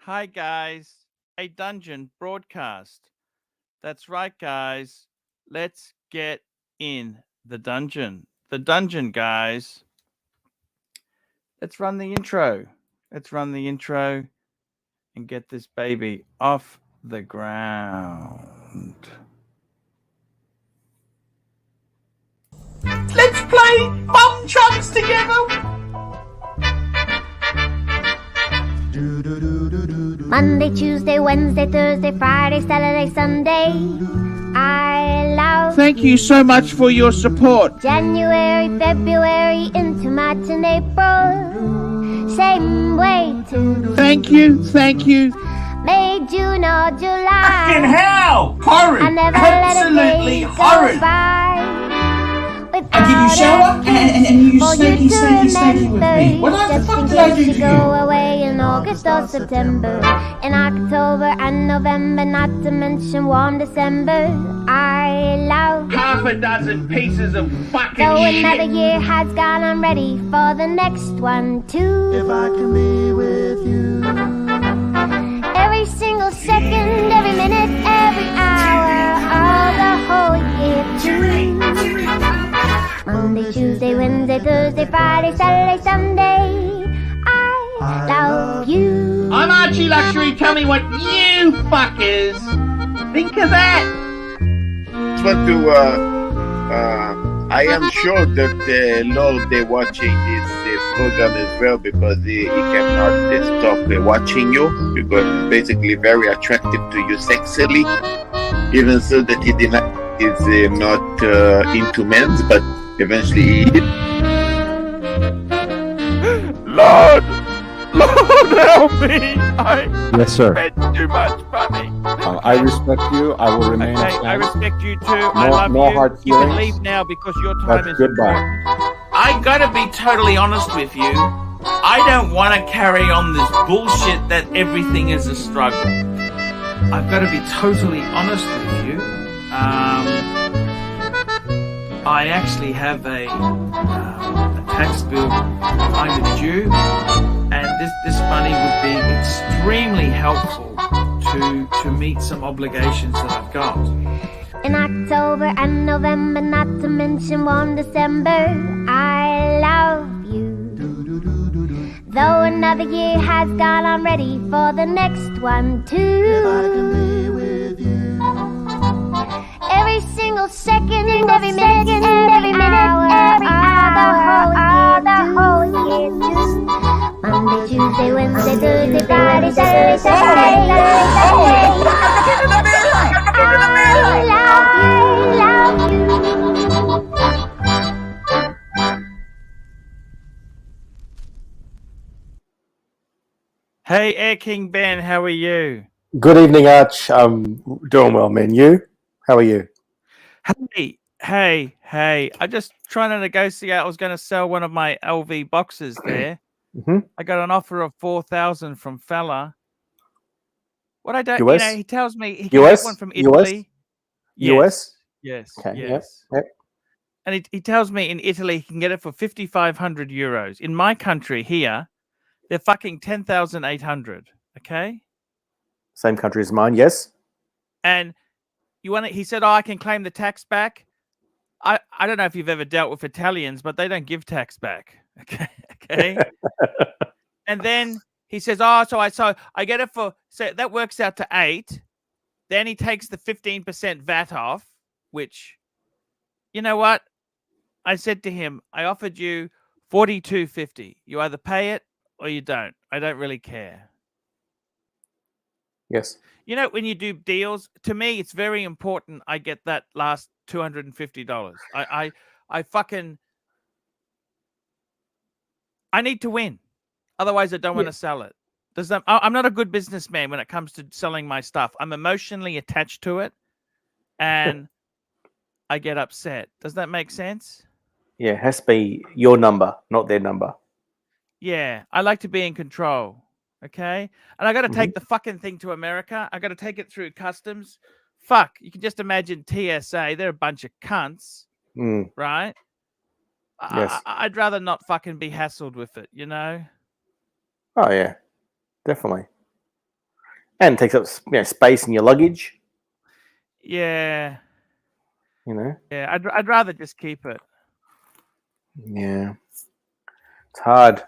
Hi, guys. A dungeon broadcast. That's right, guys. Let's get in the dungeon. The dungeon, guys. Let's run the intro. Let's run the intro and get this baby off the ground. Let's play bum chunks together. Monday, Tuesday, Wednesday, Thursday, Friday, Saturday, Sunday. I love Thank you so much for your support. January, February, into March and April. Same way to Thank you. May, June, or July. Fucking hell! Horrid! I never Absolutely let a day horrid! go by I give you shower and you for snaky you to with me. What the just fuck in did I do case to you go you? away in August or September, in October and November, not to mention warm December. I love Half a dozen pieces of fucking so shit. another year has gone. I'm ready for the next one too. If I can be with you. Every single second, every minute, every hour of the whole year too. Monday, Tuesday, Wednesday, Thursday, Friday, Saturday, Sunday. I love you. I'm Archie Luxury. Tell me what you fuckers think of that. Just want to I am sure that Lord is watching this program as well because he cannot stop watching you. You got basically very attractive to you sexually, even so that he is not into men's, but eventually he is. Lord! Lord, help me! I Yes, sir. spent too much money. I respect you. I will remain. Okay, I respect you too. I love no you. hard You can feelings. leave now because your time That's is goodbye. important. I gotta be totally honest with you. I don't want to carry on this bullshit that everything is a struggle. I've got to be totally honest with you. I actually have a tax bill kind of due, and this money would be extremely helpful to meet some obligations that I've got. In October and November, not to mention warm December, I love you. Though another year has gone, I'm ready for the next one If I can too. be with you. Every single second, every minute, every hour of the whole year too. Monday, Tuesday, Wednesday, Thursday, Friday, Saturday, Sunday. I love you. Hey, Air King Ben, how are you? Good evening, Arch. I'm doing well, man. You? How are you? Hey. I just trying to negotiate. I was going to sell one of my LV boxes there. Mhm. I got an offer of 4,000 from fella. What I don't, US? he tells me he can US? get one from US? Italy. US? Yes. Okay. Yes. Yep. And he tells me in Italy he can get it for 5,500 euros. In my country here, they're fucking 10,800. Okay. Same country as mine. Yes. And you want it? He said, "Oh, I can claim the tax back." I don't know if you've ever dealt with Italians, but they don't give tax back. Okay. And then he says, "Oh, so I get it for so that works out to 8." Then he takes the 15% VAT off, which, you know what? I said to him, I offered you 42.50. You either pay it or you don't. I don't really care. Yes. You know, when you do deals, to me, it's very important I get that last $250. I fucking, I need to win. Otherwise, I don't want to sell it. I'm not a good businessman when it comes to selling my stuff. I'm emotionally attached to it and I get upset. Does that make sense? Yeah. It has to be your number, not their number. Yeah, I like to be in control. Okay. And I got to take the fucking thing to America. I got to take it through customs. Fuck. You can just imagine TSA. They're a bunch of cunts, Mm. right? Yes. I'd rather not fucking be hassled with it, you know? Oh yeah. Definitely. and it takes up space in your luggage. Yeah. Yeah, I'd rather just keep it. it's hard.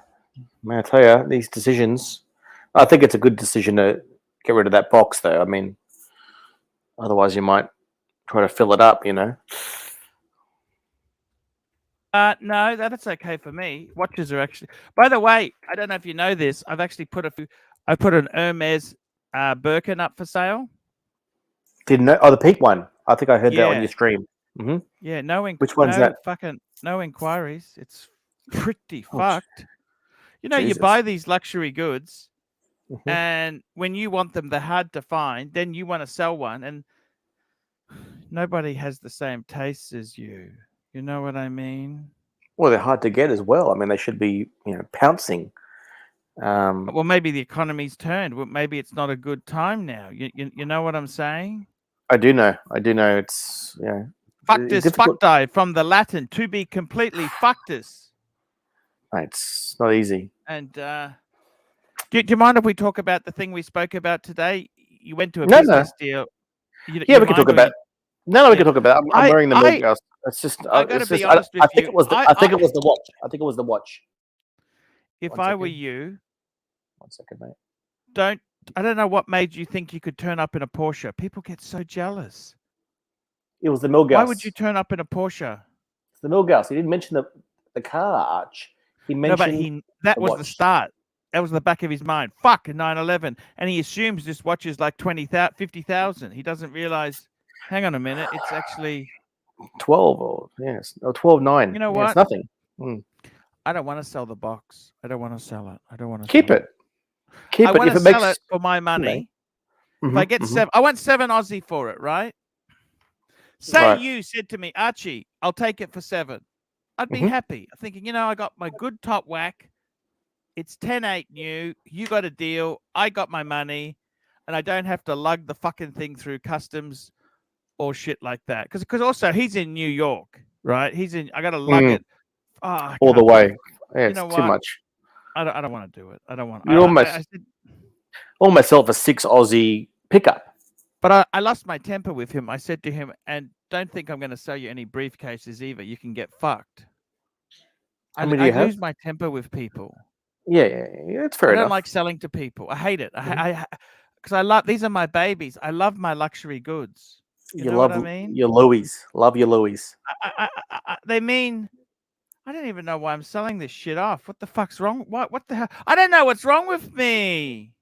Man, I tell you, these decisions. I think it's a good decision to get rid of that box, though. I mean, otherwise you might try to fill it up. No, that's okay for me. Watches are actually. By the way, I don't know if you know this. I've actually put an Hermes Birkin up for sale. Didn't know. Oh, the peak one. I think I heard that on Yeah. your stream. Mm-hmm. Yeah, Which one's that? No inquiries. It's pretty Oh, fucked. You know, you Jesus. buy these luxury goods, Mhm. and when you want them, they're hard to find. Then you want to sell one, and nobody has the same taste as you. You know what I mean? Well, they're hard to get as well. I mean, they should be, pouncing. Well, maybe the economy's turned. Well, maybe it's not a good time now. You know what I'm saying? I do know. It's Factus difficult. facti from the Latin to be completely factus. It's not easy. And do you mind if we talk about the thing we spoke about today? You went to a No. business deal. We can talk about. We can talk about. I'm wearing the Milgauss. It's just. I gotta be honest with I think you. it was. I think it was the watch. I think it was the watch. If One I were second. you, 1 second, mate. I don't know what made you think you could turn up in a Porsche. People get so jealous. It was the Milgauss. Why would you turn up in a Porsche? It's the Milgauss. He didn't mention the car, Arch. He mentioned. That the was the watch. start. That was the back of his mind. Fuck, a 911. And he assumes this watch is like 50,000. He doesn't realize, hang on a minute, it's actually 12 or 12.9. You know It's what? nothing. I don't want to sell the box. I don't want to sell it. I don't want to Keep sell it. Keep I it. want If to it sell makes. it for my money. If Mhm, I get mhm. I want 7 Aussie for it, right? Say Right. you said to me, Archie, I'll take it for 7. I'd be Mhm. happy. I'm thinking, I got my good top whack. It's 10.8 new. You got a deal. I got my money, and I don't have to lug the fucking thing through customs or shit like that. Because also he's in New York, right? I got to lug Mm. it. Oh, I All the can't- way. Yeah, it's know too what? much. I don't want to do it. I don't want. You I said, almost sell for 6 Aussie pickup. but I lost my temper with him. I said to him, and don't think I'm going to sell you any briefcases either. You can get fucked. How many do you have? lose my temper with people. Yeah, it's fair I enough. don't like selling to people. I hate it. Because I love these are my babies. I love my luxury goods. You know what I mean? your Louis. Love your Louis. They mean I don't even know why I'm selling this shit off. What the fuck's wrong? What the hell? I don't know what's wrong with me.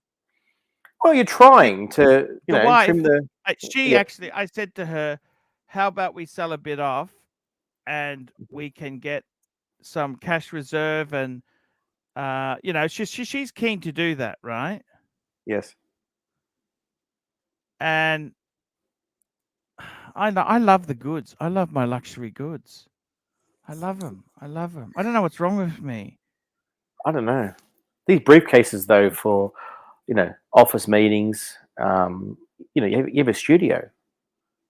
Well, you're trying to, The wife, trim the. she Yeah. actually, I said to her, how about we sell a bit off and we can get some cash reserve and, she's keen to do that, right? Yes. And I love the goods. I love my luxury goods. I love them. I don't know what's wrong with me. I don't know. These briefcases, though, for office meetings. You have a studio.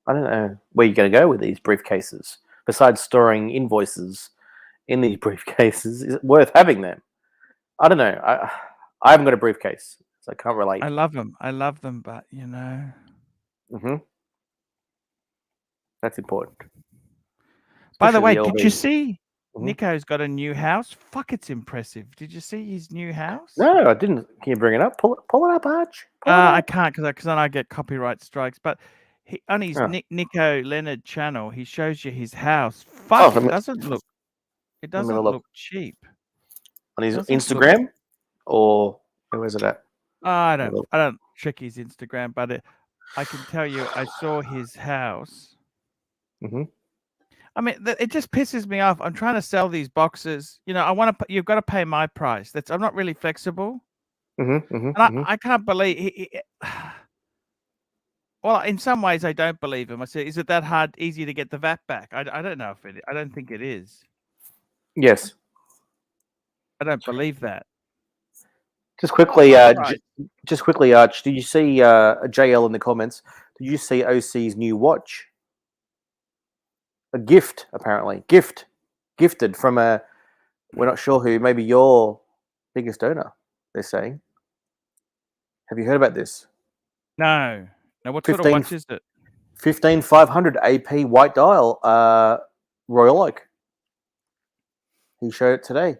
I don't know where you're going to go with these briefcases. Besides storing invoices in these briefcases, is it worth having them? I don't know. I haven't got a briefcase, so I can't relate. I love them, but Mm-hmm. That's important. By the way, Especially did you LV. see Mhm. Nico's got a new house? Fuck, it's impressive. Did you see his new house? No, I didn't. Can you bring it up? Pull it up, Arch. Pull it I up. can't because then I get copyright strikes. But on his Oh. Nico Leonard channel, he shows you his house. Oh, Fuck, let it me doesn't look look. look cheap. On his Doesn't Instagram, or where is it at? I look. don't check his Instagram, but I can tell you, I saw his house. Mhm. I mean, it just pisses me off. I'm trying to sell these boxes. I want to. You've got to pay my price. I'm not really flexible. And I can't believe. Well, in some ways, I don't believe him. I said, is it that easy to get the VAT back? I don't know if it. I don't think it is. Yes. I don't believe that. Just quickly, Right. Arch. Did you see JL in the comments? Did you see OC's new watch? A gift, apparently. Gifted from we're not sure who, maybe your biggest owner, they're saying. Have you heard about this? No. Now, what sort of 15 watch is it? 15500 AP white dial, Royal Oak. He showed it today.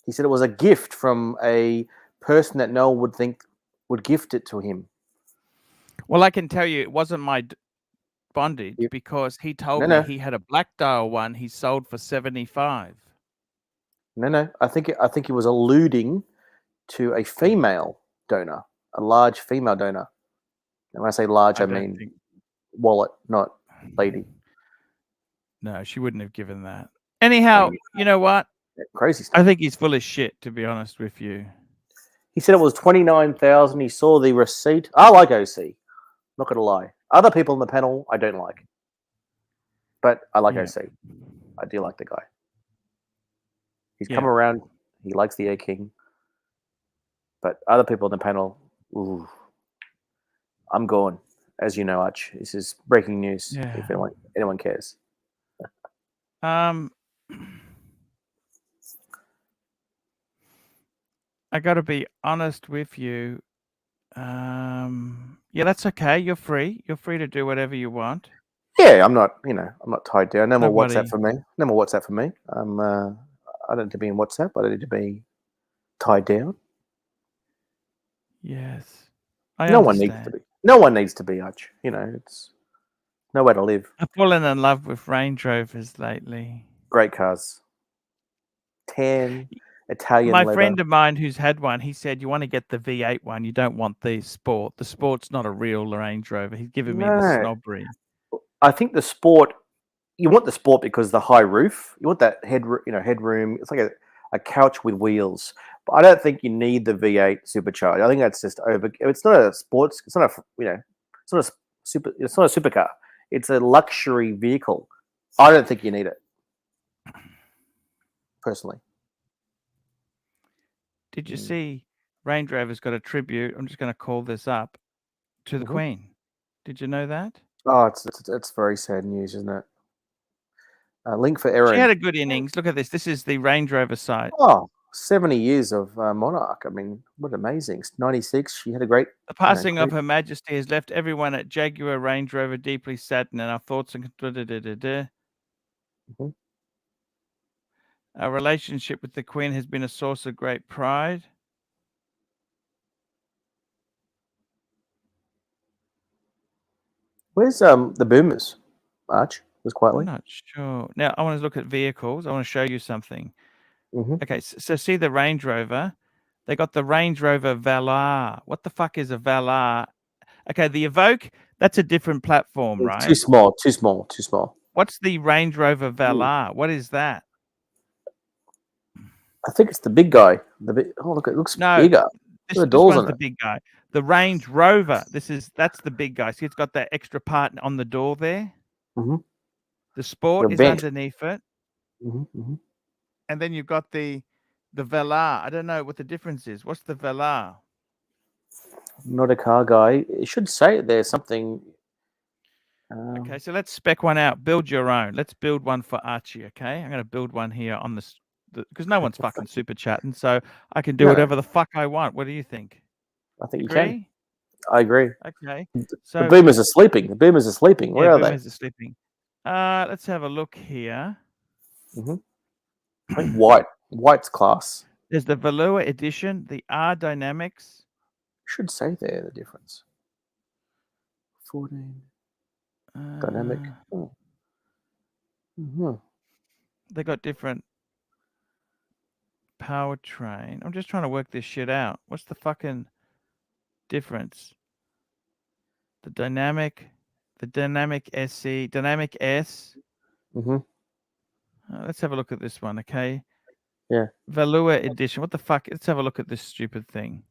He said it was a gift from a person that no one would think would gift it to him. Well, I can tell you it wasn't my bondage Yep. because he told No, me no. he had a black dial one he sold for 75. No. I think he was alluding to a female donor, a large female donor. And when I say large, I don't mean think- wallet, not lady. No, she wouldn't have given that. Anyhow, you know what? Crazy stuff. I think he's full of shit, to be honest with you. He said it was 29,000. He saw the receipt. I like OC. Not gonna lie. Other people in the panel I don't like, but I like Yeah. OC. I do like the guy. He's Yeah. come around. He likes the Air King. But other people in the panel, ooh, I'm gone. As you know, Arch, this is breaking news. Yeah. If anyone cares. I got to be honest with you. Yeah, that's okay. You're free. You're free to do whatever you want. Yeah, I'm not. I'm not tied down. No more Nobody- WhatsApp for me. No more WhatsApp for me. I don't need to be in WhatsApp. I don't need to be tied down. Yes. I No understand. one needs to be. No one needs to be, Arch. It's no way to live. I've fallen in love with Range Rovers lately. Great cars. Tan, Italian My leather. friend of mine who's had one, he said, you want to get the V8 one. You don't want the Sport. The Sport's not a real Range Rover. He's giving me the No. snobbery. I think the Sport. You want the Sport because the high roof. You want that headroom. It's like a couch with wheels. But I don't think you need the V8 supercharged. I think that's just over. It's not a sports. It's not a. It's not a super. It's not a supercar. It's a luxury vehicle. I don't think you need it. Personally. Did you see Range Rover's got a tribute? I'm just going to call this up to the Queen. Did you know that? Oh, it's very sad news, isn't it? Link for Erin. She had a good innings. Look at this. This is the Range Rover site. Oh, 70 years of Monarch. I mean, what amazing. 96. She had a great. The passing of Her Majesty has left everyone at Jaguar Range Rover deeply saddened, and our thoughts and our relationship with the Queen has been a source of great pride. Where's the Boomers? Arch, was quietly. I'm not sure. Now, I want to look at vehicles. I want to show you something. Mm-hmm. Okay, so see the Range Rover? They got the Range Rover Velar. What the fuck is a Velar? Okay, the Evoque, that's a different platform, right? Too small. What's the Range Rover Velar? What is that? I think it's the big guy. Oh, look, it looks bigger. This the doors one's on the it. big guy. The Range Rover. That's the big guy. See, it's got that extra part on the door there. Mm-hmm. The Sport The is vent. underneath it, Mm-hmm. and then you've got the Velar. I don't know what the difference is. What's the Velar? Not a car guy. It should say there's something. Okay, so let's spec one out. Build your own. Let's build one for Archie. Okay, I'm going to build one here on the because no one's fucking super chatting, so I can do whatever the fuck I want. What do you think? I think Agree? you can. I agree. Okay. So the Boomers are sleeping. Where are they? Boomers are sleeping. Let's have a look here. Mm-hmm. I think white. White's class. There's the Velour edition, the R Dynamics. Should say there the difference. 14 dynamic. Oh. Mm-hmm. They got different powertrain. I'm just trying to work this shit out. What's the fucking difference? The Dynamic SC, Dynamic S. Mm-hmm. Let's have a look at this one, okay? Yeah. Velour edition. What the fuck? Let's have a look at this stupid thing.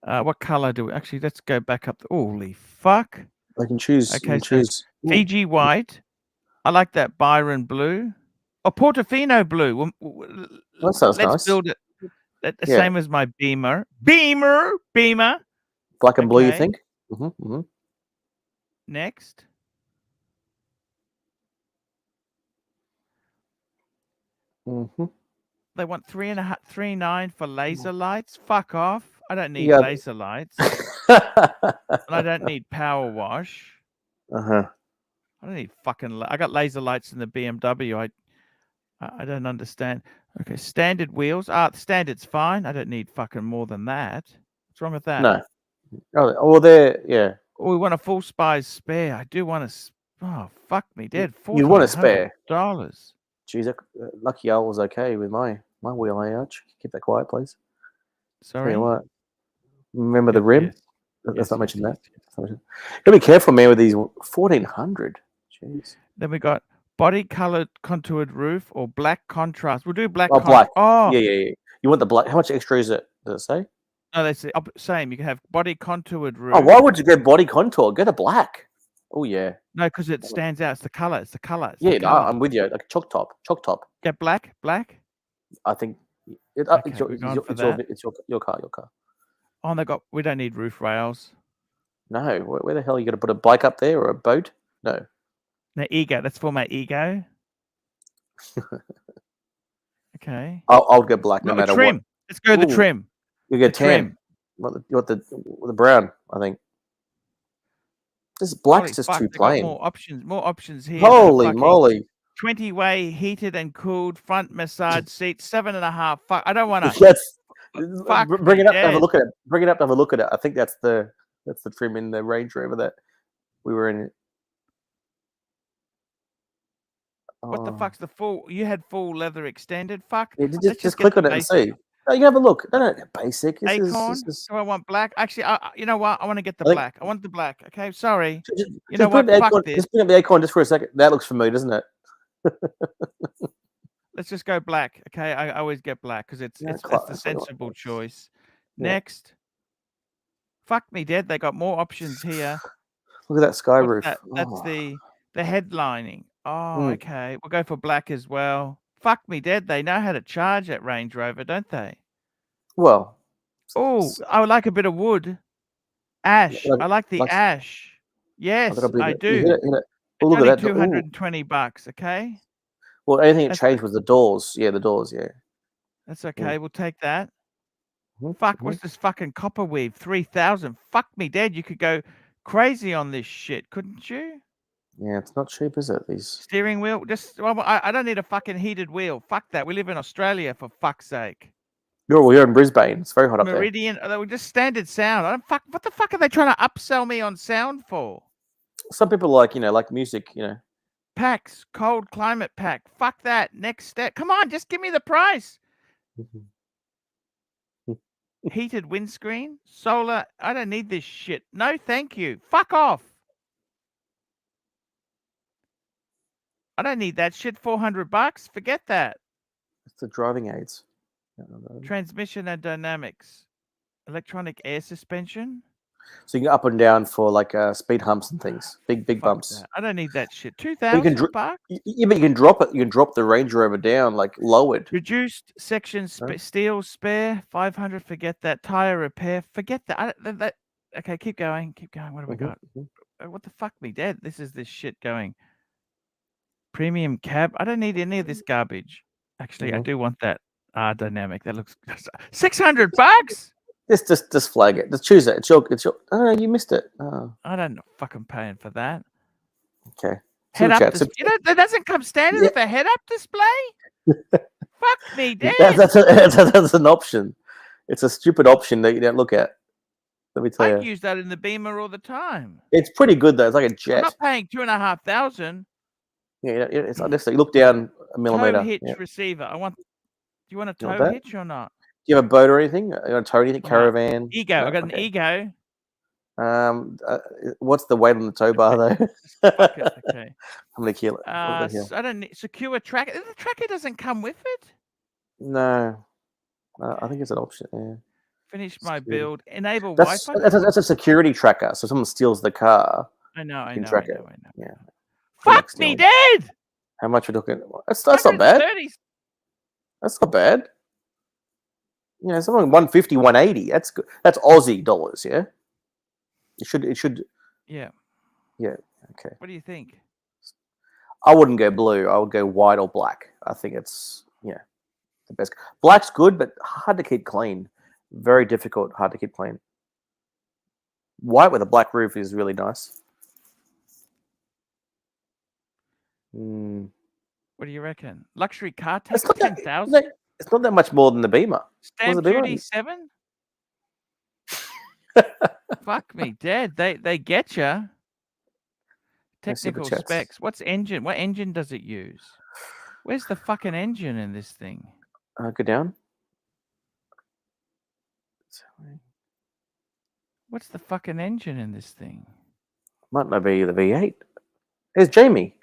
What color do we actually? Let's go back up. Holy fuck! I can choose. Okay, so choose. Fiji white. I like that Byron blue. Oh, Portofino blue. That sounds Let's nice. build it. The same as my Beamer. Beamer. Black and blue, you Okay. think? Mm-hmm. Mm-hmm. Next. Mm-hmm. They want 3.9 for laser lights. Fuck off. I don't need Yeah. laser lights. and I don't need power wash. Uh-huh. I don't need fucking. I got laser lights in the BMW. I don't understand. Okay, standard wheels. The standard's fine. I don't need fucking more than that. What's wrong with that? No. Oh, well, yeah. Oh, we want a full size spare. I do want a. Oh, fuck me, dead. You want a spare? $1,400. Jeez, lucky I was okay with my wheel, hey, Arch. Keep that quiet, please. Tell Sorry. you what. Remember the rim? Yes. Let's not mention that. Gotta be careful, man, with these 1,400. Jeez. Then we got body colored contoured roof or black contrast. We'll do black. Oh, black. Oh, Yeah. You want the black? How much extra is it? Does it say? no, that's the same. You can have body contoured roof. Oh, why would you go body contour? Get a black. Oh, yeah. No, because it stands out. It's the color. It's the color. It's Yeah, the no, color. I'm with you. Like chalk top. Get black. I think Okay, it's we're going for that. your car. Oh, and we don't need roof rails. No, where the hell are you going to put a bike up there or a boat? No. No, ego. That's for my ego. Okay. I'll go black no Got a matter trim. what. Let's go the Ooh. trim. You get The 10. trim. You want the brown, I think. This black's Holy just fuck, too they got plain. More options here. Holy moly. 20-way heated and cooled front massage seat, 7.5. Fuck, I don't want to. Yes. Fuck Bring it up to have a dead. look at it. Bring it up to have a look at it. I think that's the trim in the Range Rover that we were in. What the Oh. fuck's the full? You had full leather extended. Fuck. Yeah, Let's just get click the on it and basic. see. No, you have a look. No, basic. Acorn. Do I want black? Actually, you know what? I want to get the I think- black. I want the black. Okay, sorry. Just, You know put what? the Fuck Acorn, this. just bring up the Acorn just for a second. That looks familiar, doesn't it? Let's just go black. Okay, I always get black because it's Yeah, the that's what I sensible like. choice. Yeah. Next. Fuck me dead. They got more options here. Look at that sky What's roof. that? That's Oh. the headlining. Oh, Mm. okay. We'll go for black as well. Fuck me dead. They know how to charge at Range Rover, don't they? Well. Oh, I would like a bit of wood. Ash. Like- I like the like- ash. Yes, gotta believe I it. do. You hit it. It's Oh, look only at that. Ooh. $220, okay? Well, anything that That's changed was the doors. Yeah, the doors. Yeah. That's okay. We'll take that. Mhm, Fuck, mhm. what's this fucking copper weave? 3,000. Fuck me dead. You could go crazy on this shit, couldn't you? Yeah, it's not cheap, is it? These. Steering wheel. I don't need a fucking heated wheel. Fuck that. We live in Australia, for fuck's sake. You're in Brisbane. It's very hot up there. Meridian. They were just standard sound. I don't fuck. What the fuck are they trying to upsell me on sound for? Some people like music. Packs, cold climate pack. Fuck that. Next step. Come on, just give me the price. Heated windscreen, solar. I don't need this shit. No, thank you. Fuck off. I don't need that shit. $400. Forget that. It's the driving aids. Transmission and dynamics. Electronic air suspension. So you can up and down for speed humps and things. Big Fuck bumps. that. I don't need that shit. But you can $2,000. Yeah, but you can drop it. You can drop the Range Rover down, lowered. Reduced section Huh? steel spare 500. Forget that. Tire repair. Forget that. Okay, keep going. What have we got? What the fuck me dead? This is this shit going. Premium cab. I don't need any of this garbage. Actually, I do want that dynamic. That looks $600. Just flag it. Just choose it. It's your. Oh, you missed it. Oh, I don't know. Fucking paying for that. okay. Head Super up chat, display. That doesn't come standard Yeah. with a head up display. Fuck me dead. That's an option. It's a stupid option that you don't look at. Let me tell I you. use that in the Beamer all the time. It's pretty good though. It's like a I'm jet. not paying $2,500. Yeah, it's like this. You look down a millimeter. Tow hitch Yeah. receiver. Do you want a You want tow that? hitch or not? Do you have a boat or anything? You want to tow anything? No. Caravan? Ego. No? I got an Okay. ego. What's the weight on the tow bar though? Fuck it. Okay. How many kilos? I don't need secure tracker. The tracker doesn't come with it. No, I think it's an option. Yeah. Finish my Security. build. Enable That's Wi-Fi. that's a security tracker. So someone steals the car. I know. can track it. Yeah. Fuck Like me stealing. dead. How much we're talking? That's not bad. 130. That's not bad. Something 150, 180. That's good. That's Aussie dollars. Yeah. It should. Yeah. Yeah. Okay. What do you think? I wouldn't go blue. I would go white or black. I think it's the best. Black's good, but hard to keep clean. Very difficult. Hard to keep clean. white with a black roof is really nice. Mm. What do you reckon? Luxury car tax It's not that. 10,000. It's not that much more than the Beamer. Stamp the Beamer? duty 7. Fuck me dead. They get you. Technical chats. specs. What's engine? What engine does it use? Where's the fucking engine in this thing? Go down. What's the fucking engine in this thing? Might not be the V8. There's Jamie.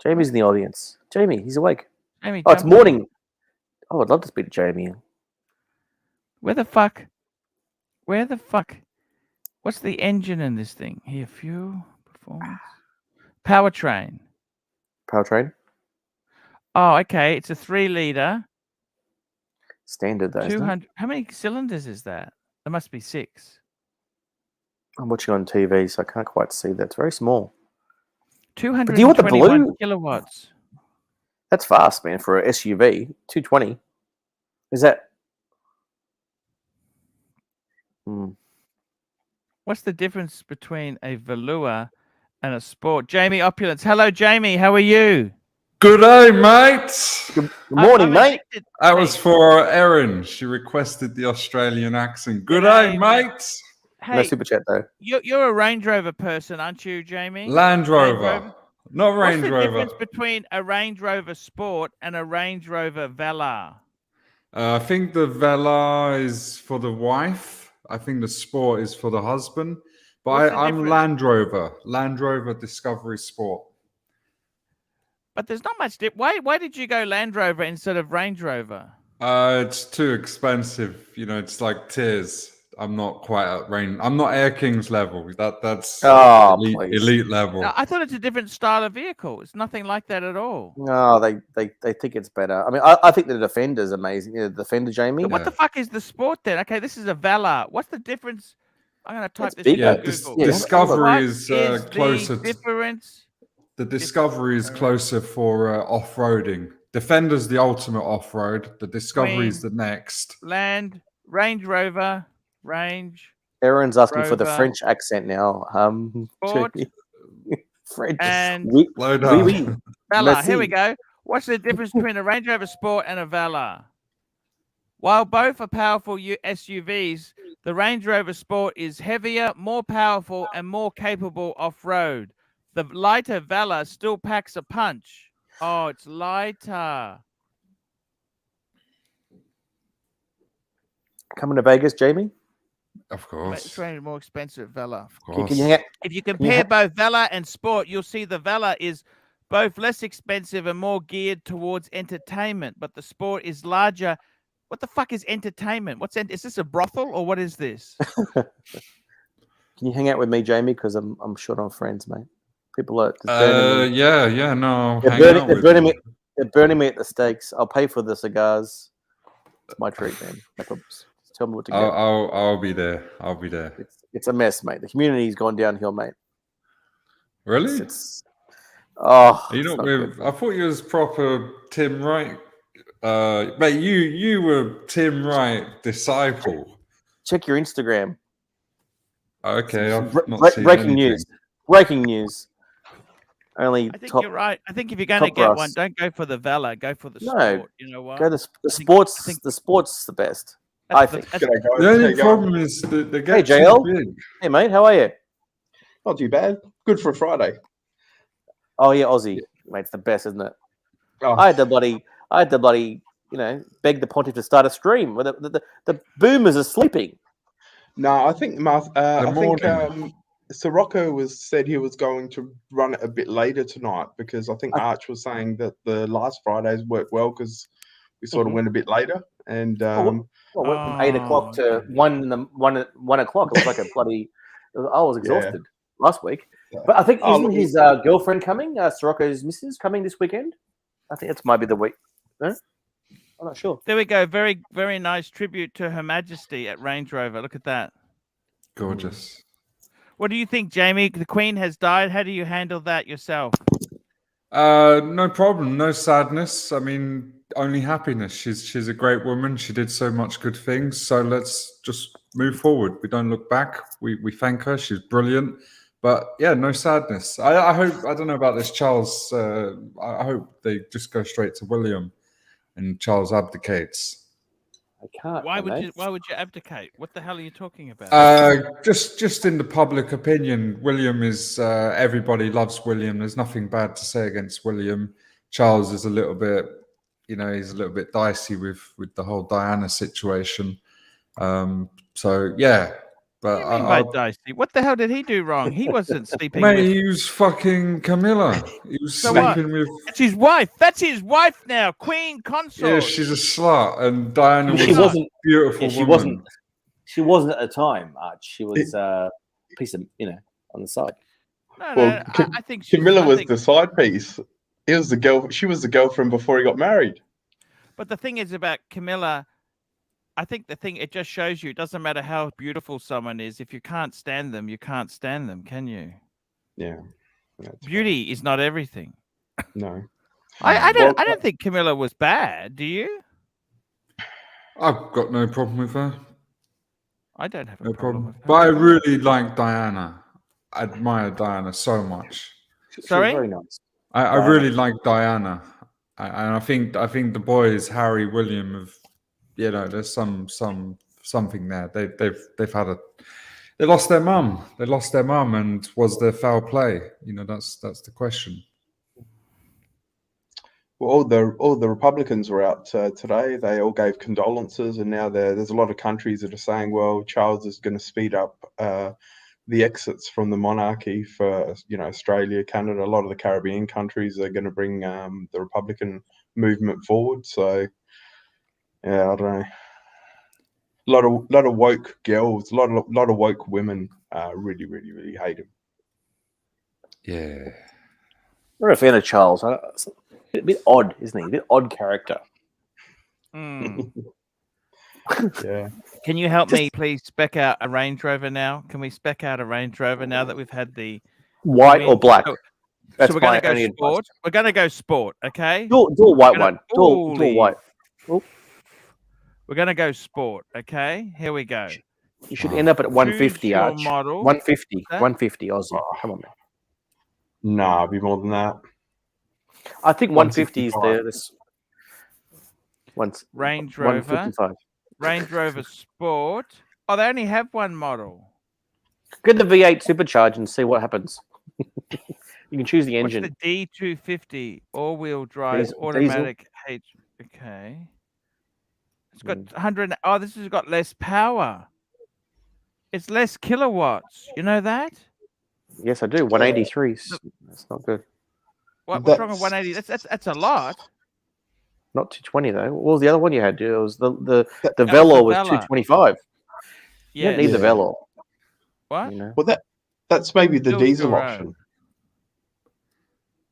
Jamie's in the audience. Jamie, he's awake. Jamie, Oh, it's jump in. morning. Oh, I'd love to speak to Jamie. Where the fuck? Where the fuck? What's the engine in this thing? Here, fuel, performance, powertrain. Powertrain. Oh, okay. It's a 3-liter. Standard though. 200. How many cylinders is that? There must be 6. I'm watching on TV, so I can't quite see that. It's very small. 221 do you want the blue? kilowatts. That's fast, man, for an SUV. 220. Is that? What's the difference between a Velour and a Sport? Jamie Opulence. Hello, Jamie. How are you? Good day, mate. Good morning, I'm mate. addicted- That was for Erin. She requested the Australian accent. Good G'day, day, mate. mate. No Hey, super chat though. you're a Range Rover person, aren't you, Jamie? Land Rover. Rover? Not Range What's the Rover. difference between a Range Rover Sport and a Range Rover Velar? I think the Velar is for the wife. I think the Sport is for the husband. But What's the I'm difference? Land Rover. Land Rover Discovery Sport. But there's not much. Why did you go Land Rover instead of Range Rover? It's too expensive. You know, it's like tiers. I'm not quite at range. I'm not Air Kings level. That's elite level. No, I thought it's a different style of vehicle. It's nothing like that at all. No, they think it's better. I mean, I think the Defender's amazing. The Defender, Jamie. What the fuck is the Sport then? Okay, this is a Velar. What's the difference? I'm going to type It's this bigger. into Google. Discovery What is is closer. the difference? The Discovery is closer for off-roading. Defender's the ultimate off-road. The Discovery is the next. Range Rover, Range. Aaron's asking for the Rover. French accent now. Sport. French. And Slow down. Velar. Here we Merci. go. What's the difference between a Range Rover Sport and a Velar? While both are powerful SUVs, the Range Rover Sport is heavier, more powerful, and more capable off-road. The lighter Velar still packs a punch. Oh, it's lighter. Coming to Vegas, Jamie? Of It's course. really more expensive, Velar. Of course. Can you hang out? If you compare both Velar and Sport, you'll see the Velar is both less expensive and more geared towards entertainment, but the Sport is larger. What the fuck is entertainment? Is this a brothel or what is this? Can you hang out with me, Jamie? Because I'm short on friends, mate. People are just burning me. Yeah, no. They're hang burning, out they're with burning you. me. They're burning me at the stakes. I'll pay for the cigars. It's my treat, man. No problems. Just tell me what to get. I'll be there. I'll be there. It's a mess, mate. The community's gone downhill, mate. Really? It's Are you it's not not with? good. I thought you was proper Tim Wright. Mate, you were Tim Wright disciple. Check your Instagram. Okay, I've not seen Breaking anything. news. Breaking news. Only I think top. you're right. I think if you're going to top get brass. one, don't go for the Velar. Go for the No, Sport. You know what? Go to the think- sports. I think- The sports the best. That's I the- think. that's- The only problem is that they get Hey, too JL. big. Hey, mate, how are you? Not too bad. Good for a Friday. Oh yeah, Aussie, mate, it's the best, isn't it? Oh, I had the bloody, beg the Pontiff to start a stream. Where the boomers are sleeping. no, I think morning. Sirocco said he was going to run it a bit later tonight because I think Arch was saying that the last Fridays worked well because we sort of went a bit later. And Well, went from 8 o'clock to okay. 1 o'clock. It was like a bloody. I was exhausted last week. Yeah. But I think Oh, isn't look, his girlfriend coming? Sirocco's missus coming this weekend. I think it might be the week. No? I'm not sure. There we go. Very, very nice tribute to Her Majesty at Range Rover. Look at that. Gorgeous. What do you think, Jamie? The Queen has died. How do you handle that yourself? No problem. No sadness. I mean, only happiness. She's a great woman. She did so much good things. So let's just move forward. We don't look back. We thank her. She's brilliant. But yeah, no sadness. I hope, I don't know about this Charles. I hope they just go straight to William and Charles abdicates. I can't. Why would you abdicate? What the hell are you talking about? Just in the public opinion, William is everybody loves William. There's nothing bad to say against William. Charles is a little bit, he's a little bit dicey with the whole Diana situation. So yeah, but what do you mean by dicey? What the hell did he do wrong? He wasn't sleeping mate, with... he was fucking Camilla. He was sleeping with... That's his wife. That's his wife now. Queen consort. Yeah, she's a slut. And Diana was wasn't a beautiful woman. She wasn't at the time, Arch. She was a piece of, on the side. No, I think Camilla was the side piece. It was the girl. She was the girlfriend before he got married. But the thing is about Camilla, I think it just shows you it doesn't matter how beautiful someone is. If you can't stand them, you can't stand them, can you? Yeah. Beauty is not everything. No. I don't think Camilla was bad. Do you? I've got no problem with her. I don't have No a problem with her. But I really like Diana. I admire Diana so much. Sorry? Very nice. I really like Diana. And I think the boys, Harry, William, have, there's something there. They've had they lost their mum. They lost their mum, and was there foul play? That's the question. Well, all the Republicans were out today. They all gave condolences, and now there's a lot of countries that are saying, well, Charles is going to speed up the exits from the monarchy for Australia, Canada. A lot of the Caribbean countries are going to bring the Republican movement forward. So yeah, I don't know. A lot of woke girls, a lot of woke women really, really, really hate him. Yeah. I'm not a fan of Charles. It's a bit odd, isn't he? A bit odd character. Yeah. Can you help me please spec out a Range Rover now? Can we spec out a Range Rover now that we've had the white or black? So we're going to go sport. We're going to go sport, okay? Do a white one. Do a white. Oh. We're going to go sport, okay? Here we go. You should end up at 150, Arch. Model. 150 Aussie. Come on, man. Nah, it'll be more than that. I think 150 is there. Range Rover. 155. Range Rover Sport. Oh, they only have one model. Get the V8 supercharge and see what happens. You can choose the engine. What's the D250 all-wheel drive automatic H? Okay. It's got 100. Oh, this has got less power. It's less kilowatts. You know that? Yes, I do. 183. That's not good. What's wrong with 180? That's a lot. Not 220 though. What was the other one you had? It was the Velour was 225. Yeah, you don't need the Velour. What? Well, that's maybe the diesel option.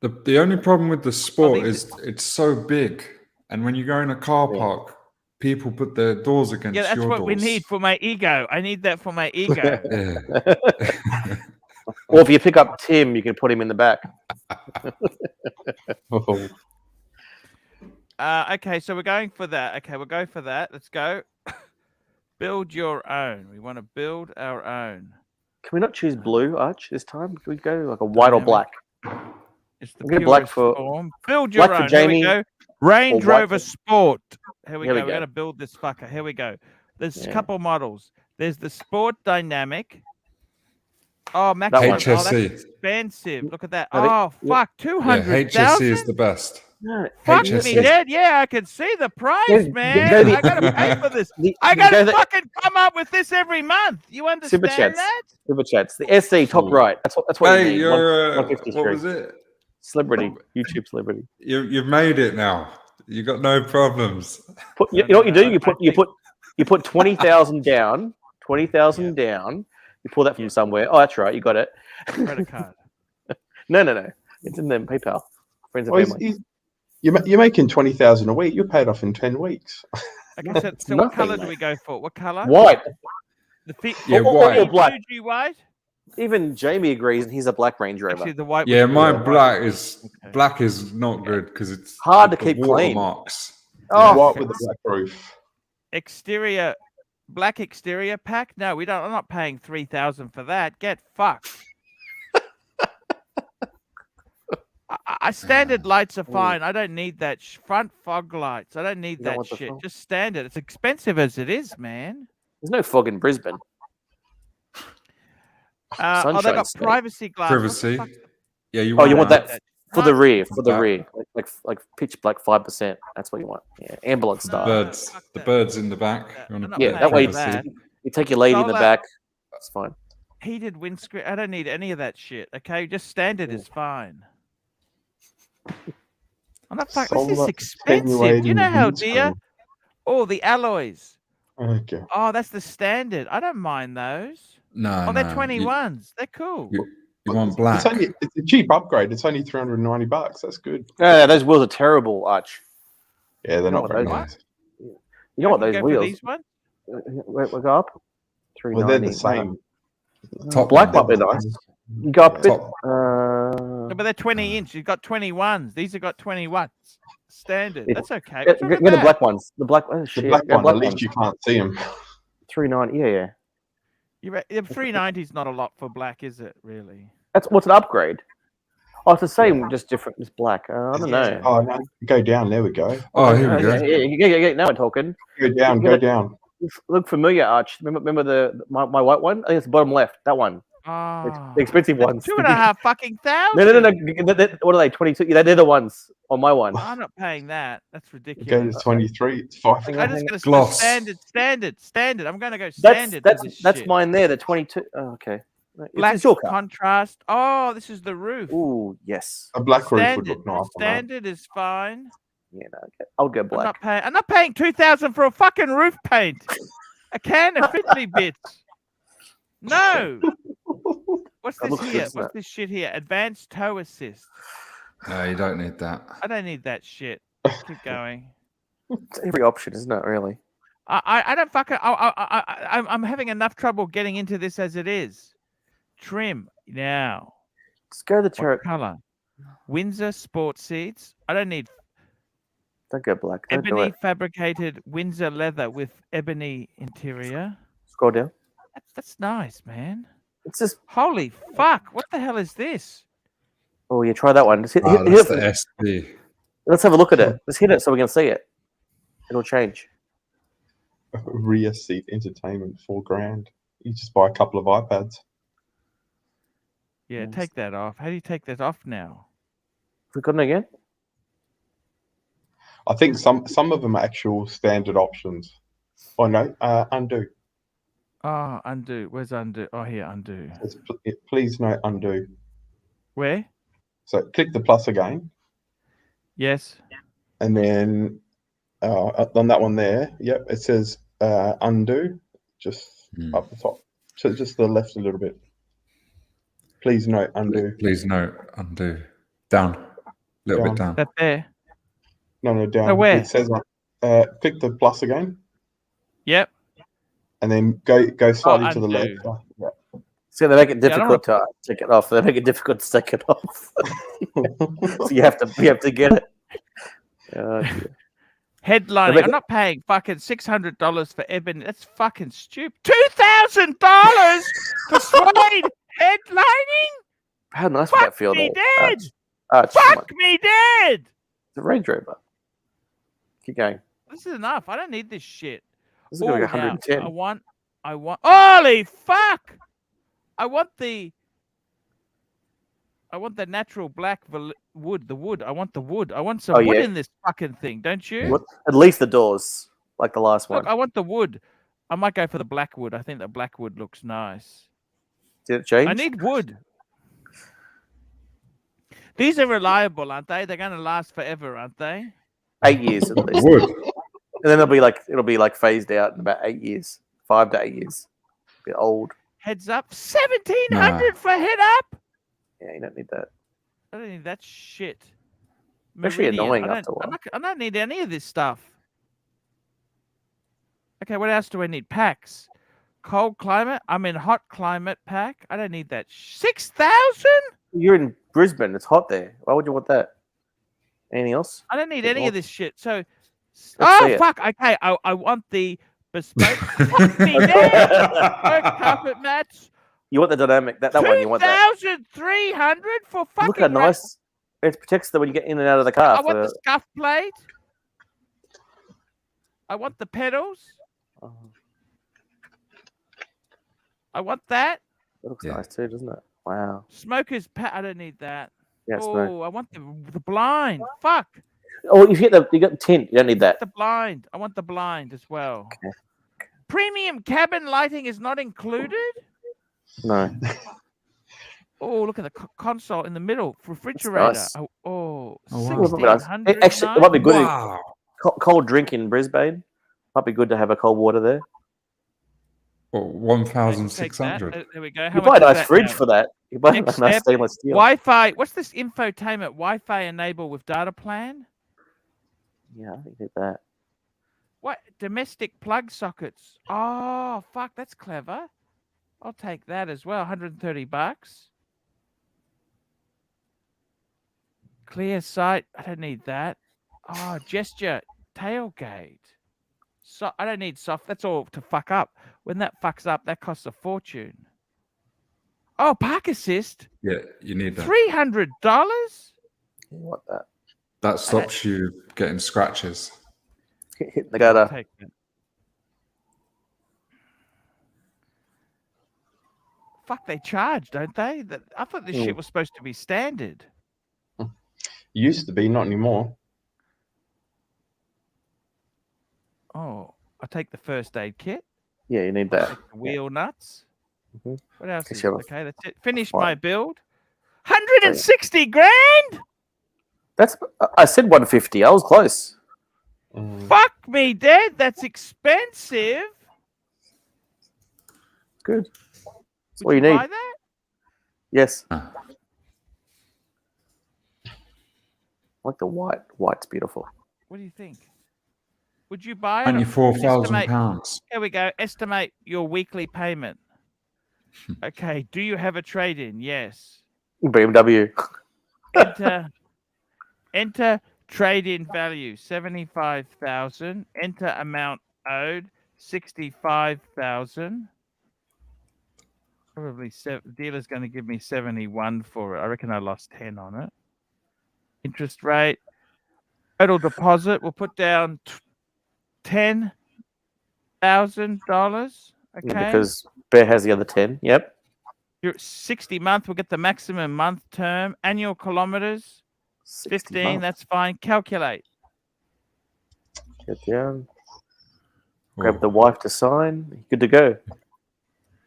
The only problem with the Sport is it's so big, and when you go in a car park, people put their doors against your doors. Yeah, that's what we need for my ego. I need that for my ego. Or if you pick up Tim, you can put him in the back. Okay, so we're going for that. Okay, we'll go for that. Let's go. Build your own. We want to build our own. Can we not choose blue, Arch, this time? Can we go like a white or black? It's the purest black form. Build your own. Jamie, here we go. Range Rover Sport. Here we go. We're going to build this fucker. Here we go. There's a couple models. There's the Sport Dynamic. Oh, maximum. HSE. Oh, that's expensive. Look at that. Oh, fuck. 200,000? HSE is the best. No, fuck me dead. Yeah, I can see the price, man. I got to pay for this. I got to fucking come up with this every month. You understand that? Super chats. The SE top right. That's what you need. You're what was it? Celebrity. YouTube celebrity. You've made it now. You got no problems. You know what you do? You put 20,000 down. 20,000 down. You pull that from somewhere. Oh, that's right. You got it. Credit card. No. It's in them PayPal. Friends and family. You're making 20,000 a week. You're paid off in 10 weeks. Okay, so what color do we go for? What color? White. White. Or black. White. Even Jamie agrees, and he's a black Range Rover. Actually, the white. Yeah, my black is not good because it's hard to keep clean. Marks. White with the black roof. Exterior Black exterior pack? No, we don't. I'm not paying 3,000 for that. Get fucked. Standard lights are fine. I don't need that front fog lights. I don't need You don't that want the shit. fog? Just standard. It's expensive as it is, man. There's no fog in Brisbane. They got Sunshine state. privacy glass. What the Privacy. fuck? Yeah, you Oh, want you want that. that for the rear, for the That. rear, like pitch black 5%. That's what you want. Yeah, ambulance No, style. Birds. fuck The that. birds in the back. that. You wanna I'm not put Yeah, paying that way for privacy. that. you take your lady in the Solar- back. That's fine. Heated windscreen. I don't need any of that shit. Okay, just standard is fine. I'm not fuck. This is Solar expensive. You attenuating know how windscreen. dear? Oh, the alloys. Okay. Oh, that's the standard. I don't mind those. No, Oh, they're no. 21s. They're cool. You want black. It's a cheap upgrade. It's only $390. That's good. Yeah, those wheels are terrible, Arch. Yeah, they're know not what very those are? nice. You know what I those can go for wheels? these ones? We go up. Well, they're the 390. same. Top Black one. might be nice. You go up a bit. Top. No, but they're 20-inch. You've got 21s. These have got 21s. Standard. Yeah. That's okay. Get, What's wrong get with the that? black ones. The black ones. The Shit. black Get one, black at least ones. you can't see them. 390. Yeah, yeah. Yeah, 390 is not a lot for black, is it? Really? That's what's an upgrade. Oh, it's the same, just different. Just black. I don't know. Oh, no. Go down. There we go. Oh, here we go. Yeah. Now we're talking. Go down. Yeah, Go down. Look familiar, Arch. Remember my white one? I think it's the bottom left. That one. Oh, The expensive ones. 2.5 fucking thousand. No. What are they? 22. Yeah, they're the ones on my one. I'm not paying that. That's Go ridiculous. to 23. It's 5. Hang I'm on, just hang gonna Gloss. standard. I'm gonna go standard. That's mine there. The 22. Oh, okay. Black It's your car. contrast. Oh, this is the roof. Ooh, yes. A black roof would Standard. look nice on that. Standard is fine. Yeah, no, okay. I'll go black. I'm not paying 2,000 for a fucking roof paint. A can of fiddly bits. No. What's That this looks here? good, What's that. this shit here? Advanced tow assist. No, you don't need that. I don't need that shit. Keep going. It's every option, isn't it? Really. I don't fucking. I'm having enough trouble getting into this as it is. Trim now. Let's go the What turret. color? Windsor sport seats. I don't need Don't go black. Don't do ebony it. fabricated Windsor leather with ebony interior. Scroll down. That's nice, man. It's just. Holy fuck! What the hell is this? Oh, yeah. Try that one. Just hit Oh, it that's from- the SP. Let's have a look at it. Let's hit it so we can see it. It'll change. Rear seat entertainment, $4,000. You just buy a couple of iPads. Yeah, Nice. take that off. How do you take that off now? Click on it again. I think some of them are actual standard options. Oh no, undo. Oh, undo. Where's undo? Oh, here, undo. Please no undo. Where? So click the plus again, Yes. and then on that one there, yep, it says undo, just up the top. So just the left a little bit. Please note undo. Please no, undo. Down. A little bit down. That there. No, down. No, where? It says click the plus again, Yep. and then go slightly to the undo. left. Yeah. So they make it Yeah, I don't difficult to take it off. They make it difficult to take it off. So you have to get it. Dear. Headlining. make I'm it- not paying fucking $600 for ebony. That's fucking stupid. $2,000 for suede headlining? How nice would Fuck that feel? me though? dead. Arch, come on. Fuck me dead. It's a Range Rover. Keep going. This is enough. I don't need this shit. This is going to be Oh, now, 110. I want. Holy fuck! I want the natural black wood. The wood. I want the wood. I want some Oh, wood yeah. in this fucking thing. Don't you? What- At least the doors, like the last one. Look, I want the wood. I might go for the black wood. I think the black wood looks nice. Did it change? I need wood. These are reliable, aren't they? They're going to last forever, aren't they? 8 years at least. Wood. And then it'll be like phased out in about 8 years, 5 to 8 years. A bit old. Heads up, 1,700 for head up. Yeah, you don't need that. I don't need that shit. Actually Meridian. annoying I after a while. I don't need any of this stuff. Okay, what else do I need? Packs. Cold climate. I'm in hot climate pack. I don't need that. 6,000? You're in Brisbane. It's hot there. Why would you want that? Anything else? I don't need Bit any more. of this shit. So, Let's see it. fuck. Okay, I want the Bespoke. Fuck me there. Bespoke carpet mats. You want the dynamic, that one, you want that. 2,300 for fucking. Look how nice. It protects them when you get in and out of the car. I want the scuff plate. I want the pedals. Oh, I want that. that looks nice too, doesn't it? Wow. Smoker's pad. I don't need that. Yes, Oh, I want the blind. Fuck. Oh, if you got the tint, you don't need that. The blind. I want the blind as well. Okay. Premium cabin lighting is not included. No. Oh, look at the console in the middle. Refrigerator. Nice. Oh, Oh, wow. 1,600. Actually, it might be good. Wow. Cold drink in Brisbane. Might be good to have a cold water there. Well, Take 1,600. that. There we go. How You much buy a is nice that fridge now? for that. You buy a Next nice step, stainless steel. Wi-Fi. What's this infotainment? Wi-Fi enable with data plan? Yeah, I think you need that. What? Domestic plug sockets. Oh, fuck. That's clever. I'll take that as well. 130 bucks. Clear sight. I don't need that. Oh, gesture tailgate. So I don't need soft. That's all to fuck up. When that fucks up, that costs a fortune. Oh, park assist. Yeah, you need that. $300. You want that. That stops you getting scratches. Hit the gutter. Take that. Fuck, they charge, don't they? I thought this shit was supposed to be standard. Used to be, not anymore. Oh, I'll take the first aid kit. Yeah, you need I'll that. take the wheel nuts. Mhm. What else Guess is you have a- okay? That's it. Finish Fine. my build. 160 grand. I said 150. I was close. Fuck me dead. That's expensive. Good. That's Would all you need. buy that? Yes. I like the white. White's beautiful. What do you think? Would you buy it? Only Estimate- £4,000. Here we go. Estimate your weekly payment. Okay. Do you have a trade-in? Yes. BMW. Enter trade-in value 75,000. Enter amount owed 65,000. Probably dealer's going to give me 71 for it. I reckon I lost 10 on it. Interest rate. Total deposit. We'll put down $10,000. Okay. Because Bear has the other 10. Yep. You're 60 month. We'll get the maximum month term. Annual kilometers. 15. months. That's fine. Calculate. Get down. Grab the wife to sign. Good to go.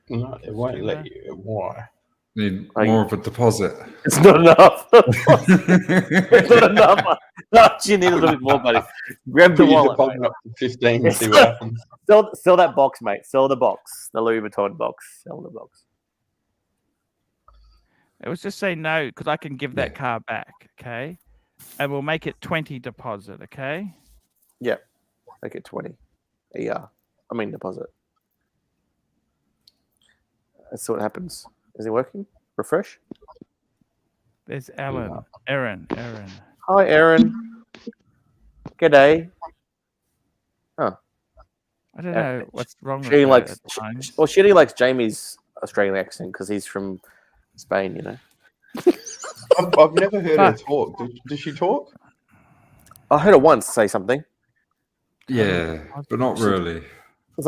No, it won't let you. Why? Need Like- more of a deposit. It's not enough. It's not enough. No, you need a little bit more, buddy. Grab the Put your wallet. deposit mate. up to 15 and see what happens. Sell that box, mate. Sell the box. The Louis Vuitton box. Sell the box. It was just say no because I can give that car back. Okay. And we'll make it 20 deposit. Okay. Yep. Make it 20. Yeah. I mean deposit. Let's see what happens. Is it working? Refresh. There's Aaron. Aaron. Hi, Aaron. G'day. I don't know what's wrong with She that likes. at times. Well, she likes Jamie's Australian accent because he's from Spain. You know. I've never heard her talk. Does she talk? I heard her once say something. Yeah, but not really. It was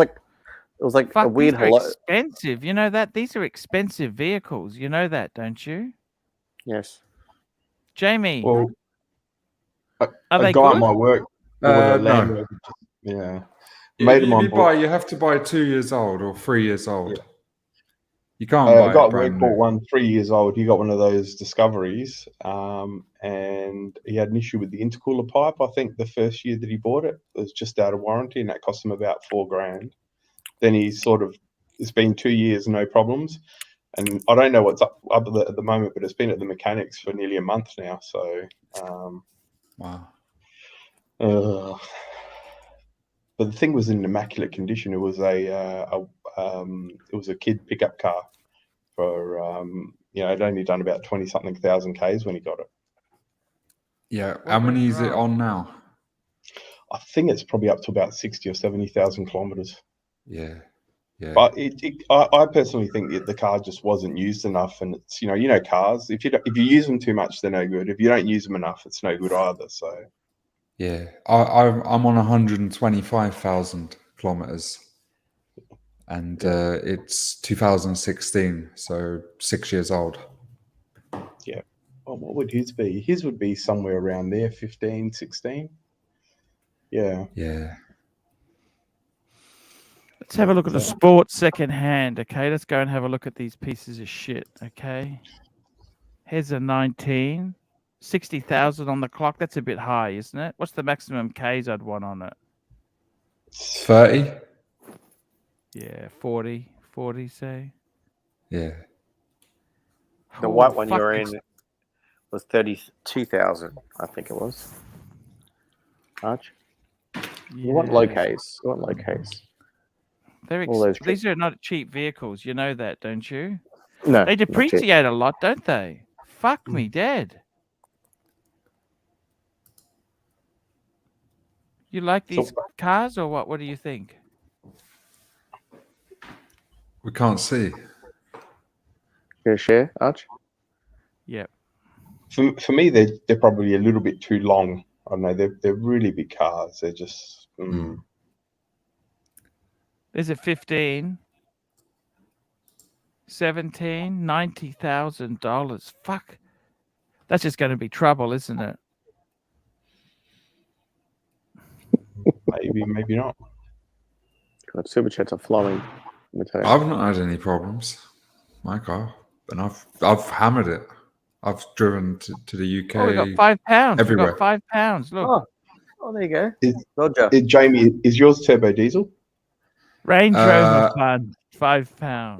like Fuck, a weird these are hello. expensive. You know that? These are expensive vehicles. You know that, don't you? Yes. Jamie, Well, are a they guy at good? my work. bought a No. Land Rover. Yeah. If Made them on you board. you have to buy 2 years old or 3 years old. Yeah. You can't A buy guy it at brand work bought new. one 3 years old. He got one of those Discoveries, and he had an issue with the intercooler pipe. I think the first year that he bought it was just out of warranty, and that cost him about $4,000. Then he it's been 2 years, no problems. And I don't know what's up at the moment, but it's been at the mechanics for nearly a month now. So, Wow. but the thing was in immaculate condition. It was a kid pickup car for it'd only done about 20-something thousand Ks when he got it. Yeah. How many is it on now? I think it's probably up to about 60 or 70,000 kilometers. Yeah. Yeah. But I personally think that the car just wasn't used enough, and it's cars. If you use them too much, they're no good. If you don't use them enough, it's no good either. So Yeah. I'm on 125,000 kilometers, and it's 2016, so 6 years old. yeah. Oh, what would his be? His would be somewhere around there, 15, 16. Yeah. Yeah. Let's have a look at the sports second hand. Okay, let's go and have a look at these pieces of shit. Okay, here's a 19, 60,000 on the clock. That's a bit high, isn't it? What's the maximum Ks I'd want on it? 30. Yeah, 40, say. Yeah. The Oh, white one fuck, you're in was 32,000, I think it was. Arch. You want low case. You want low case. They're All those these are not cheap vehicles. You know that, don't you? No. They not cheap. depreciate a lot, don't they? Fuck me dead. You like these cars or what? What do you think? We can't see. Your share, Arch? Yep. For me, they're probably a little bit too long. I don't know. They're really big cars. They're just. Is it 15? 17? $90,000. Fuck. That's just going to be trouble, isn't it? Maybe not. God, super chats are flowing. Let me tell you. I've not had any problems. My car, and I've hammered it. I've driven to the UK. Oh, we got £5. Everywhere. We got £5. Look. Oh, there you go. Roger. Jamie, is yours turbo diesel? Range Rover Fund, £5.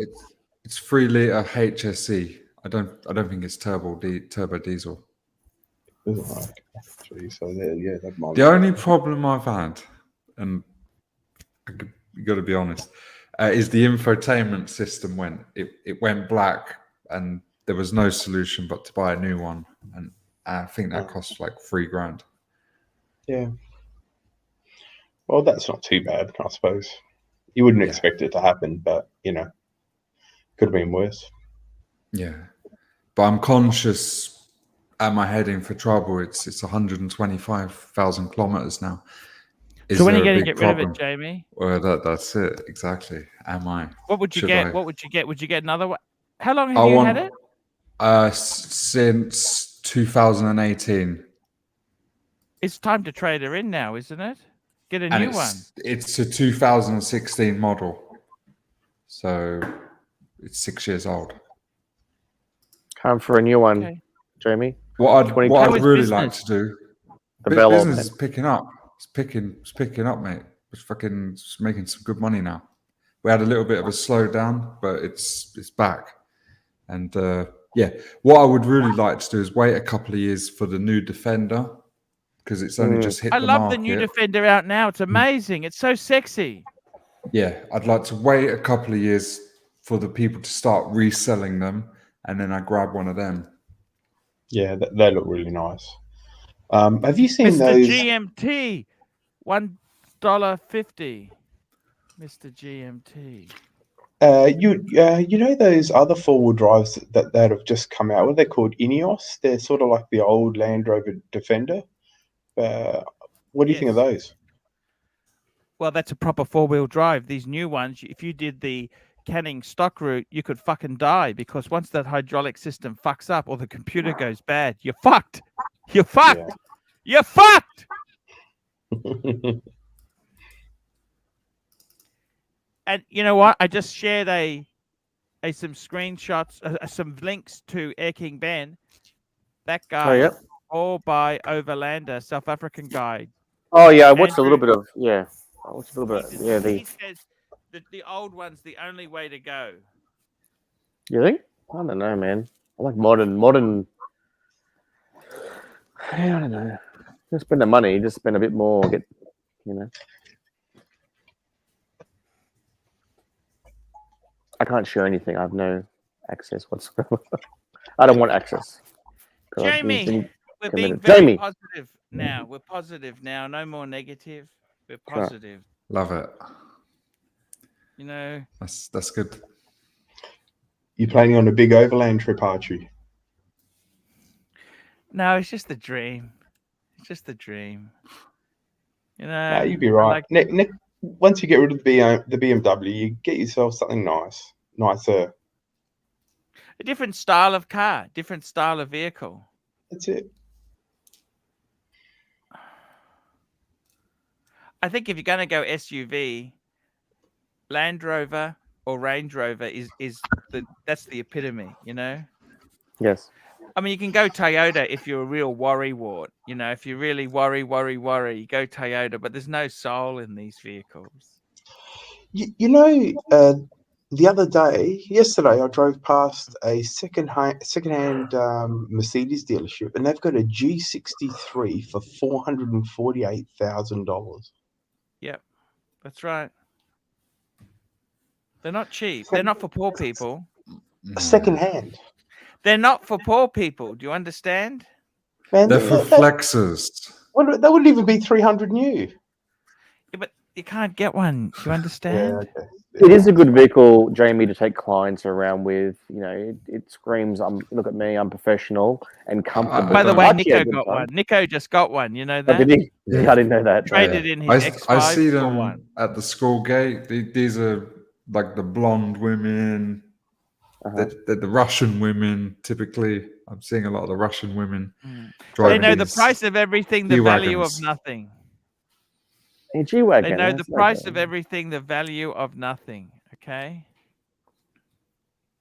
It's 3 litre HSE. I don't think it's turbo diesel. The only problem I've had, and you got to be honest, is the infotainment system it went black, and there was no solution but to buy a new one, and I think that cost like $3,000. Yeah. Well, that's not too bad, I suppose. You wouldn't expect it to happen, but could have been worse. Yeah, but I'm conscious. Am I heading for trouble? It's 125,000 kilometers now. So when are you going to get rid of it, Jamie? Well, that's it exactly. Am I? What would you get? What would you get? Would you get another one? How long have you had it? Since 2018. It's time to trade her in now, isn't it? Get a new one. It's a 2016 model, so it's 6 years old. Time for a new one, Jamie. What I'd really like to do. The business is picking up. It's picking up, mate. It's making some good money now. We had a little bit of a slowdown, but it's back. And what I would really like to do is wait a couple of years for the new Defender, because it's only just hit the market. I love the new Defender out now. It's amazing. It's so sexy. Yeah, I'd like to wait a couple of years for the people to start reselling them, and then I grab one of them. Yeah, they look really nice. Have you seen Mr. those? GMT, $1.50. Mr. GMT. You know those other four-wheel drives that have just come out? What are they called? Ineos. They're sort of like the old Land Rover Defender. What do you think of those? Well, that's a proper four-wheel drive. These new ones, if you did the Canning stock route, you could fucking die, because once that hydraulic system fucks up or the computer goes bad, you're fucked. You're fucked. Yeah. You're fucked. And you know what? I just shared some screenshots, some links to Air King Ben. That guy, all by Overlander, South African guy. Oh yeah, I watched a little bit of I watched a little bit. He says the old one's the only way to go. You think? I don't know, man. I like modern. I don't know. Just spend the money. Just spend a bit more. I can't show anything. I have no access whatsoever. I don't want access. Jamie, We're being committed. very Jamie. positive now. We're positive now. No more negative. We're Right. positive. Love it. You know. That's good. You planning on a big overland trip, Archie? No, it's just a dream. It's just a dream. You know. No, you'd be I right. like- Once you get rid of the BMW, you get yourself something nicer. a different style of car, different style of vehicle. That's it. I think if you're going to go SUV, Land Rover or Range Rover that's the epitome, you know? Yes. I mean, you can go Toyota if you're a real worrywart. You know, if you really worry, you go Toyota, but there's no soul in these vehicles. You know, the other day, yesterday, I drove past a secondhand Mercedes dealership, and they've got a G63 for $448,000. Yep, that's right. They're not cheap. They're not for poor people. Secondhand. They're not for poor people. Do you understand? Man, They're for flexers. that wouldn't even be 300 new. Yeah, but you can't get one. Do you understand? okay. It is a good vehicle, Jamie, to take clients around with. You know, it screams, look at me, I'm professional and comfortable. By the way, Archie had Nico a good got time. one. Nico just got one. You know Oh, that? did he? Yeah, I didn't know that. Traded in his X5 I see for them one. at the school gate. These are like the blonde women. The Russian women, typically. I'm seeing a lot of the Russian women They driving. know the price of everything, the value of G-wagons. nothing. A G-Wagon. They know the that's no price good. of everything, the value of nothing. Okay?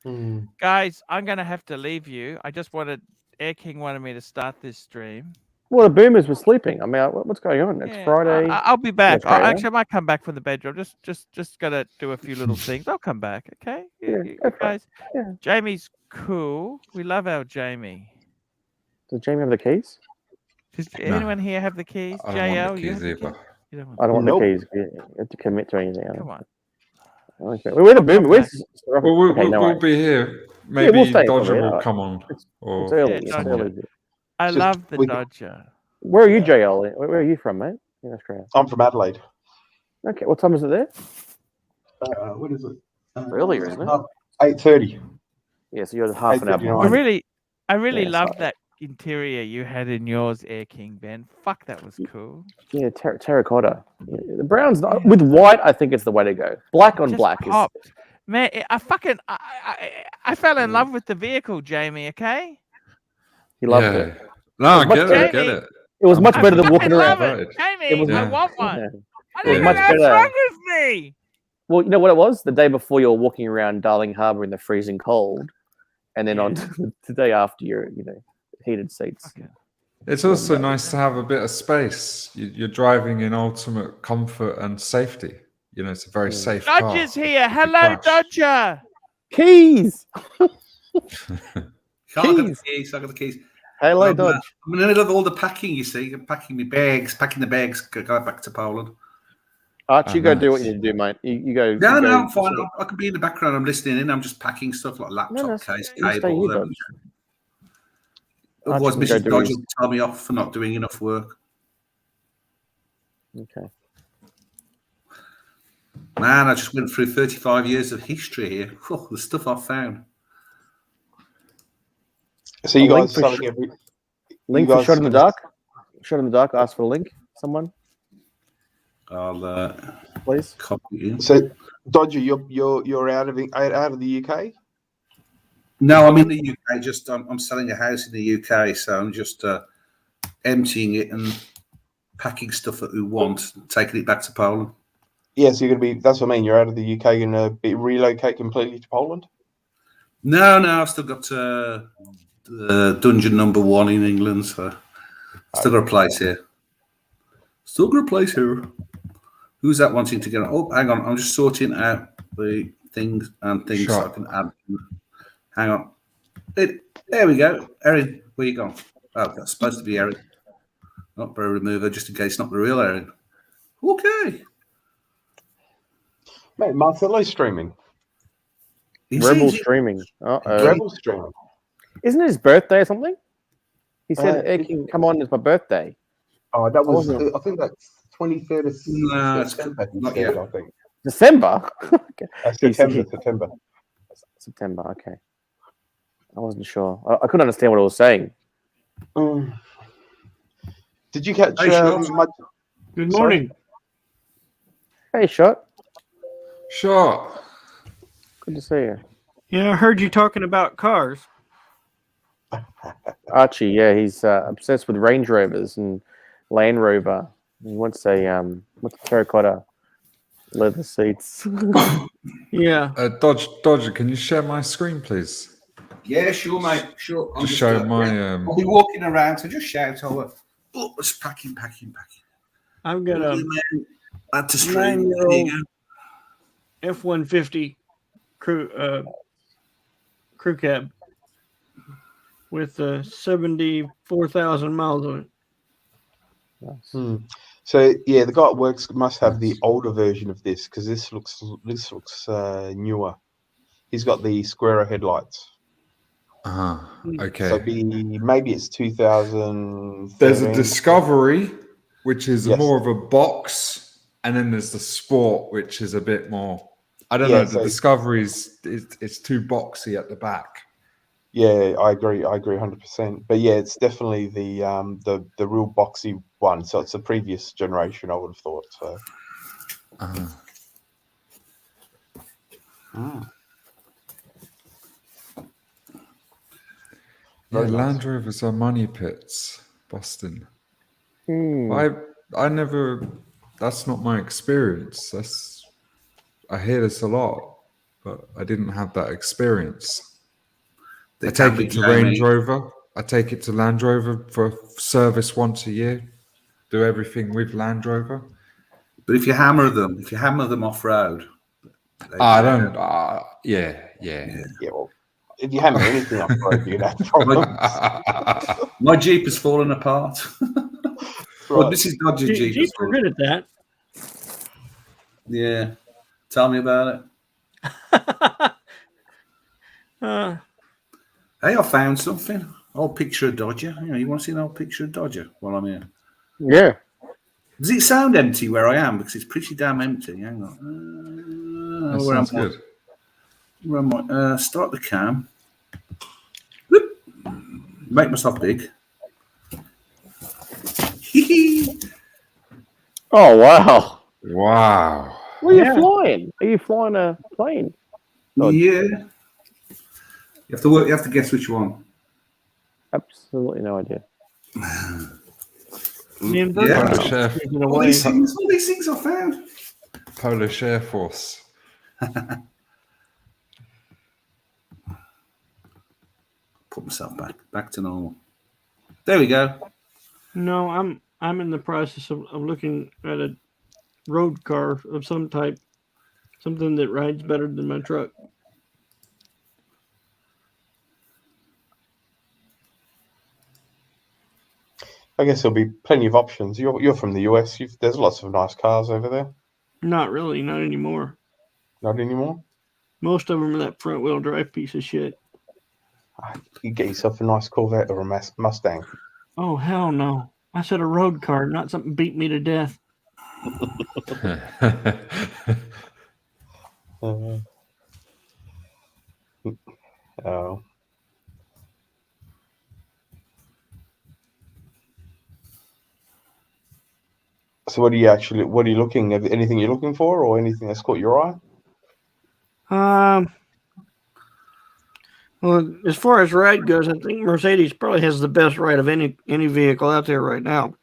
Hmm. Guys, I'm going to have to leave you. I just Air King wanted me to start this stream. Well, the boomers were sleeping. I mean, what's going on? It's Yeah, Friday. I'll be back. Australia. Actually, I might come back from the bedroom. Just gotta do a few little things. I'll come back. Okay, you go for it. guys. Yeah. Jamie's cool. We love our Jamie. Does Jamie have the keys? Does anyone here have the keys? I don't want JL, the you keys have the either. keys? You don't want I don't want Nope. the keys. You have to commit to anything. Come on. Okay. We're the boomer. Okay. We'll be here. Maybe we'll stay Dodger probably. will come on. It's Or early. Yeah, It's Dodger. early. I Just love the we- Dodger. Where are you, JL? Where are you from, mate? In Australia. I'm from Adelaide. Okay. What time is it there? What is it? Earlier, isn't it? 8:30. Yeah, so you're half an hour 8:39. behind. I really Yeah, love sorry. that interior you had in yours, Air King Ben. Fuck, that was cool. Yeah, terracotta. Yeah, the brown's not, with white. I think it's the way to go. Black on Just black popped. is. Man, I fell in love with the vehicle, Jamie. Okay. He loved it. No, I Much get it. I get Jamie. it. It was much I better than fucking walking love around. it. Jamie, It was I much- want one. Yeah. I It was don't know much what's better. wrong with me. Well, you know what it was? The day before you were walking around Darling Harbour in the freezing cold, and then on the day after you're, heated seats. Okay. It's also nice to have a bit of space. You're driving in ultimate comfort and safety. It's a very safe car. Dodger's here. If you Hello, crash. Dodger. Keys. I got the Keys. keys. I got the keys. Hello, I'm Dodge. in the middle of all the packing. You see, I'm packing my bags, packing the bags, going back to Poland. Archie, you go do what nice. you need to do, mate. You go. No, you no, go- I'm fine. I can be in the background. I'm listening in. I'm just packing stuff like laptop No, case, you stay cables. here, Dodge. Otherwise, Archie can Mrs. go do Dodge his- will tell me off for not doing enough work. Okay. Man, I just went through 35 years of history here. Oh, the stuff I've found. So you A link guys for selling sh- every Link You for guys Shot in the gonna- Dark. Shot in the Dark. Ask for a link. Someone, I'll please. copy it in. So Dodger, you're out of the UK? No, I'm in the UK. Just I'm selling a house in the UK, so I'm just emptying it and packing stuff that we want, taking it back to Poland. Yes, you're gonna be. That's what I mean. You're out of the UK, gonna be relocate completely to Poland. No, I've still got dungeon number 1 in England, so still got a place here. Still got a place here. Who's that wanting to get on? Oh, hang on. I'm just sorting out the things so I Sure. can add. Hang on. There we go. Erin, where you gone? Oh, that's supposed to be Erin. Not very remover, just in case it's not the real Erin. Okay. Mate, Marcelo's streaming. Is Rebel he? streaming. Uh-oh. Rebel streaming. Isn't it his birthday or something? He said it can come on as my birthday. Oh, that was. wasn't- I think that's 23rd of No, it's September. He not said, yet. I think. December. Okay. September. September. Okay. I wasn't sure. I couldn't understand what I was saying. Did you catch Hey, Charles. my? Good Sorry? morning. Hey, shot. Sure. Good to see you, Yeah, I heard you talking about cars. Archie. Yeah, he's obsessed with Range Rovers and Land Rover. He wants what's terracotta leather seats. Yeah. Dodger, can you share my screen, please? Yeah, sure, mate. Sure. Just show my. I'll be walking around, so just shout over. Oh, it's packing. I've got a Add to stream. There you go. F-150 crew cab with 74,000 miles on it. So yeah, the guy at work must have the older version of this because this looks newer. He's got the square headlights. Okay. So maybe it's 2000. There's a Discovery, which is Yes. more of a box, and then there's the Sport, which is a bit more. I don't Yeah, know. The so- Discovery's it's too boxy at the back. Yeah, I agree 100%. But yeah, it's definitely the real boxy one. So it's the previous generation, I would have thought. So. Yeah, Very nice. Land Rovers are money pits, Boston. Hmm. I never. That's not my experience. I hear this a lot, but I didn't have that experience. They I can take be it to jammy. Range Rover. I take it to Land Rover for service once a year. Do everything with Land Rover. But if you hammer them off road, I don't. Yeah. Yeah, well, if you hammer anything off the road, you'd have problems. my Jeep has fallen apart. Well, this is Dodger Jeep. Jeeps are good at that. Yeah, tell me about it. Hey, I found something. Old picture of Dodger. You want to see an old picture of Dodger while I'm here? Yeah. Does it sound empty where I am? Because it's pretty damn empty. Hang on. That Where sounds am I? good. Where am I? Start the cam. Whoop. Make myself big. Oh wow. Wow. Where are you flying? Are you flying a plane? Yeah. You have to guess which one. Absolutely no idea. The inverter Polish is Air, taken All away. these things I found. Polish Air Force. Put myself back to normal. There we go. No, I'm in the process of looking at a road car of some type, something that rides better than my truck. I guess there'll be plenty of options. You're from the US. There's lots of nice cars over there. Not really, not anymore. Not anymore. Most of them are that front wheel drive piece of shit. You get yourself a nice Corvette or a Mustang. Oh hell no! I said a road car, not something beat me to death. Oh. So what are you looking at? Anything you're looking for, or anything that's caught your eye? Well, as far as ride goes, I think Mercedes probably has the best ride of any vehicle out there right now.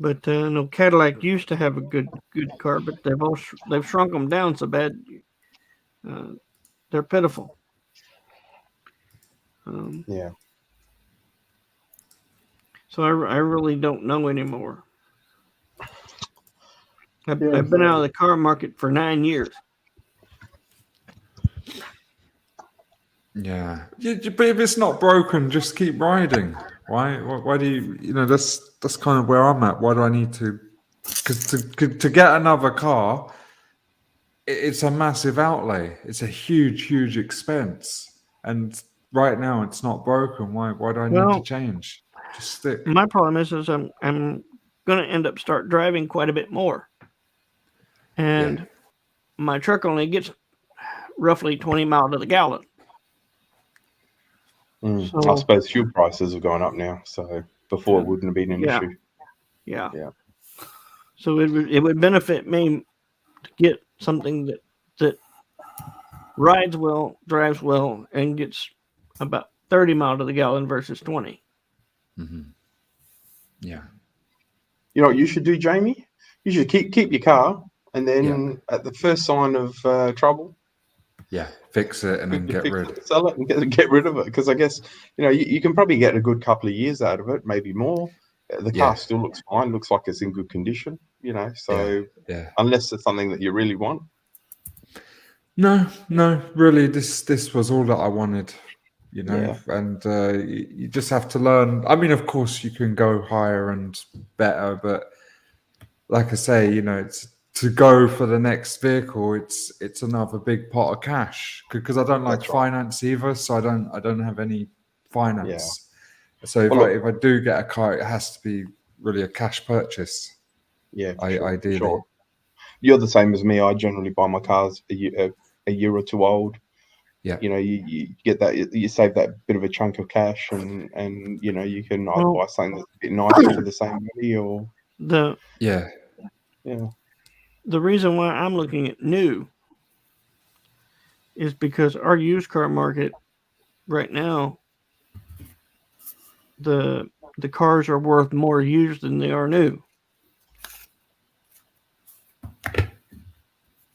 But no, Cadillac used to have a good car, but they've shrunk them down so bad. They're pitiful. Yeah. So I really don't know anymore. I've been out of the car market for 9 years. Yeah. But if it's not broken, just keep riding. Why do you? That's kind of where I'm at. Why do I need to? Because to get another car, it's a massive outlay. It's a huge expense. And right now it's not broken. Why do I need to Well, change? Just stick. My problem is I'm going to end up start driving quite a bit more, and my truck only gets roughly 20 miles to the gallon. I So suppose fuel prices have gone up now, so before it wouldn't have been an yeah. issue. yeah, Yeah. So it would benefit me to get something that rides well, drives well, and gets about 30 miles to the gallon versus 20. Yeah. You know what you should do, Jamie? You should keep your car, and then at the first sign of trouble, Fix it and then get fix rid. it, sell it, and get rid of it. Because I guess you can probably get a good couple of years out of it, maybe more. The car still looks fine, looks like it's in good condition. So unless it's something that you really want. No, really, this was all that I wanted, and you just have to learn. I mean, of course, you can go higher and better, but like I say, it's to go for the next vehicle. It's another big pot of cash because I don't like That's right. finance either, so I don't have any finance. So if I do get a car, it has to be really a cash purchase. Yeah, ideally. Sure. You're the same as me. I generally buy my cars a year or two old. Yeah. You get that, you save that bit of a chunk of cash, and you can either buy something that's a bit nicer for the same money, or The reason why I'm looking at new is because our used car market right now, the cars are worth more used than they are new.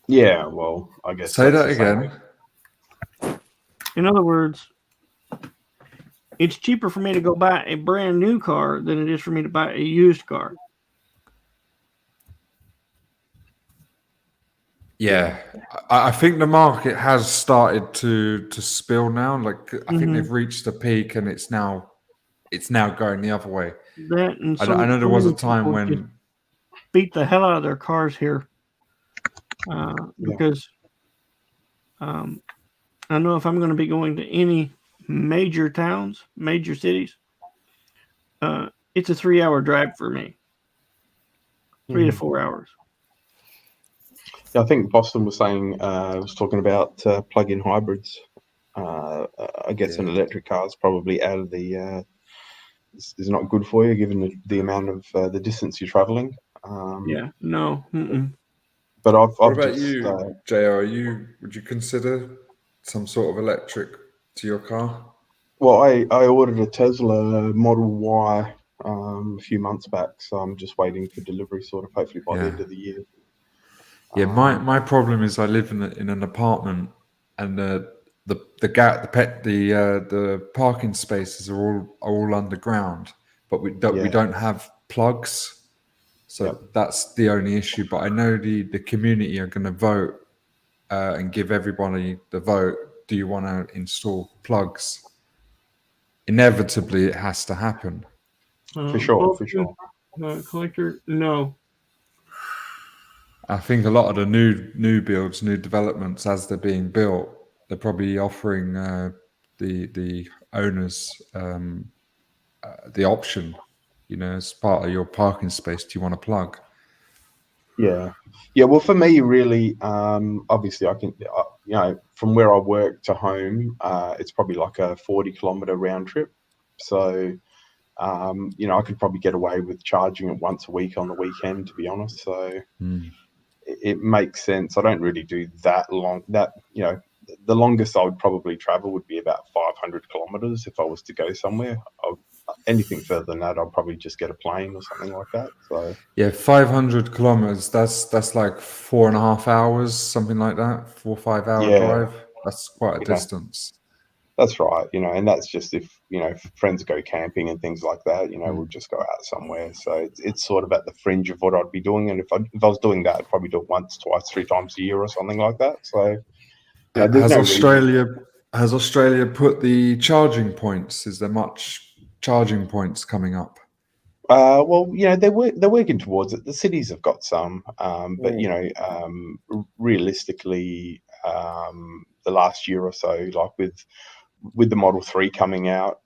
Yeah, well, I guess. Say that again. In other words, it's cheaper for me to go buy a brand new car than it is for me to buy a used car. Yeah, I think the market has started to spill now. Like I think they've reached a peak, and it's now going the other way. That and I know there was a time when beat the hell out of their cars here because I know if I'm going to be going to any major towns, major cities, it's a 3-hour drive for me. 3 to 4 hours. Yeah, I think Boston was saying, was talking about plug-in hybrids. I guess an electric car is probably out of the is not good for you, given the amount of the distance you're traveling. No. But what about you, JR? Would you consider some sort of electric to your car? Well, I ordered a Tesla Model Y a few months back, so I'm just waiting for delivery, sort of hopefully by the end of the year. Yeah, my problem is I live in an apartment, and the parking spaces are all underground, but we don't have plugs, so that's the only issue. But I know the community are going to vote and give everybody the vote. Do you want to install plugs? Inevitably, it has to happen. For sure. Collector, no. I think a lot of the new builds, new developments, as they're being built, they're probably offering the owners the option, as part of your parking space. Do you want a plug? Yeah. Well, for me, really, obviously, I can, from where I work to home, it's probably like a 40-kilometer round trip. So, I could probably get away with charging it once a week on the weekend, to be honest. So. It makes sense. I don't really do that long. The longest I would probably travel would be about 500 kilometers if I was to go somewhere. Anything further than that, I'll probably just get a plane or something like that. So 500 kilometers. That's like 4.5 hours, something like that. 4 or 5 hour drive. That's quite a distance. That's right. And that's just if friends go camping and things like that. We'll just go out somewhere. So it's sort of at the fringe of what I'd be doing. And if I was doing that, I'd probably do it once, twice, 3 times a year or something like that. So has Australia put the charging points? Is there much charging points coming up? Well, they're working towards it. The cities have got some, but realistically, the last year or so, like with the Model 3 coming out,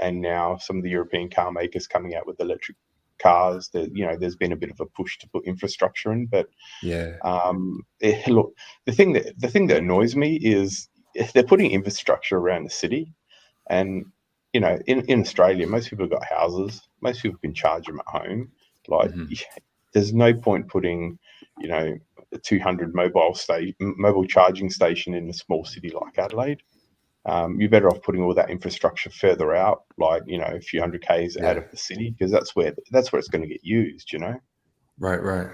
and now some of the European car makers coming out with electric cars, that there's been a bit of a push to put infrastructure in. But look, the thing that annoys me is they're putting infrastructure around the city, and in Australia, most people have got houses. Most people can charge them at home. Like, there's no point putting, a 200 mobile charging station in a small city like Adelaide. You're better off putting all that infrastructure further out, like a few hundred k's out of the city, because that's where it's going to get used. Right.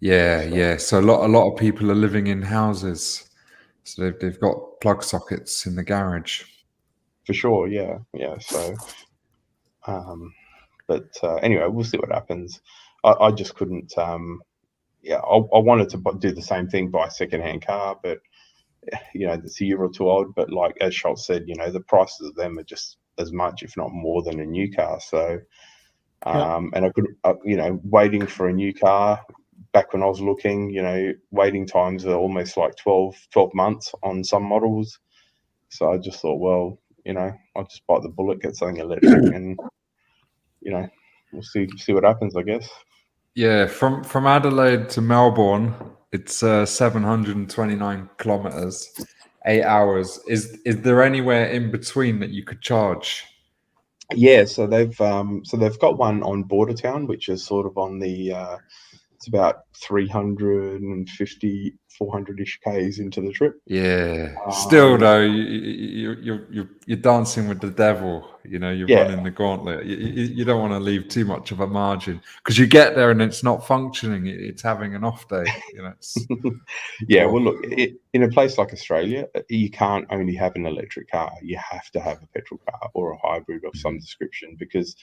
Yeah. So a lot of people are living in houses, so they've got plug sockets in the garage. For sure, yeah. So, but anyway, we'll see what happens. I just couldn't. I wanted to do the same thing, buy a secondhand car, but it's a year or two old. But like as Schultz said, the prices of them are just as much, if not more, than a new car. So, and I could, waiting for a new car. Back when I was looking, waiting times are almost like 12 months on some models. So I just thought, well, I'll just bite the bullet, get something electric, and we'll see what happens, I guess. Yeah, from Adelaide to Melbourne, it's 729 kilometers, 8 hours. Is there anywhere in between that you could charge? Yeah, so they've got one on Bordertown, which is sort of on the it's about 350, 400-ish k's into the trip. Yeah. Still though, you're dancing with the devil. You're running the gauntlet. You don't want to leave too much of a margin, because you get there and it's not functioning. It's having an off day. Yeah. Well, look, in a place like Australia, you can't only have an electric car. You have to have a petrol car or a hybrid of some description, because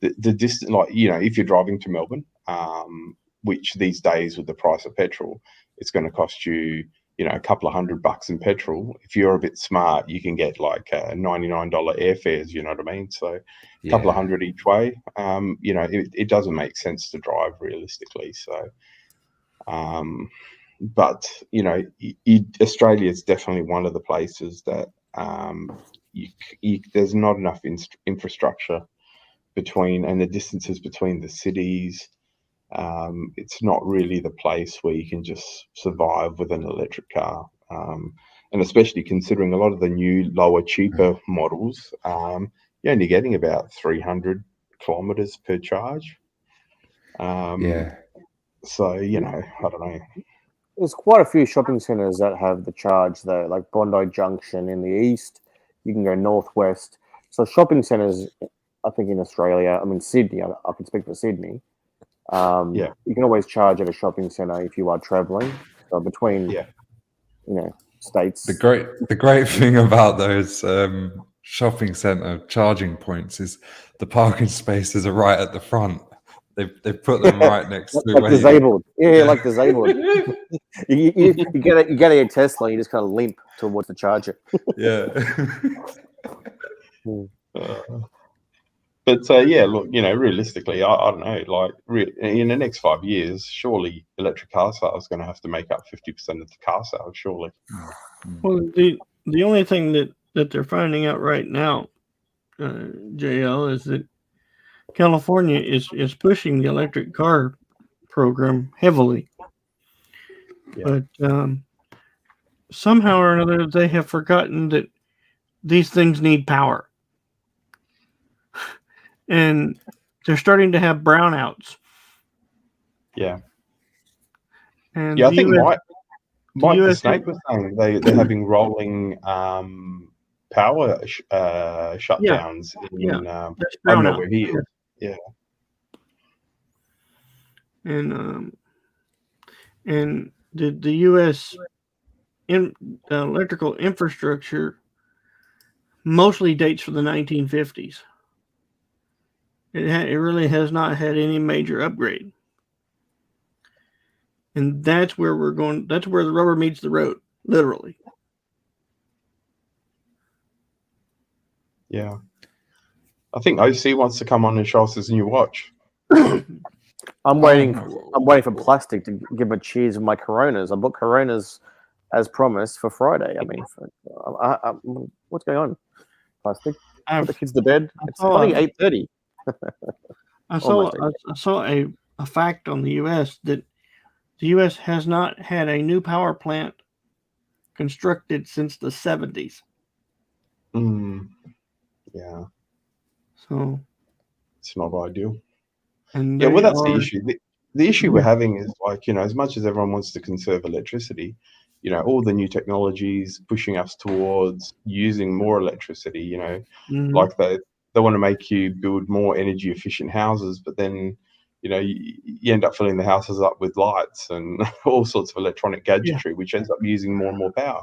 the distance, like if you're driving to Melbourne, which these days with the price of petrol, it's going to cost you, a couple of $100 in petrol. If you're a bit smart, you can get like $99 airfares. You know what I mean? So a couple of hundred each way. It doesn't make sense to drive realistically. So, but Australia is definitely one of the places that there's not enough infrastructure between, and the distances between the cities. It's not really the place where you can just survive with an electric car, and especially considering a lot of the new, lower, cheaper models, you're only getting about 300 kilometers per charge. So I don't know. There's quite a few shopping centres that have the charge though, like Bondi Junction in the east. You can go northwest. So shopping centres, I think in Australia, Sydney, I can speak for Sydney. You can always charge at a shopping centre if you are travelling. So between, states. The great thing about those shopping centre charging points is the parking spaces are right at the front. They put them right next to like disabled. Like disabled. you get a Tesla, you just kind of limp towards the charger. But look, realistically, I don't know. Like, in the next 5 years, surely electric car sales is going to have to make up 50% of the car sales. Surely. Well, the only thing that they're finding out right now, JL, is that California is pushing the electric car program heavily, but somehow or another they have forgotten that these things need power. And they're starting to have brownouts. Yeah. And I think Mike the Snake was saying they're having rolling power shutdowns in I don't know where he is. Yeah. And the U.S. electrical infrastructure mostly dates from the 1950s. It really has not had any major upgrade. And that's where we're going. That's where the rubber meets the road, literally. Yeah. I think OC wants to come on and show us his new watch. I'm waiting for plastic to give him a cheers with my Coronas. I booked Coronas as promised for Friday. I mean, what's going on? Plastic. Put the kids to bed. It's only 8:30. I saw a fact on the U.S. that the U.S. has not had a new power plant constructed since the 70s. Yeah. So it's not ideal. And yeah, well, that's the issue. The issue we're having is like, as much as everyone wants to conserve electricity, all the new technologies pushing us towards using more electricity, like they want to make you build more energy efficient houses, but then, you end up filling the houses up with lights and all sorts of electronic gadgetry, which ends up using more and more power.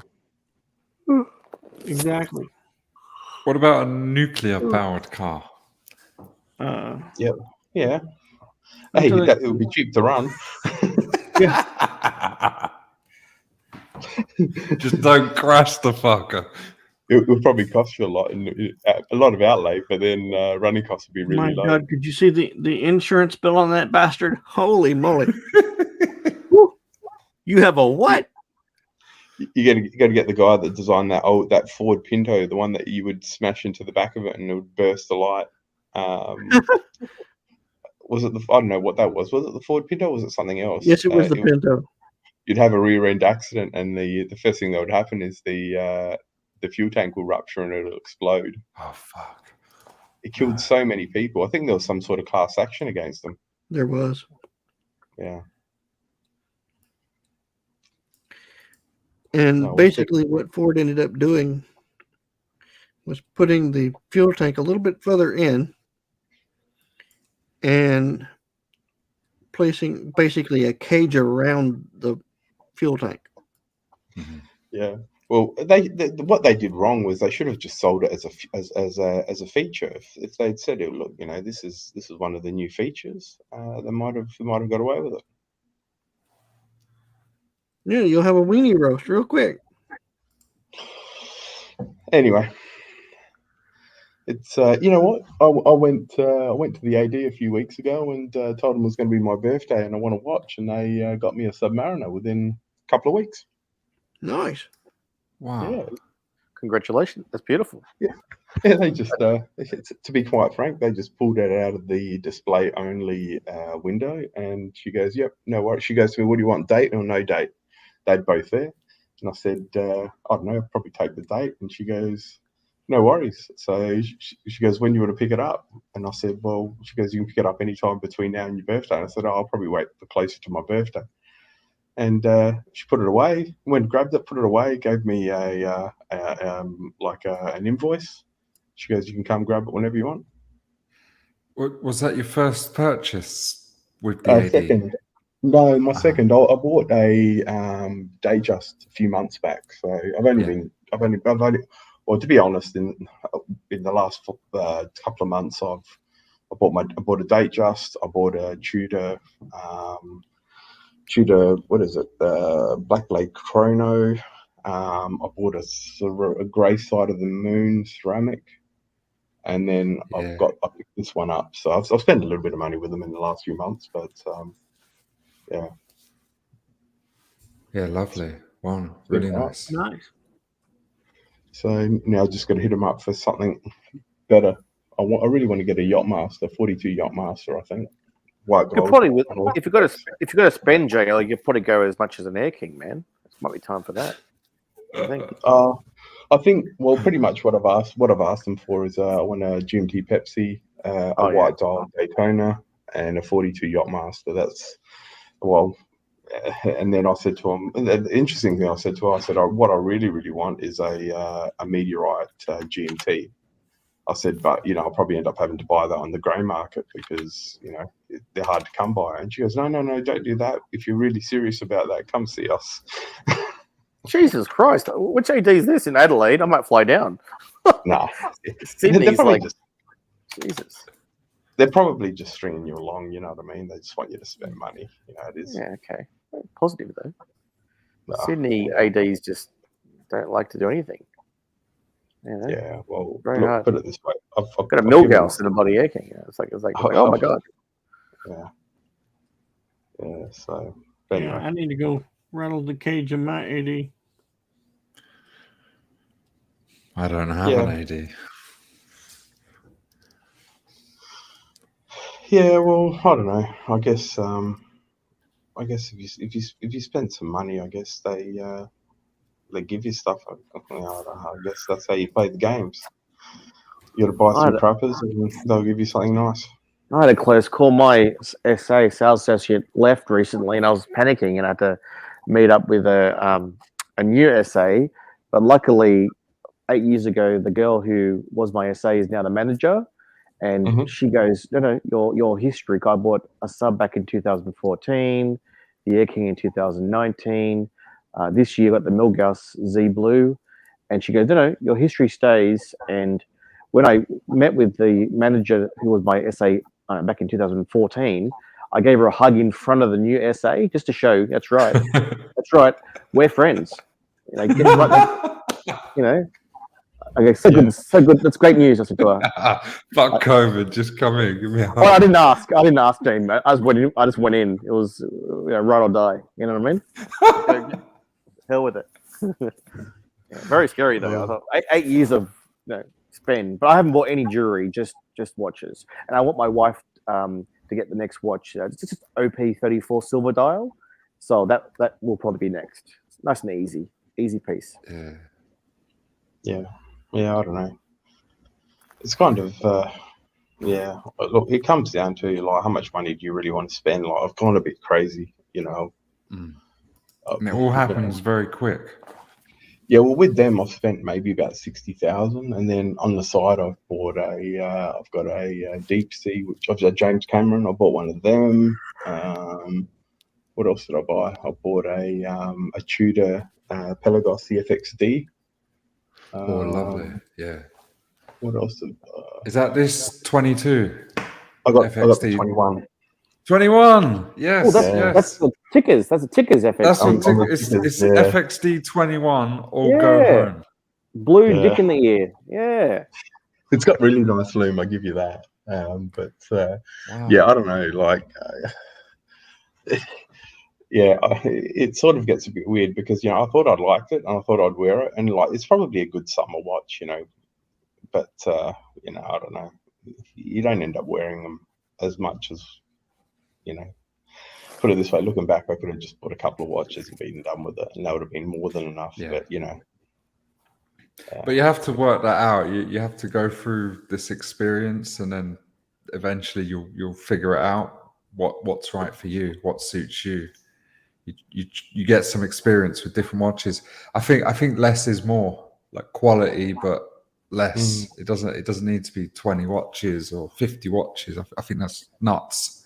Exactly. What about a nuclear powered car? Yeah. Hey, it would be cheap to run. Just don't crash the fucker. It would probably cost you a lot of outlay, but then running costs would be really low. My God, could you see the insurance bill on that bastard? Holy moly! You have a what? You got to get the guy that designed that Ford Pinto, the one that you would smash into the back of it and it would burst the light. Was it I don't know what that was. Was it the Ford Pinto or was it something else? Yes, it was the Pinto. You'd have a rear end accident, and the first thing that would happen is the fuel tank will rupture and it'll explode. Oh fuck! It killed so many people. I think there was some sort of class action against them. There was. Yeah. And basically what Ford ended up doing was putting the fuel tank a little bit further in and placing basically a cage around the fuel tank. Yeah. Well, what they did wrong was they should have just sold it as a feature. If they'd said, "Oh, look, this is one of the new features," they might have got away with it. Yeah, you'll have a weenie roast real quick. Anyway, it's you know what? I went to the AD a few weeks ago and told them it was going to be my birthday and I want to watch, and they got me a Submariner within a couple of weeks. Nice. Wow. Yeah. Congratulations. That's beautiful. Yeah. They just to be quite frank, they just pulled it out of the display only window, and she goes, "Yep, no worries." She goes to me, "What do you want, date or no date?" They'd both there. And I said, I don't know, I'll probably take the date. And she goes, "No worries." So she goes, "When do you want to pick it up?" And I said, "Well," she goes, "You can pick it up anytime between now and your birthday." And I said, "I'll probably wait for closer to my birthday." And she put it away, went, grabbed it, put it away, gave me an invoice. She goes, "You can come grab it whenever you want." Was that your first purchase with the AD? Second. No, my second. I bought a Datejust a few months back, so I've only, well, to be honest, in the last couple of months, I bought a Datejust. I bought a Tudor, what is it? Black Blade Chrono. I bought a grey side of the moon ceramic, and then I picked this one up. So I've spent a little bit of money with them in the last few months, but yeah. Yeah, lovely. Wow, really nice. Nice. So now I've just got to hit them up for something better. I really want to get a Yachtmaster, 42 Yachtmaster, I think. White gold. If you've got to spend, JL, you could probably go as much as an Air King, man. It might be time for that. I think. I think. Well, pretty much what I've asked them for is I want a GMT Pepsi, a white dial Daytona, and a 42 Yachtmaster. That's and then I said to him, the interesting thing I said to her, I said, what I really, really want is a Meteorite GMT. I said, but I'll probably end up having to buy that on the grey market because they're hard to come by. And she goes, no, don't do that. If you're really serious about that, come see us. Jesus Christ, which AD is this in Adelaide? I might fly down. No, Sydney's like Jesus. They're probably just stringing you along. You know what I mean? They just want you to spend money. It is. Yeah, okay. Positive though. No. Sydney ADs just don't like to do anything. You know? Yeah, well, Very look, hard. put it this way: I've Got a I've milk given house in a bloody air king. It's like I've- oh my I've- god. yeah. So anyway, Yeah, I need to go rattle the cage of my AD. I don't have Yeah. an AD. yeah. Well, I don't know. I guess if you spend some money, I guess they give you stuff. I don't know, I guess that's how you play the games. You got to buy I some had- crappers, and they'll give you something nice. I had a close call. My SA sales associate left recently, and I was panicking, and I had to meet up with a new SA. But luckily, 8 years ago, the girl who was my SA is now the manager, and Mhm. she goes, "No, your history. I bought a sub back in 2014, the Air King in 2019. This year, got the Milgauss Z Blue," and she goes, "No, your history stays." And when I met with the manager who was my SA back in 2014, I gave her a hug in front of the new SA just to show that's right, we're friends. You know, get right there, you know. Okay, so good, so good. That's great news. I said to her. Fuck COVID, just come in, give me a hug. Well, I didn't ask, Jane. I just went in. It was right or die. You know what I mean? Hell with it. Yeah, very scary though. I thought 8 years of spend, but I haven't bought any jewelry, just watches. And I want my wife to get the next watch. It's just OP34 silver dial, so that will probably be next. It's nice and easy piece. Yeah, I don't know. It's kind of Look, it comes down to like how much money do you really want to spend? Like I've gone a bit crazy, you know. And it all happens very quick. Yeah, well, with them, I've spent maybe about 60,000, and then on the side, I've bought I've got a deep sea, which I've got James Cameron. I bought one of them. What else did I buy? I bought a Tudor Pelagos CFXD. Oh, lovely. Yeah. What else? Is that this 22? I got the FXD 21. 21. Yes. Oh, that's the tickers. That's the tickers. FXD. That's what on the it's tickers, yeah. FXD 21 or go home. Blue Yeah. dick in the ear. Yeah. It's got really nice loom. I give you that. But Wow. yeah, I don't know. Like, it sort of gets a bit weird because I thought I'd liked it and I thought I'd wear it, and like it's probably a good summer watch, But I don't know. You don't end up wearing them as much as Put it this way: looking back, I could have just bought a couple of watches and been done with it, and that would have been more than enough. Yeah. But But you have to work that out. You have to go through this experience, and then eventually you'll figure it out. What's right for you, what suits you. You get some experience with different watches. I think less is more, like quality, but less. It doesn't need to be 20 watches or 50 watches. I think that's nuts.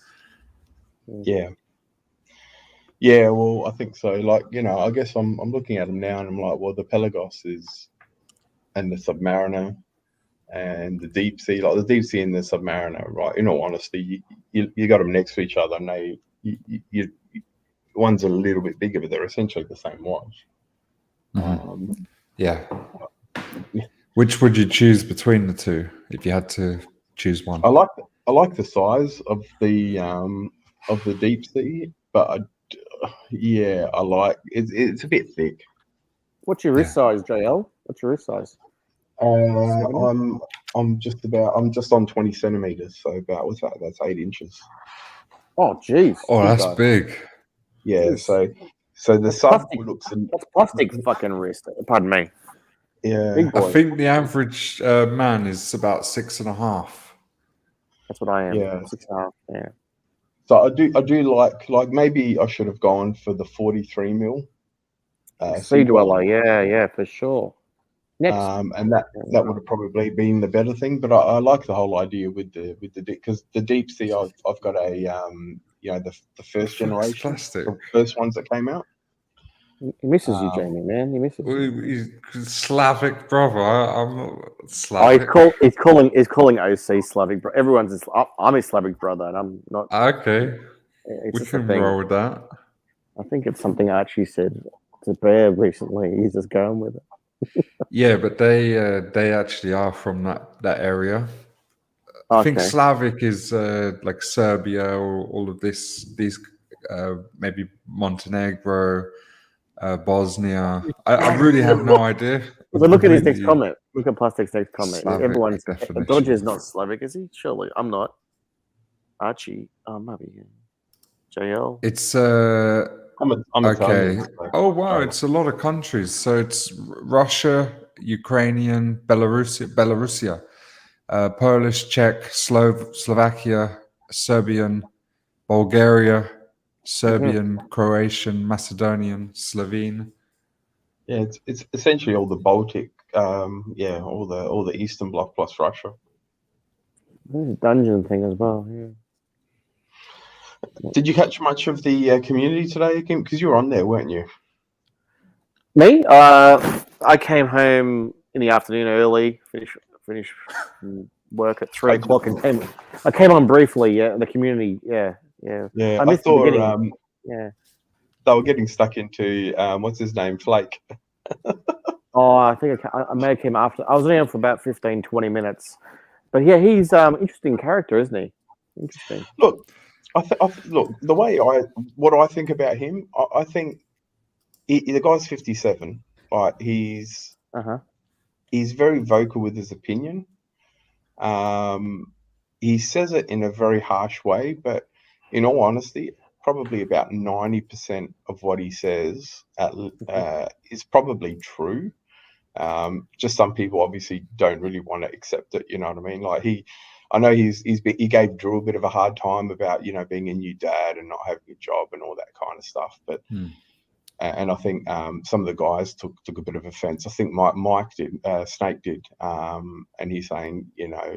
Yeah, well, I think so. Like, I guess I'm looking at them now and I'm like, well, the Pelagos and the Submariner and the Deep Sea, like the Deep Sea and the Submariner, right? In all honesty, you got them next to each other, and one's a little bit bigger, but they're essentially the same watch. Yeah. Which would you choose between the two if you had to choose one? I like the size of the Deep Sea, but I like it's a bit thick. What's your wrist size, JL? What's your wrist size? I'm just on 20 centimeters, so about what's that? That's 8 inches. Oh, geez. Oh, that's big. Yeah, Jeez. so the sub Plastic. looks. That's plastic fucking wrist. Pardon me. Yeah, Big boy. I think the average man is about 6.5. That's what I am. Yeah. 6.5. Yeah. So I do like maybe I should have gone for the 43 mil. Sea Dweller. Yeah, for sure. Next. And that would have probably been the better thing, but I like the whole idea with the because the Deep Sea I've got a the first generation, Plastic. the first ones that came out. He misses you, Jamie, man. He misses you. He's Slavic brother. I'm not Slavic. He's calling OC Slavic, bro. I'm his Slavic brother, and I'm not. Okay. It's We just a can thing. roll with that. I think it's something I actually said to Bear recently. He's just going with it. Yeah, but they actually are from that area. I think Okay. Slavic is like Serbia or all of these maybe Montenegro, Bosnia. I really have no idea. But look at his next Completely comment. Look at Plastic's next comment. Slavic Everyone's definition. Dodger's not Slavic, is he? Surely I'm not. Archie, maybe. Yeah. JL. It's I'm okay. Italian. So Oh wow, sorry. it's a lot of countries. So it's Russia, Ukrainian, Belarusia, Polish, Czech, Slovakia, Serbian, Bulgaria, Serbian, Croatian, Macedonian, Slovene. Yeah, it's essentially all the Baltic. All the Eastern Bloc plus Russia. There's a dungeon thing as well. Yeah. Did you catch much of the community today, Kim? Because you were on there, weren't you? Me? I came home in the afternoon early. Finished work at 3:00 and I came on briefly. Yeah, the community. Yeah. Yeah, I missed the thought beginning. Yeah. they were getting stuck into what's his name, Flake. Oh, I think I may have came after. I was only on for about 15, 20 minutes. But yeah, he's interesting character, isn't he? Interesting. Look, look the way what I think about him, I think the guy's 57. Right, he's very vocal with his opinion. He says it in a very harsh way, but in all honesty, probably about 90% of what he says is probably true. Just some people obviously don't really want to accept it. You know what I mean? Like I know he gave Drew a bit of a hard time about being a new dad and not having a job and all that kind of stuff. But and I think some of the guys took a bit of offense. I think Mike did, Snake did, and he's saying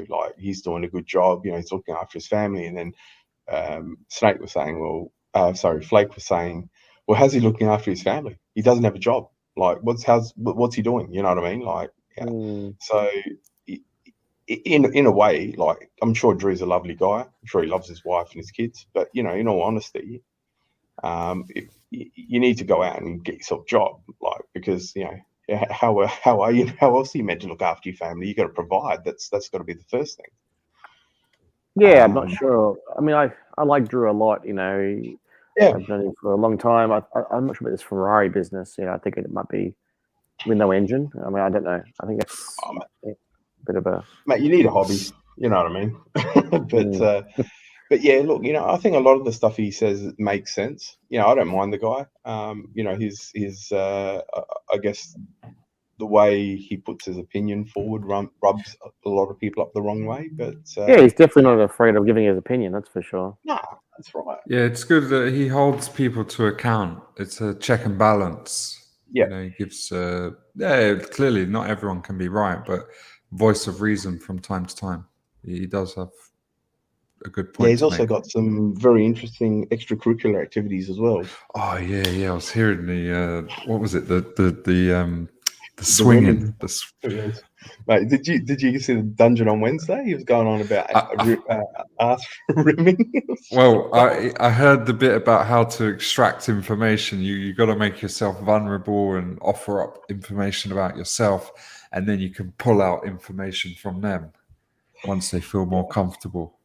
like he's doing a good job. He's looking after his family, and then Snake was saying, Flake was saying, well, how's he looking after his family? He doesn't have a job. Like, what's he doing? You know what I mean? Like, yeah. So, in a way, like, I'm sure Drew's a lovely guy. I'm sure he loves his wife and his kids. But in all honesty, you need to go out and get yourself a job, like, because how are you? How else are you meant to look after your family? You got to provide. That's got to be the first thing. Yeah, I'm not sure. I mean, I like Drew a lot. Yeah. I've known him for a long time. I'm not sure about this Ferrari business. I think it might be with no engine. I mean, I don't know. I think it's a bit of a... Mate, you need a hobby. You know what I mean? But yeah, look, I think a lot of the stuff he says makes sense. I don't mind the guy. His I guess the way he puts his opinion forward rubs a lot of people up the wrong way. But yeah, he's definitely not afraid of giving his opinion. That's for sure. No, that's right. Yeah, it's good that he holds people to account. It's a check and balance. Yeah, he gives. Clearly, not everyone can be right, but voice of reason from time to time. He does have a good point. Yeah, he's also got some very interesting extracurricular activities as well. Oh yeah. I was hearing the what was it? The swinging. Mate, did you see the dungeon on Wednesday? He was going on about ass rimming. Well, I heard the bit about how to extract information. You got to make yourself vulnerable and offer up information about yourself, and then you can pull out information from them once they feel more comfortable.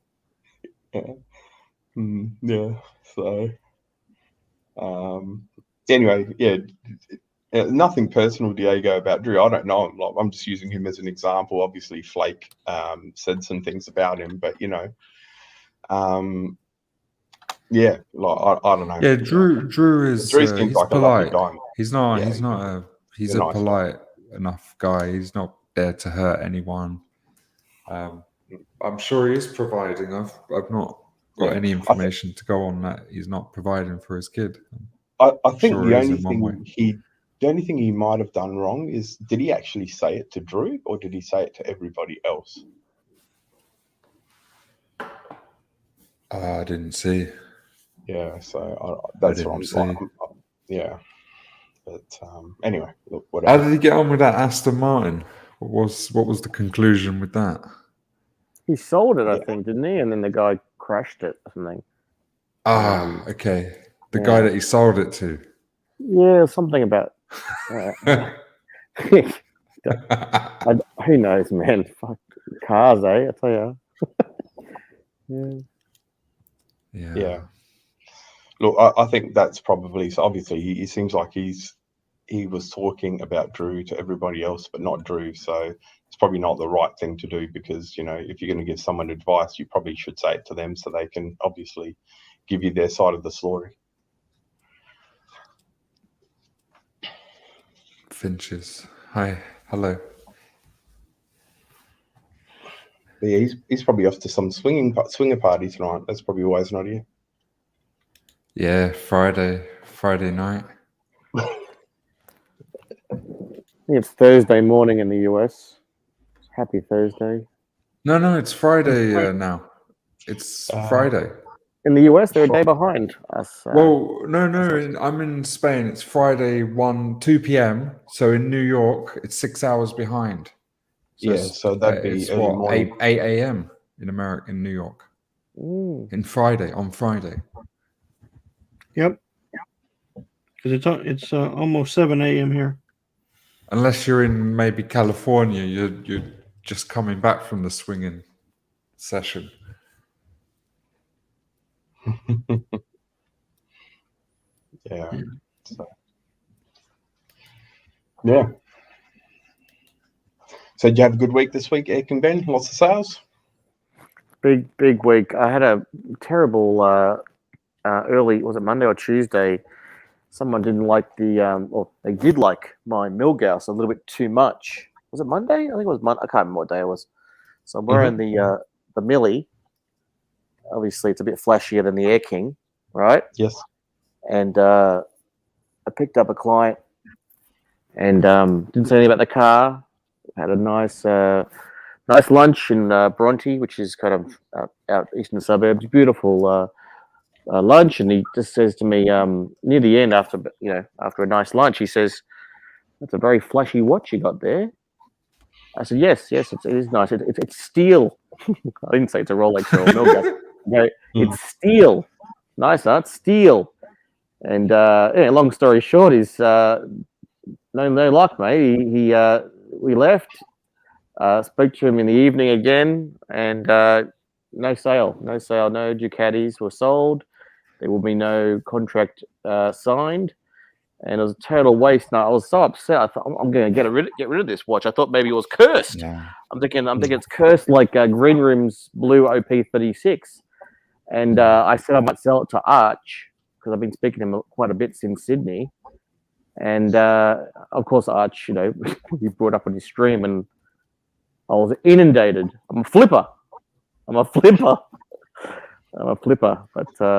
Yeah. So, anyway, yeah. Nothing personal, Diego, about Drew. I don't know him. Like, I'm just using him as an example. Obviously, Flake said some things about him, but yeah, like I don't know. Yeah, Drew is he's like polite. A he's a nice polite enough guy. He's not there to hurt anyone. I'm sure he is providing. I've not got any information to go on that he's not providing for his kid. I think the only thing he might have done wrong is, did he actually say it to Drew or did he say it to everybody else? I didn't see. Yeah, so that's what I'm saying. Yeah, but anyway, look, whatever. How did he get on with that Aston Martin? What was the conclusion with that? He sold it, I think, didn't he? And then the guy crashed it or something. Okay. The guy that he sold it to. Yeah, something about. Who knows, man? Fuck cars, eh? I tell you. Yeah. Look, I think that's probably, so obviously he seems like he was talking about Drew to everybody else, but not Drew. So it's probably not the right thing to do, because, you know, if you're going to give someone advice, you probably should say it to them so they can obviously give you their side of the story. Finches. Hi. Hello. But yeah, he's probably off to some swinger party tonight. That's probably why he's not here. Yeah, Friday night. I think it's Thursday morning in the US. Happy Thursday. No, it's Friday now. It's Friday. In the US, they're a day behind us. Well, no, I'm in Spain. It's Friday 2 p.m. So in New York, it's 6 hours behind. So Yeah, so that'd be early what, morning. 8 a.m. in America, in New York. On Friday. Yep. Because it's almost 7 a.m. here. Unless you're in maybe California, you're just coming back from the swinging session. Yeah. So, yeah. So did you have a good week this week, Eric and Ben? Lots of sales? Big week. I had a terrible early, was it Monday or Tuesday? Someone didn't like or they did like my Milgauss a little bit too much. Was it Monday? I think it was Monday. I can't remember what day it was. So I'm wearing the Millie. Obviously, it's a bit flashier than the Air King, right? Yes. And I picked up a client and didn't say anything about the car. Had a nice lunch in Bronte, which is kind of out eastern suburbs. Beautiful lunch, and he just says to me near the end, after a nice lunch, he says, "That's a very flashy watch you got there." I said, "Yes, it is nice. It's steel." I didn't say it's a Rolex or a Milgauss. No, it's steel. Nice, huh? It's steel. And long story short is no luck, mate. We left. Spoke to him in the evening again, and no sale. No Ducatis were sold. There will be no contract signed, and it was a total waste. And I was so upset. I thought I'm going to get rid of this watch. I thought maybe it was cursed. Yeah. I'm thinking it's cursed like Green Room's blue OP36. And I said I might sell it to Arch, because I've been speaking to him quite a bit since Sydney. And of course, Arch, he brought up on his stream, and I was inundated. I'm a flipper. But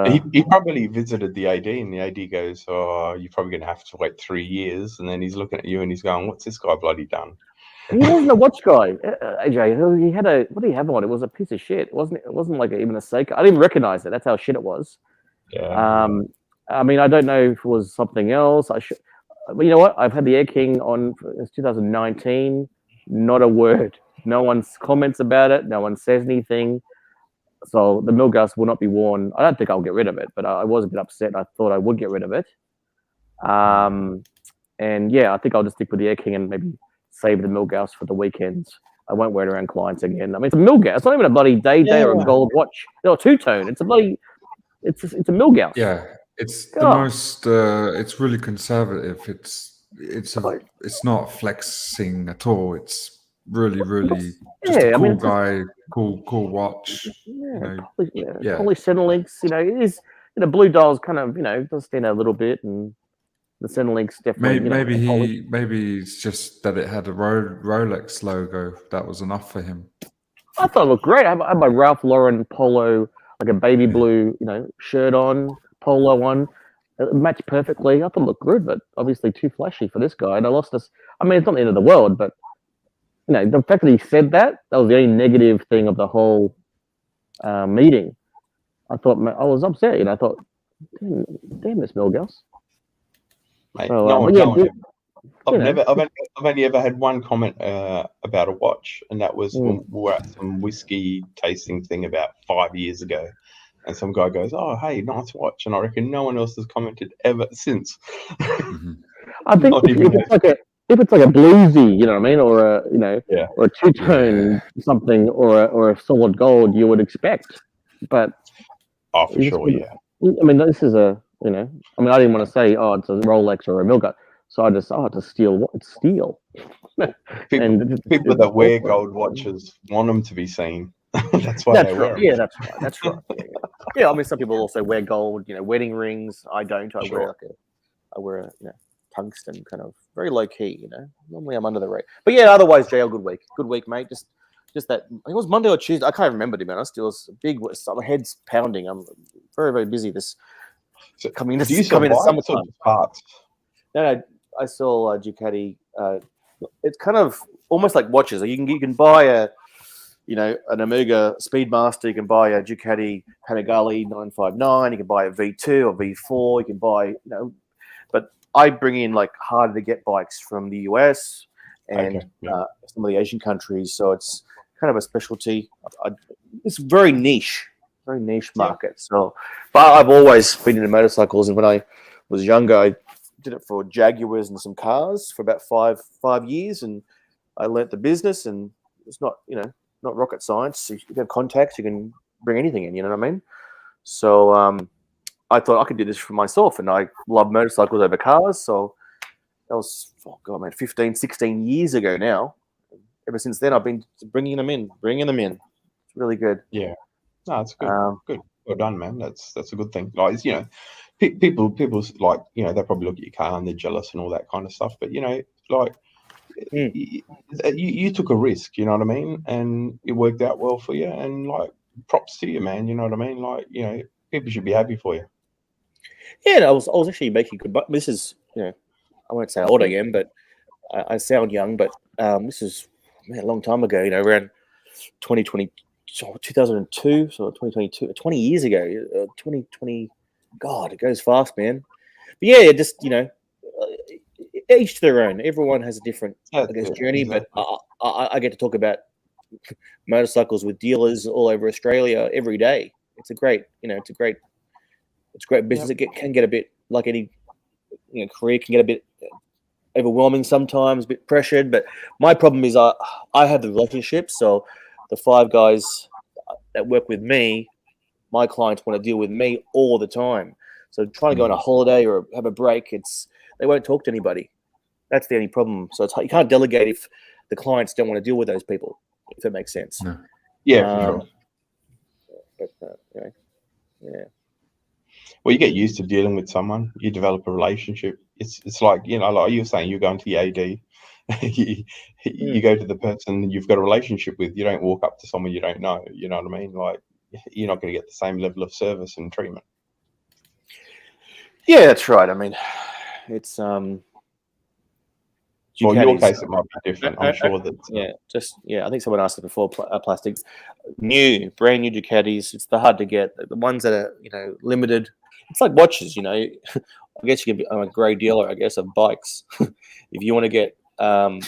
he probably visited the AD, and the AD goes, "Oh, you're probably going to have to wait 3 years." And then he's looking at you and he's going, "What's this guy bloody done?" He wasn't a watch guy, AJ. He had what did he have on? It was a piece of shit. It wasn't like even a Seiko. I didn't recognize it. That's how shit it was. Yeah. I mean, I don't know if it was something else. But you know what? I've had the Air King on since 2019. Not a word. No one comments about it. No one says anything. So the Milgauss will not be worn. I don't think I'll get rid of it, but I was a bit upset. I thought I would get rid of it. And yeah, I think I'll just stick with the Air King and maybe save the Milgauss for the weekends. I won't wear it around clients again. I mean, it's a Milgauss. It's not even a bloody day or a gold watch. No, two-tone. It's a bloody. It's a Milgauss. Yeah, it's the most. It's really conservative. It's not flexing at all. It's really just a cool guy, cool watch. Poly-Centerlinks. It is. Blue dial's kind of does stand out a little bit, and the Centerlinks definitely. Maybe it's just that it had a Rolex logo. That was enough for him. I thought it looked great. I had my Ralph Lauren polo, like a baby blue, shirt on, polo on. It matched perfectly. I thought it looked good, but obviously too flashy for this guy. And I lost this. I mean, it's not the end of the world, but the fact that he said that was the only negative thing of the whole meeting. I thought I was upset. I thought, damn this Milgauss. Mate, I've only ever had one comment about a watch, and that was when we were at some whiskey tasting thing about 5 years ago, and some guy goes, "Oh, hey, nice watch," and I reckon no one else has commented ever since. I think if it's like a bluesy, you know what I mean, or a Yeah. or a two-tone something, or a solid gold, you would expect. But Oh, for you just sure. wouldn't- Yeah. I mean, this is a I mean, I didn't want to say, oh, it's a Rolex or a Milka, so I just it's a steel. It's steel. People, And people that wear gold watches want them to be seen. That's why That's they wear right. them. Yeah, that's right. That's right. Yeah. I mean, some people also wear gold. Wedding rings. I don't. I wear Sure. I wear a tungsten kind of very low key. Normally I'm under the rate. But yeah, otherwise, JL, good week, mate. Just that. I think it was Monday or Tuesday. I can't remember, to be honest. It was big. My head's pounding. I'm very, very busy this So, coming. do you sell Coming to bikes or summertime. just parts? No, I saw Ducati. It's kind of almost like watches. You can buy an Omega Speedmaster. You can buy a Ducati Panigale 959. You can buy a V2 or V4. You can buy but I bring in like harder to get bikes from the US and Okay, yeah. some of the Asian countries. So it's kind of a specialty. It's very niche market. So, but I've always been into motorcycles, and when I was younger, I did it for Jaguars and some cars for about five years, and I learnt the business. And it's not not rocket science. If you have contacts, you can bring anything in. You know what I mean? So I thought I could do this for myself, and I love motorcycles over cars. So that was 15, 16 years ago now. Ever since then, I've been bringing them in. It's really good. Yeah. No, it's good. Good. Well done, man. That's a good thing. Like, people like, they probably look at your car and they're jealous and all that kind of stuff. But like, you took a risk. You know what I mean? And it worked out well for you. And like, props to you, man. You know what I mean? Like, people should be happy for you. Yeah, and I was actually making good. But this is, I won't say how old I am, but I sound young. But this is a long time ago. Around 2020. 2002, so 2022, 20 years ago, 2020. God, it goes fast, man. But yeah, just each to their own. Everyone has a different, journey. Exactly. But I get to talk about motorcycles with dealers all over Australia every day. It's a great, it's a great business. Yep. It can get a bit like any, career can get a bit overwhelming sometimes, a bit pressured. But my problem is I have the relationship, so the 5 guys that work with me, my clients want to deal with me all the time. So trying to go on a holiday or have a break, they won't talk to anybody. That's the only problem. So you can't delegate if the clients don't want to deal with those people, if that makes sense. No. Yeah, for sure. But yeah. Well, you get used to dealing with someone. You develop a relationship. It's like, like you were saying, you're going to the AD. you go to the person you've got a relationship with. You don't walk up to someone you don't know. You know what I mean? Like, you're not going to get the same level of service and treatment. Yeah, that's right. I mean, it's well, in your case, it might be different. I'm sure that. I think someone asked it before. Plastic, brand new Ducatis. It's the hard to get. The ones that are limited. It's like watches. I guess you can be a grey dealer. I guess of bikes. If you want to get a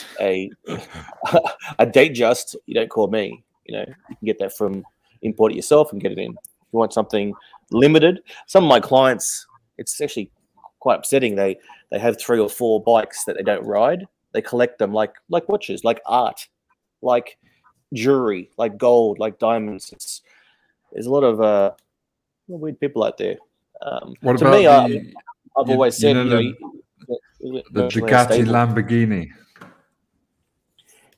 date just, you don't call me. You can get that from import it yourself and get it in. If you want something limited, some of my clients, it's actually quite upsetting. They have 3 or 4 bikes that they don't ride. They collect them like watches, like art, like jewelry, like gold, like diamonds. There's a lot of weird people out there. What to about me, I've always said, the Ducati Lamborghini?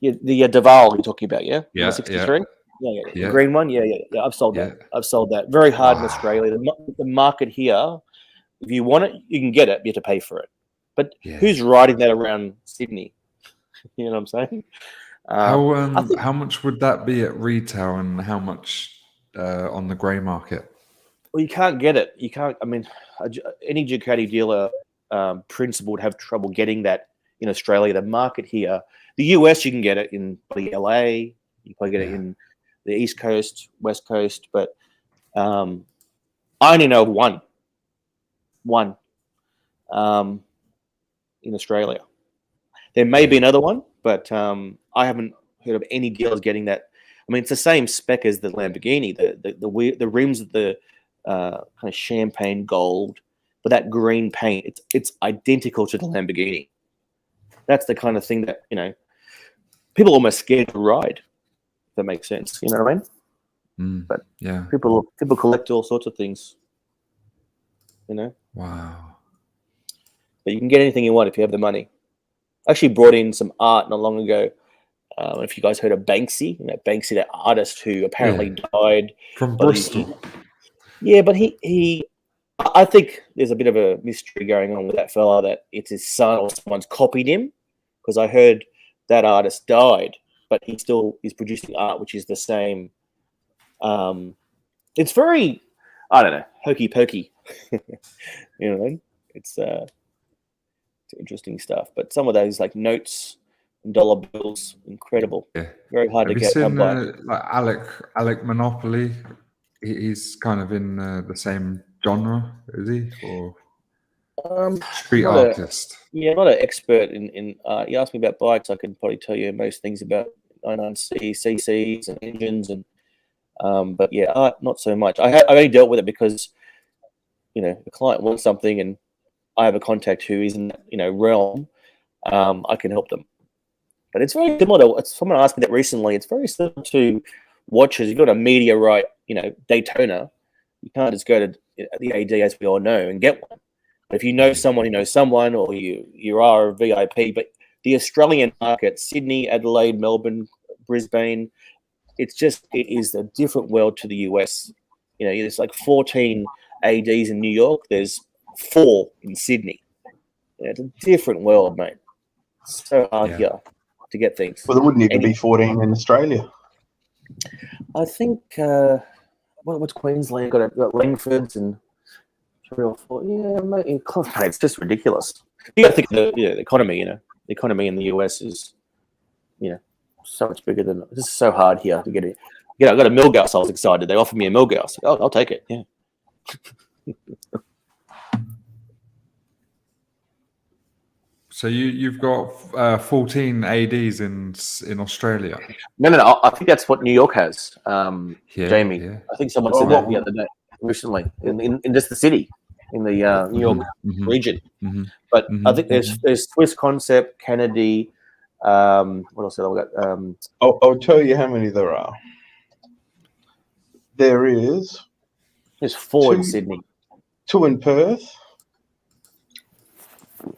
Yeah, the Deval you're talking about, yeah? Yeah, 63? Yeah. The green one? Yeah. I've sold that. I've sold that. Very hard in Australia. The market here, if you want it, you can get it. You have to pay for it. But who's riding that around Sydney? You know what I'm saying? How much would that be at retail, and how much on the grey market? Well, you can't get it. You can't. I mean, any Ducati dealer principal would have trouble getting that in Australia. The market here, the US, you can get it in the LA. You can probably get it in the East Coast, West Coast. But I only know one in Australia. There may be another one, but I haven't heard of any dealers getting that. I mean, it's the same spec as the Lamborghini. The rims of the kind of champagne gold, but that green paint, it's identical to the Lamborghini. that's the kind of thing that people are almost scared to ride. If that makes sense, you know what I mean? But yeah. people collect all sorts of things, Wow. But you can get anything you want if you have the money. I actually brought in some art not long ago. If you guys heard of Banksy, Banksy, that artist who apparently died From but Bristol. but he I think there's a bit of a mystery going on with that fella, that it's his son or someone's copied him, because I heard that artist died, but he still is producing art which is the same. It's very, I don't know, hokey pokey. You know what I mean? It's interesting stuff. But some of those like notes and dollar bills, incredible. Yeah. Very hard Have to you get. seen By. like Alec Monopoly? He's kind of in the same genre, is he? Or street Not artist? I'm not an expert in art. You asked me about bikes, I can probably tell you most things about 99C, CCs and engines, and but yeah, art not so much. I only dealt with it because the client wants something and I have a contact who is in that realm. I can help them. But it's very similar to, someone asked me that recently, it's very similar to watches. You've got a meteorite, Daytona. You can't just go to the AD, as we all know, and get one. But if you know someone who knows someone, or you are a VIP, but the Australian market, Sydney, Adelaide, Melbourne, Brisbane, it is a different world to the US. There's like 14 ADs in New York. There's 4 in Sydney. It's a different world, mate. It's so hard here to get things. Well, there wouldn't even be 14 in Australia. I think what's Queensland got Langfords and 3 or 4. Yeah, mate, it's just ridiculous. You got to think of the economy. The economy in the US is, so much bigger than. This is so hard here to get it. I got a Milgauss. I was excited. They offered me a Milgauss. Oh, I'll take it. Yeah. So you've got 14 ADs in Australia. No. I think that's what New York has, Jamie. Yeah. I think someone said that the other day, recently, in just the city, in the New York region. But I think there's Swiss Concept, Kennedy. What else have I got? I'll tell you how many there are. There's 4 in Sydney. 2 in Perth.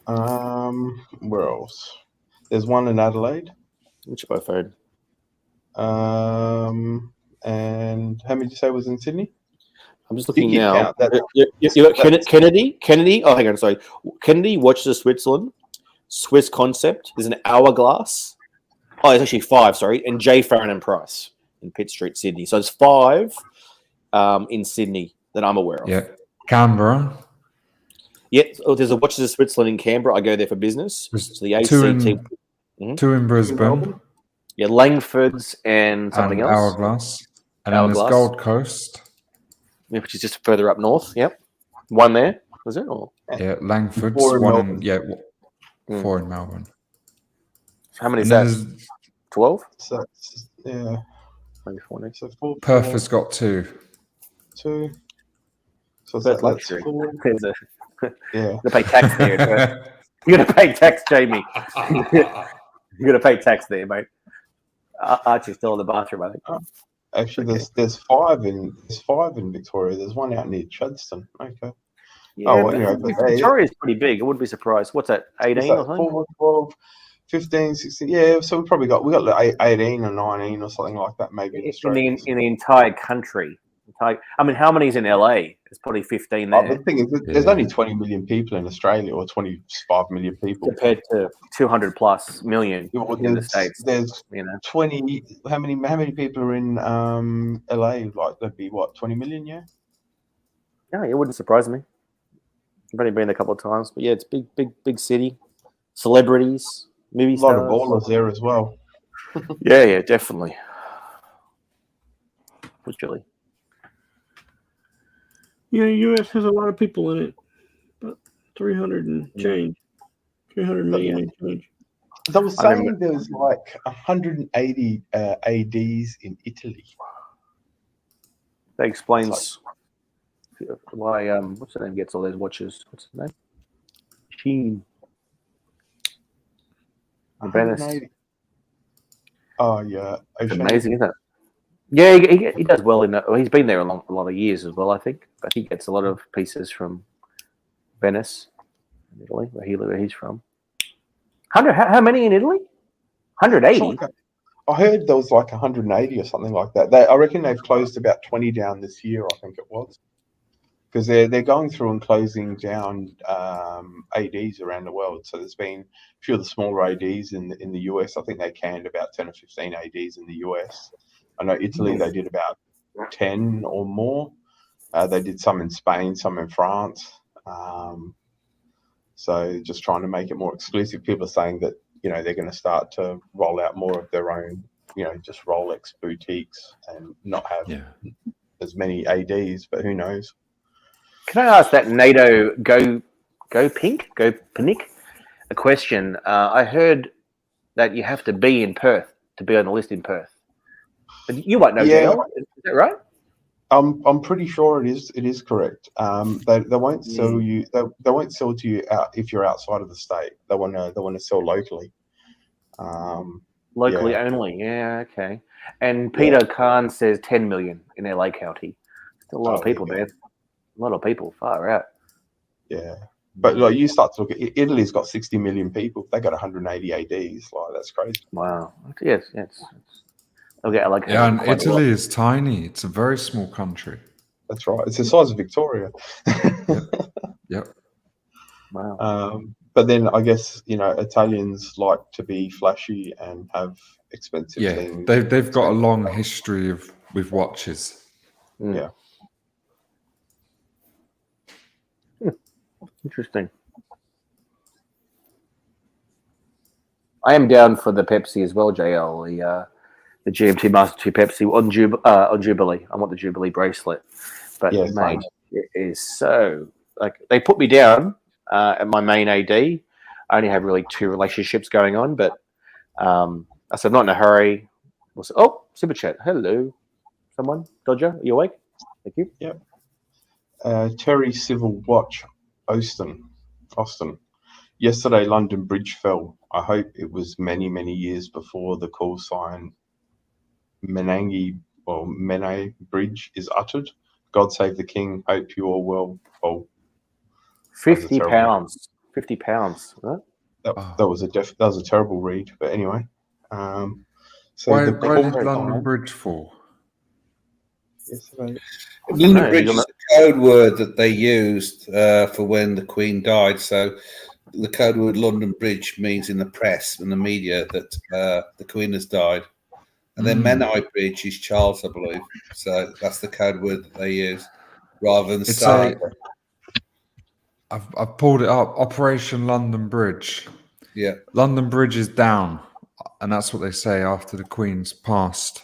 Where else? There's 1 in Adelaide. Which I've heard. And how many did you say was in Sydney? I'm just looking now. You got Kennedy. Oh, hang on, sorry. Kennedy, Watches of Switzerland, Swiss Concept. There's an Hourglass. Oh, there's actually 5. Sorry, and J. Farron and Price in Pitt Street, Sydney. So it's 5 in Sydney that I'm aware of. Yeah, Canberra. Yeah, there's a Watches of Switzerland in Canberra. I go there for business. So the ACT. 2 in Brisbane. Yeah, Langfords and something else. Hourglass. And then there's Gold Coast. Yeah, which is just further up north. Yep. 1 there, was it? Or? Yeah, Langfords. 4 in 1 Melbourne. 4 in Melbourne. So how many is that? 12? So, yeah. Maybe 14. So 4. Perth has got 2. 2. So That's that's luxury. 4. Yeah. You got to pay tax there. You got to pay tax, Jamie. You got to pay tax there, mate. Archie's still in the bathroom, I think. Actually, there's 5 in Victoria. There's 1 out near Chudston. Okay. Yeah, Victoria is pretty big. I wouldn't be surprised. What's that? 18 or something? 4, 12, 15, 16. Yeah, so we got like 18 or 19 or something like that, maybe in Australia. In the entire country. I mean, how many is in LA? There's probably 15 there. The thing is, there's only 20 million people in Australia, or 25 million people compared to 200 plus million in the States. There's 20. How many people are in LA? Like that'd be what, 20 million? Yeah. Yeah, it wouldn't surprise me. I've only been a couple of times, but yeah, it's big city. Celebrities, movie stars. A lot of ballers there as well. yeah, definitely. Literally. Yeah, US has a lot of people in it, but 300 and change, 300 million and change. I was saying there's like 180 ADs in Italy. That explains why what's the name gets all those watches. What's his name? Sheen. in Venice. 180. Oh yeah, It's O'Shea. amazing, isn't it? Yeah, he does well in that. Well, he's been there a lot of years as well, I think. But he gets a lot of pieces from Venice, in Italy, where he's from. How many in Italy? 180. I heard there was like 180 or something like that. I reckon they've closed about 20 down this year. I think it was, because they're going through and closing down ADs around the world. So there's been a few of the smaller ADs in the US. I think they canned about 10 or 15 ADs in the US. I know Italy, they did about 10 or more. They did some in Spain, some in France. So just trying to make it more exclusive. People are saying that, they're going to start to roll out more of their own, just Rolex boutiques and not have as many ADs, but who knows? Can I ask that NATO go pink a question? I heard that you have to be in Perth to be on the list in Perth. But you won't know, JL. Is that right? I'm pretty sure it is correct. They won't sell you. They won't sell to you out if you're outside of the state. They want to sell locally. Locally only. Yeah. Okay. And Peter Khan says 10 million in LA County. It's a lot of people, man. A lot of people. Far out. Yeah. But like you start to look at Italy's got 60 million people. They got 180 ADs. Like that's crazy. Wow. Yes. Okay, I like. Yeah, and Italy is tiny. It's a very small country. That's right. It's the size of Victoria. Yep. Wow. But then I guess Italians like to be flashy and have expensive things. They've got a long history with watches. Yeah. Interesting. I am down for the Pepsi as well, JL. The GMT Master 2 Pepsi on Jubilee. I want the Jubilee bracelet. But mate, it is so they put me down at my main AD. I only have really 2 relationships going on, but I said not in a hurry. Super chat. Hello. Someone? Dodger, are you awake? Thank you. Yep. Terry Civil Watch, Austin. Yesterday London Bridge fell. I hope it was many, many years before the call sign Menai Bridge is uttered. God save the King. Hope you all well. Oh, 50 pounds. 50 pounds. Huh? That was a terrible read. But anyway, why did London Bridge fall? Yesterday. London Bridge is a code word that they used for when the Queen died. So the code word London Bridge means in the press and the media that the Queen has died. And then Menai Bridge is Charles, I believe. So that's the code word that they use, rather than I've pulled it up. Operation London Bridge. Yeah. London Bridge is down, and that's what they say after the Queen's passed.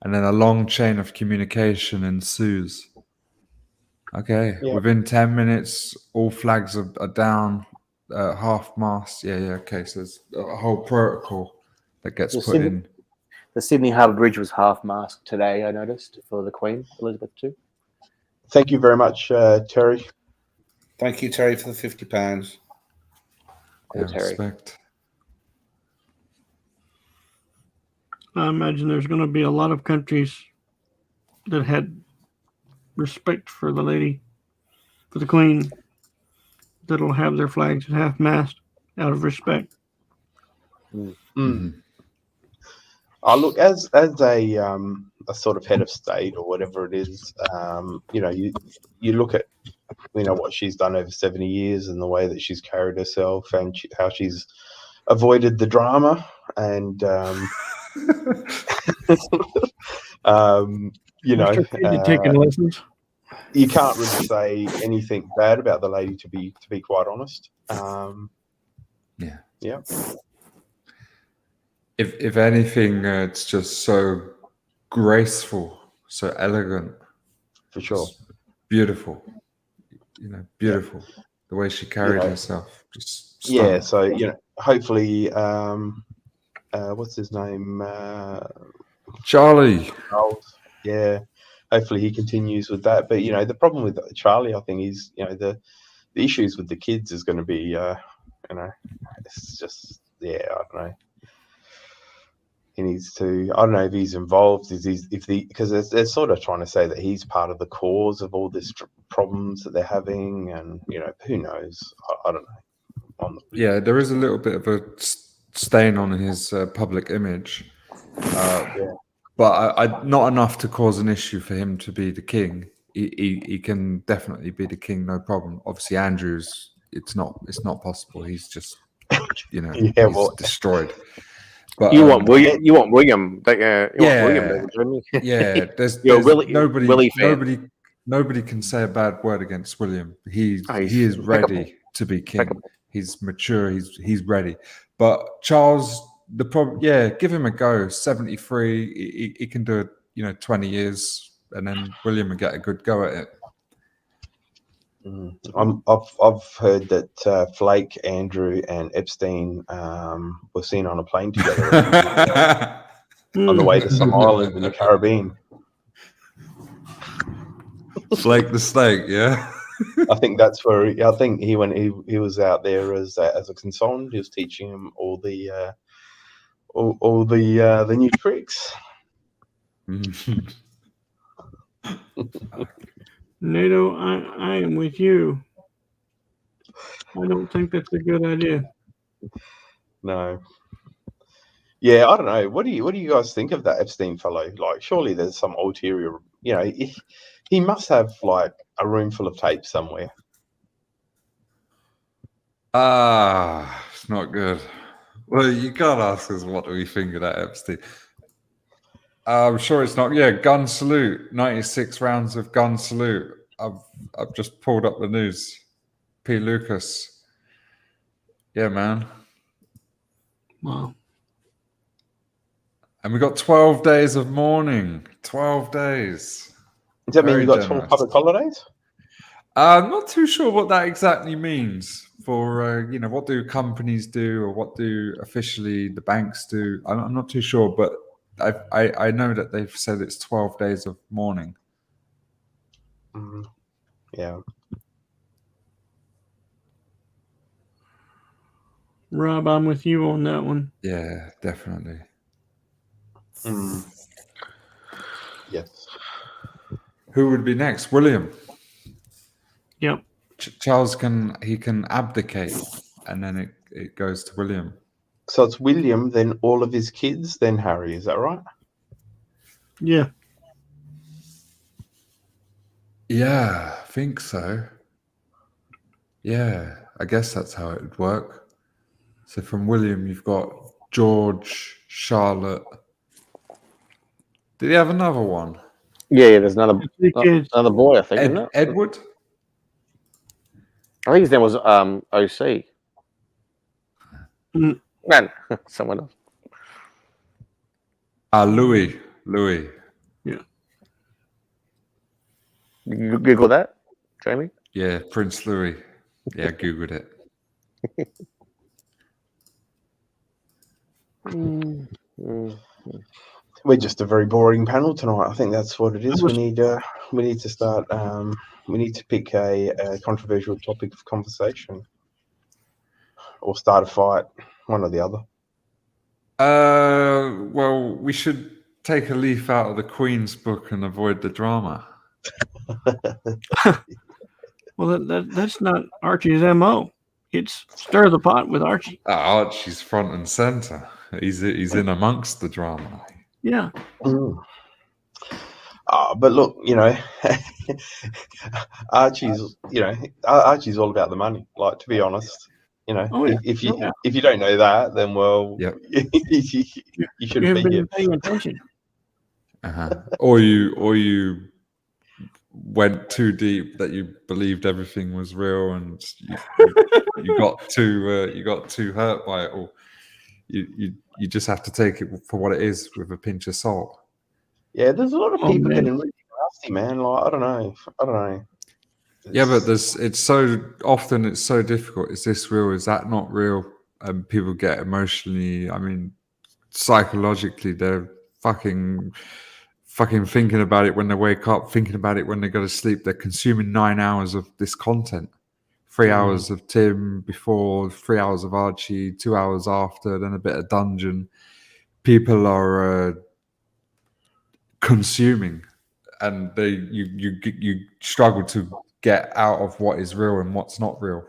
And then a long chain of communication ensues. Okay. Yeah. Within 10 minutes, all flags are down, half mast. Yeah. Okay. So there's a whole protocol that gets put in. The Sydney Harbour Bridge was half mast today, I noticed, for the Queen, Elizabeth II. Thank you very much, Terry. Thank you, Terry, for the £50. Yeah, respect. I imagine there's going to be a lot of countries that had respect for the lady, for the Queen, that'll have their flags at half mast out of respect. Mm. Look, as a sort of head of state or whatever it is, you look at what she's done over 70 years and the way that she's carried herself and how she's avoided the drama and taking lessons. You can't really say anything bad about the lady, to be quite honest. Yeah. If anything, it's just so graceful, so elegant. For sure. Just beautiful. Beautiful. Yeah. The way she carried herself. Just stunning. So, hopefully, what's his name? Charlie. Yeah. Hopefully he continues with that. But, the problem with Charlie, I think, is, the issues with the kids is going to be, it's just, I don't know. needs to. I don't know if he's involved. Because they're sort of trying to say that he's part of the cause of all these problems that they're having, and who knows? I don't know. Yeah, there is a little bit of a stain on his public image, but not enough to cause an issue for him to be the king. He can definitely be the king, no problem. Obviously, Andrew's it's not possible. He's just he's destroyed. But you want William? You want William? Want William, don't you? Yeah. There's nobody can say a bad word against William. He is ready to be king. He's mature. He's ready. But Charles, the problem, give him a go. 73. He can do it. 20 years, and then William will get a good go at it. I've heard that Flake, Andrew, and Epstein were seen on a plane together on the way to some island in the Caribbean. Flake the snake, yeah. I think that's where I think he went. He was out there as a consultant. He was teaching him all the new tricks. NATO, I am with you. I don't think that's a good idea. No. Yeah, I don't know. What do you guys think of that Epstein fellow? Like, surely there's some ulterior. He must have like a room full of tape somewhere. It's not good. Well, you can't ask us what do we think of that Epstein. I'm sure it's not. Yeah, gun salute. 96 rounds of gun salute. I've just pulled up the news. P. Lucas. Yeah, man. Wow. And we got 12 days of mourning. 12 days. Does that mean you got 12 public holidays? I'm not too sure what that exactly means for, what do companies do or what do officially the banks do? I'm not too sure, but I know that they've said it's 12 days of mourning. Yeah. Rob, I'm with you on that one. Yeah, definitely. Yes. Who would be next? William. Yep. Charles can abdicate, and then it goes to William. So it's William, then all of his kids, then Harry. Is that right? Yeah. Yeah, I think so. Yeah, I guess that's how it would work. So from William, you've got George, Charlotte. Did he have another one? Yeah, there's another boy, I think. Isn't it? Edward? I think his name was OC. Man, someone else. Louis. Yeah. You Google that, Jamie? Yeah, Prince Louis. Yeah, I Googled it. We're just a very boring panel tonight. I think that's what it is. We need to start. We need to pick a controversial topic of conversation, or start a fight, one or the other. Well, we should take a leaf out of the Queen's book and avoid the drama. Well, that's not Archie's MO. It's stir the pot with Archie. Archie's front and center. He's in amongst the drama. Yeah. But look, Archie's all about the money. Like, to be honest, if you don't know that, then you shouldn't be here. Paying attention. Or you went too deep that you believed everything was real, and you got too hurt by it all. You just have to take it for what it is with a pinch of salt. Yeah, there's a lot of people getting really nasty, man. Like, I don't know. Yeah, but it's so difficult. Is this real? Is that not real? And people get emotionally. I mean, psychologically, they're fucking thinking about it when they wake up, thinking about it when they go to sleep. They're consuming 9 hours of this content. 3 hours of Tim before, 3 hours of Archie, 2 hours after, then a bit of Dungeon. people are consuming, and you struggle to get out of what is real and what's not real.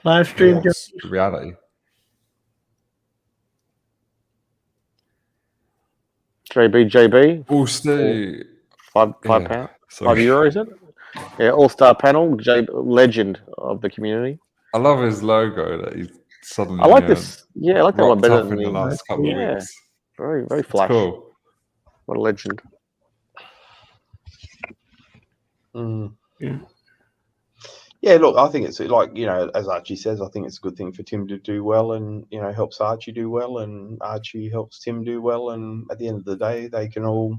Live stream. What's the reality? JB. Also, £5. €5, is it? Yeah, all-star panel, legend of the community. I love his logo that he's suddenly. I like this. Yeah, I like that one rocked better up than in the last couple of weeks. Very, very It's flash. cool. What a legend. Yeah, look, I think it's like, as Archie says, I think it's a good thing for Tim to do well, and helps Archie do well, and Archie helps Tim do well, and at the end of the day, they can all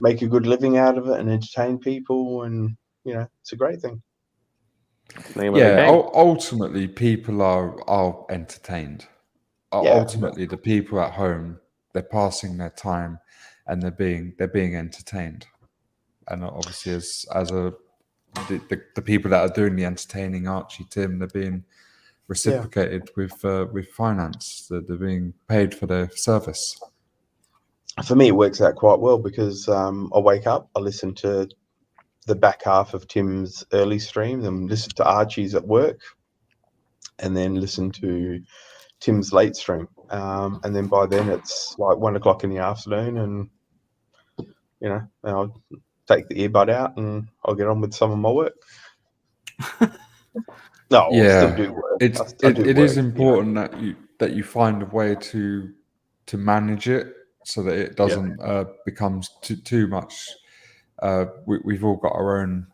make a good living out of it and entertain people, and it's a great thing. Yeah, ultimately, people are entertained. Ultimately, the people at home, they're passing their time, and they're being entertained, and obviously, the people that are doing the entertaining, Archie, Tim, they're being reciprocated with finance. They're being paid for their service. For me, it works out quite well because I wake up, I listen to the back half of Tim's early stream, then listen to Archie's at work, and then listen to Tim's late stream. And then by then it's like 1 o'clock in the afternoon, and I'll take the earbud out and I'll get on with some of my work. No, yeah, I'll still do work. It is important that you find a way to manage it so that it doesn't become too much. We've all got our own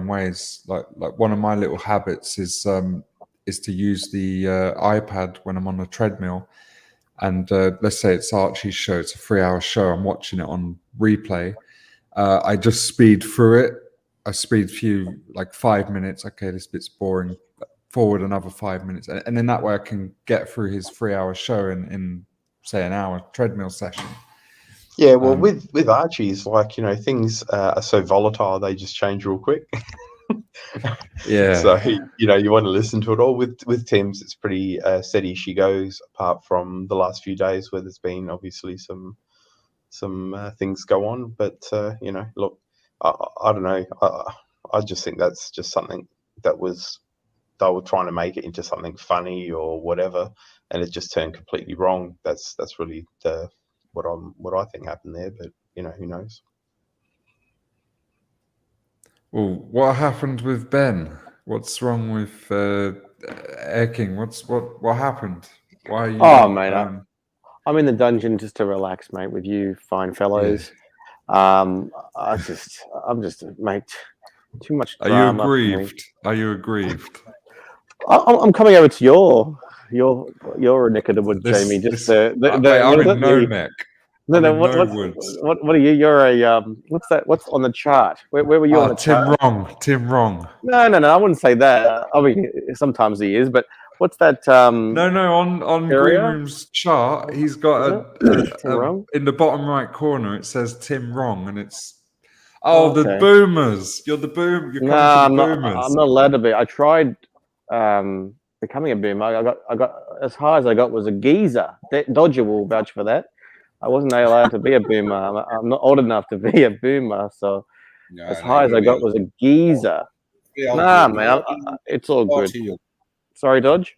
ways. Like one of my little habits is to use the iPad when I'm on a treadmill, and let's say it's Archie's show. It's a 3-hour show. I'm watching it on replay. I just speed through it. I speed through like 5 minutes. Okay, this bit's boring. Forward another 5 minutes, and then that way I can get through his 3-hour show in say an hour treadmill session. Yeah, well, with Archie's, like, things are so volatile, they just change real quick. Yeah. So, you want to listen to it all. With Tim's, it's pretty steady she goes, apart from the last few days where there's been obviously some things go on. But, look, I don't know. I just think that's just something that they were trying to make it into something funny or whatever, and it just turned completely wrong. That's really what I think happened there, but who knows? Well, what happened with Ben? What's wrong with Erking? What happened? Why are you? Oh, mate, I'm in the dungeon just to relax, mate, with you fine fellows. Yeah. I'm just, mate, too much drama. Are you aggrieved? I'm coming over to your neck of the woods, Jamie. Just I'm in no neck. No. What are you? You're a what's that? What's on the chart? Where were you on the chart? Tim Wrong. No. I wouldn't say that. I mean, sometimes he is, but what's that? No. On Green Room's chart, he's got in the bottom right corner. It says Tim Wrong, and it's the boomers. You're the boom. You're coming to the boomers. I'm not allowed to be. I tried becoming a boomer. I got as high as I got was a geezer. Dodger will vouch for that. I wasn't allowed to be a boomer. I'm not old enough to be a boomer. So as high as I got was a geezer. Nah, man, it's all good. Sorry, Dodge.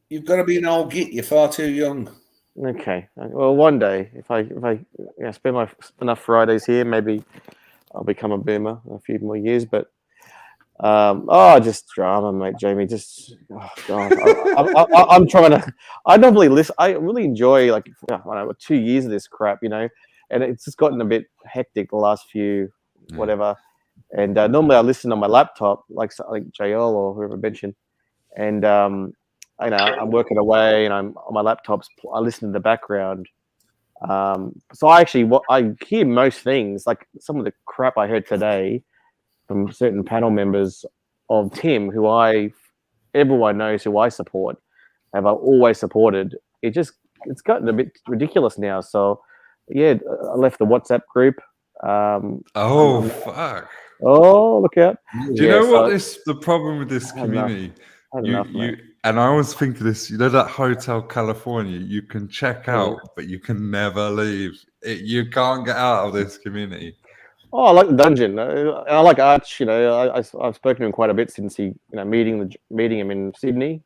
You've got to be an old git. You're far too young. Okay. Well, one day, if I spend enough Fridays here, maybe I'll become a boomer a few more years. But just drama, mate, Jamie. Just God, I'm trying to. I normally listen. I really enjoy 2 years of this crap, and it's just gotten a bit hectic the last few whatever. And normally I listen on my laptop, like JL or whoever mentioned, and I'm working away and I'm on my laptops. I listen in the background. So I hear most things, like some of the crap I heard today from certain panel members of Tim, who everyone knows who I support, have always supported. It's gotten a bit ridiculous now. So yeah, I left the WhatsApp group. Fuck. Oh, look out. Do you know what the problem with this community? And I always think of this, that Hotel California, you can check out, but you can never leave. You can't get out of this community. Oh, I like the dungeon. I like Arch. I've spoken to him quite a bit since he, meeting him in Sydney.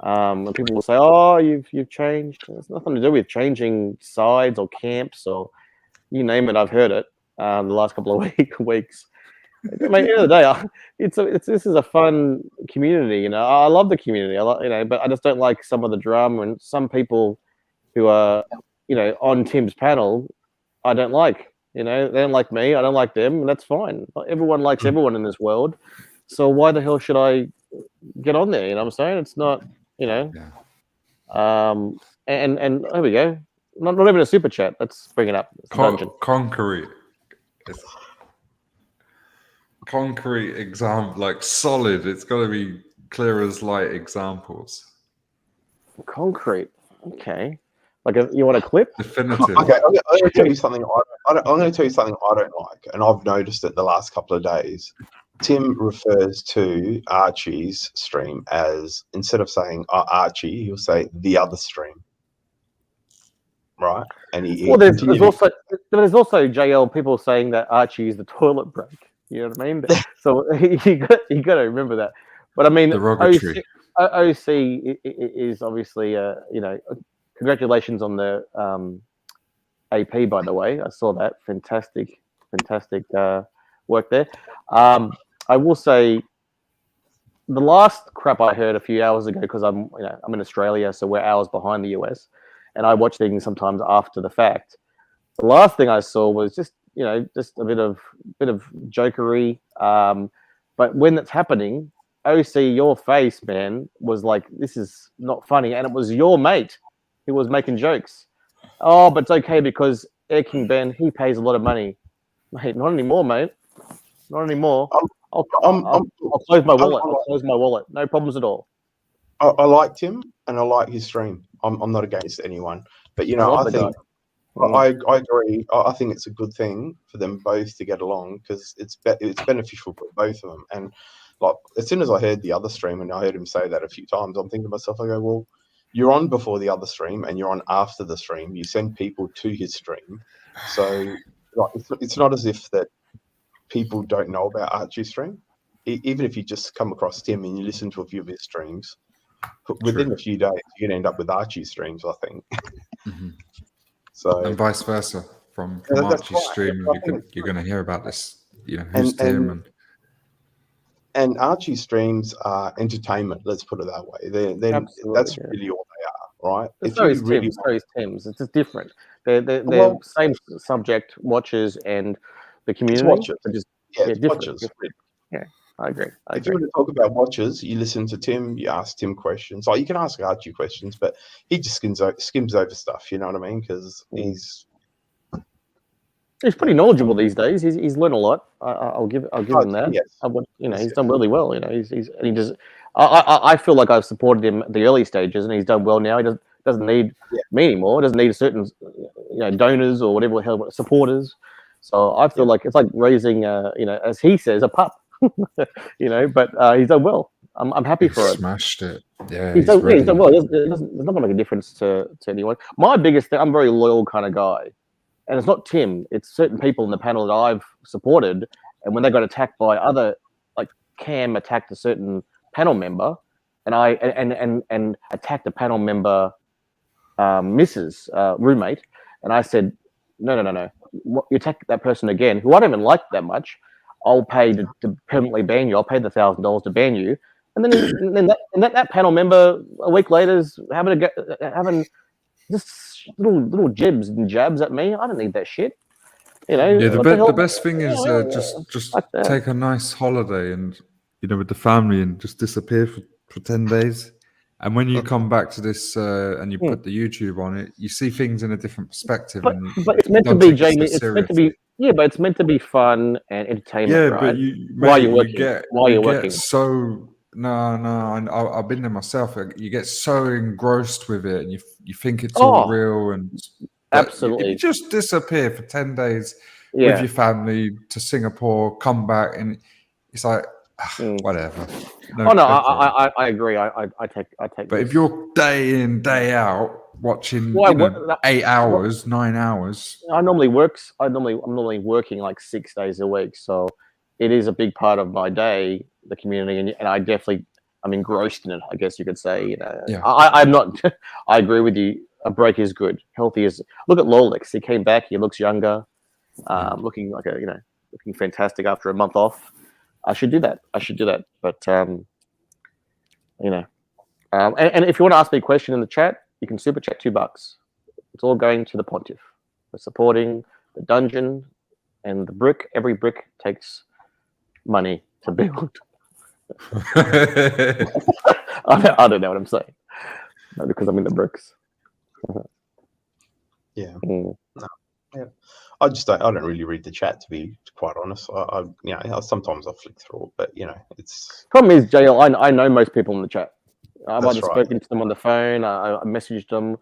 And people will say, "Oh, you've changed." It's nothing to do with changing sides or camps or you name it. I've heard it the last couple of weeks. I mean, at the end of the day, this is a fun community. I love the community. But I just don't like some of the drama and some people who are, on Tim's panel. I don't like. They don't like me. I don't like them, and that's fine. Everyone likes everyone in this world. So why the hell should I get on there? You know what I'm saying? It's not, Yeah. and there we go. Not even a super chat. Let's bring it up. It's a dungeon. Concrete. Concrete example, like solid. It's got to be clear as light examples. Concrete. Okay. Like you want a clip? Definitive. Okay, I'm going to tell you something. I'm going to tell you something I don't like, and I've noticed it the last couple of days. Tim refers to Archie's stream as, instead of saying Archie, he'll say the other stream. Right? And there's also JL people saying that Archie is the toilet break. You know what I mean? So you got to remember that. But I mean, OC is obviously congratulations on the AP, by the way. I saw that. Fantastic work there. I will say the last crap I heard a few hours ago, because I'm in Australia, so we're hours behind the US, and I watch things sometimes after the fact. The last thing I saw was just a bit of jokery. But when that's happening, OC, your face, man, was like, this is not funny, and it was your mate who was making jokes. Oh, but it's okay because Air King Ben, he pays a lot of money. Mate, not anymore, mate. Not anymore. I'll close my wallet. I'll close my wallet. No problems at all. I liked him and I like his stream. I'm not against anyone, but I think I agree. I think it's a good thing for them both to get along because it's beneficial for both of them. And like as soon as I heard the other stream and I heard him say that a few times, I'm thinking to myself, I go, well, you're on before the other stream and you're on after the stream. You send people to his stream, so like, it's not as if that people don't know about Archie's stream. Even if you just come across Tim and you listen to a few of his streams, within a few days you're gonna end up with Archie's streams, I think. Mm-hmm. So and vice versa from Archie's stream, you're going to hear about this. Who's Tim and Archie's streams are entertainment. Let's put it that way. That's really all they are, right? So is Tim's. It's just different. They're same subject, watchers, and the community. Watchers. Just, different. Watchers. Yeah, I agree. If you want to talk about watchers, you listen to Tim, you ask Tim questions. Like you can ask Archie questions, but he just skims over stuff. You know what I mean? Because he's pretty knowledgeable these days. He's learned a lot. I'll give him that. Yes. He's done really well. I feel like I've supported him at the early stages, and he's done well now. He doesn't need me anymore. He doesn't need a certain donors or whatever the hell supporters. So I feel like it's like raising as he says, a pup. But he's done well. I'm happy for it. Smashed it. Yeah, he's done well. It's not going to make a difference to anyone. My biggest thing, I'm a very loyal kind of guy. And it's not Tim. It's certain people in the panel that I've supported. And when they got attacked by other, like Cam attacked a certain panel member, and I and attacked a panel member, Mrs. Roommate, and I said, no. You attack that person again, who I don't even like that much. I'll pay to permanently ban you. I'll pay the $1,000 to ban you. And then that panel member a week later is having just little jibs and jabs at me. I don't need that shit. The best thing is just take a nice holiday and with the family and just disappear for 10 days. And when you come back to this and you put the YouTube on it, you see things in a different perspective. But it's meant to be, Jamie. It's meant to be. Yeah, but it's meant to be fun and entertainment. Yeah, right? But while you're working. So I've been there myself. You get so engrossed with it, and you think it's all real. And absolutely, if you just disappear for 10 days with your family to Singapore, come back, and it's like whatever. No, no I agree. I take. But this. if you're day in, day out watching 8 hours, 9 hours. I'm normally working like 6 days a week, so it is a big part of my day, the community, and I'm engrossed in it, I guess you could say. I'm not. I agree with you. A break is good. Healthy is. Look at Lolix. He came back. He looks younger, looking like looking fantastic after a month off. I should do that. But and if you want to ask me a question in the chat, you can super chat $2. It's all going to the Pontiff. We're supporting the dungeon and the brick. Every brick takes money to build. I don't know what I'm saying. No, because I'm in the bricks. Yeah. No, yeah. I don't really read the chat, to be quite honest. Sometimes I flick through it, but it's problem is, JL, I know most people in the chat. I've either right. spoken to them on the phone, I messaged them.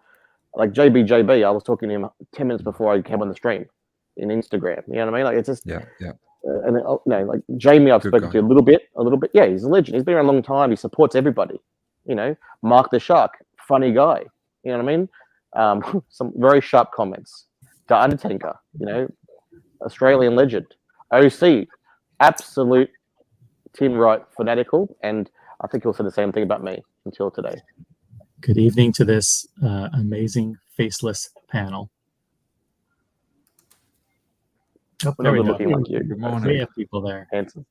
Like JB, I was talking to him 10 minutes before I came on the stream in Instagram. You know what I mean? Like, it's just like Jamie, I've spoken to a little bit. Yeah, he's a legend. He's been around a long time. He supports everybody. Mark the Shark, funny guy. You know what I mean? Some very sharp comments. The Undertaker, Australian legend. OC, absolute Tim Wright fanatical, and I think he'll say the same thing about me until today. Good evening to this amazing faceless panel. Oh, there we go. Looking like you. Good morning. We have people there. Handsome.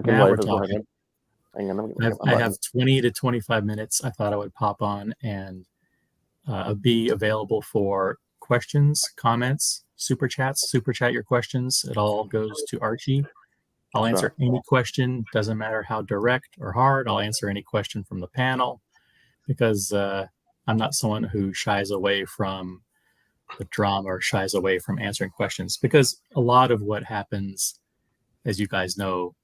Now we're talking. Hang on, I have 20 to 25 minutes. I thought I would pop on and be available for questions, comments, super chats. Super chat your questions. It all goes to Archie. I'll answer any question. Doesn't matter how direct or hard. I'll answer any question from the panel because I'm not someone who shies away from the drama or shies away from answering questions, because a lot of what happens, as you guys know,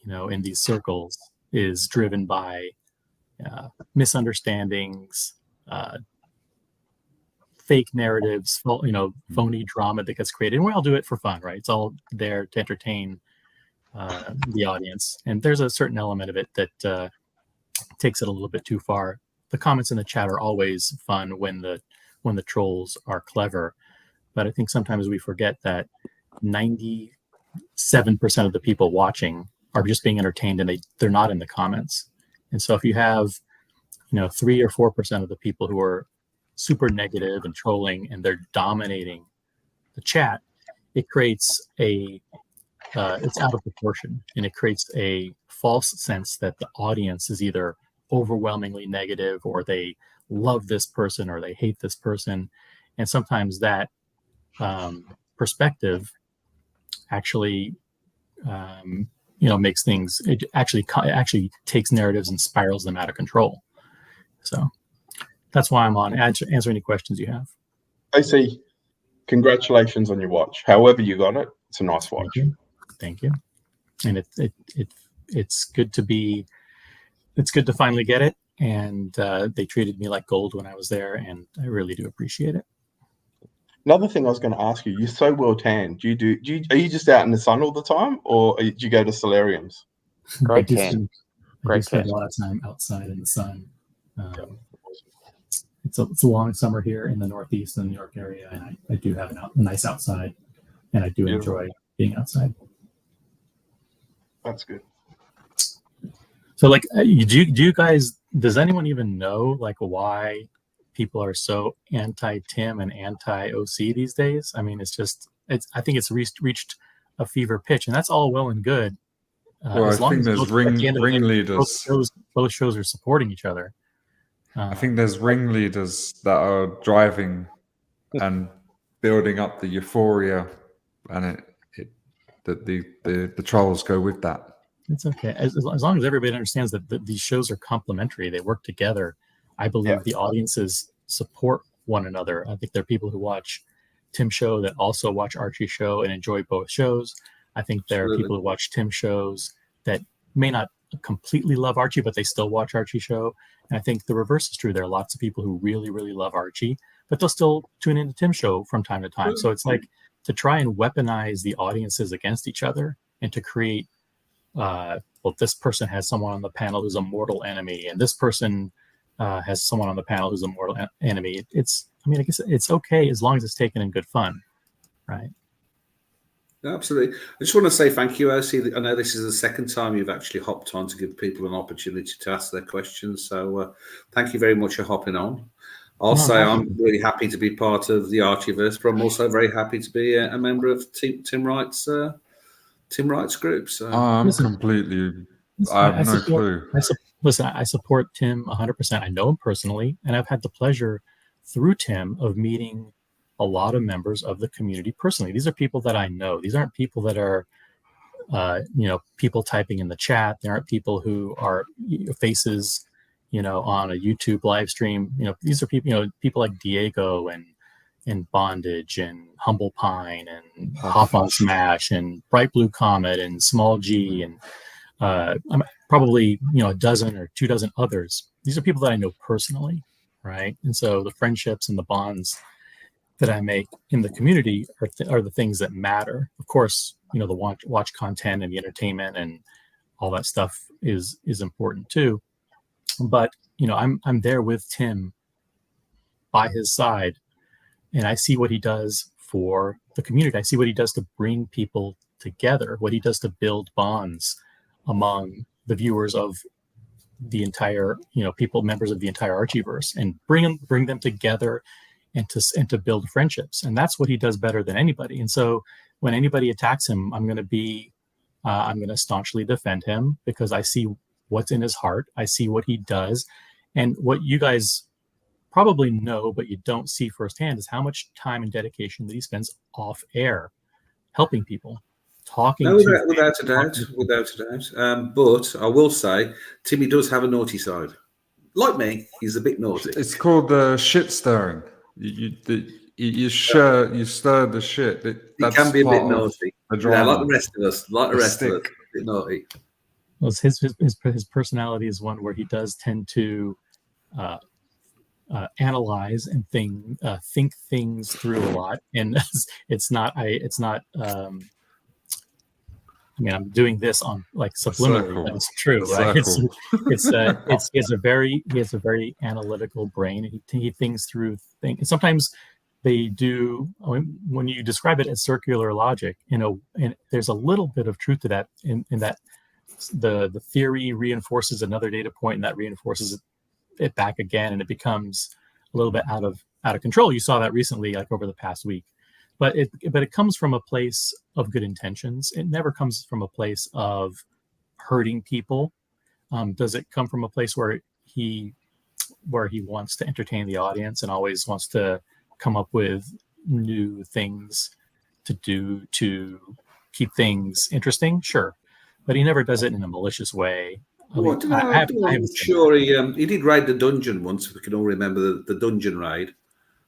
in these circles is driven by misunderstandings, fake narratives, phony drama that gets created. And we all do it for fun, right? It's all there to entertain the audience. And there's a certain element of it that takes it a little bit too far. The comments in the chat are always fun when the trolls are clever. But I think sometimes we forget that 97% of the people watching are just being entertained and they're not in the comments. And so if you have 3 or 4% of the people who are super negative and trolling and they're dominating the chat, it creates it's out of proportion, and it creates a false sense that the audience is either overwhelmingly negative or they love this person or they hate this person. And sometimes that perspective actually makes things, it actually takes narratives and spirals them out of control. So that's why I'm on. Answer any questions you have. AC, congratulations on your watch. However you got it, it's a nice watch. Thank you. And it's good to finally get it. And they treated me like gold when I was there, and I really do appreciate it. Another thing I was going to ask you: you're so well tanned. Are you just out in the sun all the time, or do you go to solariums? Great tan. I spend a lot of time outside in the sun. It's a long summer here in the Northeast and New York area, and I do have a nice outside, and I do enjoy being outside. That's good. So, do you guys? Does anyone even know why people are so anti-Tim and anti-OC these days? I mean, I think it's reached a fever pitch, and that's all well and good. Well, I think there's ringleaders. Both shows are supporting each other. I think there's ringleaders that are driving and building up the euphoria, and the trolls go with that. It's okay as long as everybody understands that these shows are complementary. They work together. I believe the audiences support one another. I think there are people who watch Tim's show that also watch Archie's show and enjoy both shows. I think there are people who watch Tim's shows that may not completely love Archie, but they still watch Archie's show. And I think the reverse is true. There are lots of people who really, really love Archie, but they'll still tune into Tim's show from time to time. So it's like to try and weaponize the audiences against each other and to create well, this person has someone on the panel who's a mortal enemy, and this person has someone on the panel who's a mortal enemy. I guess it's okay as long as it's taken in good fun, right? Absolutely. I just want to say thank you, OC. I know this is the second time you've actually hopped on to give people an opportunity to ask their questions. So thank you very much for hopping on. I'll say I'm really happy to be part of the Archieverse, but I'm also very happy to be a member of Tim Wright's group. So I'm completely. I have no clue. Listen, I support Tim 100%. I know him personally, and I've had the pleasure through Tim of meeting a lot of members of the community personally. These are people that I know. These aren't people that are, people typing in the chat. They aren't people who are faces, on a YouTube live stream. These are people, people like Diego and Bondage and Humble Pine and Hop on Smash and Bright Blue Comet and Small G and probably a dozen or 24 others. These are people that I know personally, right? And so the friendships and the bonds that I make in the community are the things that matter. Of course, the watch content and the entertainment and all that stuff is important too. But I'm there with Tim by his side, and I see what he does for the community. I see what he does to bring people together, what he does to build bonds among the viewers of the entire, members of the entire Archieverse, and bring them together and to build friendships. And that's what he does better than anybody. And so when anybody attacks him, I'm going to staunchly defend him, because I see what's in his heart. I see what he does. And what you guys probably know, but you don't see firsthand, is how much time and dedication that he spends off air, helping people, talking to without a doubt. But I will say, Timmy does have a naughty side. Like me, he's a bit naughty. It's called shit stirring. You stir the shit. He can be a bit naughty. Like the rest of us. A bit naughty. Well, his personality is one where he does tend to analyze and think things through a lot, and it's not. I'm doing this on like subliminally, but it's true, right? He has a very analytical brain. He thinks through things. And sometimes they do. When you describe it as circular logic, and there's a little bit of truth to that. In that, the theory reinforces another data point, and that reinforces it back again, and it becomes a little bit out of control. You saw that recently, like over the past week. But it comes from a place of good intentions. It never comes from a place of hurting people. Does it come from a place where he wants to entertain the audience and always wants to come up with new things to do to keep things interesting? Sure, but he never does it in a malicious way. I'm sure he did raid the dungeon once. If we can all remember the dungeon raid.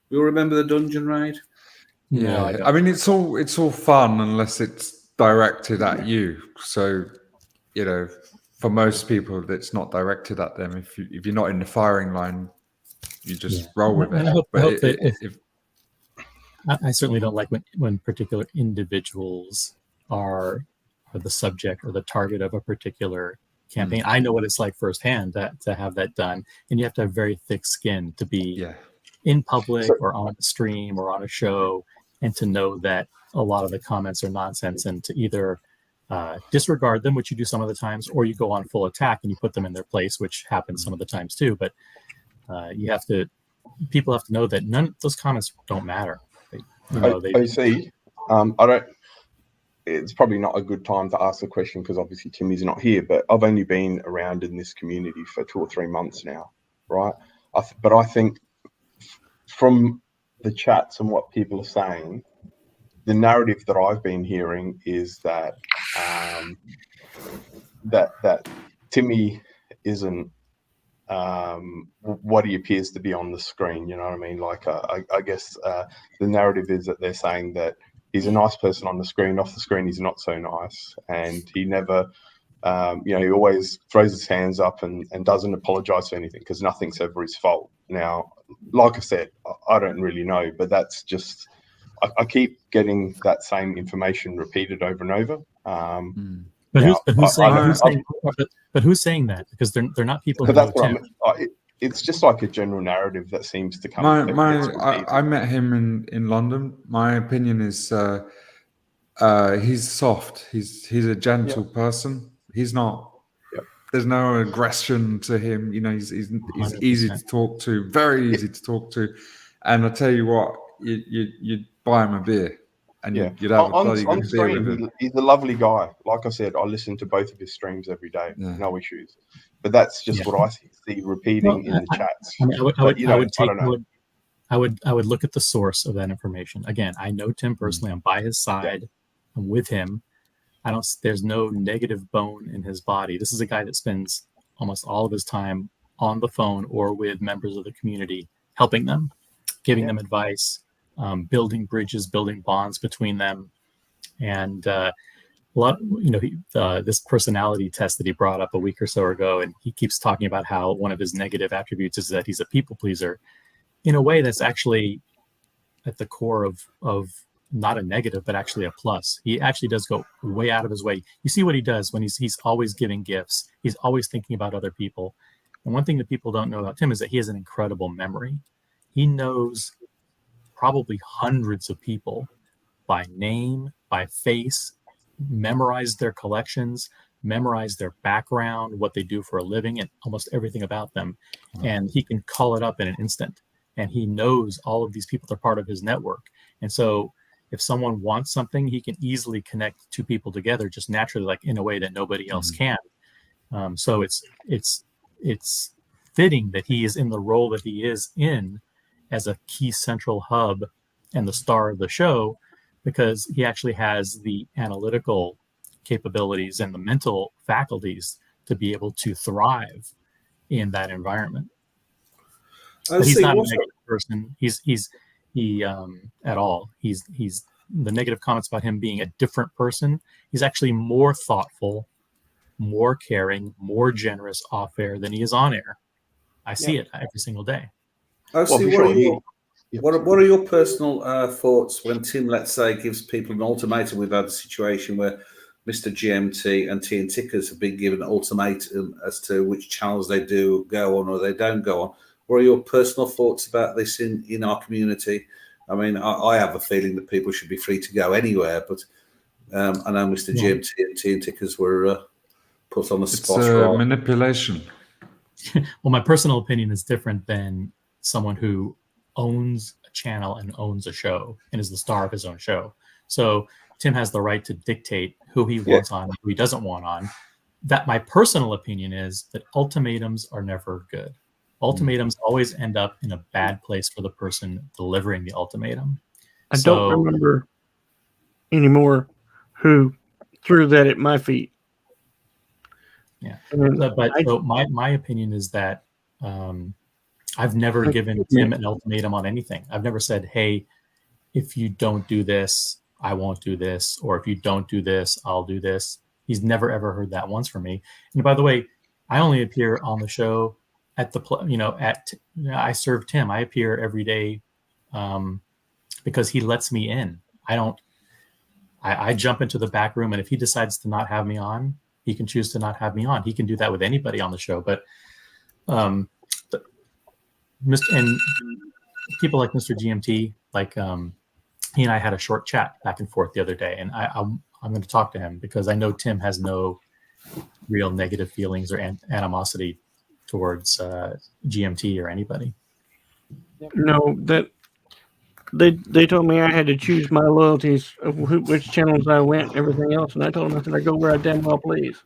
We all remember the dungeon raid. Yeah, I mean it's all fun unless it's directed at you. So, for most people, it's not directed at them. If you're not in the firing line, you just roll with it. I certainly don't like when particular individuals are the subject or the target of a particular campaign. I know what it's like firsthand to have that done, and you have to have very thick skin to be in public or on a stream or on a show, and to know that a lot of the comments are nonsense, and to either disregard them, which you do some of the times, or you go on full attack and you put them in their place, which happens some of the times too. But people have to know that none of those comments don't matter. It's probably not a good time to ask the question because obviously Timmy's not here, but I've only been around in this community for 2 or 3 months now, right? But I think from the chats and what people are saying, the narrative that I've been hearing is that that Timmy isn't what he appears to be on the screen. You know what I mean? Like I guess the narrative is that they're saying that he's a nice person on the screen. Off the screen, he's not so nice, and he never, he always throws his hands up and doesn't apologize for anything because nothing's ever his fault. Now, like I said, I don't really know, but that's just I keep getting that same information repeated over and over. But Now, who's saying I- but who's saying that? Because they're not people who but know that's what Tim. it's just like a general narrative that seems to come. I met him in London. My opinion is he's soft. He's a gentle person. He's not. Yep. There's no aggression to him. You know, he's easy 100%. to talk to, very easy to talk to. And I tell you what, you'd buy him a beer, and you'd have a bloody on good beer with him. stream, he's a lovely guy. Like I said, I listen to both of his streams every day. Yeah. No issues. But that's just what I see repeating in the chats. I would look at the source of that information. Again, I know Tim personally. I'm by his side. I'm with him. There's no negative bone in his body. This is a guy that spends almost all of his time on the phone or with members of the community, helping them, giving them advice, building bridges, building bonds between them. And a lot, this personality test that he brought up a week or so ago, and he keeps talking about how one of his negative attributes is that he's a people pleaser. In a way, that's actually at the core of not a negative, but actually a plus. He actually does go way out of his way. You see what he does when he's always giving gifts. He's always thinking about other people. And one thing that people don't know about Tim is that he has an incredible memory. He knows probably hundreds of people by name, by face, memorized their collections, memorized their background, what they do for a living, and almost everything about them. And he can call it up in an instant. And he knows all of these people. They're part of his network. And so if someone wants something, he can easily connect two people together just naturally, like in a way that nobody else can. So it's fitting that he is in the role that he is in as a key central hub and the star of the show, because he actually has the analytical capabilities and the mental faculties to be able to thrive in that environment. But he's not a negative person. He at all. He's the negative comments about him being a different person. He's actually more thoughtful, more caring, more generous off air than he is on air. I see it every single day. What are your personal thoughts when Tim, let's say, gives people an ultimatum? We've had a situation where Mr. GMT and T and Tickers have been given an ultimatum as to which channels they do go on or they don't go on. What are your personal thoughts about this in our community? I mean, I have a feeling that people should be free to go anywhere, but I know Mr. GMT and T and Tickers were put on the spot. It's manipulation. Well, my personal opinion is different than someone who owns a channel and owns a show and is the star of his own show. So Tim has the right to dictate who he wants on, who he doesn't want on. That my personal opinion is that ultimatums are never good. Ultimatums always end up in a bad place for the person delivering the ultimatum. I don't remember anymore who threw that at my feet. Yeah, so my opinion is that I've never given Tim an ultimatum on anything. I've never said, hey, if you don't do this, I won't do this, or if you don't do this, I'll do this. He's never ever heard that once from me. And by the way, I only appear on the show at I serve Tim. I appear every day because he lets me in. I jump into the back room, and if he decides to not have me on, he can choose to not have me on. He can do that with anybody on the show. But and people like Mr. GMT, like he and I had a short chat back and forth the other day, and I'm going to talk to him because I know Tim has no real negative feelings or animosity towards GMT or anybody. No, that they told me I had to choose my loyalties of which channels I went, everything else, and I told them I said I go where I damn well please.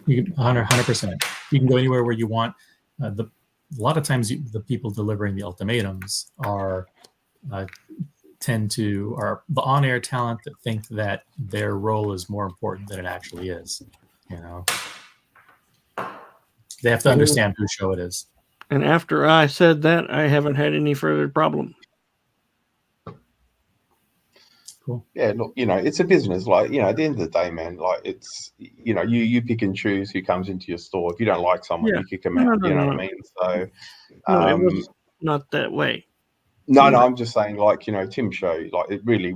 You can 100%. You can go anywhere where you want. A lot of times, the people delivering the ultimatums are the on-air talent that think that their role is more important than it actually is. You know, they have to understand whose show it is. And after I said that, I haven't had any further problem. Cool. Yeah, look, it's a business. Like, at the end of the day, man, like it's, you pick and choose who comes into your store. If you don't like someone, you kick them out. You know what I mean? So, it was not that way. No, I'm just saying, like, Tim's show, like, it really,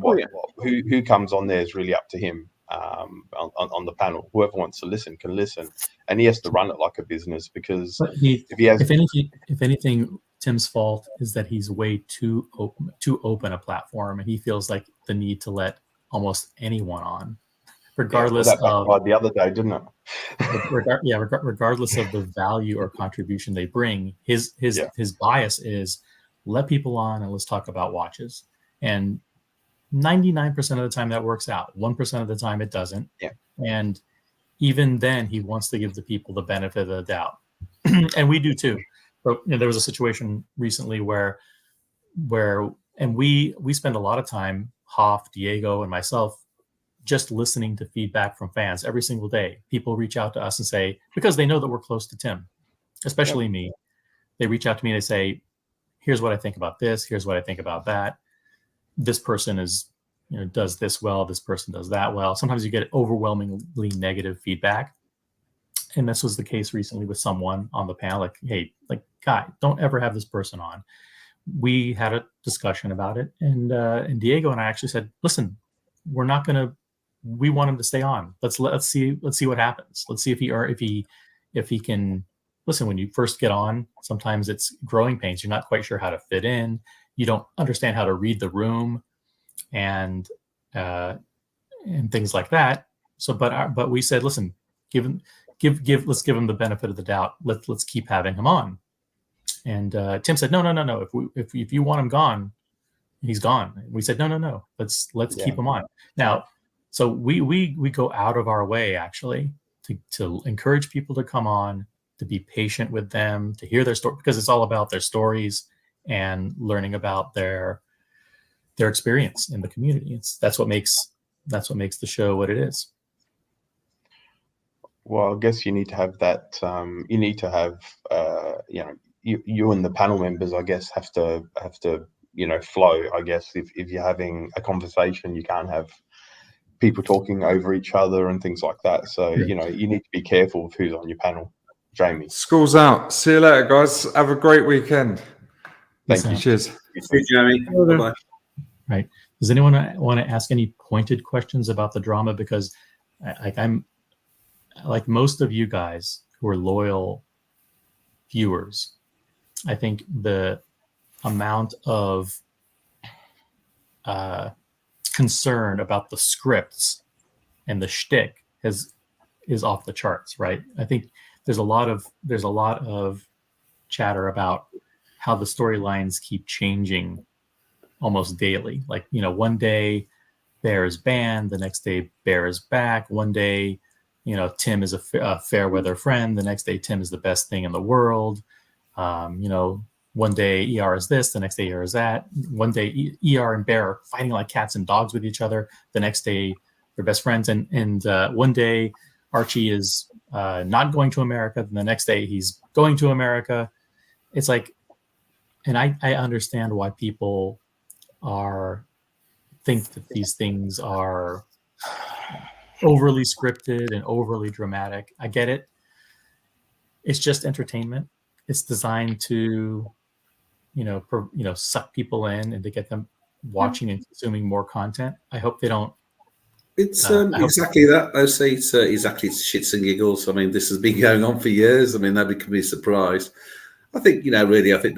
who comes on there is really up to him. on the panel. Whoever wants to listen can listen, and he has to run it like a business, because But if anything, Tim's fault is that he's way too open a platform, and he feels like the need to let almost anyone on, regardless that of backfired the other day, didn't it? regardless of the value or contribution they bring. His bias is let people on and let's talk about watches, and 99% of the time that works out. 1% of the time it doesn't. Yeah. And even then, he wants to give the people the benefit of the doubt, and we do too. But there was a situation recently where we spend a lot of time, Hoff, Diego, and myself, just listening to feedback from fans every single day. People reach out to us and say, because they know that we're close to Tim, especially me, they reach out to me and they say, here's what I think about this. Here's what I think about that. This person is, does this well. This person does that well. Sometimes you get overwhelmingly negative feedback. And this was the case recently with someone on the panel, like, hey, like, guy, don't ever have this person on. We had a discussion about it. And Diego and I actually said, listen, we're not going to, we want him to stay on. Let's see what happens. Let's see if he can listen. When you first get on, sometimes it's growing pains. You're not quite sure how to fit in. You don't understand how to read the room and things like that. So, but we said, listen, let's give him the benefit of the doubt. Let's keep having him on. And Tim said, no. If you want him gone, he's gone. We said, no. Let's keep him on. Now, so we go out of our way actually to encourage people to come on, to be patient with them, to hear their story, because it's all about their stories and learning about their experience in the community. That's what makes the show what it is. Well, I guess you need to have that. You need to have, you and the panel members, I guess, have to flow. I guess if you're having a conversation, you can't have people talking over each other and things like that. So you need to be careful of who's on your panel. Jamie, School's out. See you later, guys. Have a great weekend. Thank you. Cheers. See you, Jamie. Bye-bye. Right. Does anyone want to ask any pointed questions about the drama? Because I'm like most of you guys who are loyal viewers, I think the amount of concern about the scripts and the shtick is off the charts, right? I think there's a lot of chatter about how the storylines keep changing almost daily. Like, one day Bear is banned, the next day Bear is back. One day, Tim is a fair weather friend. The next day, Tim is the best thing in the world. One day ER is this, the next day ER is that. One day ER and Bear are fighting like cats and dogs with each other. The next day they're best friends. And one day Archie is not going to America. Then the next day he's going to America. It's like, and I understand why people think that these things are overly scripted and overly dramatic. I get it. It's just entertainment. It's designed to, suck people in and to get them watching and consuming more content. I hope they don't. It's exactly that. I say it's exactly shits and giggles. I mean, this has been going on for years. I mean, nobody can be surprised. I think, really, I think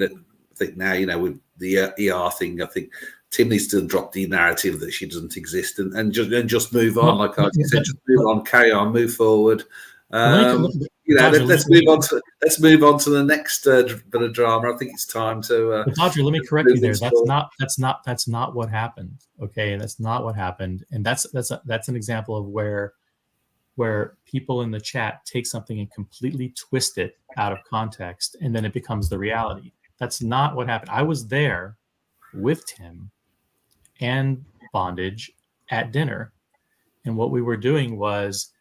now, with the ER thing, I think Tim needs to drop the narrative that she doesn't exist and just move on. Like I said, just move on, carry on, move forward. Let's move on to the next bit of drama. I think it's time to. Dodger, let me correct you there. That's not what happened. Okay, that's not what happened, and that's an example of where people in the chat take something and completely twist it out of context, and then it becomes the reality. That's not what happened. I was there with Tim and Bondage at dinner, and what we were doing was,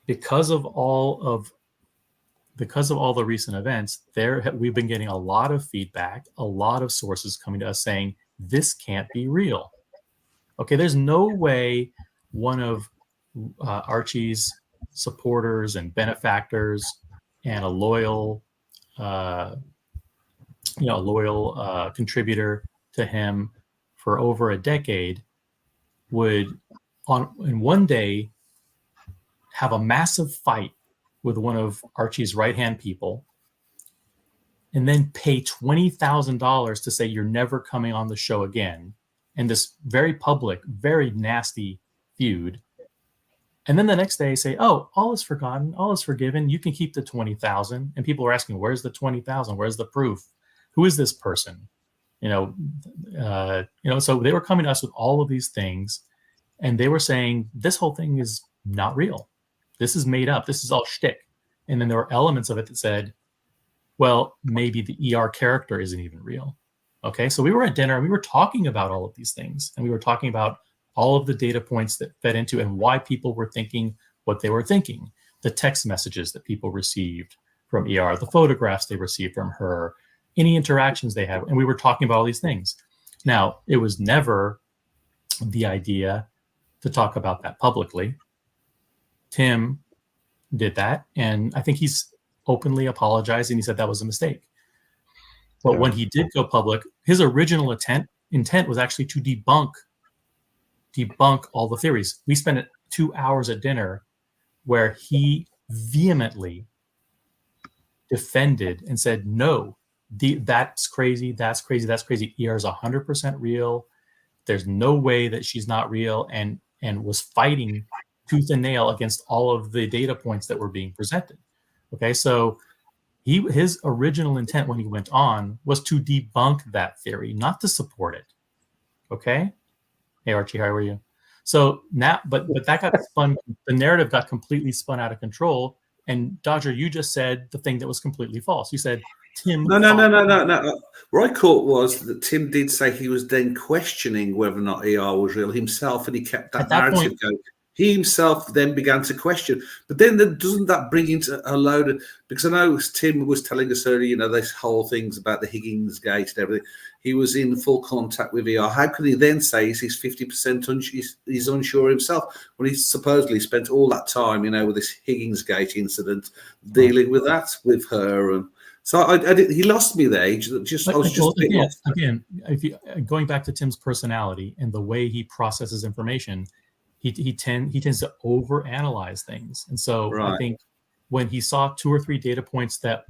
because of all the recent events, we've been getting a lot of feedback, a lot of sources coming to us saying this can't be real. Okay, there's no way one of Archie's supporters and benefactors and a loyal contributor to him for over a decade would in one day have a massive fight with one of Archie's right-hand people, and then pay $20,000 to say you're never coming on the show again, and this very public, very nasty feud. And then the next day say, "Oh, all is forgotten, all is forgiven. You can keep the 20,000." And people are asking, "Where's the 20,000? Where's the proof? Who is this person?" So they were coming to us with all of these things, and they were saying this whole thing is not real. This is made up. This is all shtick. And then there were elements of it that said, well, maybe the ER character isn't even real. Okay, so we were at dinner and we were talking about all of these things, and we were talking about all of the data points that fed into and why people were thinking what they were thinking, the text messages that people received from ER, the photographs they received from her, any interactions they had, and we were talking about all these things. Now, it was never the idea to talk about that publicly. Tim did that, and I think he's openly apologized, and he said that was a mistake. But when he did go public, his original intent was actually to debunk all the theories. We spent 2 hours at dinner where he vehemently defended and said, no, that's crazy, that's crazy, that's crazy. ER is 100% real. There's no way that she's not real, and was fighting tooth and nail against all of the data points that were being presented. Okay, so his original intent when he went on was to debunk that theory, not to support it. Okay? Hey Archie, how are you? So now, but that got spun, the narrative got completely spun out of control. And Dodger, you just said the thing that was completely false. You said Tim. No. What I caught was that Tim did say he was then questioning whether or not ER was real himself, and he kept that narrative going. He himself then began to question. But then doesn't that bring into a load of, because I know Tim was telling us earlier, this whole things about the Higgins gate and everything. He was in full contact with ER. How could he then say he's 50% he's unsure himself when he supposedly spent all that time, with this Higgins gate incident, dealing with that with her? And so he lost me there. Again, if you, going back to Tim's personality and the way he processes information, he tends to overanalyze things. And so I think when he saw 2 or 3 data points that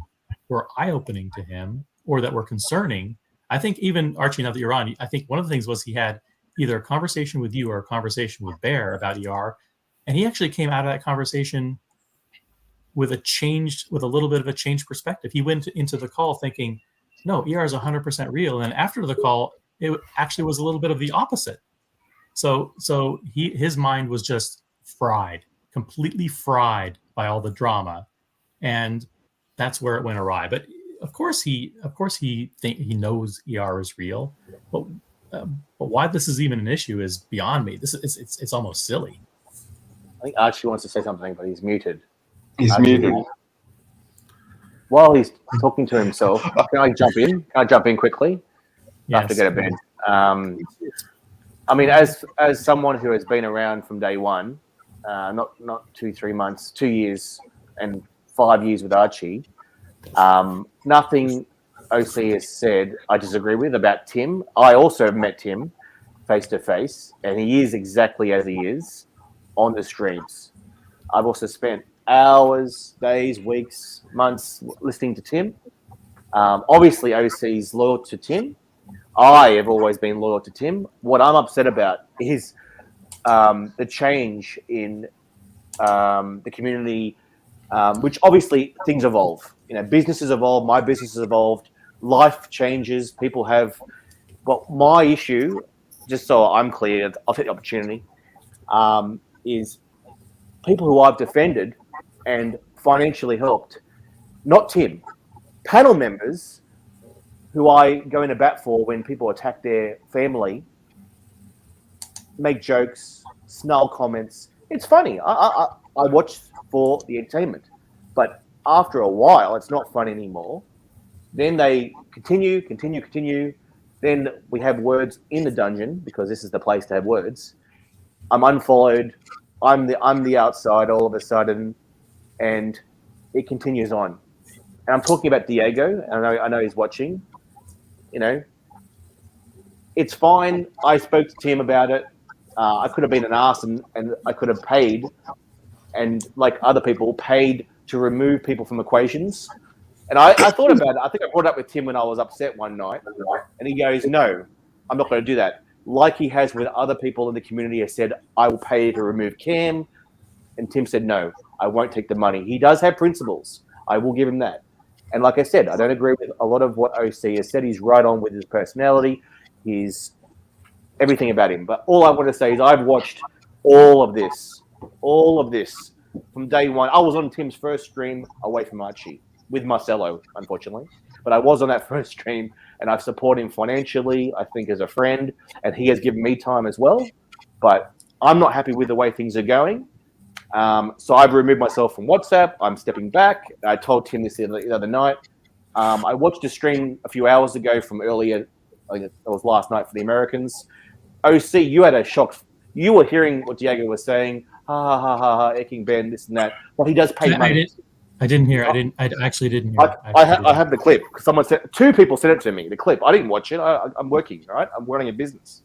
were eye-opening to him or that were concerning, I think even, Archie, now that you're on, I think one of the things was he had either a conversation with you or a conversation with Bear about ER, and he actually came out of that conversation with a little bit of a changed perspective. He went into the call thinking, no, ER is 100% real. And after the call, it actually was a little bit of the opposite. So his mind was just fried, completely fried by all the drama, and that's where it went awry. But of course he knows ER is real, but why this is even an issue is beyond me. It's almost silly. I think Archie wants to say something, but he's muted. He's muted. While he's talking to himself, can I jump in? Can I jump in quickly? Yes. I have to go to bed. I mean, as someone who has been around from day one, not 2-3 months, 2 years and 5 years with Archie, nothing OC has said I disagree with about Tim. I also met Tim face to face, and he is exactly as he is on the streams. I've also spent hours, days, weeks, months listening to Tim. Obviously, OC's loyal to Tim. I have always been loyal to Tim. What I'm upset about is the change in the community, which obviously things evolve. Businesses evolve. My business has evolved. Life changes. People have. Well, my issue, just so I'm clear, I'll take the opportunity, is people who I've defended and financially helped, not Tim, panel members who I go into bat for when people attack their family, make jokes, snarl comments. It's funny. I watch for the entertainment. But after a while, it's not fun anymore. Then they continue. Then we have words in the dungeon, because this is the place to have words. I'm unfollowed. I'm the outside all of a sudden, and it continues on. And I'm talking about Diego. And I know he's watching. It's fine. I spoke to Tim about it. I could have been an ass and I could have paid and like other people, paid to remove people from equations. And I thought about it. I think I brought it up with Tim when I was upset one night, and he goes, "No, I'm not going to do that." Like he has with other people in the community, has said, "I will pay to remove Cam," and Tim said, "No, I won't take the money." He does have principles. I will give him that. And like I said, I don't agree with a lot of what OC has said. He's right on with his personality, his everything about him. But all I want to say is I've watched all of this from day one. I was on Tim's first stream away from Archie with Marcelo, unfortunately. But I was on that first stream, and I've supported him financially, I think, as a friend, and he has given me time as well. But I'm not happy with the way things are going. So I've removed myself from WhatsApp. I'm stepping back. I told Tim this the other night. I watched a stream a few hours ago from earlier. I think it was last night for the Americans. OC, you had a shock. You were hearing what Diego was saying. Ha ha ha ha ha. Ecking Ben, this and that. Well, he does pay money. I didn't hear. I actually didn't hear. I have the clip. Someone said, 2 people sent it to me. The clip. I didn't watch it. I'm working. Right. I'm running a business.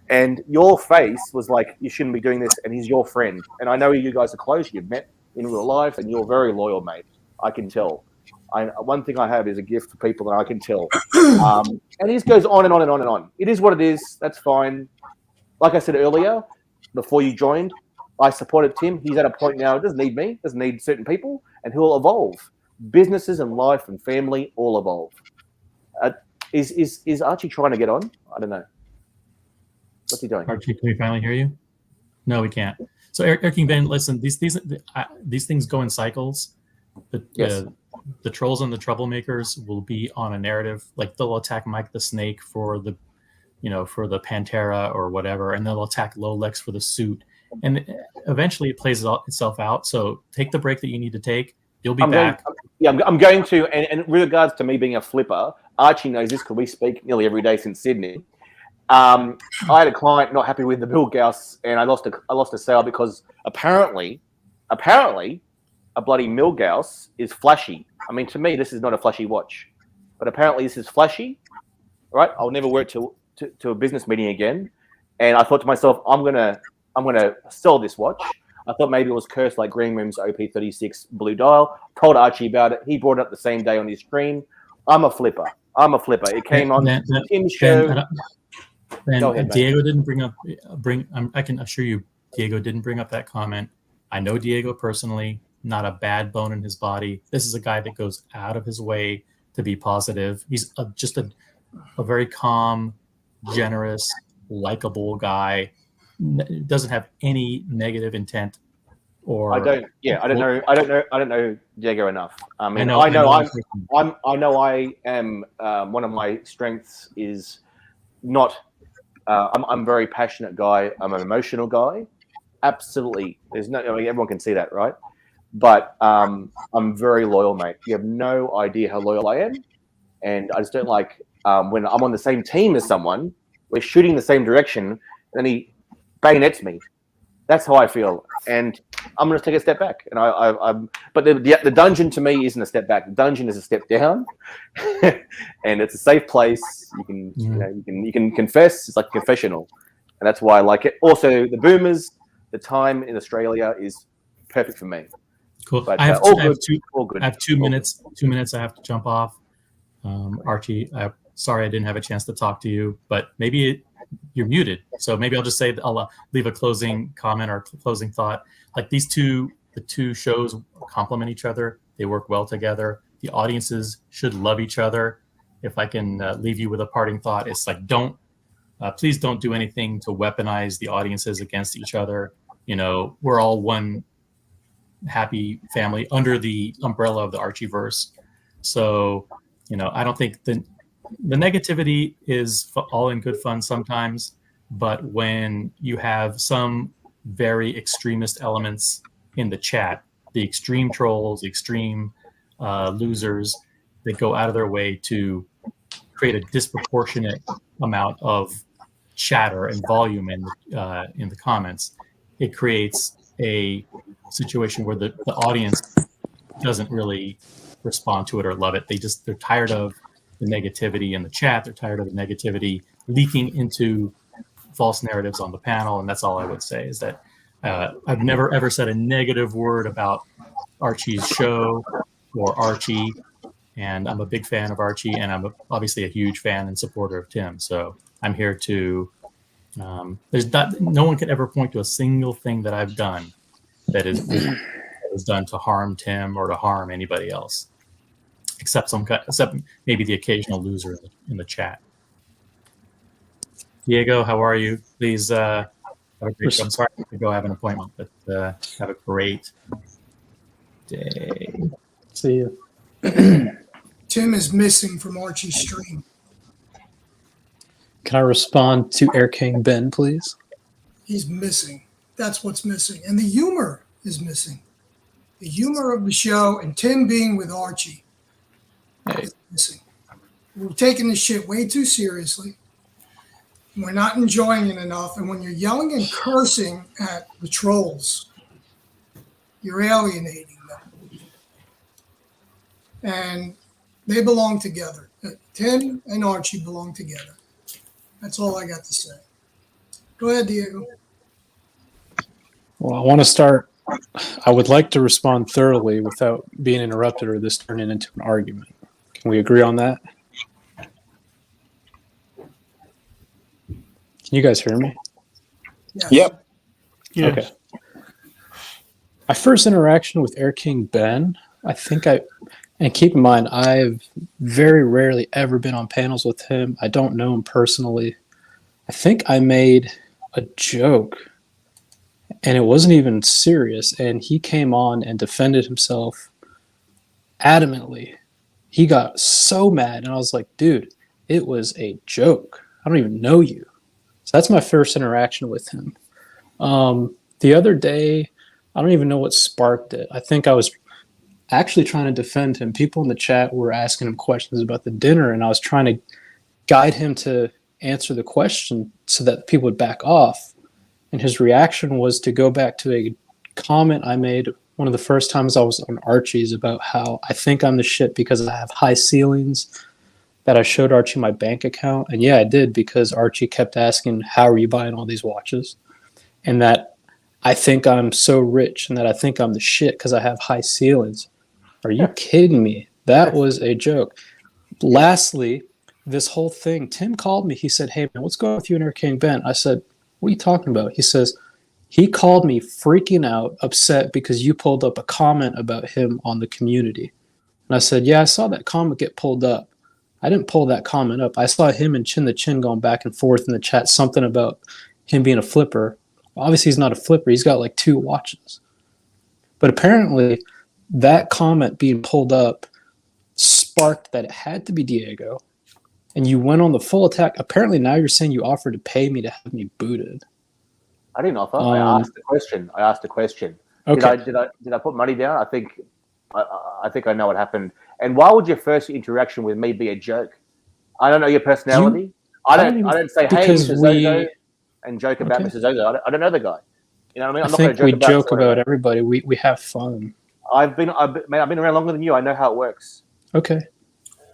And your face was like, you shouldn't be doing this, and he's your friend. And I know you guys are close. You've met in real life, and you're very loyal, mate. I can tell. One thing I have is a gift for people that I can tell. And this goes on and on and on and on. It is what it is. That's fine. Like I said earlier, before you joined, I supported Tim. He's at a point now, doesn't need me, doesn't need certain people, and he'll evolve. Businesses and life and family all evolve. Is Archie trying to get on? I don't know. What's he doing? Archie, can we finally hear you? No, we can't. So, Eric King Ben, listen, these things go in cycles. The trolls and the troublemakers will be on a narrative, like they'll attack Mike the Snake for the Pantera or whatever, and they'll attack Lolex for the suit, and eventually it plays itself out. So take the break that you need to take. You'll be back. I'm going to. And with regards to me being a flipper, Archie knows this because we speak nearly every day since Sydney. I had a client not happy with the Milgauss, and I lost a sale because apparently a bloody Milgauss is flashy. I mean, to me, this is not a flashy watch, but apparently this is flashy. Right? I'll never work to a business meeting again. And I thought to myself, I'm gonna sell this watch. I thought maybe it was cursed like Green Room's OP36 blue dial. Told Archie about it. He brought it up the same day on his stream. I'm a flipper. It came on Tim's show. Diego didn't I can assure you, Diego didn't bring up that comment. I know Diego personally, not a bad bone in his body. This is a guy that goes out of his way to be positive. He's just a very calm, generous, likable guy. Doesn't have any negative intent. Or I don't know Diego enough. I mean, I know I am one of my strengths is not. I'm a very passionate guy. I'm an emotional guy. Absolutely. Everyone can see that, right? But I'm very loyal, mate. You have no idea how loyal I am. And I just don't like when I'm on the same team as someone, we're shooting the same direction, and he bayonets me. That's how I feel. And I'm going to take a step back. And but the dungeon to me isn't a step back. The dungeon is a step down, and it's a safe place. You can confess. It's like a confessional, and that's why I like it. Also, the boomers, the time in Australia is perfect for me. Cool. But I have 2 minutes. 2 minutes. I have to jump off. Archie, sorry I didn't have a chance to talk to you, but maybe you're muted. So maybe I'll just say I'll leave a closing comment or closing thought. Like the two shows complement each other. They work well together. The audiences should love each other. If I can leave you with a parting thought, it's like please don't do anything to weaponize the audiences against each other. We're all one happy family under the umbrella of the Archieverse. So, I don't think the negativity is all in good fun sometimes, but when you have some very extremist elements in the chat, the extreme trolls, the extreme losers that go out of their way to create a disproportionate amount of chatter and volume in the comments, it creates a situation where the audience doesn't really respond to it or love it. They're tired of the negativity in the chat. They're tired of the negativity leaking into false narratives on the panel. And that's all I would say is that I've never ever said a negative word about Archie's show or Archie, and I'm a big fan of Archie, and I'm obviously a huge fan and supporter of Tim. So I'm here to. No one could ever point to a single thing that I've done that is done to harm Tim or to harm anybody else, except maybe the occasional loser in the chat. Diego, how are you? Please have a great show. I'm sorry I have to go have an appointment, but have a great day. See you. Tim is missing from Archie's stream. Can I respond to Air King Ben, please? He's missing. That's what's missing. And the humor is missing. The humor of the show and Tim being with Archie is missing. We're taking this shit way too seriously. We're not enjoying it enough. And when you're yelling and cursing at the trolls, you're alienating them. And they belong together. Tim and Archie belong together. That's all I got to say. Go ahead, Diego. Well, I want to start. I would like to respond thoroughly without being interrupted or this turning into an argument. Can we agree on that? Can you guys hear me? Yes. Yep. Yes. Okay. My first interaction with Air King Ben, and keep in mind, I've very rarely ever been on panels with him. I don't know him personally. I think I made a joke, and it wasn't even serious, and he came on and defended himself adamantly. He got so mad, and I was like, dude, it was a joke. I don't even know you. So that's my first interaction with him. The other day, I don't even know what sparked it. I think I was actually trying to defend him. People in the chat were asking him questions about the dinner, and I was trying to guide him to answer the question so that people would back off. And his reaction was to go back to a comment I made one of the first times I was on Archie's about how I think I'm the shit because I have high ceilings, that I showed Archie my bank account. And yeah, I did, because Archie kept asking, how are you buying all these watches? And that I think I'm so rich and that I think I'm the shit because I have high ceilings. Are you kidding me? That was a joke. Lastly, this whole thing, Tim called me. He said, hey, man, what's going on with you and Air King Ben? I said, what are you talking about? He says, he called me freaking out, upset because you pulled up a comment about him on the community. And I said, yeah, I saw that comment get pulled up. I didn't pull that comment up. I saw him and Chin the Chin going back and forth in the chat, something about him being a flipper. Obviously, he's not a flipper. He's got like 2 watches. But apparently, that comment being pulled up sparked that it had to be Diego. And you went on the full attack. Apparently, now you're saying you offered to pay me to have me booted. I didn't offer. I asked the question. Okay. Did I put money down? I think I know what happened. And why would your first interaction with me be a joke? I don't know your personality. I don't say, hey, Mr. Zozo, and joke about Mr. Zozo. I don't know the guy. You know what I mean? I'm not going to joke about we joke about everybody. We have fun. I've been around longer than you. I know how it works. Okay.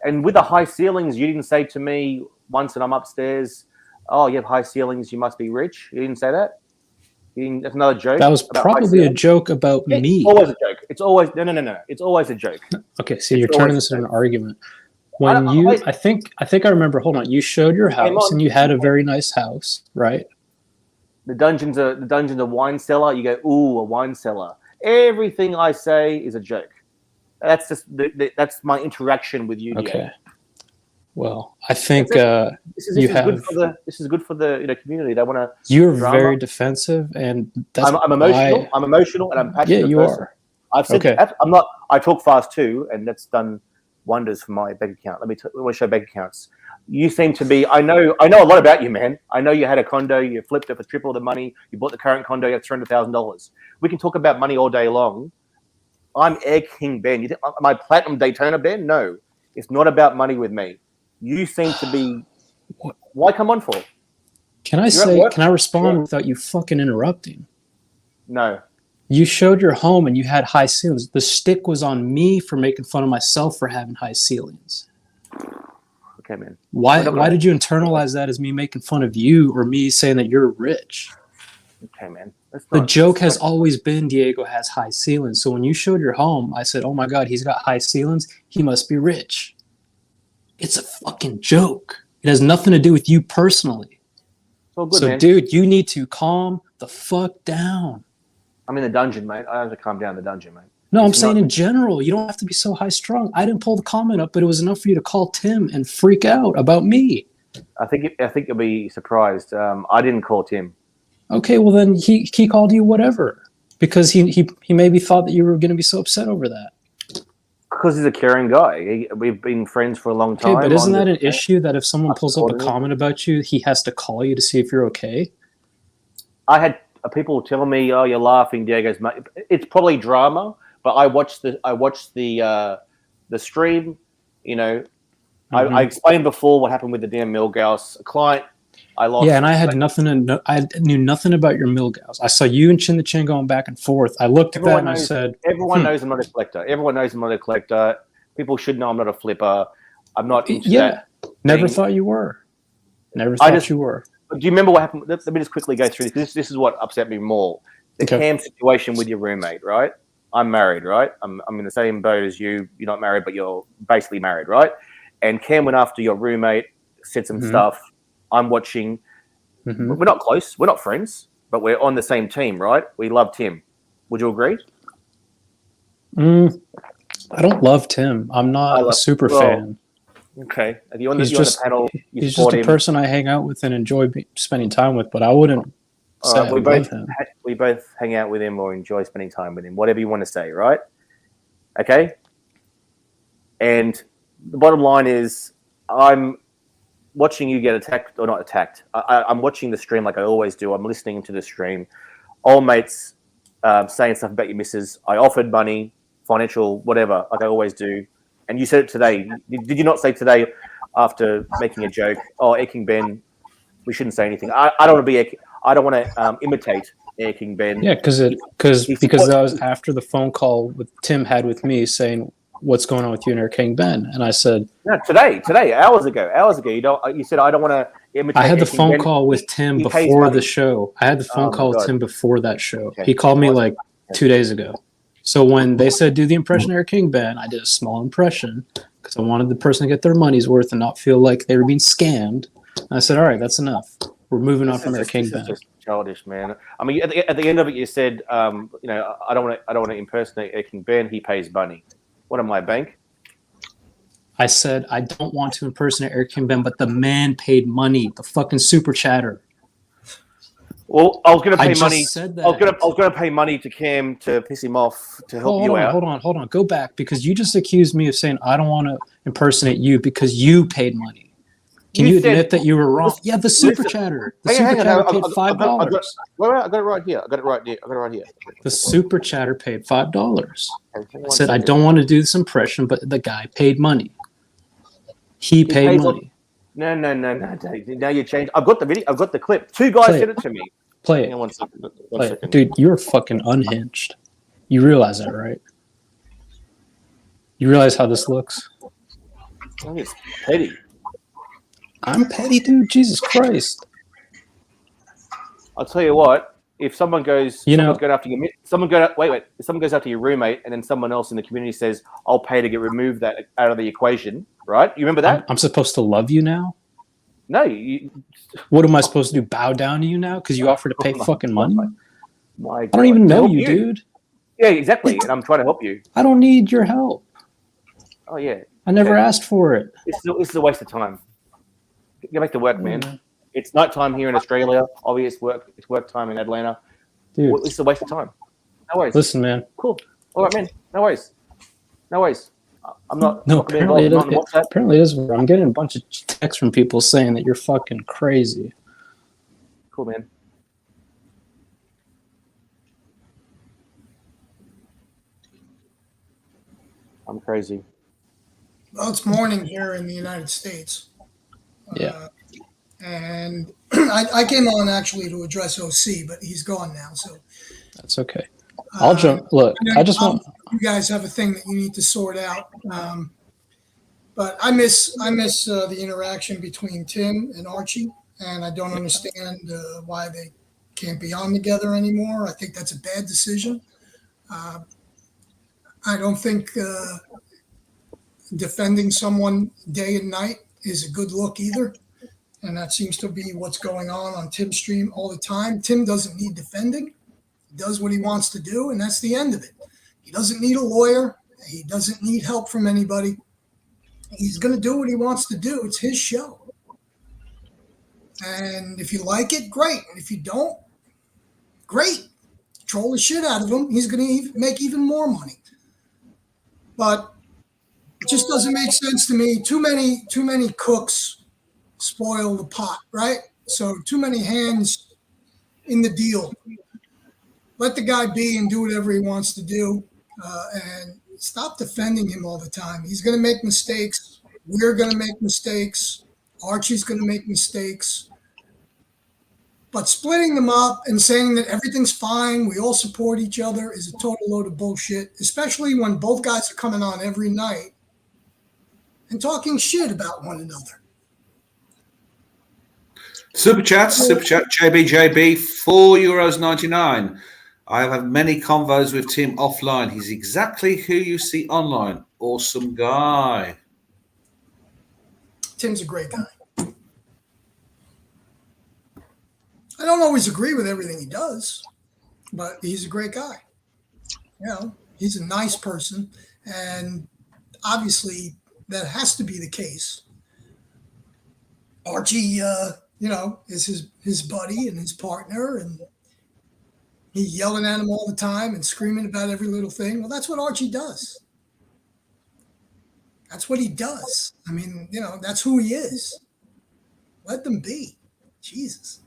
And with the high ceilings, you didn't say to me once that I'm upstairs, oh, you have high ceilings, you must be rich. You didn't say that? That's another joke. That was probably a joke about me. It's always a joke. It's always no. It's always a joke. Okay, so you're turning this into an argument. When I think I remember. Hold on, you showed your house and you had a very nice house, right? The dungeon's a wine cellar. You go, ooh, a wine cellar. Everything I say is a joke. That's just that's my interaction with you. Okay. Diego. Well, I think this is good for the community. They want to. You're very defensive, and that's I'm emotional. I'm emotional, and I'm passionate. Yeah, you person. are. I've said I'm not. I talk fast too, and that's done wonders for my bank account. Let me show bank accounts. You seem to be. I know a lot about you, man. I know you had a condo. You flipped it for triple the money. You bought the current condo. You had $300,000. We can talk about money all day long. I'm Air King Ben. You think am I Platinum Daytona Ben? No, it's not about money with me. You seem to be. Why come on for? Can I respond without you fucking interrupting? No. You showed your home and you had high ceilings. The stick was on me for making fun of myself for having high ceilings. Okay, man. Why did you internalize that as me making fun of you or me saying that you're rich? Okay, man. The joke has always been Diego has high ceilings. So when you showed your home, I said, "Oh my God, he's got high ceilings. He must be rich." It's a fucking joke. It has nothing to do with you personally. All good, So, man. dude, you need to calm the fuck down. I'm in the dungeon, mate. I have to calm down in the dungeon, mate. No, I'm saying in general, you don't have to be so high strung. I didn't pull the comment up, but it was enough for you to call Tim and freak out about me. I think you'll be surprised. I didn't call Tim. Okay, well then he called you whatever because he maybe thought that you were going to be so upset over that. Because he's a caring guy. We've been friends for a long time. Okay, but isn't that an issue that if someone pulls up a comment about you, he has to call you to see if you're okay? I had people telling me, "Oh, you're laughing, Diego's." It's probably drama, but I watched the stream. You know, I explained before what happened with the damn Milgauss client. I lost. Yeah, and I had I knew nothing about your Milgauss. I saw you and Chin the Chin going back and forth. I looked at that and I said, "Everyone knows I'm not a collector. Everyone knows I'm not a collector. People should know I'm not a flipper. I'm not into that." Never thought you were. Never thought you were. Do you remember what happened? Let me just quickly go through this. This is what upset me more. The Cam situation with your roommate, right? I'm married, right? I'm in the same boat as you. You're not married, but you're basically married, right? And Cam went after your roommate, said some stuff. I'm watching. We're not close. We're not friends, but we're on the same team, right? We love Tim. Would you agree? I don't love Tim. I'm not a super fan. Okay. He's just a person I hang out with and enjoy spending time with, but I wouldn't say I love him. We both hang out with him or enjoy spending time with him, whatever you want to say, right? Okay? And the bottom line is I'm watching you get attacked, or not attacked. I'm watching the stream like I always do. I'm listening to the stream. Old mates saying stuff about your missus. I offered money, financial, whatever, like I always do. And you said it today. Did you not say today after making a joke, "Oh, Air King Ben, we shouldn't say anything"? I don't want to I don't want to imitate Air King Ben. Yeah, because that was after the phone call with Tim had with me saying, "What's going on with you and Air King Ben?" And I said, "No, today, hours ago. You said I don't want to imitate." I had the phone call with Tim before the show. I had the phone call with Tim before that show. Okay. He called me like 2 days ago. So when they said do the impression of Air King Ben, I did a small impression because I wanted the person to get their money's worth and not feel like they were being scammed. And I said, "All right, that's enough. We're moving on from Air King Ben." Just childish, man. I mean, at the end of it, you said, "I don't want to impersonate Air King Ben. He pays money." What am I, bank? I said I don't want to impersonate Air King Ben, but the man paid money. The fucking super chatter. Well, I was going to pay money. I was going to pay money to Cam to piss him off to help you out. Hold on. Go back because you just accused me of saying I don't want to impersonate you because you paid money. Can you admit that you were wrong? Yeah, the super chatter. The super chatter paid $5. I got it right here. I got it right here. The super chatter paid $5. I said I don't want to do this impression, but the guy paid money. He paid money. No, Dave. Now you changed. I've got the video. I've got the clip. Two guys sent it to me. Play it. One second. Dude, you're fucking unhinged. You realize that, right? You realize how this looks? It's petty. I'm petty, dude. Jesus Christ. I'll tell you what. If someone goes, someone's going after you. If someone goes after your roommate, and then someone else in the community says, "I'll pay to get removed that out of the equation." Right? You remember that? I'm supposed to love you now? No. What am I supposed to do? Bow down to you now because you offer to pay fucking money? I don't even know you, dude. Yeah, exactly. And I'm trying to help you. I don't need your help. Oh yeah. I never asked for it. It's a waste of time. Get back to work, man. It's nighttime here in Australia. Obviously, it's work time in Atlanta. Dude, it's a waste of time. No worries. Listen, man. Cool. All right, man. No worries. I'm not. No, apparently it is. I'm getting a bunch of texts from people saying that you're fucking crazy. Cool, man. I'm crazy. Well, it's morning here in the United States. Yeah. And I came on actually to address OC, but he's gone now, so that's okay. I'll jump. Look, I just want you guys have a thing that you need to sort out. But I miss the interaction between Tim and Archie, and I don't understand why they can't be on together anymore. I think that's a bad decision. I don't think defending someone day and night is a good look either. And that seems to be what's going on Tim's stream all the time. Tim doesn't need defending. He does what he wants to do, and that's the end of it. He doesn't need a lawyer. He doesn't need help from anybody. He's going to do what he wants to do. It's his show. And if you like it, great. And if you don't, great. Troll the shit out of him. He's going to make even more money. But it just doesn't make sense to me. Too many cooks spoil the pot, right? So too many hands in the deal. Let the guy be and do whatever he wants to do, and stop defending him all the time. He's going to make mistakes. We're going to make mistakes. Archie's going to make mistakes. But splitting them up and saying that everything's fine, we all support each other, is a total load of bullshit, especially when both guys are coming on every night and talking shit about one another. Super chat, JBJB, €4.99. I have had many convos with Tim offline. He's exactly who you see online. Awesome guy. Tim's a great guy. I don't always agree with everything he does, but he's a great guy. You know, he's a nice person, and obviously that has to be the case. Archie, is his buddy and his partner, and he's yelling at him all the time and screaming about every little thing. Well, that's what Archie does. That's what he does. I mean, that's who he is. Let them be. Jesus.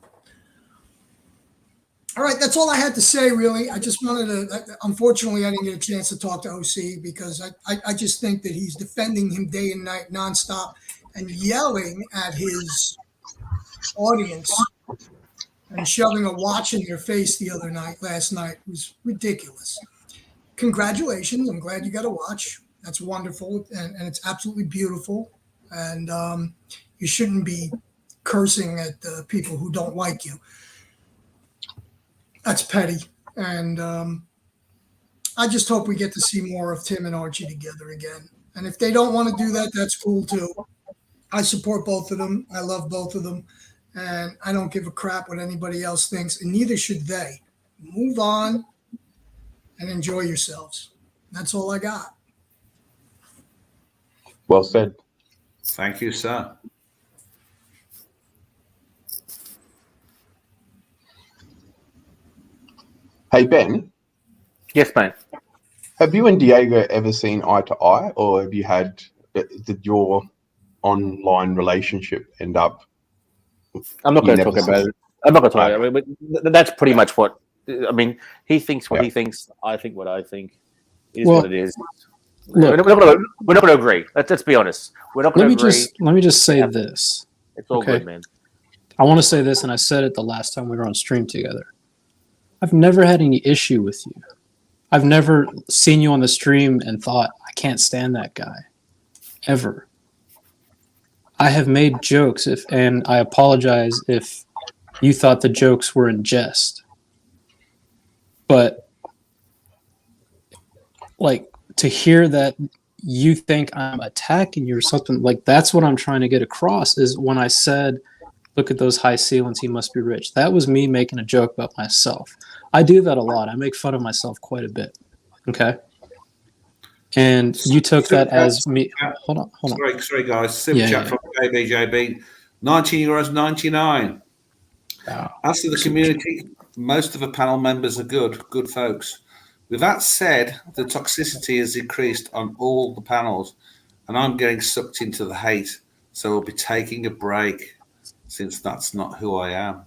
All right, that's all I had to say, really. I just wanted to, unfortunately, I didn't get a chance to talk to OC because I just think that he's defending him day and night nonstop and yelling at his audience and shoving a watch in their face last night was ridiculous. Congratulations. I'm glad you got a watch. That's wonderful. And it's absolutely beautiful. And you shouldn't be cursing at the people who don't like you. That's petty. And I just hope we get to see more of Tim and Archie together again. And if they don't want to do that, that's cool too. I support both of them. I love both of them. And I don't give a crap what anybody else thinks, and neither should they. Move on and enjoy yourselves. That's all I got. Well said. Thank you, sir. Hey, Ben. Yes, mate. Have you and Diego ever seen eye to eye, or have you did your online relationship end up? I'm not going to talk about it. I'm not going to talk about it. But that's pretty much what I mean. He thinks what he thinks. I think what I think. Is what it is. We're not going to agree. Let's be honest. We're not going to agree. Let me just say this. It's all good, man. I want to say this, and I said it the last time we were on stream together. I've never had any issue with you. I've never seen you on the stream and thought, I can't stand that guy. Ever. I have made jokes, and I apologize if you thought the jokes were in jest. But, to hear that you think I'm attacking you or something, that's what I'm trying to get across, is when I said, look at those high ceilings, he must be rich. That was me making a joke about myself. I do that a lot. I make fun of myself quite a bit. Okay? And you took that as me. Hold on. Sorry, guys. Super chat from JBJB. €19.99. Wow. As to the community, most of the panel members are good folks. With that said, the toxicity has increased on all the panels, and I'm getting sucked into the hate. So I'll be taking a break, since that's not who I am.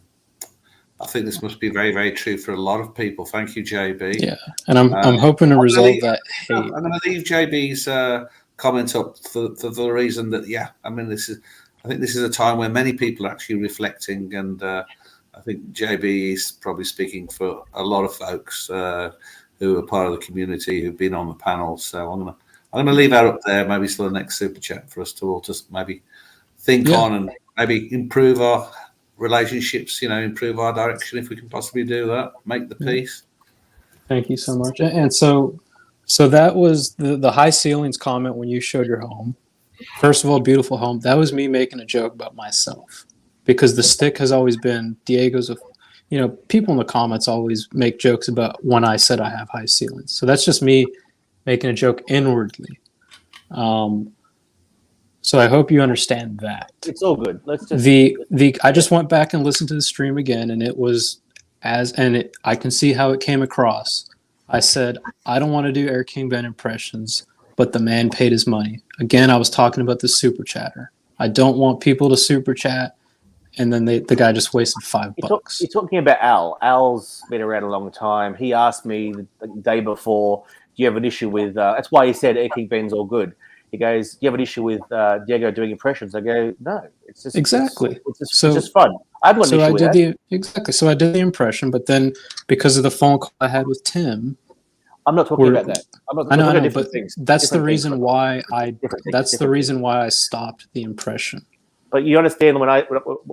I think this must be very, very true for a lot of people. Thank you, JB. Yeah, and I'm hoping to resolve that hate. I'm going to leave JB's comment up for the reason that, I think this is a time where many people are actually reflecting, and I think JB is probably speaking for a lot of folks who are part of the community who've been on the panel. So I'm going to leave that up there. Maybe still the next super chat for us to all just maybe think on and maybe improve our relationships, improve our direction if we can possibly do that. Make the peace. Thank you so much. And so that was the high ceilings comment when you showed your home. First of all, beautiful home. That was me making a joke about myself, because the stick has always been Diego's. People in the comments always make jokes about when I said I have high ceilings. So that's just me making a joke inwardly. So I hope you understand that. It's all good. Let's just I just went back and listened to the stream again, and it was I can see how it came across. I said, I don't want to do Air King Ben impressions, but the man paid his money. Again, I was talking about the super chatter. I don't want people to super chat, and then the guy just wasted $5. You're talking about Al. Al's been around a long time. He asked me the day before, do you have an issue with... that's why he said Air King Ben's all good. He goes, do you have an issue with Diego doing impressions? I go, no. It's just exactly. It's just fun. I've got an issue with that. Exactly. So I did the impression, but then because of the phone call I had with Tim, I'm not talking about that. I know, but that's the reason why I stopped the impression. But you understand when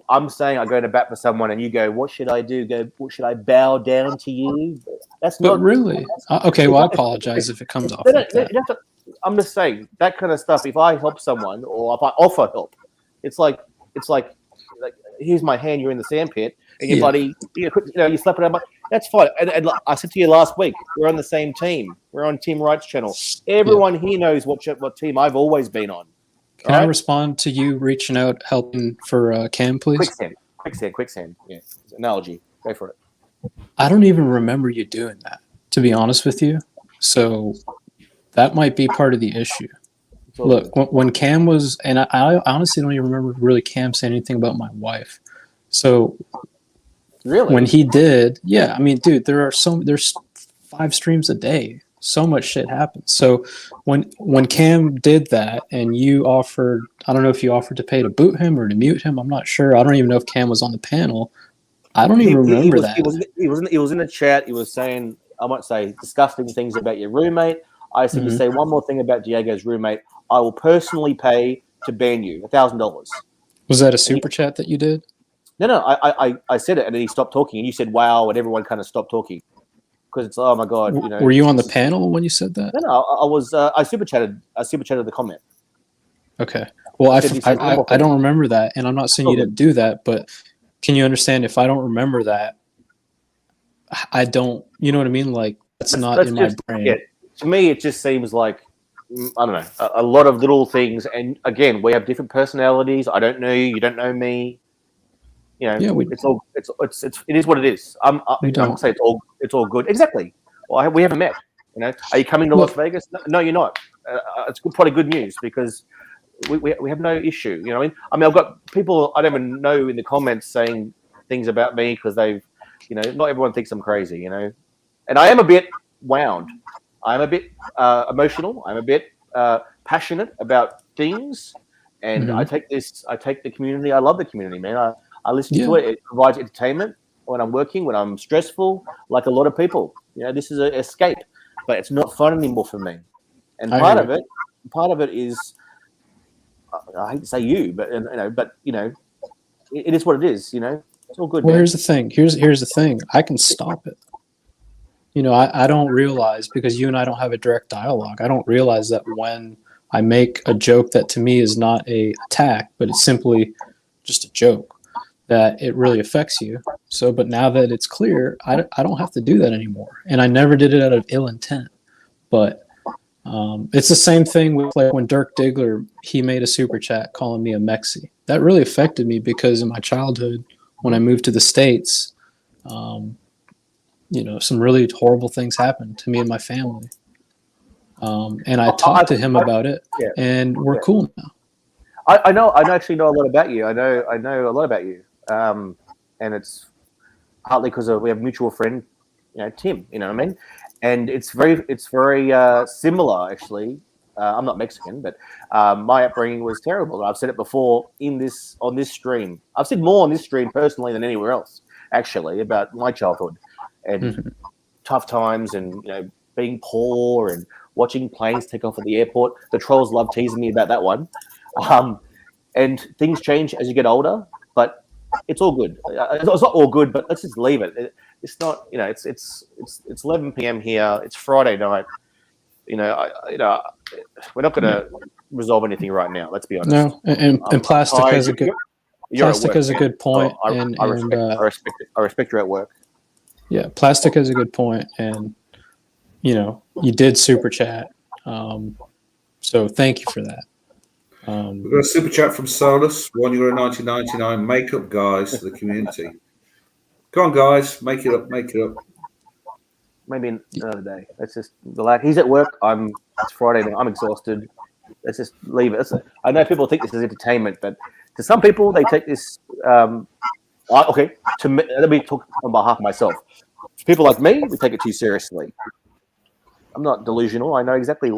I'm saying I go to bat for someone and you go, what should I do? What should I bow down to you? That's not really. Okay, well, I apologize if it comes off like that. I'm just saying that kind of stuff. If I help someone or if I offer help, it's like here's my hand. You're in the sandpit, and your buddy, you slap it out. That's fine. And I said to you last week, we're on the same team. We're on Team Wright's channel. Everyone here knows what team I've always been on. Can I respond to you reaching out, helping for Cam, please? Quicksand. Yeah, analogy. Go for it. I don't even remember you doing that, to be honest with you. So that might be part of the issue. Look, when Cam was, and I honestly don't even remember really Cam saying anything about my wife. So really, when he did, yeah, I mean, dude, there's 5 streams a day. So much shit happens. So when Cam did that and you offered, I don't know if you offered to pay to boot him or to mute him. I'm not sure. I don't even know if Cam was on the panel. I don't even remember that. He was in the chat. He was saying, I might say, disgusting things about your roommate. I said, you say one more thing about Diego's roommate, I will personally pay to ban you $1,000. Was that a super chat that you did? No. I said it, and then he stopped talking, and you said, "Wow," and everyone kind of stopped talking because it's oh my god, Were you on the panel when you said that? No. I was. I super chatted. The comment. Okay. Well, I don't remember that, and I'm not saying you didn't do that, but can you understand if I don't remember that, I don't. You know what I mean? Like that's not in my brain. Yeah. To me, it just seems like I don't know a lot of little things, and again, we have different personalities. I don't know you. You don't know me. It is what it is. I don't say it's all good. Exactly. Well, we haven't met. Are you coming to Las Vegas? No, you're not. It's probably good news because we have no issue. You know what I mean? I've got people I don't even know in the comments saying things about me because they've, not everyone thinks I'm crazy. And I am a bit wound. I'm a bit emotional. I'm a bit passionate about things, and I take the community. I love the community, man. I listen to it. It provides entertainment when I'm working, when I'm stressful, like a lot of people. This is an escape, but it's not fun anymore for me. And part of it is, I hate to say you, but it is what it is. It's all good. Well, here's the thing. Here's the thing. I can stop it. I don't realize, because you and I don't have a direct dialogue, I don't realize that when I make a joke that to me is not a attack, but it's simply just a joke, that it really affects you. So, but now that it's clear, I don't have to do that anymore. And I never did it out of ill intent. But it's the same thing with like when Dirk Diggler, he made a super chat calling me a Mexi. That really affected me because in my childhood, when I moved to the States, some really horrible things happened to me and my family. And I talked to him about it, and we're cool now. I actually know a lot about you. I know a lot about you. And it's partly because we have a mutual friend, Tim, you know what I mean? And it's very similar, actually. I'm not Mexican, but my upbringing was terrible. I've said it before on this stream. I've said more on this stream personally than anywhere else, actually, about my childhood and tough times and, being poor and watching planes take off at the airport. The trolls love teasing me about that one. And things change as you get older, but it's all good. It's not all good, but let's just leave it. It's not, it's 11 p.m. here. It's Friday night. We're not going to resolve anything right now. Let's be honest. No, and plastic has a good plastic has a good point, I respect you're at work. Yeah, plastic has a good point, and you did super chat, so thank you for that. We've got a super chat from Solus, €1.1999. Makeup guys for the community. Go on, guys, make it up. Maybe another day. Let's just relax. He's at work. It's Friday night. I'm exhausted. Let's just leave it. I know people think this is entertainment, but to some people, they take this. Okay, to me, let me talk on behalf of myself. People like me, we take it too seriously. I'm not delusional. I know exactly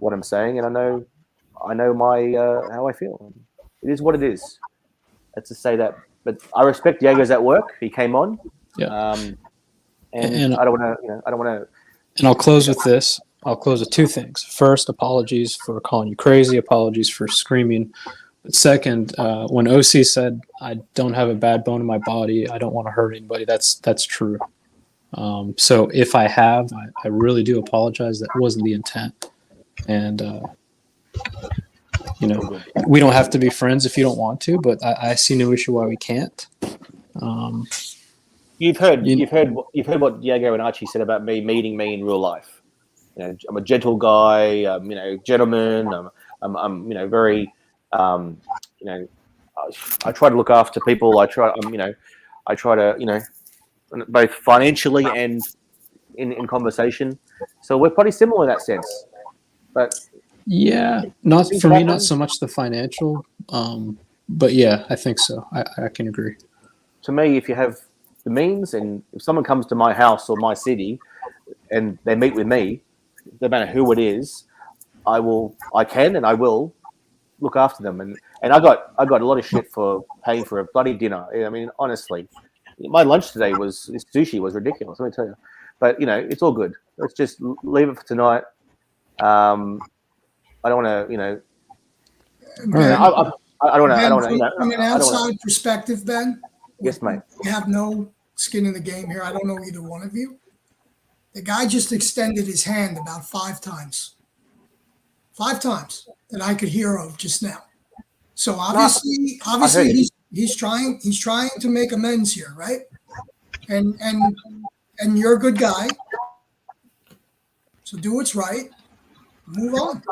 what I'm saying, and I know my how I feel. It is what it is. Let's just say that. But I respect Diego's at work. He came on. Yeah. And I don't want to. And I'll close with this. I'll close with two things. First, apologies for calling you crazy. Apologies for screaming. But second, when OC said I don't have a bad bone in my body, I don't want to hurt anybody. That's true. So if I have, I really do apologize. That wasn't the intent. And we don't have to be friends if you don't want to. But I see no issue why we can't. You've heard what Diego and Archie said about meeting me in real life. I'm a gentle guy. Gentleman. I'm very. I try to look after people. I try to both financially and in conversation. So we're pretty similar in that sense. But yeah, not for me. Not so much the financial. But yeah, I think so. I can agree. To me, if you have the means, and if someone comes to my house or my city and they meet with me, no matter who it is, I will look after them. And I got a lot of shit for paying for a bloody dinner. I mean, honestly, my lunch today this sushi was ridiculous. Let me tell you, but it's all good. Let's just leave it for tonight. I don't want to, I don't want to. From an outside perspective, Ben. Yes, mate. We have no skin in the game here. I don't know either one of you. The guy just extended his hand about 5 times. 5 times that I could hear of just now. So obviously he's trying to make amends here, right? And you're a good guy. So do what's right. Move on.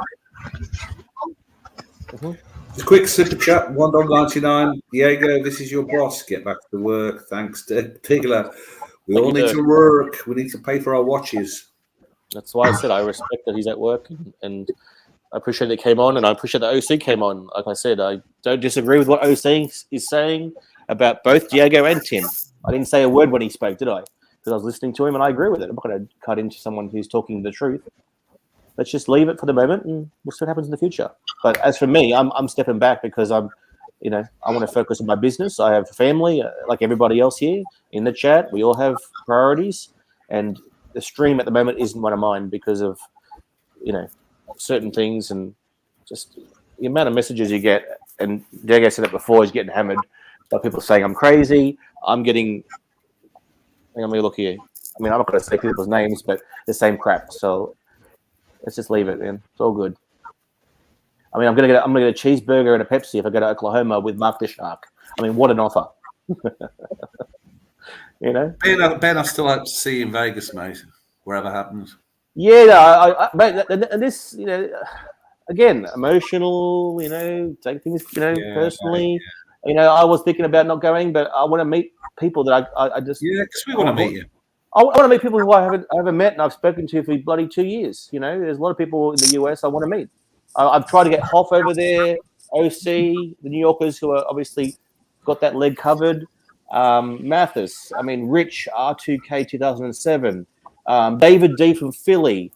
Mm-hmm. A quick super chat, $1.99. Diego, this is your boss. Get back to work. Thanks to Tigler. We all need to work. We need to pay for our watches. That's why I said I respect that he's at work, and I appreciate that he came on, and I appreciate that OC came on. Like I said, I don't disagree with what OC is saying about both Diego and Tim. I didn't say a word when he spoke, did I? Because I was listening to him, and I agree with it. I'm not going to cut into someone who's talking the truth. Let's just leave it for the moment, and we'll see what happens in the future. But as for me, I'm stepping back because I want to focus on my business. I have a family, like everybody else here in the chat. We all have priorities, and the stream at the moment isn't one of mine because of, certain things and just the amount of messages you get. And Diego said it before, he's getting hammered by people saying I'm crazy. I'm getting. Let me look here. I mean, I'm not going to say people's names, but the same crap. So. Let's just leave it, man. It's all good. I mean, I'm gonna get a cheeseburger and a Pepsi if I go to Oklahoma with Mark the Shark. I mean, what an offer. Ben, I still hope to see you in Vegas, mate. Wherever happens. Yeah, mate, and this, again, emotional. Take things, personally. Yeah. I was thinking about not going, but I want to meet people that I just. Yeah, because we want to meet you. I want to meet people who I haven't met and I've spoken to for bloody 2 years. There's a lot of people in the US I want to meet. I've tried to get Hoff over there, OC, the New Yorkers who are obviously got that leg covered. Mathis, Rich, R2K 2007, David D from Philly,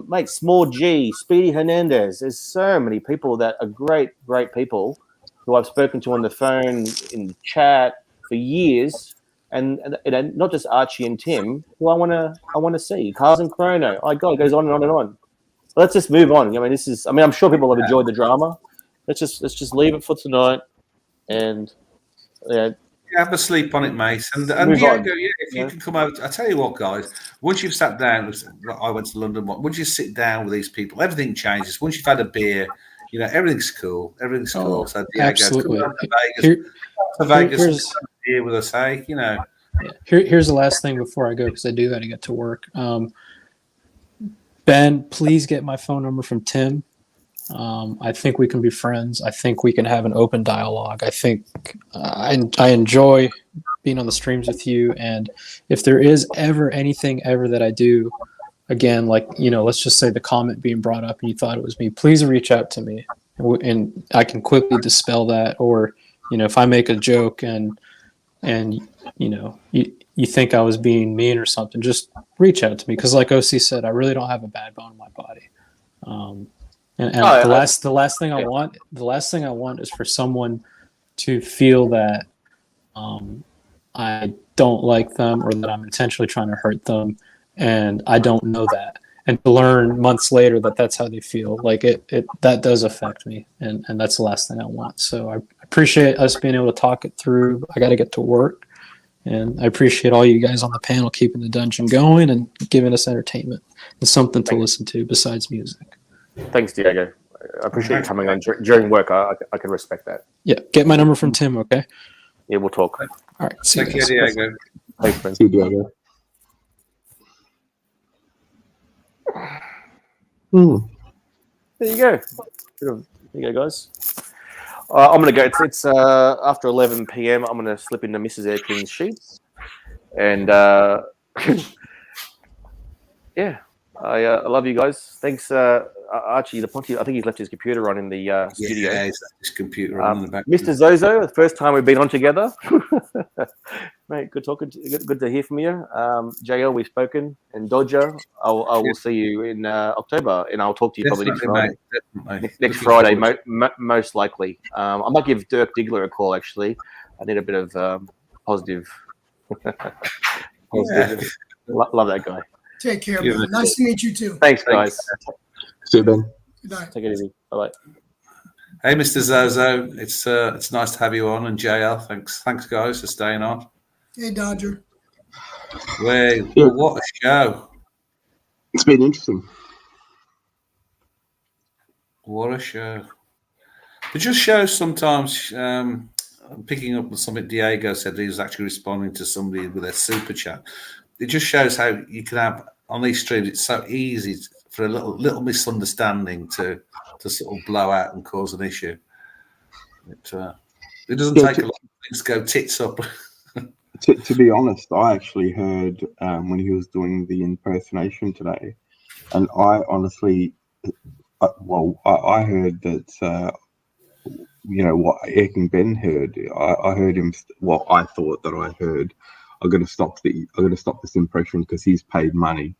mate, Small G, Speedy Hernandez. There's so many people that are great, great people who I've spoken to on the phone, in the chat for years. And not just Archie and Tim, who I want to see. Cars and Chrono. Oh God, it goes on and on and on. But let's just move on. I'm sure people have enjoyed the drama. Let's just leave it for tonight, and have a sleep on it, mate. And Move on. Diego, if you can come over, I tell you what, guys. Once you've sat down, I went to London. Once you sit down with these people, everything changes. Once you've had a beer, everything's cool. Everything's cool. So Diego, absolutely. come down to Vegas, beer with us, hey, Here's the last thing before I go, because I do got to get to work. Ben, please get my phone number from Tim. I think we can be friends. I think we can have an open dialogue. I think I enjoy being on the streams with you. And if there is ever anything ever that I do, again, like, let's just say the comment being brought up and you thought it was me, please reach out to me. And I can quickly dispel that. Or, if I make a joke and you think I was being mean or something, just reach out to me. Because like OC said, I really don't have a bad bone in my body. The last thing I want is for someone to feel that I don't like them or that I'm intentionally trying to hurt them, and I don't know that, and to learn months later that that's how they feel. Like that does affect me, and that's the last thing I want. So I appreciate us being able to talk it through. I got to get to work, and I appreciate all you guys on the panel keeping the dungeon going and giving us entertainment and something to listen to besides music. Thanks, Diego. I appreciate you coming on during work. I can respect that. Yeah, get my number from Tim, okay? Yeah, we'll talk. All right, see Thank you you, guys. Diego. Thanks, friend. See you, Diego. There you go. There you go, guys. I'm going to go. It's after 11 p.m. I'm going to slip into Mrs. Airking's sheets. And yeah, I love you guys. Thanks, Archie, the Pontiff. I think he's left his computer on in the studio. Yeah, he's left his computer on in the back. Mr. Zozo, the first time we've been on together. Mate, good talking. Good to hear from you. JL, we've spoken. And Dodger, I will see you in October, and I'll talk to you probably next Friday. Next Friday, most likely. I might give Dirk Diggler a call, actually. I need a bit of positive. Love that guy. Take care, man. Nice to meet you too. Thanks, guys. See you, Ben. Good night. Take it easy. Bye-bye. Hey, Mr. Zozo, it's nice to have you on, and JL, thanks guys for staying on. Hey, Dodger. What a show! It's been interesting. What a show! It just shows sometimes. Picking up on something Diego said, he was actually responding to somebody with a super chat. It just shows how you can have on these streams. It's so easy for a little misunderstanding to sort of blow out and cause an issue. It doesn't take a lot of things to go tits up. To be honest, I actually heard when he was doing the impersonation today, and I honestly, I heard that what Erking Ben heard. I heard him. Well, I thought that I heard. I'm going to stop this impression because he's paid money,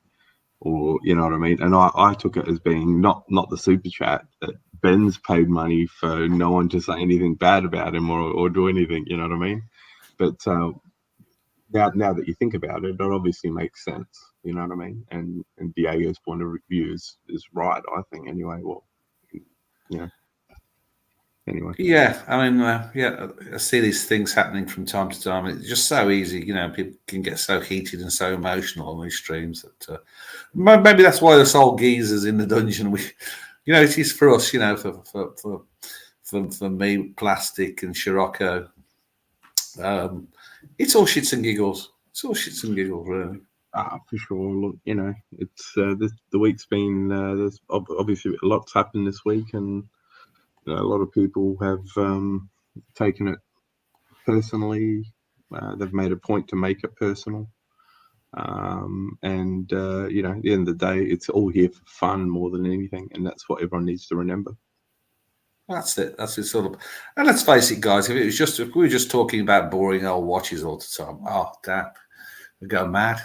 or you know what I mean. And I took it as being not the super chat, that Ben's paid money for no one to say anything bad about him or do anything. You know what I mean? But now that you think about it, it obviously makes sense. You know what I mean? And Diego's point of view is right, I think. Anyway, well, Anyway. Yeah, I mean, I see these things happening from time to time. It's just so easy, people can get so heated and so emotional on these streams that maybe that's why there's all geezers in the dungeon. It is for us, for me, Plastic and Scirocco. It's all shits and giggles. It's all shits and giggles, really. For sure. Look, it's the week's been there's obviously a lot's happened this week, and a lot of people have taken it personally. They've made a point to make it personal. And at the end of the day, it's all here for fun more than anything. And that's what everyone needs to remember. That's it. That's it, sort of. And let's face it, guys, if we were just talking about boring old watches all the time, oh, damn, we'd go mad.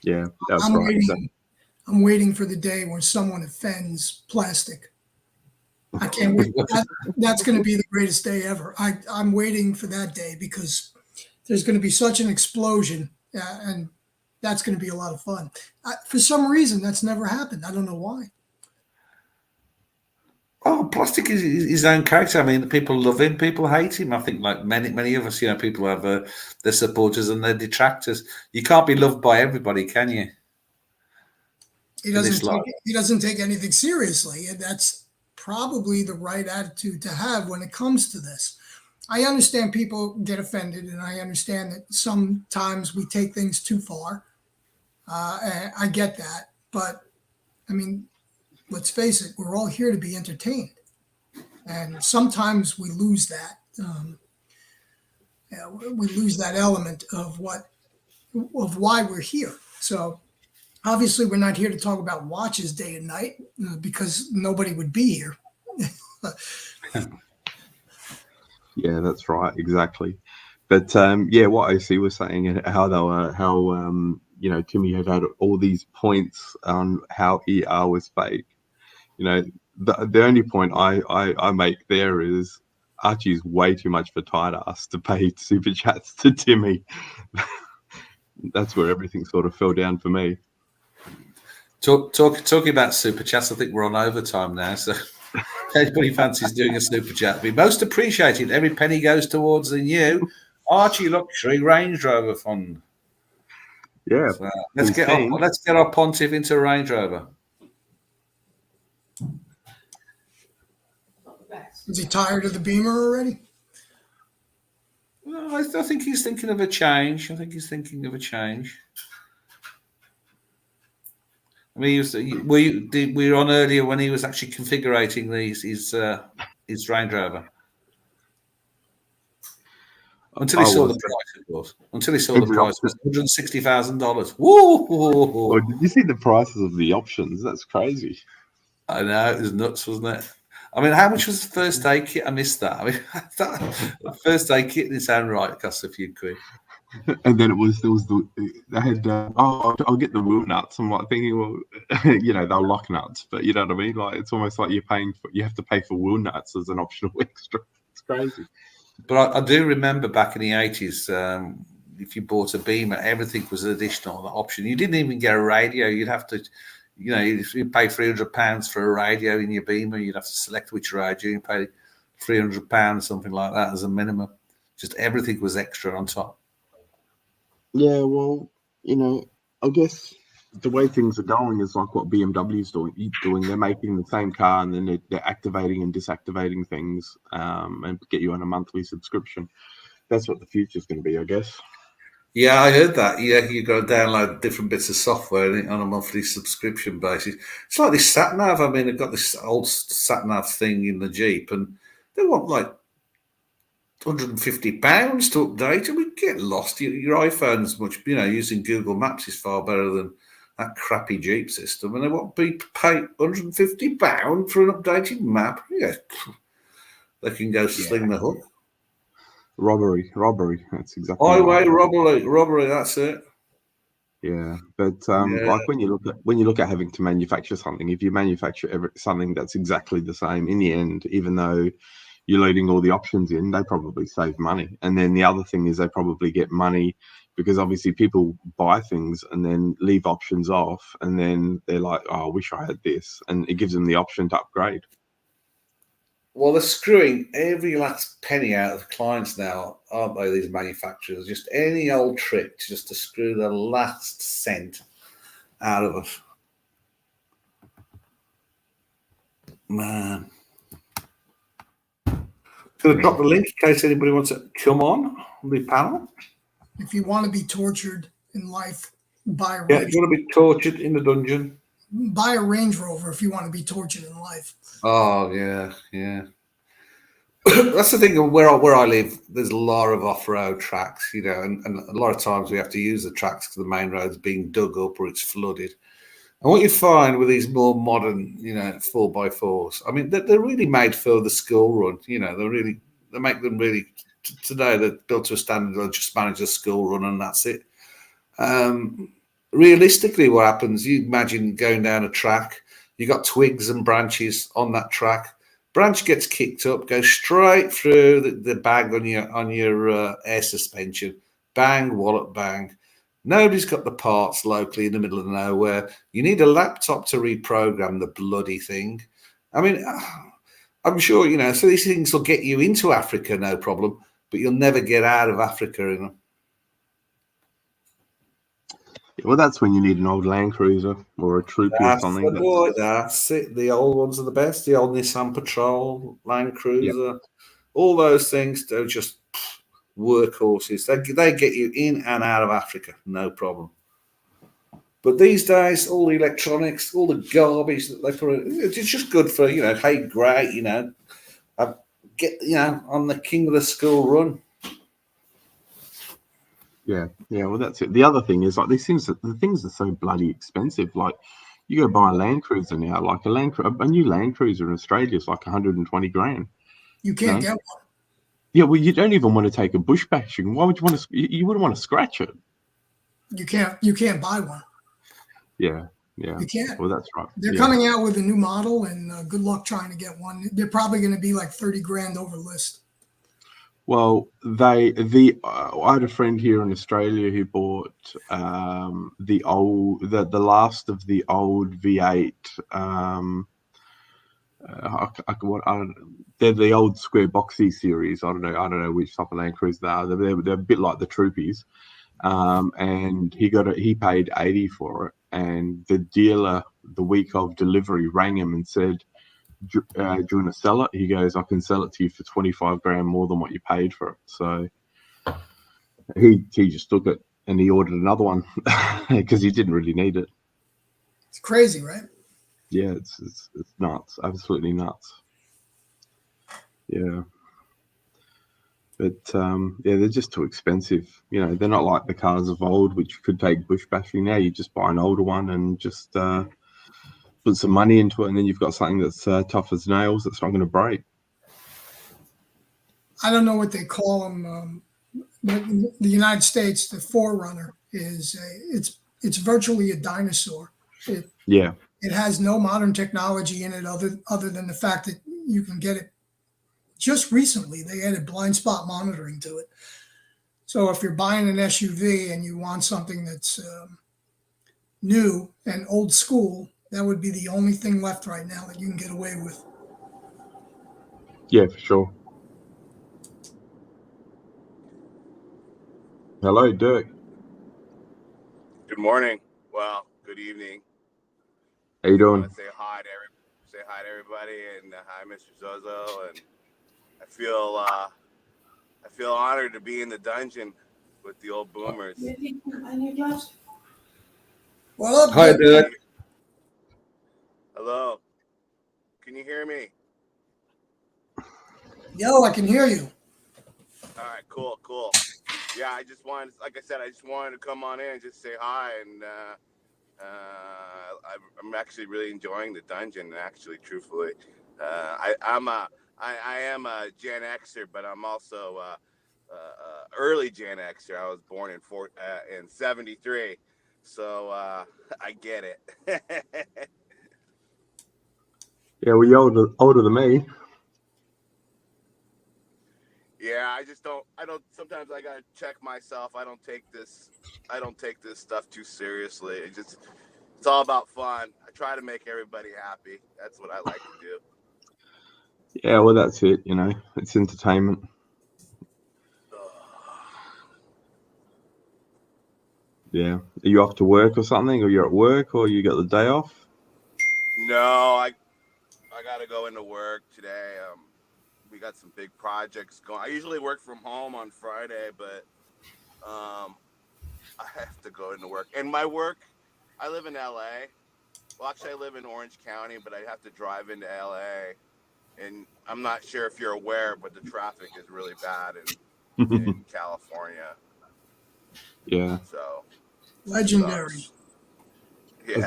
Yeah, that's right. I'm waiting for the day where someone offends Plastic. I can't wait. That's going to be the greatest day ever. I'm waiting for that day because there's going to be such an explosion, and that's going to be a lot of fun. For some reason, that's never happened. I don't know why. Oh, plastic is his own character. I mean, people love him, people hate him. I think, like many of us, people have their supporters and their detractors. You can't be loved by everybody, can you? He doesn't take anything seriously, and that's probably the right attitude to have when it comes to this. I understand people get offended, and I understand that sometimes we take things too far. And I get that, but I mean, let's face it, we're all here to be entertained, and sometimes we lose that. We lose that element of why we're here. So obviously, we're not here to talk about watches day and night because nobody would be here. Yeah, that's right, exactly. But what OC was saying, how they were, Timmy had all these points on how ER was fake. The only point I make there is Archie's way too much for tight ass to pay super chats to Timmy. That's where everything sort of fell down for me. Talking about super chats, I think we're on overtime now. So if anybody fancies doing a super chat, be most appreciated. Every penny goes towards the new Archie Luxury Range Rover Fund. Yeah, so let's get our Pontiff into a Range Rover. Is he tired of the Beamer already? Well, I think he's thinking of a change. I mean, we were on earlier when he was actually configuring his Range Rover. Until he saw the price, of course. Until he saw the price, it was $160,000. Woo! Oh, did you see the prices of the options? That's crazy. I know, it was nuts, wasn't it? I mean, how much was the first aid kit? I missed that. I mean, the first aid kit in its own right cost a few quid. And then they had I'll get the wheel nuts. I'm like thinking, well, they'll lock nuts, but you know what I mean? Like it's almost like you have to pay for wheel nuts as an optional extra. It's crazy. But I do remember back in the 80s, if you bought a Beamer, everything was an additional option. You didn't even get a radio. You'd have to, if you pay £300 for a radio in your Beamer, you'd have to select which radio. You pay £300, something like that, as a minimum. Just everything was extra on top. Yeah, well, I guess the way things are going is like what BMW's doing. They're making the same car and then they're activating and disactivating things and get you on a monthly subscription. That's what the future's going to be, I guess. Yeah, I heard that. Yeah, you've got to download different bits of software on a monthly subscription basis. It's like this sat-nav. I mean, they've got this old sat-nav thing in the Jeep and they want like £150 to update. I mean, get lost. Your iPhone's much, using Google Maps is far better than that crappy Jeep system. And they want people to pay £150 for an updated map. Yeah, they can go sling the hook. Robbery. That's exactly. Highway robbery. That's it. Yeah, but like when you look at having to manufacture something, if you manufacture something that's exactly the same, in the end, even though you're loading all the options in, they probably save money. And then the other thing is they probably get money because obviously people buy things and then leave options off, and then they're like, "Oh, I wish I had this," and it gives them the option to upgrade. Well, they're screwing every last penny out of the clients now, aren't they, these manufacturers? Just any old trick just to screw the last cent out of us. Man. Going to drop the link in case anybody wants to come on the panel. If you want to be tortured in life, buy a Range. If you want to be tortured in the dungeon, buy a Range Rover. If you want to be tortured in life. Oh yeah. That's the thing. Where I live, there's a lot of off-road tracks, and a lot of times we have to use the tracks because the main road's being dug up or it's flooded. And what you find with these more modern, 4x4s, I mean, they're really made for the school run. They make them really. Today they're built to a standard. They'll just manage the school run and that's it. Realistically, what happens? You imagine going down a track. You got twigs and branches on that track. Branch gets kicked up, goes straight through the bag on your air suspension. Bang, wallop, bang. Nobody's got the parts locally in the middle of nowhere. You need a laptop to reprogram the bloody thing. I mean, I'm sure, you know, so these things will get you into Africa, no problem, but you'll never get out of Africa in them. Well, that's when you need an old Land Cruiser or a Troopy or That's something. the boy, that's it. The old ones are the best. The old Nissan Patrol, Land Cruiser, all those things, they're just workhorses. They get you in and out of Africa, no problem. But these days, all the electronics, all the garbage that they put in, it's just good for, you know, hey, great, you know, get, you know, on the king of the school run. Yeah. Well, that's it. The other thing is, like, the things are so bloody expensive. Like, you go buy a Land Cruiser now, like a new Land Cruiser in Australia is like 120 grand. You can't get one. Yeah, well, you don't even want to take a bush bashing. Why would you want to? You wouldn't want to scratch it. You can't buy one. Yeah. You can't. Well, that's right. They're coming out with a new model, and good luck trying to get one. They're probably going to be like 30 grand over list. Well, I had a friend here in Australia who bought the last of the old V8. They're the old square boxy series. I don't know which type of Land Cruiser they are. They're a bit like the Troopies. And he paid 80 for it, and the dealer the week of delivery rang him and said, do you want to sell it? He goes, I can sell it to you for 25 grand more than what you paid for it. So he just took it and he ordered another one because he didn't really need it. It's crazy, right? Yeah, it's nuts, absolutely nuts. Yeah. But they're just too expensive. You know, they're not like the cars of old, which could take bush bashing. Now you just buy an older one and just put some money into it, and then you've got something that's tough as nails that's not going to break. I don't know what they call them, but in the United States, the Forerunner it's virtually a dinosaur. It has no modern technology in it other than the fact that you can get it. Just recently, they added blind spot monitoring to it. So if you're buying an SUV and you want something that's new and old school, that would be the only thing left right now that you can get away with. Yeah, for sure. Hello, Dirk. Good morning. Well, good evening. How you I doing? want to say hi to everybody, and hi, Mr. Zozo. And I feel honored to be in the dungeon with the old boomers. Well, hi, Dirk. Hello. Can you hear me? Yo, I can hear you. All right, cool. Yeah, I just wanted to come on in and just say hi, and I'm actually really enjoying the dungeon. Actually, truthfully, I am a Gen Xer, but I'm also early Gen Xer. I was born in '73, so I get it. Yeah, well, you're older than me. Yeah, I don't. Sometimes I gotta check myself. I don't take this stuff too seriously. It's all about fun. I try to make everybody happy. That's what I like to do. Yeah, well, that's it. You know, it's entertainment. Yeah. Are you off to work or something, or you're at work, or you got the day off? No, I gotta go into work today. We got some big projects going. I usually work from home on Friday, but I have to go into work. And my work, I live in LA. Well, actually, I live in Orange County, but I have to drive into LA. And I'm not sure if you're aware, but the traffic is really bad in California. Yeah. So legendary. Yeah.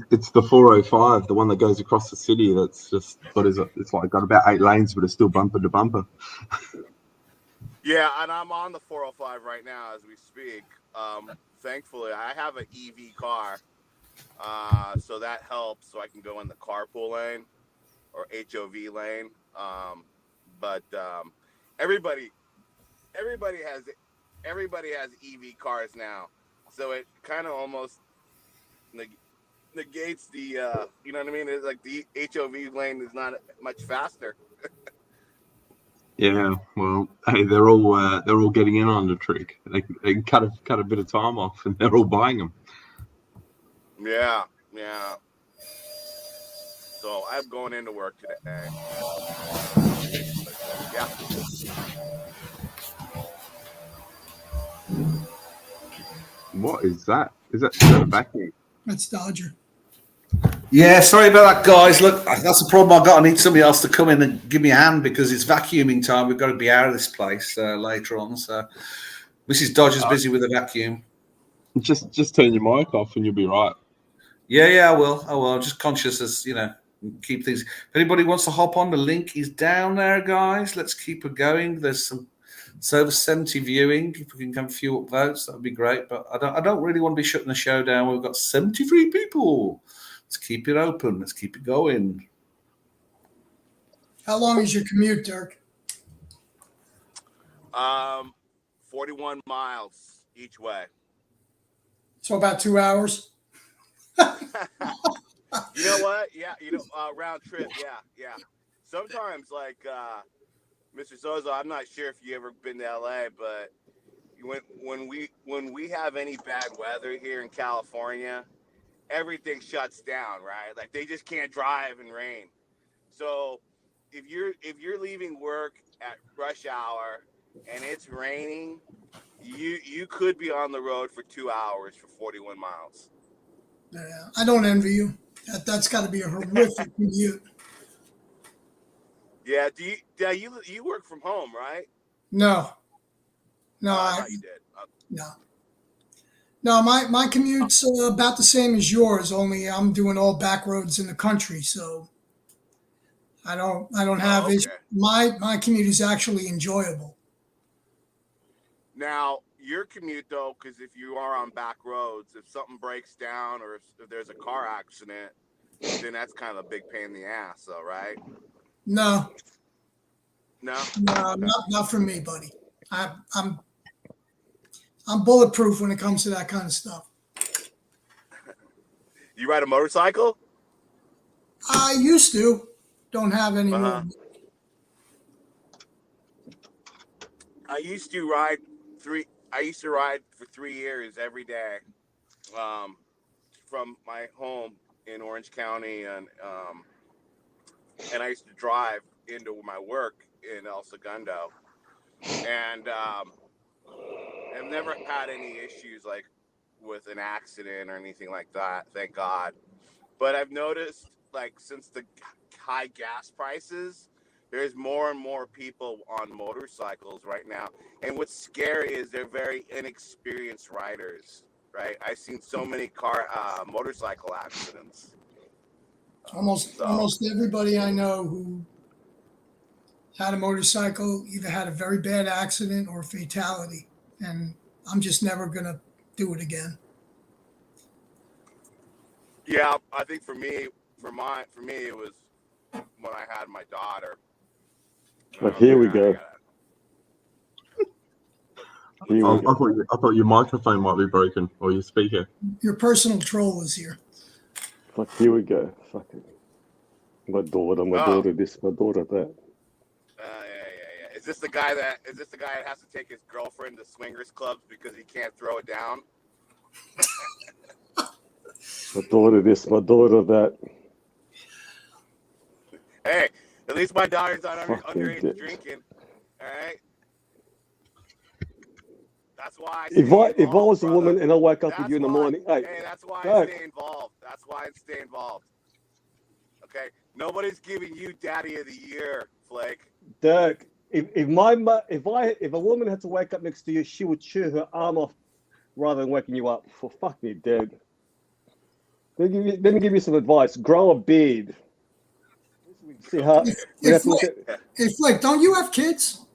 It's the 405, the one that goes across the city. That's just, what is it? It's like got about 8 lanes, but it's still bumper to bumper. Yeah, and I'm on the 405 right now as we speak. Thankfully, I have an EV car, so that helps. So I can go in the carpool lane or HOV lane. But everybody has EV cars now, so it kind of almost negates the you know what I mean? It's like the HOV lane is not much faster. Yeah, well, hey, they're all getting in on the trick. They can cut a bit of time off, and they're all buying them. Yeah. So I'm going into work today. Yeah. What is that? Is that a vacuum? That's Dodger. Yeah, sorry about that, guys. Look, that's the problem I've got. I need somebody else to come in and give me a hand because it's vacuuming time. We've got to be out of this place later on. So Mrs. Dodger's busy with a vacuum. Just turn your mic off and you'll be right. Yeah, I will. I'm just conscious as, keep things. If anybody wants to hop on, the link is down there, guys. Let's keep it going. It's over 70 viewing. If we can come few up votes, that would be great. But I don't really want to be shutting the show down. We've got 73 people. Let's keep it open. Let's keep it going. How long is your commute, Dirk? 41 miles each way. So about 2 hours. You know what? Yeah, round trip. Yeah. Sometimes, like Mr. Sozo, I'm not sure if you ever been to LA, but when we have any bad weather here in California, everything shuts down, right? Like they just can't drive in rain. So if you're leaving work at rush hour and it's raining, you could be on the road for 2 hours for 41 miles. Yeah, I don't envy you. That's got to be a horrific commute. Yeah. You work from home, right? No, I thought you did. No. My commute's about the same as yours. Only I'm doing all back roads in the country, so I don't have issues. My commute is actually enjoyable. Now, your commute, though, because if you are on back roads, if something breaks down or if there's a car accident, then that's kind of a big pain in the ass, though, right? No, Okay. not for me, buddy. I'm bulletproof when it comes to that kind of stuff. You ride a motorcycle? I used to. Don't have any more. I used to ride for 3 years every day, from my home in Orange County, and I used to drive into my work in El Segundo, and I've never had any issues like with an accident or anything like that, thank God. But I've noticed, like, since the high gas prices, there's more and more people on motorcycles right now. And what's scary is they're very inexperienced riders, right? I've seen so many motorcycle accidents. Almost everybody I know who had a motorcycle either had a very bad accident or a fatality, and I'm just never gonna do it again. Yeah, I think for me, it was when I had my daughter. But here we go. I thought your microphone might be broken or your speaker. Your personal troll is here. Like, here we go. Fucking my daughter this, my daughter that. Yeah. Is this the guy that has to take his girlfriend to swingers clubs because he can't throw it down? My daughter this, my daughter that. Hey, at least my daughter's not underage drinking. All right. That's why. If I was a woman and I wake up with you in the morning, hey, that's why I stay involved. That's why I stay involved. Okay, nobody's giving you Daddy of the Year, Flake. Dirk, if a woman had to wake up next to you, she would chew her arm off rather than waking you up. For fuck me, Dirk. Let me give you some advice. Grow a beard. See how? Hey, Flake, don't you have kids?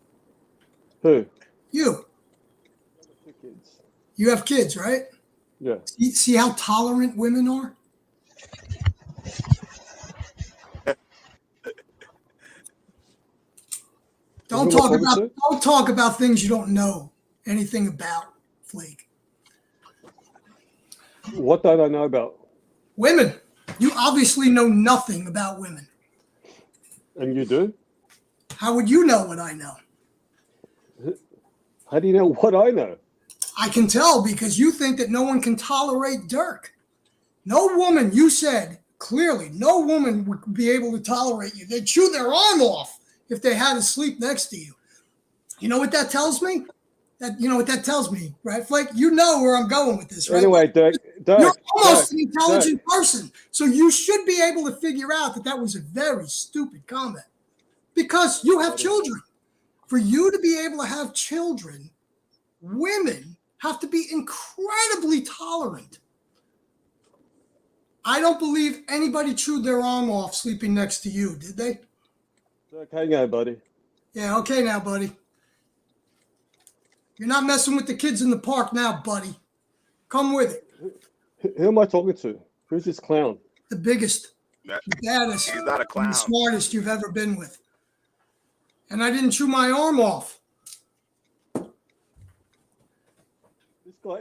Who? You. You have kids, right? Yeah. See how tolerant women are? Don't talk about things you don't know anything about, Flake. What don't I know about? Women. You obviously know nothing about women. And you do? How would you know what I know? How do you know what I know? I can tell because you think that no one can tolerate Dirk. No woman, you said clearly, no woman would be able to tolerate you. They'd chew their arm off if they had to sleep next to you. You know what that tells me? You know what that tells me, right, Flake? You know where I'm going with this, right? Anyway, Dirk, You're almost an intelligent person, so you should be able to figure out that that was a very stupid comment because you have children. For you to be able to have children, women have to be incredibly tolerant. I don't believe anybody chewed their arm off sleeping next to you, did they? Dirk, hang on, buddy. Yeah, okay now, buddy. You're not messing with the kids in the park now, buddy. Come with it. Who am I talking to? Who's this clown? The biggest, the baddest, He's not a clown. and the smartest you've ever been with. And I didn't chew my arm off.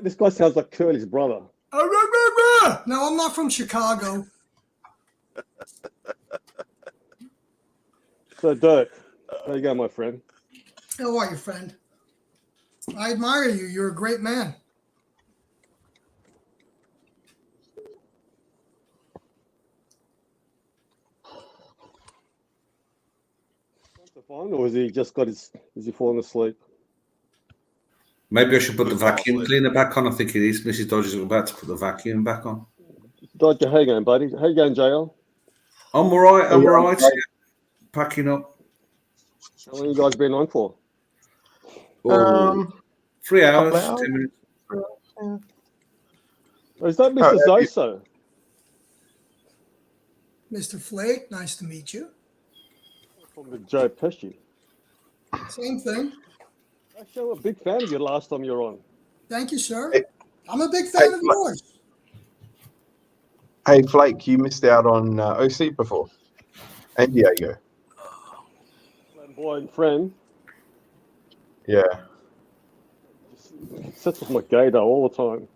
This guy sounds like Curly's brother. No, I'm not from Chicago. So, Dirk, how you going, my friend? How are you, friend? I admire you. You're a great man. Or is he falling asleep? Maybe I should put the vacuum cleaner back on. I think it is. Mrs. Dodge is about to put the vacuum back on. Dodger, how you going, buddy? How you going, JL? I'm all right. I'm all right. Packing up. How long you guys been on for? 3 hours, hours. 10 minutes. Oh, is that Mr. Zoso? Mr. Flake, nice to meet you. From the Joe Pesci. Same thing. Actually, I'm a big fan of you last time you were on. Thank you, sir. I'm a big fan of yours. Hey, Flake, you missed out on OC before. And Diego. Boy and friend. Yeah. Sets off my gaydar all the time.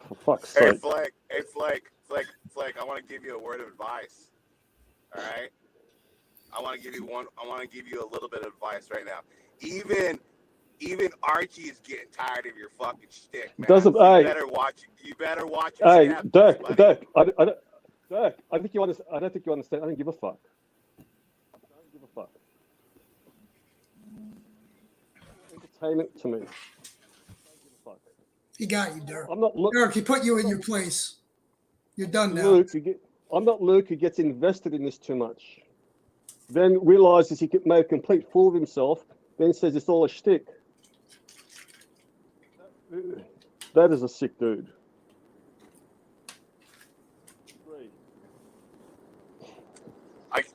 For fuck's Hey, sake. Flake, I want to give you a word of advice. All right? I want to give you a little bit of advice right now. Even Archie is getting tired of your fucking shtick, man. You better watch your Hey, steps, Dirk, buddy. Dirk, Dirk, I think you understand. I don't think you understand. I don't give a fuck. I don't give a fuck. Entertainment to me. I don't give a fuck. He got you, Dirk. I'm not Dirk, he put you in your place. You're done now. I'm not Luke who gets invested in this too much. Then realizes he made a complete fool of himself. Then says it's all a shtick. That is a sick dude.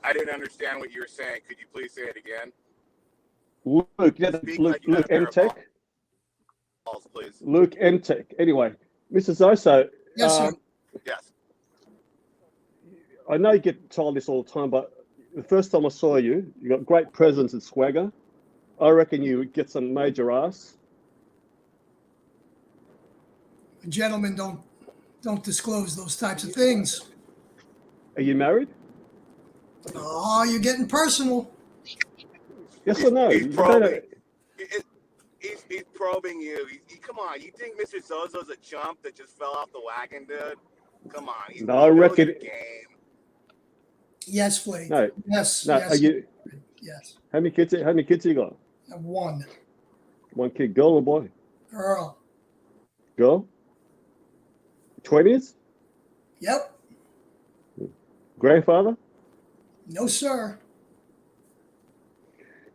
I didn't understand what you were saying. Could you please say it again? Luke, Luke M-Tech. Please. Luke M-Tech. Anyway, Mr. Zoso. Yes, sir. Yes. I know you get told this all the time, but the first time I saw you, you got great presence and swagger. I reckon you would get some major ass. Gentlemen don't disclose those types of things. Are you married? Oh, you're getting personal. Yes or no? He's probing. He's probing you. Come on, you think Mr. Zozo's a chump that just fell off the wagon, dude? Come on. He's No, I reckon. the game. Yes, Flake. No. Yes. No. Yes. Are you? Yes. How many kids you got? I have one. One kid, girl or boy? Girl. Girl. 20s? Yep. Grandfather? No, sir.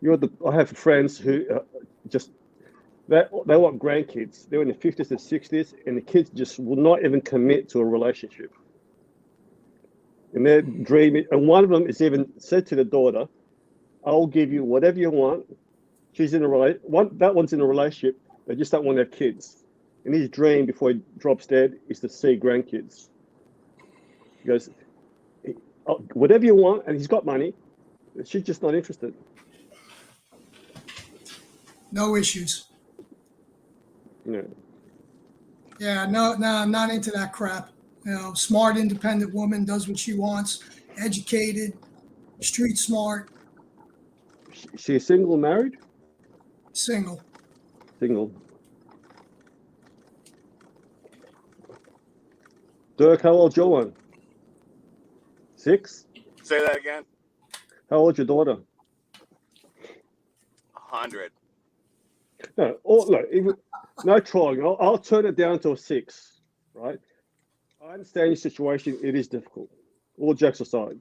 I have friends who they want grandkids. They're in the 50s and 60s, and the kids just will not even commit to a relationship. And they're dreaming. And one of them has even said to the daughter, "I'll give you whatever you want." She's in that one's in a relationship. They just don't want to have kids. And his dream before he drops dead is to see grandkids. He goes, "Whatever you want," and he's got money. She's just not interested. No issues. Yeah. Yeah, no, I'm not into that crap. You know, smart, independent woman does what she wants, educated, street smart, She's single or married? single. Single. Dirk, how old's your one? 6? Say that again. How old's your daughter? 100. No, look, no trying. I'll turn it down to a 6, right? I understand your situation. It is difficult. All jokes aside.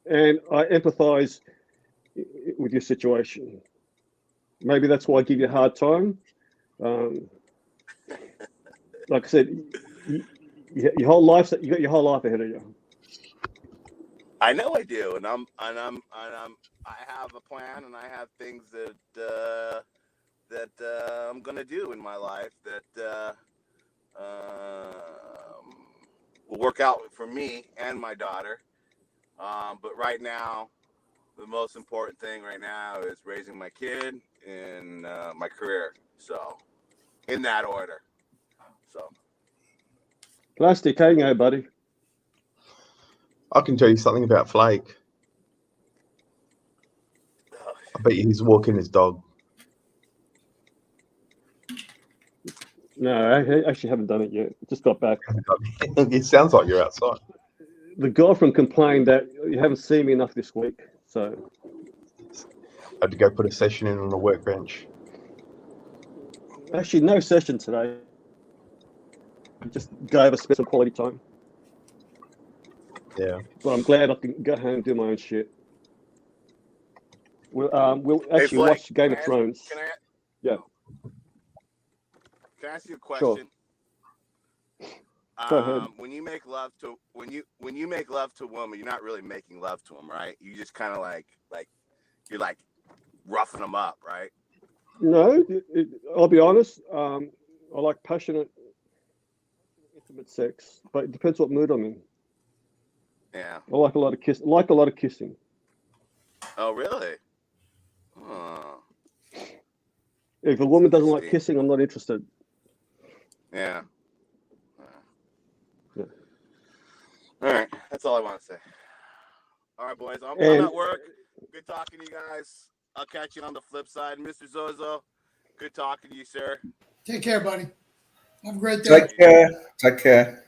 And I empathize with your situation. Maybe that's why I give you a hard time. Like I said, your whole life, you got your whole life ahead of you. I know I do, and I have a plan, and I have things that I'm gonna do in my life that will work out for me and my daughter. But right now, the most important thing right now is raising my kid and my career. So, in that order. So, Plastic, how you go, buddy? I can tell you something about Flake. I bet you he's walking his dog. No, I actually haven't done it yet. Just got back. It sounds like you're outside. The girlfriend complained that you haven't seen me enough this week, so I had to go put a session in on the workbench. actually no session today. Just gave us some quality time. Yeah. But I'm glad I can go home and do my own shit. We'll actually Flake, watch Game of Thrones. Yeah. Can I ask you a question? Sure. Go ahead. When you make love to a woman, you're not really making love to them, right? You just kind of like you're like roughing them up, right? No, I'll be honest. I like passionate, intimate sex, but it depends what mood I'm in. Yeah. I like a lot of kissing. Oh, really? Oh. If a woman doesn't like kissing, I'm not interested. Yeah. Yeah. All right. That's all I want to say. All right, boys. I'm at work. Good talking to you guys. I'll catch you on the flip side. Mr. Zozo, good talking to you, sir. Take care, buddy. Have a great day. Take care.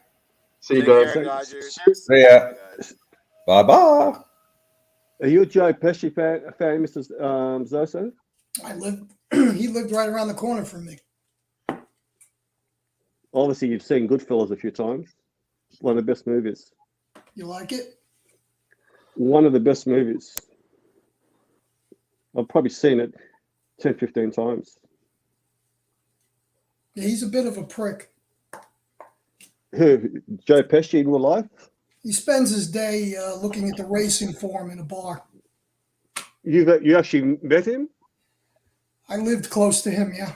See you Take guys. care, Dodgers. See ya. Bye bye. Are you a Joe Pesci fan, Mr. Zoso? He lived right around the corner from me. Obviously, you've seen Goodfellas a few times. One of the best movies. You like it? One of the best movies. I've probably seen it 10, 15 times. Yeah, he's a bit of a prick. Who? Joe Pesci in real life? He spends his day looking at the racing form in a bar. You actually met him? I lived close to him, yeah.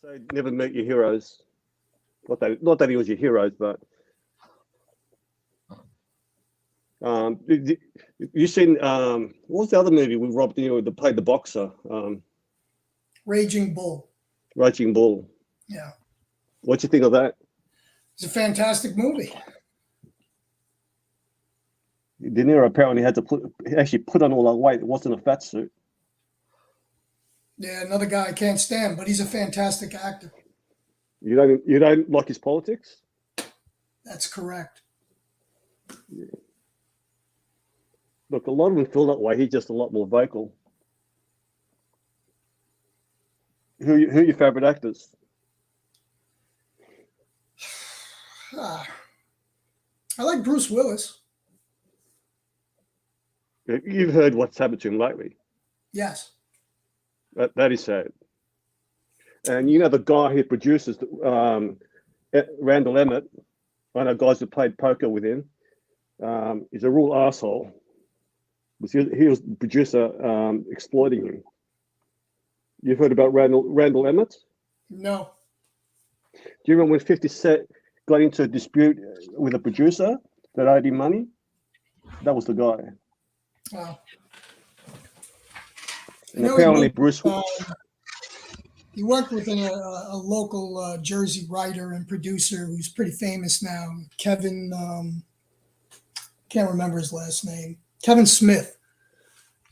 So never met your heroes. Not that he was your heroes, but you seen what was the other movie with Rob De Niro that played the boxer? Raging Bull. Raging Bull. Yeah. What you think of that? It's a fantastic movie. De Niro apparently had to put on all that weight. It wasn't a fat suit. Yeah, another guy I can't stand, but he's a fantastic actor. You don't like his politics? That's correct. Yeah. Look, a lot of them feel that way. He's just a lot more vocal. Who are your favorite actors? I like Bruce Willis. You've heard what's happened to him lately. Yes. That is sad. And you know the guy who produces Randall Emmett, one of the guys who played poker with him, is a real asshole. He was the producer exploiting him. You've heard about Randall Emmett? No. Do you remember when 50 Cent got into a dispute with a producer that owed him money? That was the guy. Wow. And apparently Bruce. He worked with a local Jersey writer and producer who's pretty famous now, Kevin. Can't remember his last name. Kevin Smith,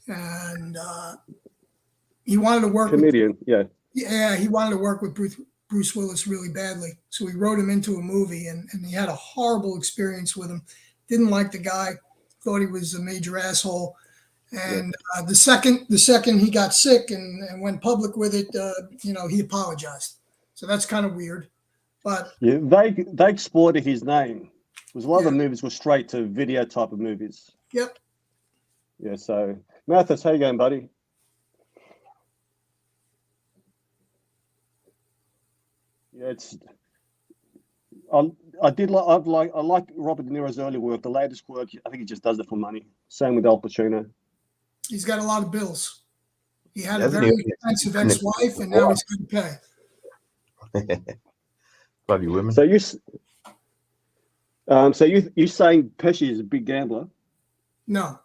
and he wanted to work. Comedian, yeah. Yeah, he wanted to work with Bruce Willis really badly. So he wrote him into a movie, and he had a horrible experience with him. Didn't like the guy, thought he was a major asshole. And the second he got sick and went public with it, he apologized. So that's kind of weird. But yeah, they exploited his name. Because a lot of the movies were straight to video type of movies. Yep. Yeah, so Mathis, how you going, buddy? Yeah, I like Robert De Niro's early work. The latest work, I think he just does it for money. Same with Al Pacino. He's got a lot of bills. He had a very expensive ex-wife, and now he's going to pay. Bloody women. So you saying Pesci is a big gambler? No,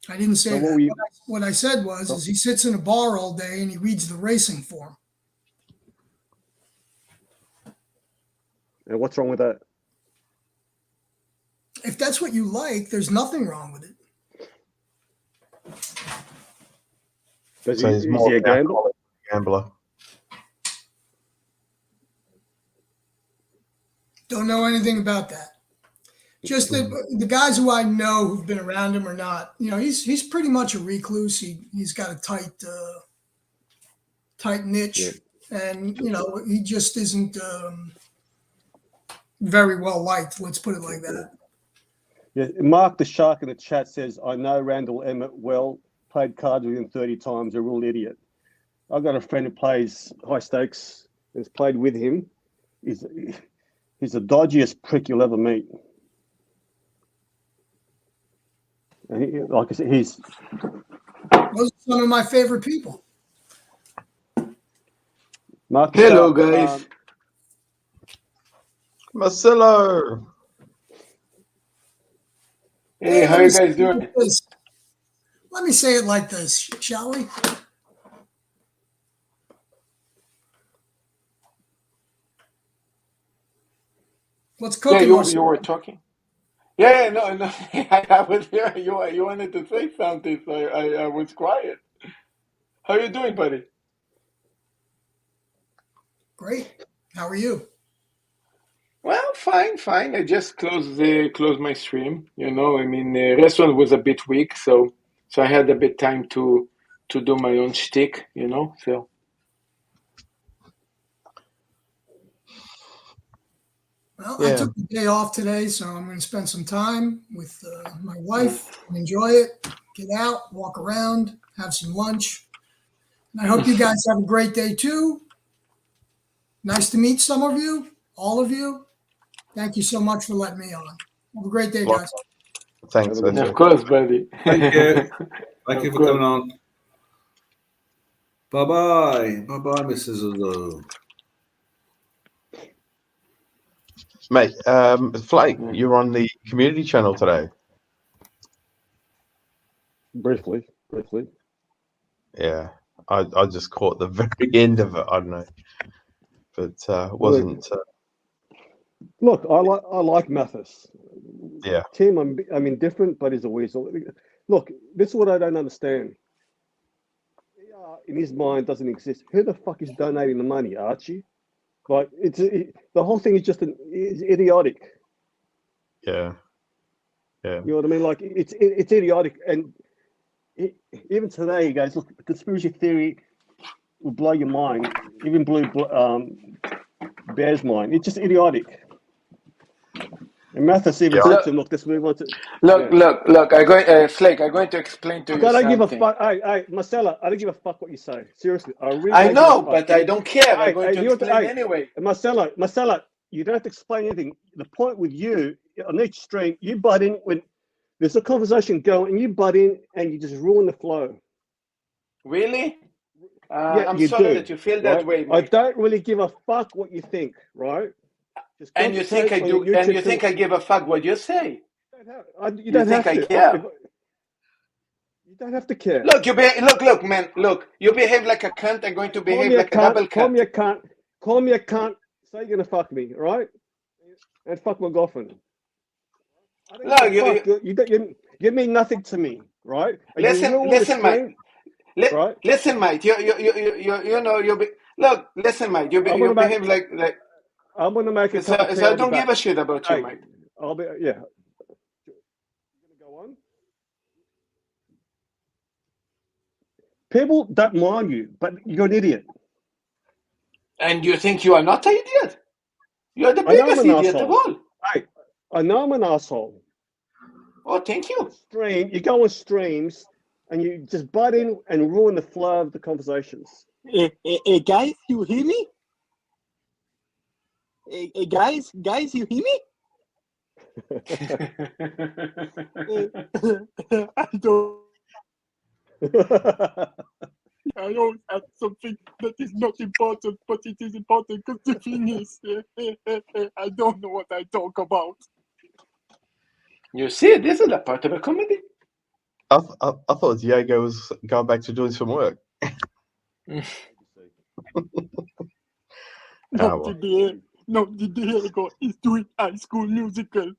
I didn't say that. What I said is he sits in a bar all day and he reads the racing form. And what's wrong with that? If that's what you like, there's nothing wrong with it. So he's more a gambler. Don't know anything about that. Just the guys who I know who've been around him or not, he's pretty much a recluse. He's got a tight niche, and he just isn't very well liked. Let's put it like that. Yeah, Mark the Shark in the chat says, "I know Randall Emmett well. Played cards with him 30 times. A real idiot." I've got a friend who plays high stakes. Has played with him. He's the dodgiest prick you'll ever meet. And like I said, those are some of my favorite people. Mark, hello, guys. Marcelo. Hey, how you guys doing? Let me say it like this, shall we? What's cooking? Yeah, you were talking. Yeah, no, I was here. You wanted to say something, so I was quiet. How you doing, buddy? Great. How are you? Well, fine. I just closed my stream. The restaurant was a bit weak, so I had a bit time to do my own shtick. So. Well, I took the day off today, so I'm going to spend some time with my wife and enjoy it. Get out, walk around, have some lunch. And I hope you guys have a great day too. Nice to meet some of you, all of you. Thank you so much for letting me on. Have a great day, guys. Thanks. Of course, buddy. Thank you. Thank you for coming on. Bye-bye. Bye-bye, Mrs. Uzo. Mate, Flake, you're on the community channel today. Briefly. Yeah, I just caught the very end of it. I don't know, but wasn't. Look, I like Mathis. Yeah. Tim, I'm indifferent, but he's a weasel. Look, this is what I don't understand. In his mind, doesn't exist. Who the fuck is donating the money, Archie? Like the whole thing is just is idiotic. Yeah. You know what I mean? Like it's idiotic, and even today, he goes, "Look, the conspiracy theory will blow your mind." Even blew Bear's mind. It's just idiotic. And Mathis even said to him, "Look, let's move on to." Look. I'm going, Flake. I'm going to explain to you something. I don't give a fuck. Hey, Marcella, I don't give a fuck what you say. Seriously, I know, but I don't care. I'm going to explain anyway. Marcella, you don't have to explain anything. The point with you on each stream, you butt in when there's a conversation going, and you butt in and you just ruin the flow. Really? Yeah, I'm sorry that you feel that way, mate. I don't really give a fuck what you think, right? And you think I do? And you think I give a fuck what you say? You don't have I to. care? You don't have to care. Look, look, man, look. You behave like a cunt. I'm going to Call behave me a like a double cunt. Call cunt. me a cunt. Call me a cunt. Say you're gonna fuck me, all right? And fuck my girlfriend. I don't Look, give a fuck. You mean nothing to me, right? And you listen, ruin the listen, mate. stream, right? Listen, mate. You know, look, listen, mate. I'm You gonna make. behave like. I'm gonna make a So, cup of tea. so I I'll be don't back. give a shit about you, Hey, mate. I'll be. Yeah. You gonna go on? People don't mind you, but you're an idiot. And you think you are not an idiot? You're the I know I'm biggest an idiot of asshole. all. Hey, I know I'm an asshole. Oh, thank you. You go on streams and you just butt in and ruin the flow of the conversations. Hey, guys, you hear me? Hey, guys, you hear me? I don't. I always have something that is not important, but it is important because the thing is, I don't know what I talk about. You see, this is a part of a comedy. I thought Diego was going back to doing some work. No, Diego is doing High School Musical.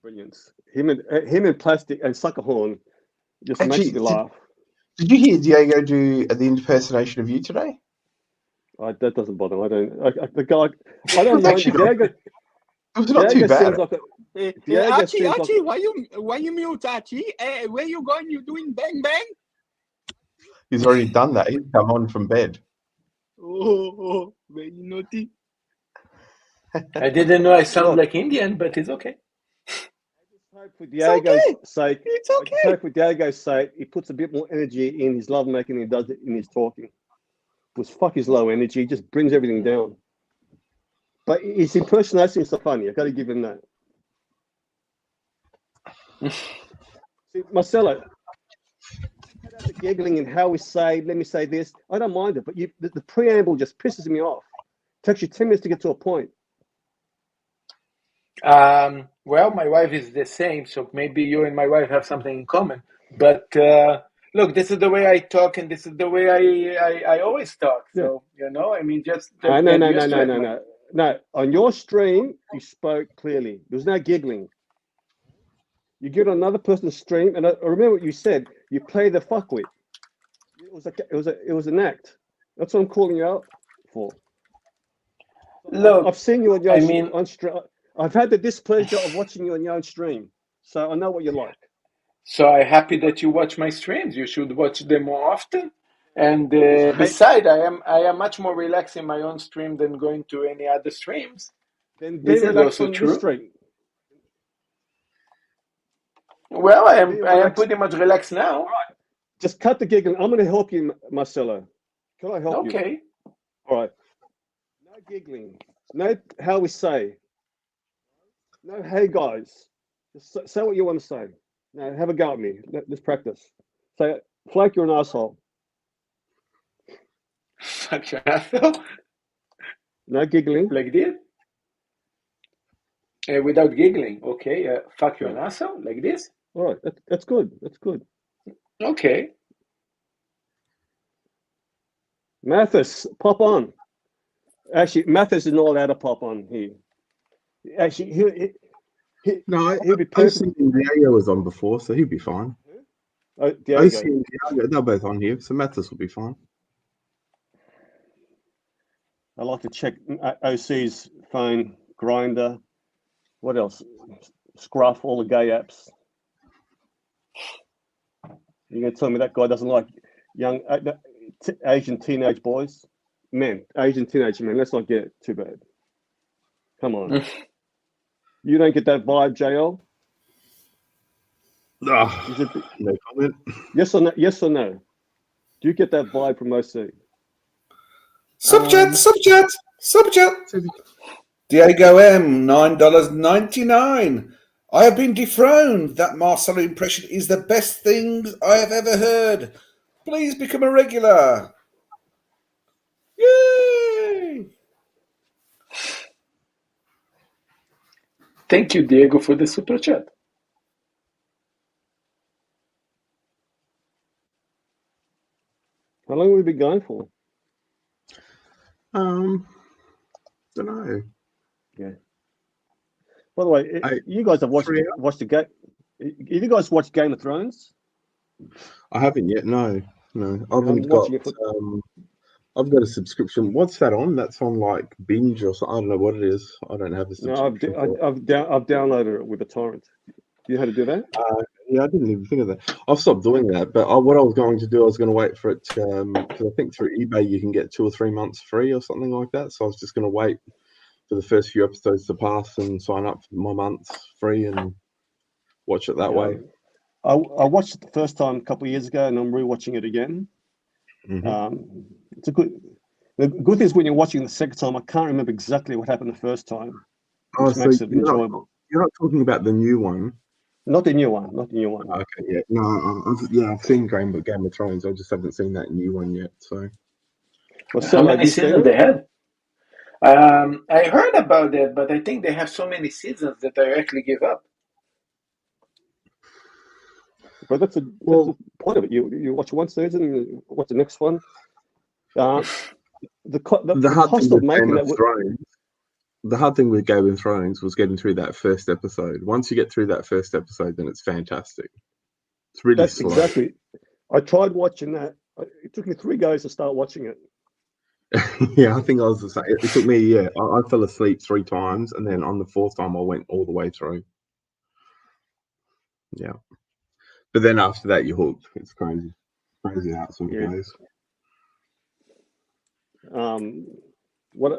Brilliant. Him and Plastic and Suckerhorn just makes Actually, me laugh. Did you hear Diego do the impersonation of you today? That doesn't bother me. I don't mind. Actually, Diego. it was not too Diego bad. seems like a. Diego Archie, seems Archie, like why you mute, Archie? Where you going? You doing bang bang? He's already done that. He's come on from bed. Oh, very naughty. I didn't know I sound like Indian, but it's okay. For Diego's sake, It's I just hope for Diego's sake, he puts a bit more energy in his lovemaking than he does it in his talking. Because fuck his low energy, he just brings everything down. But his impersonation is so funny. I got to give him that. See, Marcelo, the giggling and how we say, let me say this, I don't mind it, but the preamble just pisses me off. It takes you 10 minutes to get to a point. Well, my wife is the same, so maybe you and my wife have something in common. But look, this is the way I talk, and this is the way I always talk. So you know, I mean, just No. On your stream, you spoke clearly. There was no giggling. You get on another person's stream, and I remember what you said. You play the fuckwit. It was an act. That's what I'm calling you out for. Look, I've seen you on your I on stream. I've had the displeasure of watching you on your own stream, so I know what you're like. So I'm happy that you watch my streams. You should watch them more often. And besides, I am much more relaxed in my own stream than going to any other streams. Then This is relax also on true. this stream. Well, I am pretty much relaxed now. Right. Just cut the giggling. I'm going to help you, Marcelo. Can I help you? Okay. All right. No giggling. No how we say. No, hey guys. Just say what you want to say. Now have a go at me. Let's practice. Say, Flake, you're an asshole. Fuck your asshole. No giggling. Like this? Without giggling. Okay. Fuck you an asshole. Like this? All right. That's good. That's good. Okay. Mathis, pop on. Actually, Mathis is not allowed to pop on here. Actually, he'll be perfect. OC and Diego was on before, so he'll be fine. Diego. OC and Diego, they're both on here, so Mathis will be fine. I like to check OC's phone, Grinder. What else? Scruff, all the gay apps. You're going to tell me that guy doesn't like young Asian teenage boys? Men, Asian teenage men. Let's not get it too bad. Come on. You don't get that vibe, JL? No comment. Yes or no? Yes or no? Do you get that vibe from OC? Subject. Diego M, $9.99. I have been dethroned. That Marcelo impression is the best thing I have ever heard. Please become a regular. Yay! Thank you, Diego, for the super chat. How long have we been going for? Don't know. Yeah. By the way, you guys have watched the game. Have you guys watched Game of Thrones? I haven't yet. No. I've I'm got. watching it for. I've got a subscription. What's that on? That's on like Binge or something. I don't know what it is. I don't have a No, subscription. I've downloaded it with a torrent. You know how to do that? Yeah, I didn't even think of that. I've stopped doing that. But what I was going to do, I was going to wait for it because I think through eBay you can get 2 or 3 months free or something like that. So I was just going to wait for the first few episodes to pass and sign up for my month free and watch it that way. I watched it the first time a couple of years ago, and I'm rewatching it again. Mm-hmm. It's a good. The good thing is when you're watching the second time, I can't remember exactly what happened the first time, which makes it enjoyable. You're not talking about the new one. Not the new one. Not the new one. Okay, yeah, no, I've seen Game of Thrones. I just haven't seen that new one yet. So, how many seasons they had? I heard about that, but I think they have so many seasons that I actually give up. But that's the point of it. You watch one season, and you watch the next one. The cost of making that. The hard thing with Game of Thrones was getting through that first episode. Once you get through that first episode, then it's fantastic. It's really slow. Exactly. I tried watching that. It took me 3 goes to start watching it. Yeah, I think I was the same. It took me, yeah, I fell asleep 3 times, and then on the 4th time, I went all the way through. Yeah. But then after that, you're hooked. It's crazy. Crazy how it sort of goes. What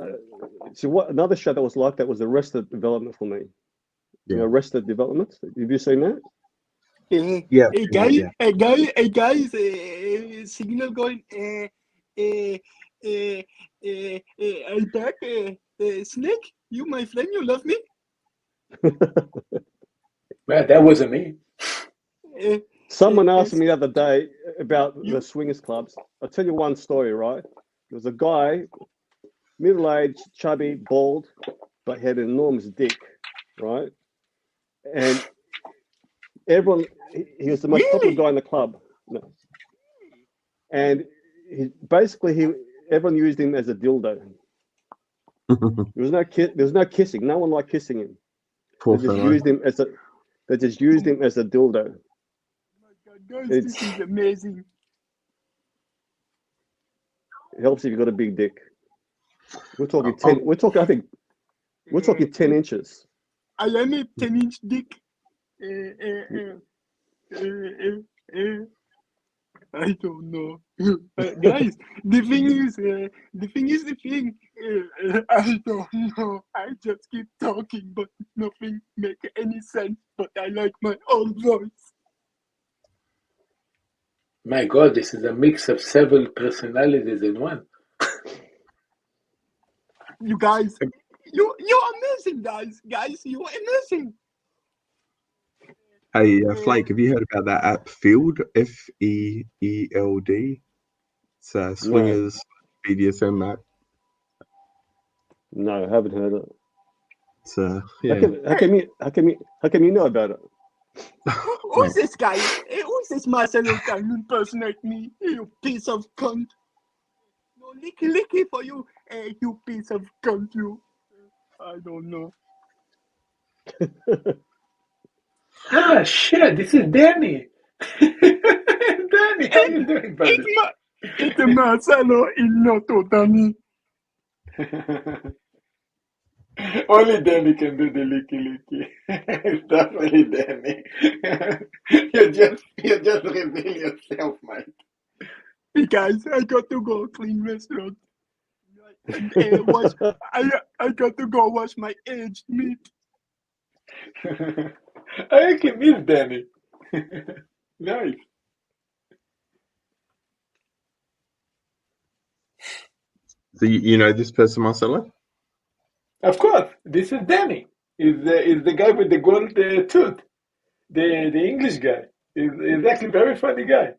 another show that was like that was Arrested Development for me. Yeah. You know, Arrested Development. Have you seen that? Yeah. A guy signal going. I back. Snake, you my friend, you love me. Man, that wasn't me. Someone asked me the other day about the swingers clubs. I'll tell you one story, right? There was a guy, middle-aged, chubby, bald, but had an enormous dick, right? And everyone, he was the most popular guy in the club. No. And everyone used him as a dildo. There was no kissing. No one liked kissing him. They just used him as a dildo. Guys, this is amazing. It helps if you've got a big dick. We're talking 10. We're talking 10 inches. I am a 10-inch dick. I don't know, guys. The thing. I don't know. I just keep talking, but nothing make any sense. But I like my own voice. My God, this is a mix of several personalities in one. You guys, you're amazing, guys. Guys, you're amazing. Hey, Flake, have you heard about that app Field? FEELD? It's swingers BDSM app. No, I haven't heard of it. It's How come you know about it? Who's this guy? Who's this Marcelo trying to impersonate me? You piece of cunt. No, licky for you. You piece of cunt, you. I don't know. Ah, shit, this is Danny. Danny, how you doing, buddy? It's Marcelo in Noto, Danny. Only Danny can do the licky. It's definitely Danny. you just reveal yourself, mate. Hey guys, I got to go clean restaurant. I got to go wash my aged meat. I actually miss Danny. Nice. So you know this person, Marcelo? Of course, this is Danny. Is the guy with the gold tooth, the English guy. He's actually a very funny guy.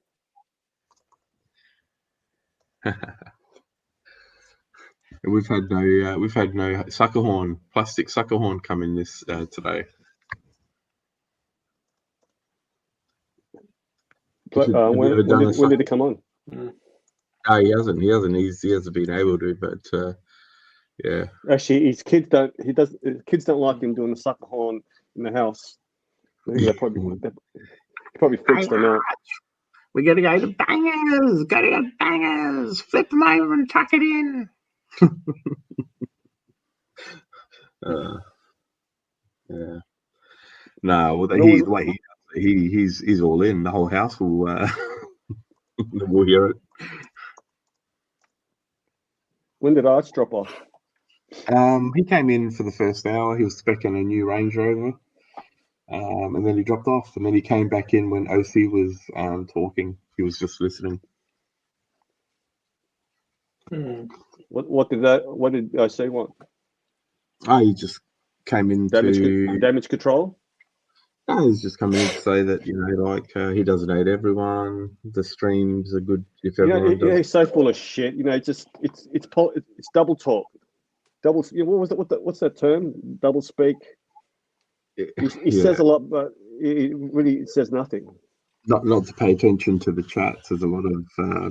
We've had no sucker horn, plastic sucker horn come in this today. When did it come on? No, he hasn't. He hasn't. He hasn't been able to. But yeah. Actually, his kids don't. Kids don't like him doing the sucker horn in the house. I think that probably freaks them out. We gotta go to Bangers. Gotta go to Bangers. Flip them over and tuck it in. Yeah. No, well, he's all in. The whole house will will hear it. When did Arch drop off? He came in for the first hour. He was spec-ing a new Range Rover, and then he dropped off. And then he came back in when OC was talking. He was just listening. What did OC want? Oh, he just came in damage control. No, he's just coming in to say that he doesn't hate everyone. The streams are good if everyone does. He's so full of shit. It's double talk. Double. What's that term? Double speak. He says a lot, but he really says nothing. Not to pay attention to the chats. There's a lot of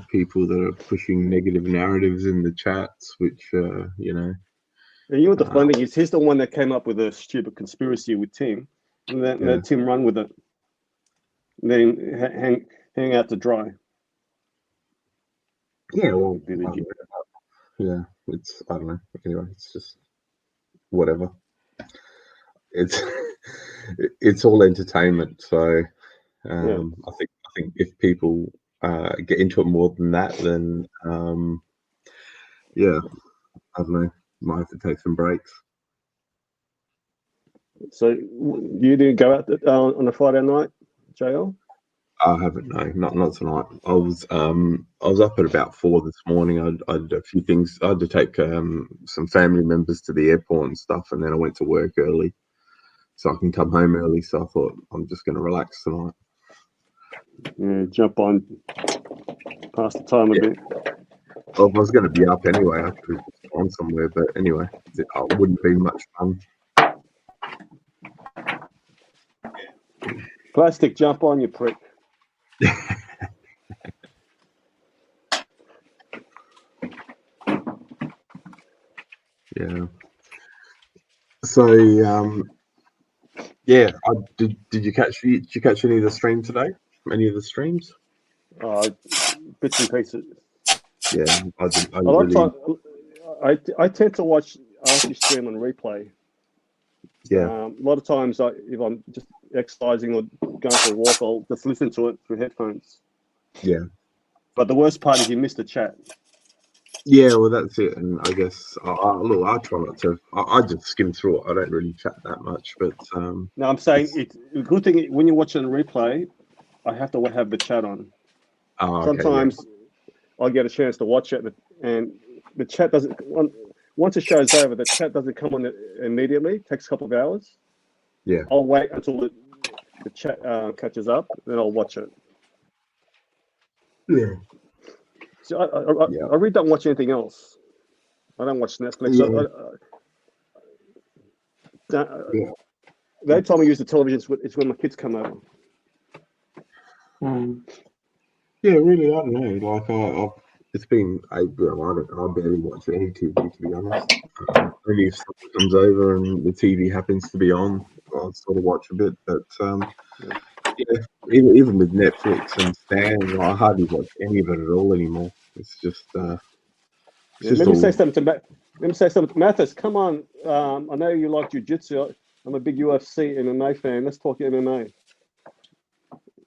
people that are pushing negative narratives in the chats, which And what the funny thing is, he's the one that came up with a stupid conspiracy with Tim, and then let Tim run with it. And then hang out to dry. Yeah, well, yeah, I don't know. Anyway, it's just whatever. It's all entertainment. So I think if people get into it more than that, then I don't know. Might have to take some breaks. So you didn't go out on a Friday night, JL? I haven't. No, not tonight. I was up at about 4 this morning. I had a few things. I had to take some family members to the airport and stuff, and then I went to work early, so I can come home early. So I thought I'm just going to relax tonight. Yeah, jump on past the time a bit. Well, if I was going to be up anyway, I could have gone somewhere. But anyway, it wouldn't be much fun. Plastic, jump on, you prick. Yeah. So did you catch any of the stream today? Any of the streams? Bits and pieces. Yeah, I tend to watch Archie stream on replay. Yeah. A lot of times, if I'm just exercising or going for a walk, I'll just listen to it through headphones. Yeah. But the worst part is you miss the chat. Yeah, well, that's it. And I guess look, I try not to. I just skim through it. I don't really chat that much. But no, I'm saying it's a good thing when you watch it on replay. I have to have the chat on. Sometimes I get a chance to watch it, and the chat doesn't. Once the show's over, the chat doesn't come on immediately. It takes a couple of hours. Yeah. I'll wait until the chat catches up, then I'll watch it. Yeah. So I really don't watch anything else. I don't watch Netflix. Yeah. The only time I use the television is when my kids come over. Yeah, really, I don't know. Like, it's been I barely watch any TV, to be honest. Only if someone comes over and the TV happens to be on, I'll sort of watch a bit. But even with Netflix and Stan, I hardly watch any of it at all anymore. It's just Let me say something to Mathis. Come on, I know you like jiu-jitsu. I'm a big UFC MMA fan. Let's talk MMA.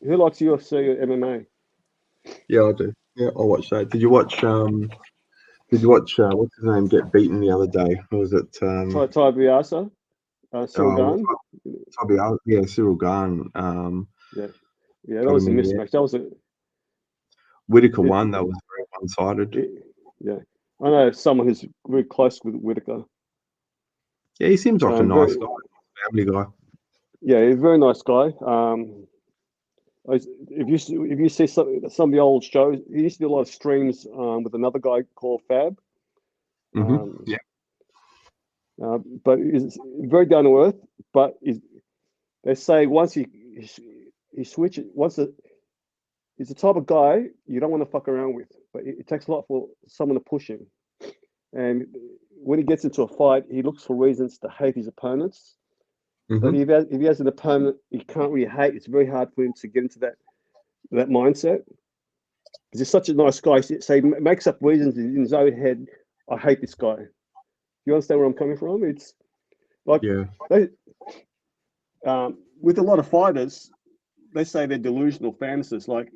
Who likes UFC or MMA? Yeah, I do. Yeah, I'll watch that. Did you watch what's his name get beaten the other day? Or was it Tabiasa? Cyril Gane? Yeah, Cyril Gane. Yeah, that was a mismatch. That was Whitaker won. That was very one-sided. Yeah, I know someone who's very close with Whitaker. Yeah, he seems like a nice guy, family guy. Yeah, he's a very nice guy. If you see some of the old shows, he used to do a lot of streams with another guy called Fab. Yeah. But he's very down to earth. But they say once he switches, once He's the type of guy you don't want to fuck around with, but it takes a lot for someone to push him. And when he gets into a fight, he looks for reasons to hate his opponents. But if he has an opponent he can't really hate, it's very hard for him to get into that mindset. Because he's such a nice guy, so he makes up reasons in his own head. I hate this guy. You understand where I'm coming from? It's like with a lot of fighters, they say they're delusional fantasists. Like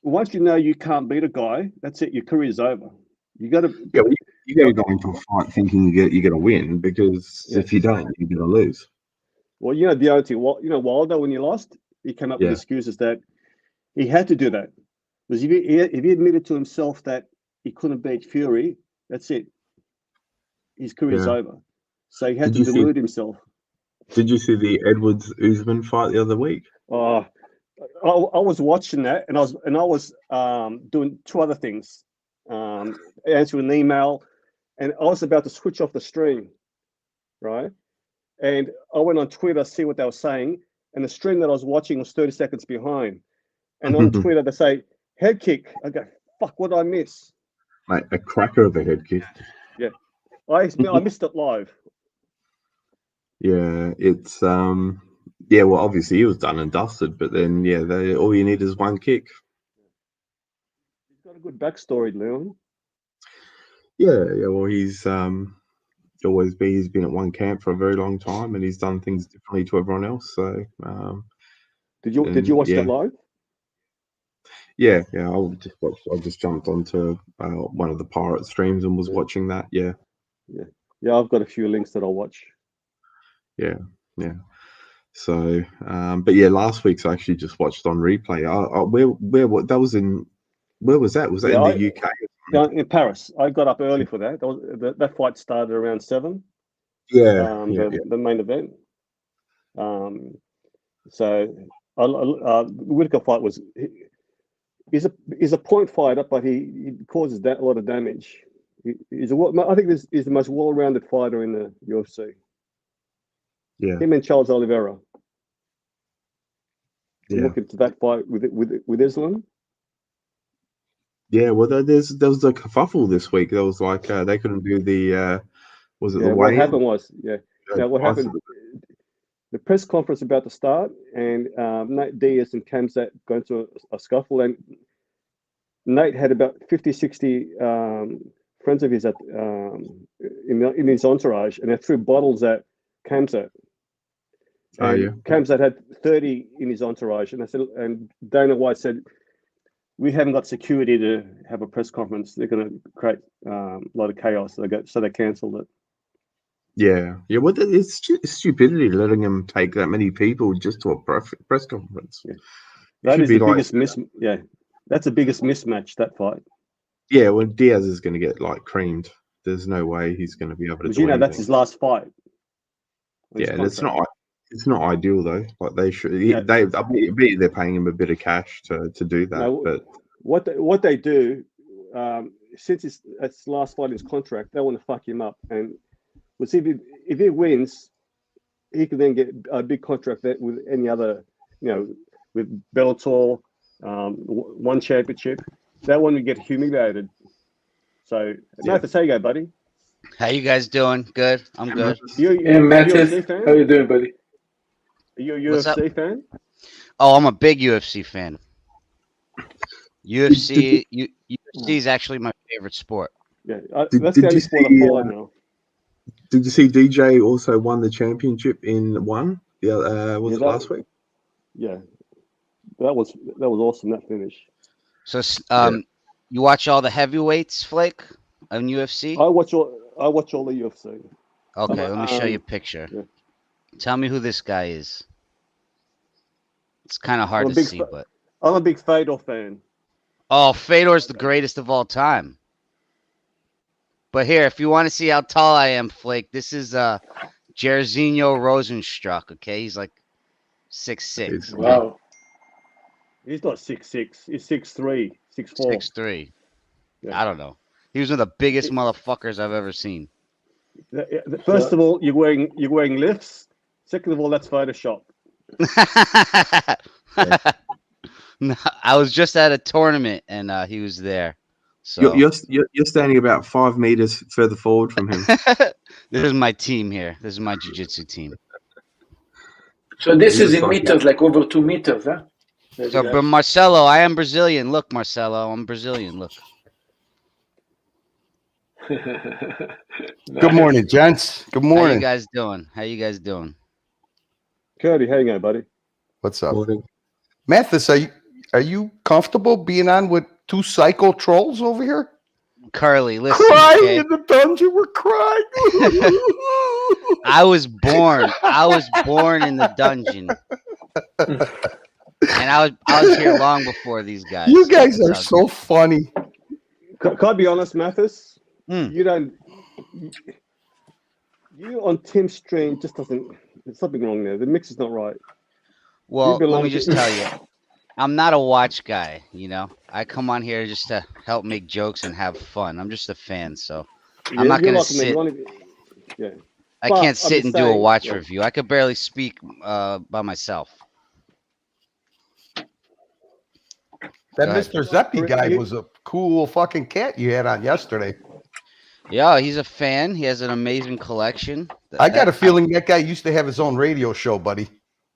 once you know you can't beat a guy, that's it. Your career's over. You got to. Yeah, well, you got to go into a fight thinking you're going to win, because if you don't, you're going to lose. Well, you know Deontay, Wilder, when he lost, he came up with excuses that he had to do that. Because if he admitted to himself that he couldn't beat Fury, that's it. His career's over. So he had to delude himself. Did you see the Edwards-Usman fight the other week? I was watching that, and I was doing two other things, answering an email, and I was about to switch off the stream, right? And I went on Twitter to see what they were saying, and the stream that I was watching was 30 seconds behind. And on Twitter they say head kick. I go, fuck, what did I miss? Mate, a cracker of a head kick. Yeah, I missed it live. Yeah, it's well, obviously he was done and dusted, but then all you need is one kick. He's got a good backstory, Leon. Yeah, well, he's he's been at one camp for a very long time, and he's done things differently to everyone else. So, did you watch that live? Yeah, I just jumped onto one of the pirate streams and was watching that. Yeah. I've got a few links that I'll watch. Yeah. So, but yeah, last week's I actually just watched on replay. Where was that? Was that in the UK? In Paris. I got up early for that. That fight started around 7. The main event. So the Whittaker fight was. He's a point fighter, but he causes a lot of damage. I think he's the most well-rounded fighter in the UFC. Yeah, him and Charles Oliveira. Look into that fight with Islam. Yeah, well, there was a kerfuffle this week. There was like they couldn't do the the what happened was what happened. The press conference about to start, and Nate Diaz and Khamzat got into a scuffle, and Nate had about 50, 60 friends of his in his entourage, and they threw bottles at Khamzat. Khamzat had 30 in his entourage, and Dana White said, "We haven't got security to have a press conference. They're going to create a lot of chaos." So they cancelled it. Yeah. Well, it's stupidity letting them take that many people just to a press conference. Yeah. That is the biggest that's the biggest mismatch, that fight. Yeah, well, Diaz is going to get creamed. There's no way he's going to be able to do anything. That's his last fight. Yeah, it's not ideal though. Like they should. They're paying him a bit of cash to do that. But what they do, since it's the last fight in his contract, they want to fuck him up. And we'll see if he wins, he can then get a big contract with any other, with Bellator, one championship. That one would get humiliated. So, nice to say, go, buddy. How you guys doing? Good. I'm good. Mantis, how you doing, buddy? Are you a UFC fan? Oh, I'm a big UFC fan. UFC is actually my favorite sport. Yeah, that's the only sport I follow now. Did you see DJ also won the championship in one? Was it last week? Yeah, that was awesome. That finish. So, you watch all the heavyweights, Flake, on UFC? I watch all the UFC. Okay, let me show you a picture. Yeah. Tell me who this guy is. It's kind of hard to see, but I'm a big Fedor fan. Oh, Fedor's the greatest of all time. But here, if you want to see how tall I am, Flake, this is Jairzinho Rosenstruck. Okay, he's like 6'6". Wow. He's not 6'6". He's 6'3", 6'4". 6'3". Yeah. I don't know. He was one of the biggest motherfuckers I've ever seen. First of all, you're wearing lifts. Second of all, that's Photoshop. No, I was just at a tournament and he was there. So You're standing about 5 meters further forward from him. this is my team here. This is my jiu-jitsu team. So this You're is in so- meters, like over 2 meters, huh? So, but Marcelo, I am Brazilian. Look, Marcelo, I'm Brazilian. Look. Good morning, gents. Good How you morning. guys doing? How you guys doing? Cody, how you going, buddy? What's up? Morning. Mathis, are you comfortable being on with two psycho trolls over here? Carly, listen. Crying Okay? in the dungeon. We're crying. I was born in the dungeon. And I was here long before these guys. You guys That's are how- so funny. Can I be honest, Mathis? You don't. You on Tim's stream just doesn't. There's something wrong there. The mix is not right. Well, let belong me to- just tell you, I'm not a watch guy. You know, I come on here just to help make jokes and have fun. I'm just a fan, so I'm not you're gonna like me. sit. You only- yeah. I But can't I'm sit just and do a saying, watch yeah. review. I could barely speak by myself. That Go ahead. Mr. Zeppi guy was a cool fucking cat you had on yesterday. Yeah, he's a fan. He has an amazing collection. I got a feeling that guy used to have his own radio show, buddy.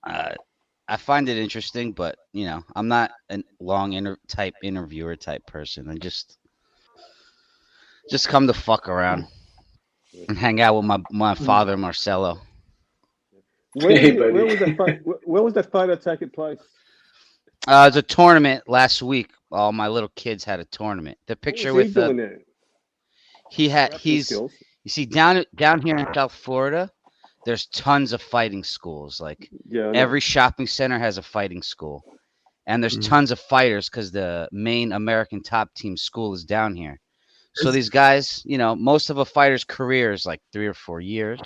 I find it interesting, but you know, I'm not a long interviewer type person. I just come to fuck around and hang out with my father Marcelo. Where was that photo taking place? It's a tournament last week. All my little kids had a tournament. The picture What was with he doing there? he's skills. you see down here in South Florida, there's tons of fighting schools. Like Yeah, I know. every shopping center has a fighting school, and there's tons of fighters because the main American top team school is down here. So these guys, you know, most of a fighter's career is like 3 or 4 years.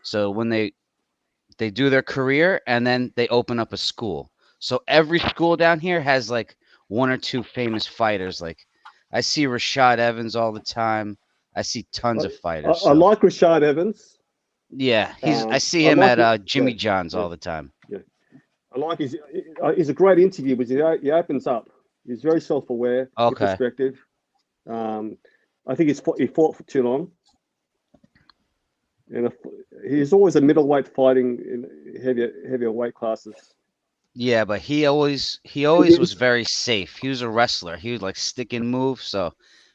So when they do their career and then they open up a school. So every school down here has like 1 or 2 famous fighters. Like I see Rashad Evans all the time. I see tons of fighters. I like Rashad Evans. Yeah, I see I him like at it- Jimmy yeah, John's yeah. all the time. Yeah, I like he's a great interview because he opens up. He's very self-aware, Okay. introspective. I think he fought for too long, and he's always a middleweight fighting in heavier weight classes. Yeah, but he always was very safe. He was a wrestler. He would like stick and move. So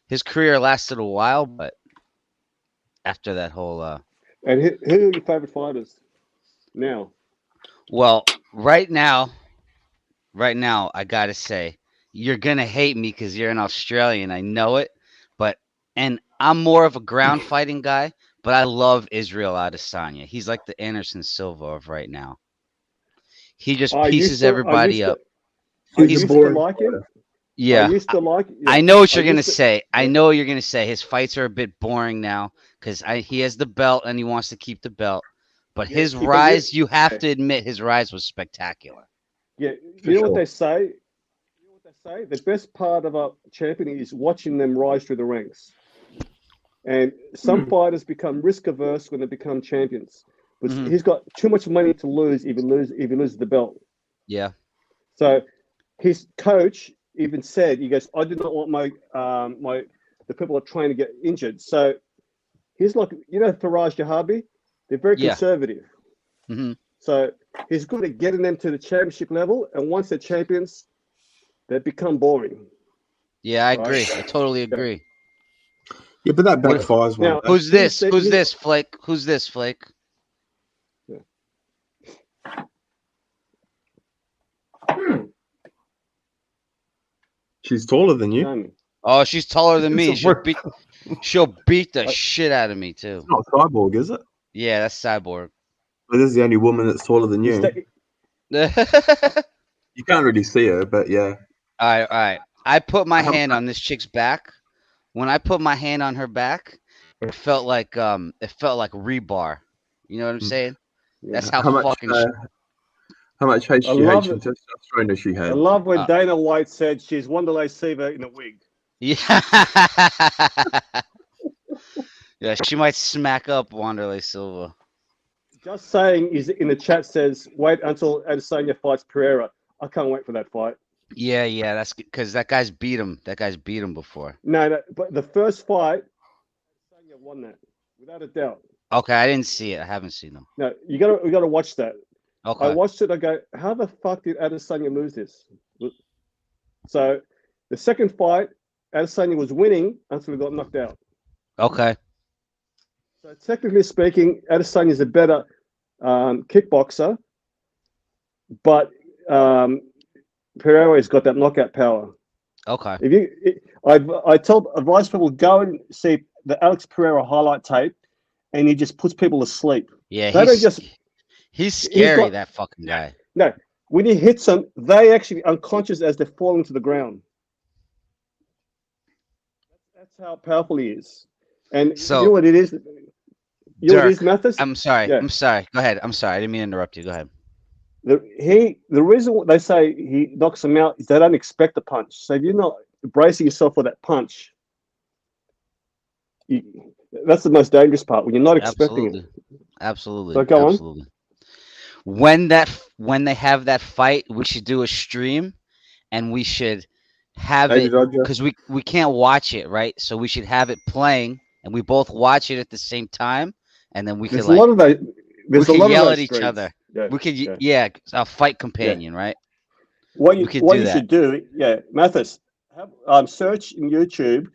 his career lasted a while, but after that whole And who are your favorite fighters now? well, right now, I gotta say, you're gonna hate me because you're an Australian. I know it, and I'm more of a ground fighting guy. But I love Israel Adesanya. He's like the Anderson Silva of right now. He just pieces everybody up. I used to like him. Yeah, I used to like. I know what you're I gonna used to- say. I know what you're gonna say. His fights are a bit boring now because he has the belt and he wants to keep the belt. But his yeah, but rise, you have to admit, his rise was spectacular. Yeah, you know what they say? The best part of a champion is watching them rise through the ranks. And some fighters become risk averse when they become champions. But he's got too much money to lose if he loses the belt. Yeah. So his coach even said, he goes, I do not want the people are trying to get injured. So he's like, you know, Faraj Jahabi, they're very Yeah. conservative. Hmm. So he's good at getting them to the championship level. And once they're champions, they become boring. Yeah, I Right. agree. I totally agree. Yeah, but that What- backfires. Now, Who's this? he's- Who's he's- this, Flake? Who's this, Flake? She's taller than you. Oh, she's taller than me. It's a She'll beat the shit out of me too. It's not Cyborg, is it? Yeah, that's Cyborg. But this is the only woman that's taller than you. You can't really see her, but yeah. All right. I put my hand on this chick's back. When I put my hand on her back, it felt like rebar. You know what I'm saying? That's how much, fucking. how much I HGH love and it. testosterone does she I have? love when Dana White said she's Wanderlei Silva in a wig. Yeah. Yeah, she might smack up Wanderlei Silva. Just saying is in the chat says, wait until Adesanya fights Pereira. I can't wait for that fight. Yeah. That's because that guy's beat him. That guy's beat him before. No, but the first fight, Adesanya won that without a doubt. Okay, I didn't see it. I haven't seen them. No, you gotta watch that. I Okay. watched it. I go, how the fuck did Adesanya lose this? So the second fight, Adesanya was winning until he got knocked out. Okay. So technically speaking, Adesanya is a better kickboxer, but Pereira's got that knockout power. Okay. I advise people go and see the Alex Pereira highlight tape, and he just puts people to sleep. Yeah, They don't just. he's scary. got- That fucking guy. No, when he hits them, they actually unconscious as they're falling to the ground. That's how powerful he is. And So- you know what it is? You know what it is, Dirk, Mathis? I'm sorry. Yeah. I'm sorry. Go ahead. I'm sorry. I didn't mean to interrupt you. Go ahead. The reason they say he knocks them out is they don't expect the punch. So if you're not bracing yourself for that punch, that's the most dangerous part when you're not expecting it. Absolutely. So go on. Absolutely. When they have that fight, we should do a stream, and we should have Lady it Dodger. because we can't watch it, right? So we should have it playing, and we both watch it at the same time, and then we There's could a lot of those. There's we a could lot yell of at those each streams. other. Yeah, We could yeah. a fight companion, right? What We you could what do you that. should do, Mathis, search in YouTube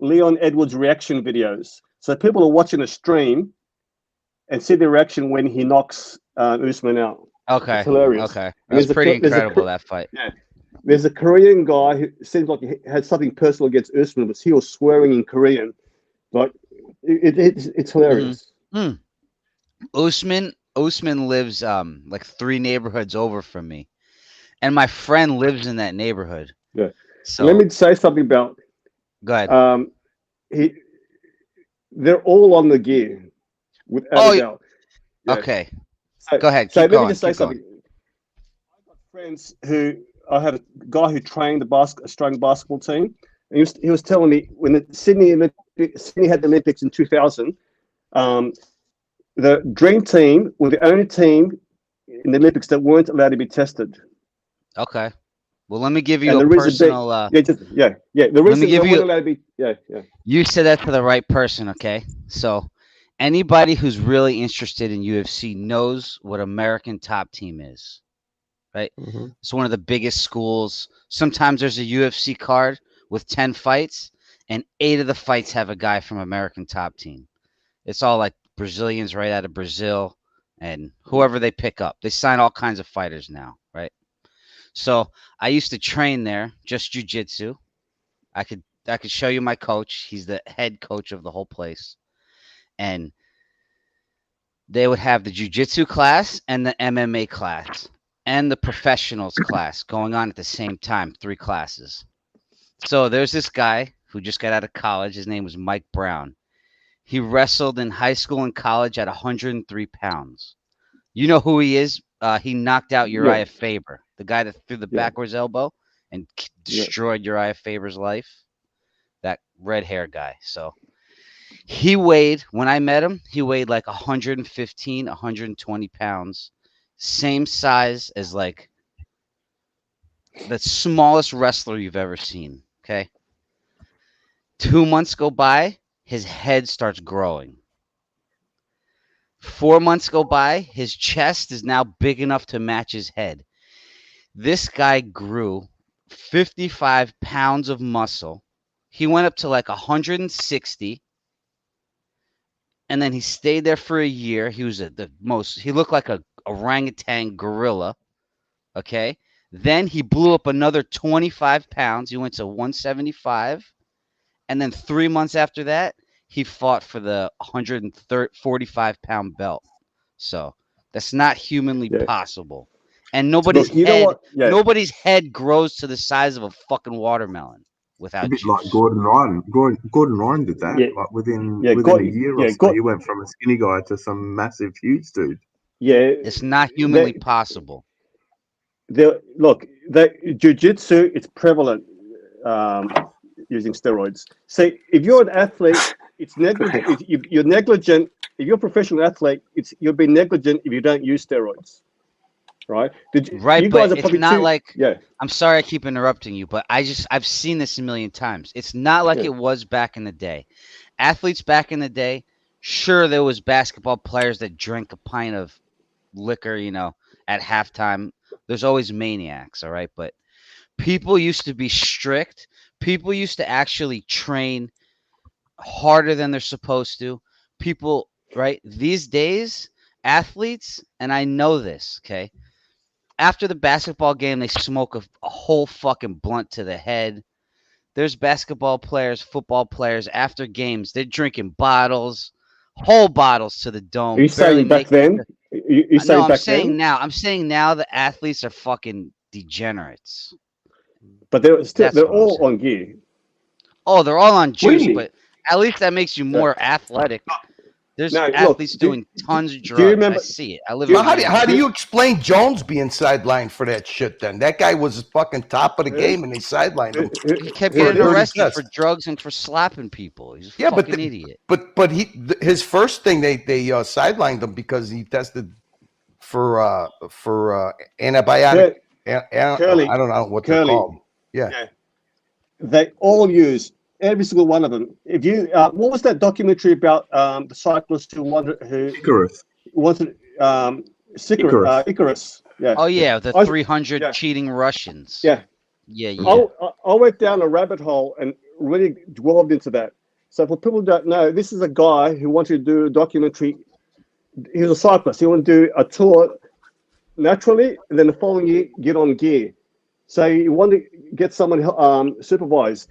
Leon Edwards reaction videos. So people are watching a stream and see the reaction when he knocks Usman out. Okay. It's hilarious. Okay. And That was there's a pretty Ko- there's a incredible, Ko- that fight. Yeah. There's a Korean guy who seems like he had something personal against Usman, but he was swearing in Korean. Like it's hilarious. Usman lives like 3 neighborhoods over from me, and my friend lives in that neighborhood. Yeah. So Let me say something about. Go ahead. They're all on the gear, without a doubt. Yeah. Okay. So, Go ahead. So Keep let going. me just say Keep going. something. I got friends who I had a guy who trained the Australian basketball team, and he was telling me when Sydney had the Olympics in 2000, the Dream Team were the only team in the Olympics that weren't allowed to be tested. Okay. Well, let me give you And a the reason personal. The let reason me they give weren't you. allowed to be You said that to the right person, okay? So, anybody who's really interested in UFC knows what American Top Team is, right? It's one of the biggest schools. Sometimes there's a UFC card with 10 fights, and 8 of the fights have a guy from American Top Team. It's all like Brazilians right out of Brazil and whoever they pick up. They sign all kinds of fighters now, right? So, I used to train there, just jiu-jitsu. I could show you my coach. He's the head coach of the whole place. And they would have the jiu-jitsu class and the MMA class and the professionals class going on at the same time, 3 classes. So there's this guy who just got out of college. His name was Mike Brown. He wrestled in high school and college at 103 pounds. You know who he is? He knocked out Uriah Faber, the guy that threw the backwards elbow and destroyed Uriah Faber's life. That red hair guy. So he weighed, when I met him, he weighed like 115, 120 pounds. Same size as like the smallest wrestler you've ever seen. Okay. 2 months go by, his head starts growing. 4 months go by, his chest is now big enough to match his head. This guy grew 55 pounds of muscle. He went up to like 160, and then he stayed there for a year. He was he looked like a orangutan gorilla. Okay. Then he blew up another 25 pounds. He went to 175. And then 3 months after that, he fought for the 145-pound belt. So that's not humanly possible. And nobody's Look, you know what? Yeah. nobody's head grows to the size of a fucking watermelon without A bit juice. like Gordon Ryan. Gordon Ryan did that. Yeah. Like within Yeah, a year or so, he went from a skinny guy to some massive, huge dude. Yeah, it's not humanly possible. Look, jiu-jitsu, it's prevalent using steroids. So if you're an athlete, it's negligent. You're negligent. If you're a professional athlete, you'll be negligent if you don't use steroids. right? You Right, guys but are it's probably not too. like Yeah. I'm sorry I keep interrupting you, but I've seen this a million times. It's not like Yeah. it was back in the day. Athletes back in the day, sure there was basketball players that drank a pint of liquor, at halftime. There's always maniacs, all right? But people used to be strict. People used to actually train harder than they're supposed to. People, right? These days, athletes, and I know this, okay? After the basketball game, they smoke a whole fucking blunt to the head. There's basketball players, football players, after games, they're drinking bottles, whole bottles to the dome, Are you barely saying back making it. then? You No, saying I'm back saying then? now. I'm saying now the athletes are fucking degenerates. But they're That's what I'm all saying. on gear. Oh, they're all on juice, Really? but at least that makes you more athletic. There's Now, look, athletes doing tons of do you drugs. remember? I see it. I live Well, in how do Miami. you explain Jones being sidelined for that shit? Then that guy was fucking top of the game, and they sidelined him He kept for a getting dirty arrested for test. drugs and for slapping people. He's a Yeah, fucking idiot. but his first thing they sidelined him because he tested for antibiotic. Curly, I don't know what they're Curly. called. Yeah. They all use every single one of them. If you, what was that documentary about the cyclist who Icarus. wanted Icarus? Yeah. Oh yeah, the I- 300 cheating Russians. Yeah. Yeah. I went down a rabbit hole and really delved into that. So for people who don't know, this is a guy who wanted to do a documentary. He was a cyclist. He wanted to do a tour naturally, and then the following year get on gear. So he wanted to get someone supervised.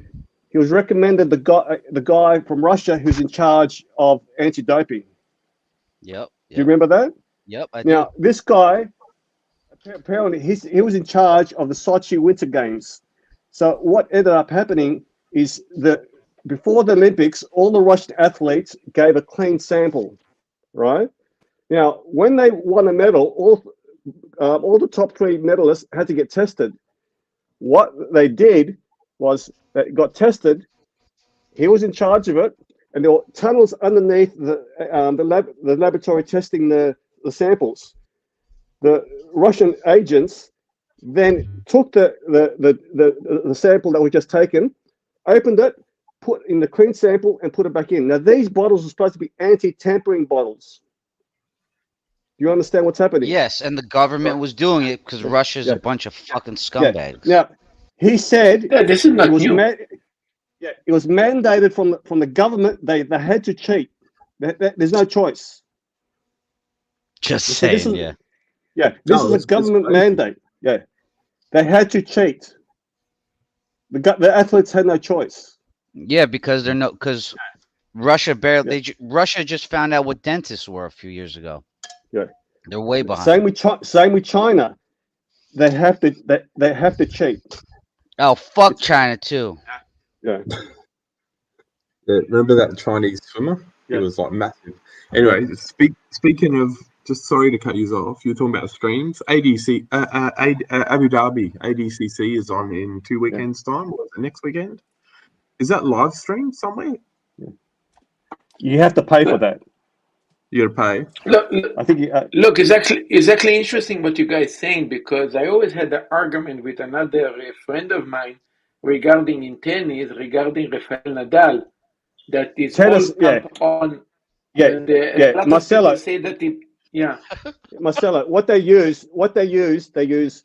He was recommended the guy from Russia who's in charge of anti-doping. Yep. Do you remember that? Yep. Now this guy apparently he was in charge of the Sochi Winter Games. So what ended up happening is that before the Olympics, all the Russian athletes gave a clean sample, right? Now, when they won a medal, all the top 3 medalists had to get tested. What they did was they got tested. He was in charge of it, and there were tunnels underneath the laboratory testing the samples. The Russian agents then took the sample that was just taken, opened it, put in the clean sample, and put it back in. Now, these bottles are supposed to be anti-tampering bottles. Do you understand what's happening? Yes, and the government was doing it because Russia's a bunch of fucking scumbags. Now, he said this is not it was new. it was mandated from the government. They had to cheat. There's no choice. Just So this saying, is- yeah. Yeah, this No, is a it's government crazy. mandate. Yeah, they had to cheat. The athletes had no choice. Yeah, because Russia Russia just found out what dentists were a few years ago. Yeah, They're way behind. Same with China. They have to cheat. Oh, fuck China too. Yeah. Yeah, remember that Chinese swimmer? He was like massive. Anyway, speaking of, just sorry to cut you off. You're talking about streams. Abu Dhabi ADCC is on in 2 weekends' time. What is it, next weekend? Is that live stream somewhere? You have to pay for that. You got to pay. Look, I think. Look, it's actually interesting what you guys saying, because I always had an argument with another friend of mine regarding in tennis, regarding Rafael Nadal, that it's Tennis, all come on. And a lot Marcelo. of people say that Marcelo, what they use, they use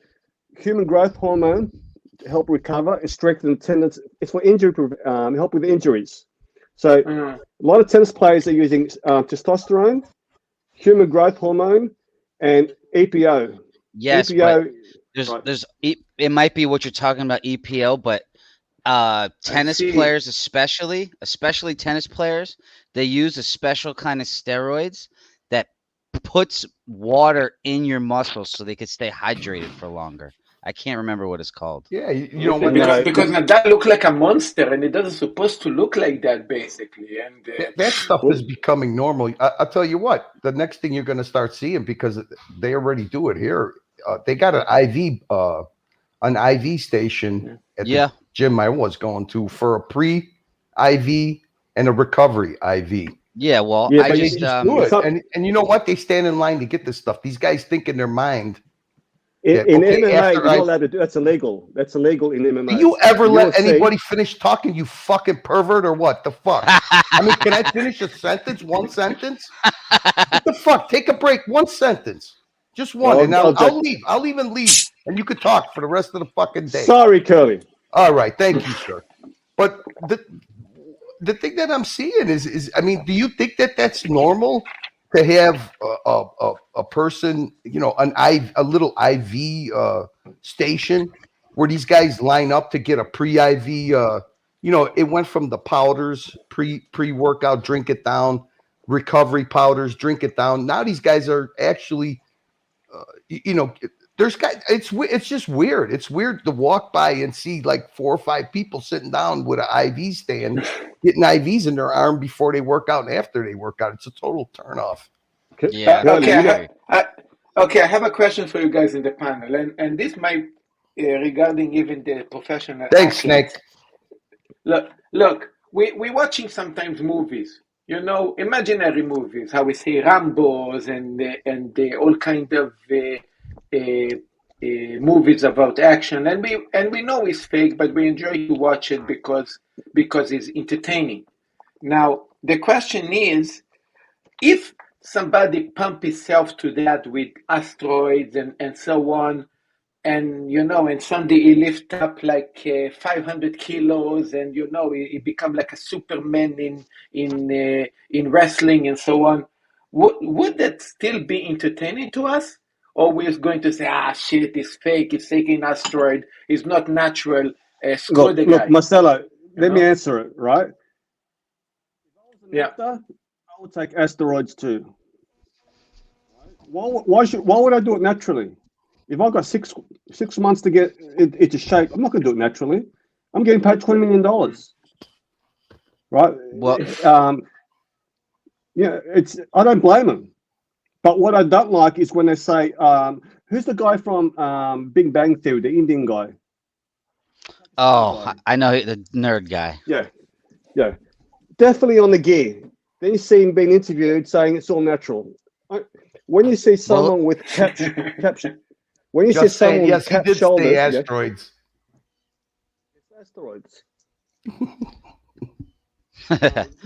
human growth hormone to help recover and strengthen tendons. It's for injury, help with injuries. So a lot of tennis players are using testosterone, human growth hormone, and EPO. Yes, EPO, but it might be what you're talking about, EPO, but tennis see. players, especially tennis players, they use a special kind of steroids that puts water in your muscles so they could stay hydrated for longer. I can't remember what it's called. Yeah, because Nadal looked like a monster, and it doesn't supposed to look like that, basically. And that stuff is becoming normal. I'll tell you what. The next thing you're going to start seeing, because they already do it here, they got an IV station at the gym I was going to for a pre-IV and a recovery IV. Yeah, well, I just do it. And you know what? They stand in line to get this stuff. These guys think in their mind In okay, MMA, after you're not allowed to do that's illegal. That's illegal in MMA. Do you ever let UFC anybody finish talking, you fucking pervert, or what the fuck? I mean, can I finish a sentence? One sentence? What the fuck? Take a break. One sentence. Just one. And I'll leave. I'll even leave. And you could talk for the rest of the fucking day. Sorry, Curly. All right. Thank you, sir. But the thing that I'm seeing is I mean, do you think that that's normal to have a person, you know, a little IV station where these guys line up to get a pre-IV? You know, it went from the powders, pre-workout, drink it down, recovery powders, drink it down. Now these guys are actually, you know, there's guys. It's just weird. It's weird to walk by and see like 4 or 5 people sitting down with an IV stand, getting IVs in their arm before they work out and after they work out. It's a total turnoff. Yeah. Okay, I have a question for you guys in the panel, and this might regarding even the professional. Thanks, athletes. Snake. Look, we're watching sometimes movies, you know, imaginary movies, how we say Rambos and all kind of movies about action, and we know it's fake, but we enjoy to watch it because it's entertaining. Now the question is, if somebody pump himself to that with asteroids and so on, and you know, and someday he lift up like 500 kilos, and you know, he become like a Superman in wrestling and so on, would that still be entertaining to us? Or we're going to say, shit, it's fake, it's taking asteroid, it's not natural, screw the guy. Look, Marcelo, let me answer it, right? Yeah. I would take asteroids too. Why would I do it naturally? If I've got six months to get it into shape, I'm not going to do it naturally. I'm getting paid $20 million, right? Well, yeah, I don't blame them. But what I don't like is when they say, "Who's the guy from Big Bang Theory, the Indian guy?" Oh, I know the nerd guy. Yeah, definitely on the gear. Then you see him being interviewed saying it's all natural. When you see someone with caption, when you see someone with cap shoulders, asteroids. It's asteroids.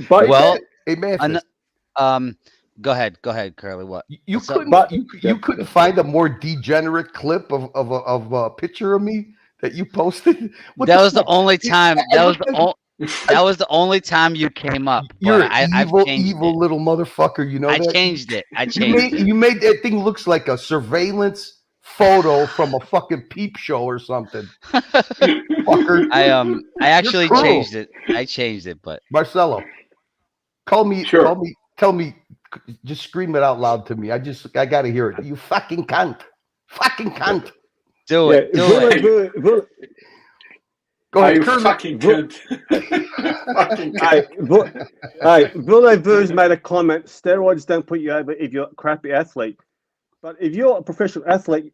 But well, go ahead, Curly. What you couldn't find a more degenerate clip of a picture of me that you posted? That was the only time. That was the only time you came up. You're an evil little motherfucker. You know that? I changed it. You made that thing looks like a surveillance photo from a fucking peep show or something. Fucker. I actually changed it. I changed it, but Marcelo, call me. Tell me. Just scream it out loud to me. I gotta hear it. You fucking cunt. Fucking cunt. Do it. Go ahead, you fucking cunt. Fucking cunt. Hey, Voulez-Vous made a comment. Steroids don't put you over if you're a crappy athlete. But if you're a professional athlete,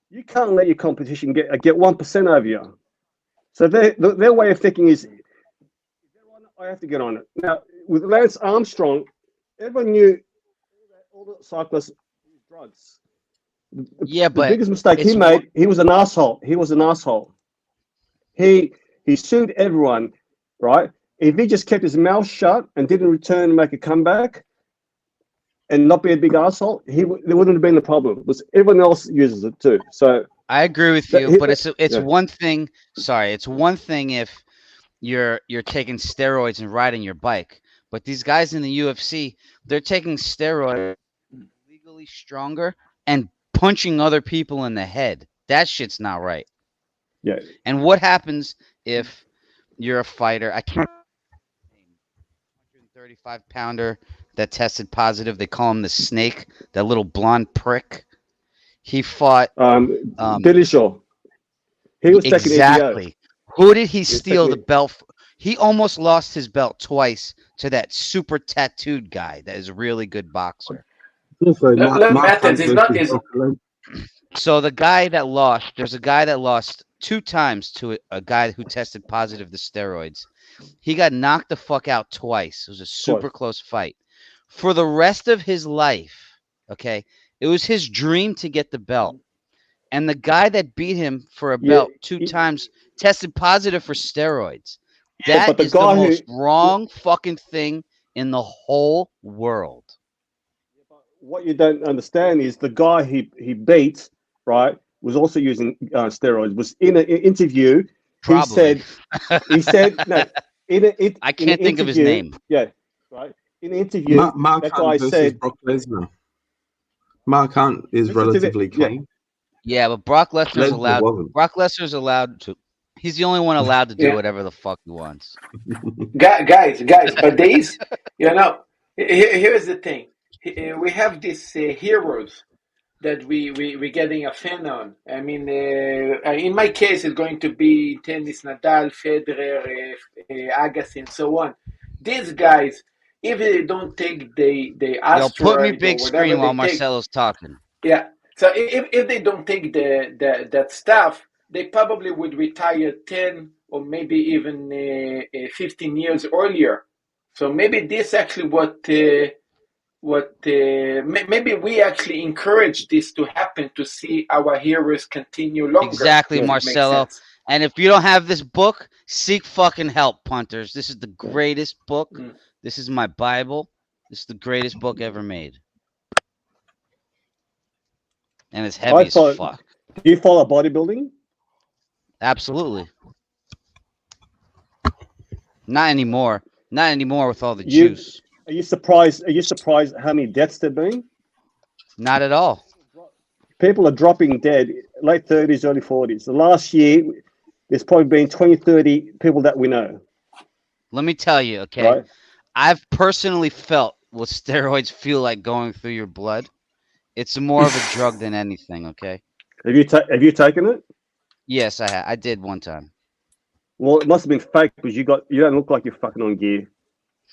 you can't let your competition get 1% over you. So their way of thinking is, I have to get on it. Now, with Lance Armstrong, everyone knew all the cyclists use drugs. Yeah, but the biggest mistake he made, he was an asshole. He sued everyone, right? If he just kept his mouth shut and didn't return and make a comeback and not be a big asshole, there wouldn't have been the problem. Because everyone else uses it too. So I agree with you, but it's one thing. Sorry, it's one thing if you're taking steroids and riding your bike, but these guys in the UFC, they're taking steroids legally stronger and punching other people in the head. That shit's not right. Yeah. And what happens if you're a fighter? I can't. 135-pounder that tested positive. They call him the Snake. That little blonde prick. He fought. Billy Shaw. He was exactly. Who did he steal the belt? He almost lost his belt twice to that super tattooed guy. That is a really good boxer. So the guy that lost, there's a guy that lost 2 times to a guy who tested positive to steroids. He got knocked the fuck out twice. It was a super close fight. For the rest of his life, okay, it was his dream to get the belt. And the guy that beat him for a belt 2 times tested positive for steroids. Yeah, That but the is the guy who- most wrong fucking thing in the whole world. What you don't understand is the guy he beat, right, was also using steroids. Was in an interview. Probably. He said no. I can't think of his name. Yeah, right. In an interview, Mark that Hunt guy versus said, Brock Lesnar. Mark Hunt is Listen to the- relatively yeah. clean. Yeah, but Brock Lesnar's Lesnar allowed. wasn't. Brock Lesnar's allowed to. He's the only one allowed to do Yeah. whatever the fuck he wants. Guys, but there is, here's the thing. We have these heroes that we're getting a fan on. I mean, in my case, it's going to be tennis, Nadal, Federer, Agassi, and so on. These guys, if they don't take the Yo, put me asteroid or big whatever screen while they take, Marcelo's talking. yeah. So if they don't take that stuff, they probably would retire 10 or maybe even 15 years earlier. So maybe this actually maybe we actually encourage this to happen to see our heroes continue longer. Exactly, if it makes Marcelo. sense. And if you don't have this book, seek fucking help, punters. This is the greatest book. This is my Bible. This is the greatest book ever made. And it's heavy as fuck. Do you follow bodybuilding? Absolutely. Not anymore. Not anymore with all the juice. Are you surprised? Are you surprised how many deaths there have been? Not at all. People are dropping dead, late 30s, early 40s. The last year, there's probably been 20, 30 people that we know. Let me tell you, okay? Right. I've personally felt what steroids feel like going through your blood. It's more of a drug than anything, okay? Have you taken it? Yes, I did one time. Well, it must have been fake because you don't look like you're fucking on gear.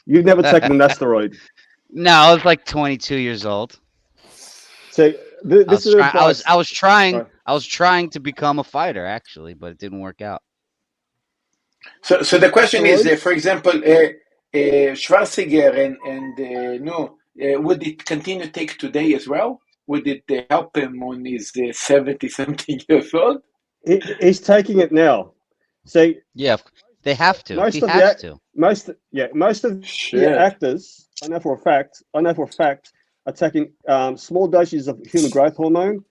You've never taken an asteroid. No, I was like 22 years old. So this is advice. I was trying to become a fighter actually, but it didn't work out. So the question is, for example, Schwarzenegger and would it continue to take today as well? Would it help him when he's 70-something years old? He's taking it now. So yeah, they have to. Most he of has the to. most of the actors, I know for a fact, are taking small doses of human growth hormone,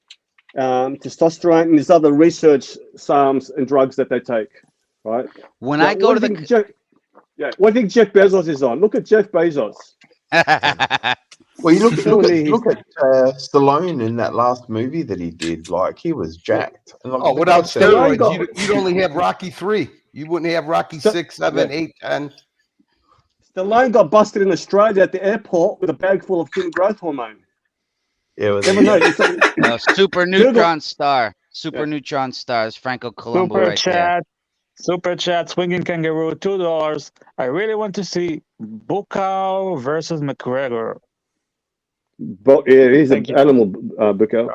testosterone, and there's other research SARMs and drugs that they take. Right. When I go to the what do you think Jeff Bezos is on? Look at Jeff Bezos. Well, you look at Stallone in that last movie that he did. Like, he was jacked. And like, without steroids, you'd only have Rocky 3. You wouldn't have Rocky 6, 7, 8, 10. Stallone got busted in Australia at the airport with a bag full of human growth hormone. Yeah, Super neutron star. Super neutron stars. Franco Colombo Super right chat. there. Super chat. Swinging Kangaroo, $2. I really want to see Bukau versus McGregor. But yeah, he's an animal, Bukau.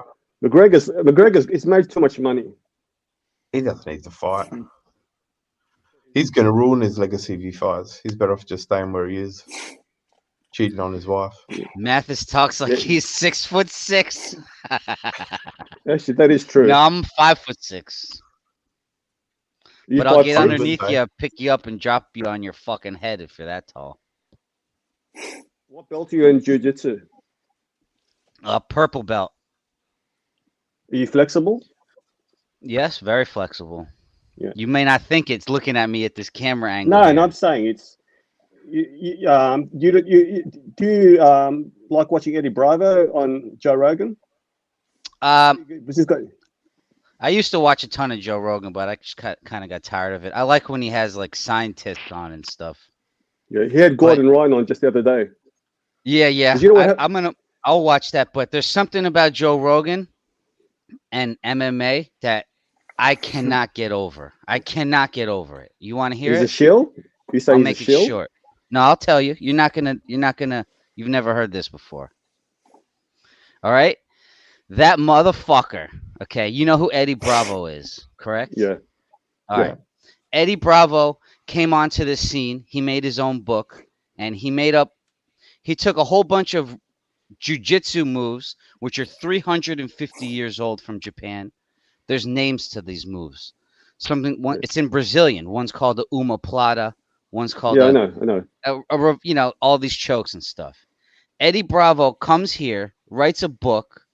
McGregor's made too much money. He doesn't need to fight. He's going to ruin his legacy if he fights. He's better off just staying where he is, cheating on his wife. Mathis talks like he's 6'6". Actually, that is true. No, I'm 5'6". But I'll get underneath you, pick you up, and drop you on your fucking head if you're that tall. What belt are you in jiu-jitsu? Purple belt. Are you flexible? Yes, very flexible. Yeah. You may not think it's looking at me at this camera angle. No, here. no, I'm saying it's. Do you like watching Eddie Bravo on Joe Rogan? I used to watch a ton of Joe Rogan, but I just kind of got tired of it. I like when he has like scientists on and stuff. Yeah, he had Gordon Ryan on just the other day. Yeah. You know I'll watch that, but there's something about Joe Rogan and MMA that I cannot get over. I cannot get over it. You want to hear He's it? a shill? You say I'll he's make a shill? it short. No, I'll tell you. You're not gonna. You've never heard this before. All right, that motherfucker. Okay, you know who Eddie Bravo is, correct? Yeah. All right. Eddie Bravo came onto the scene. He made his own book, and he took a whole bunch of jiu-jitsu moves, which are 350 years old from Japan, There's names to these moves. It's in Brazilian. One's called the uma plata. One's called I know. All these chokes and stuff. Eddie Bravo comes here, writes a book,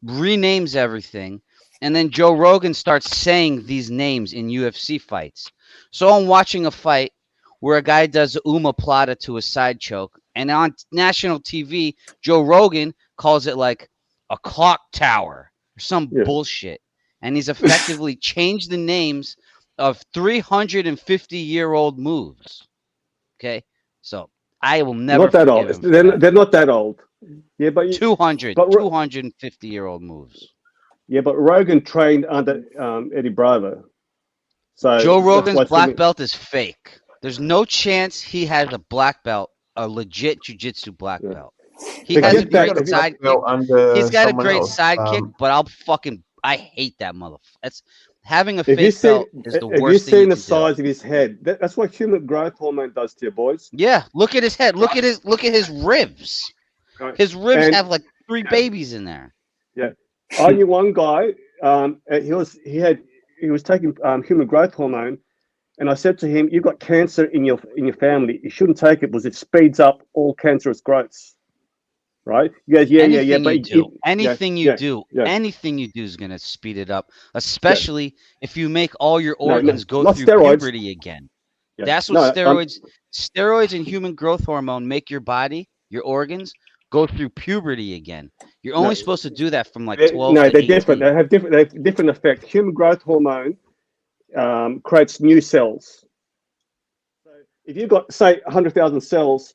renames everything, and then Joe Rogan starts saying these names in UFC fights. So I'm watching a fight where a guy does the uma plata to a side choke, and on national TV, Joe Rogan calls it like a clock tower or some bullshit. And he's effectively changed the names of 350-year-old moves. Okay? So I will never Not that old. They're not that old. Yeah, but 250-year-old moves. Yeah, but Rogan trained under Eddie Bravo. So Joe Rogan's black belt is fake. There's no chance he has a black belt, a legit jiu-jitsu black belt. He has a great sidekick. He's got a great sidekick, but I hate that motherfucker. That's having a fake belt is the worst thing. Have you seen the size of his head? That's what human growth hormone does to you, boys. Yeah, look at his head. Look at his ribs. His ribs have like 3 babies in there. Yeah, I knew one guy. He was taking human growth hormone, and I said to him, "You've got cancer in your family. You shouldn't take it because it speeds up all cancerous growths." Right? He goes, anything you do is going to speed it up, especially if you make all your organs go through puberty again. Yeah. That's what steroids and human growth hormone make your body, your organs, go through puberty again. You're only supposed to do that from like 12 to 18. They're different. They have different effect. Human growth hormone creates new cells. So if you've got, say, 100,000 cells,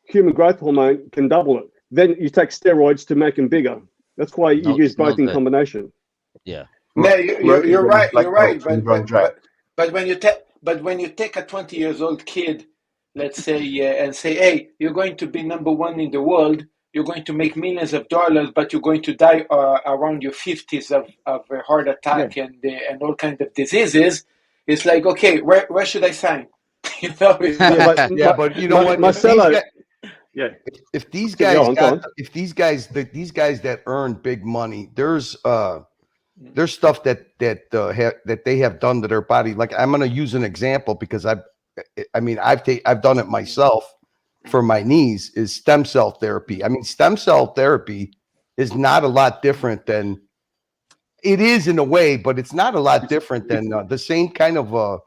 human growth hormone can double it. Then you take steroids to make them bigger. That's why you use both in combination. Yeah. No, you're right. You're right. But when you take a 20 years old kid, let's say, and say, hey, you're going to be number 1 in the world. You're going to make millions of dollars, but you're going to die around your 50s of a heart attack and all kinds of diseases. It's like, okay, where should I sign? But you know what, Marcelo. If these guys that earn big money, there's stuff that they have done to their body. Like, I'm going to use an example because I've done it myself for my knees, is stem cell therapy. I mean, stem cell therapy is not a lot different than it is in a way, but it's not a lot different than the same kind of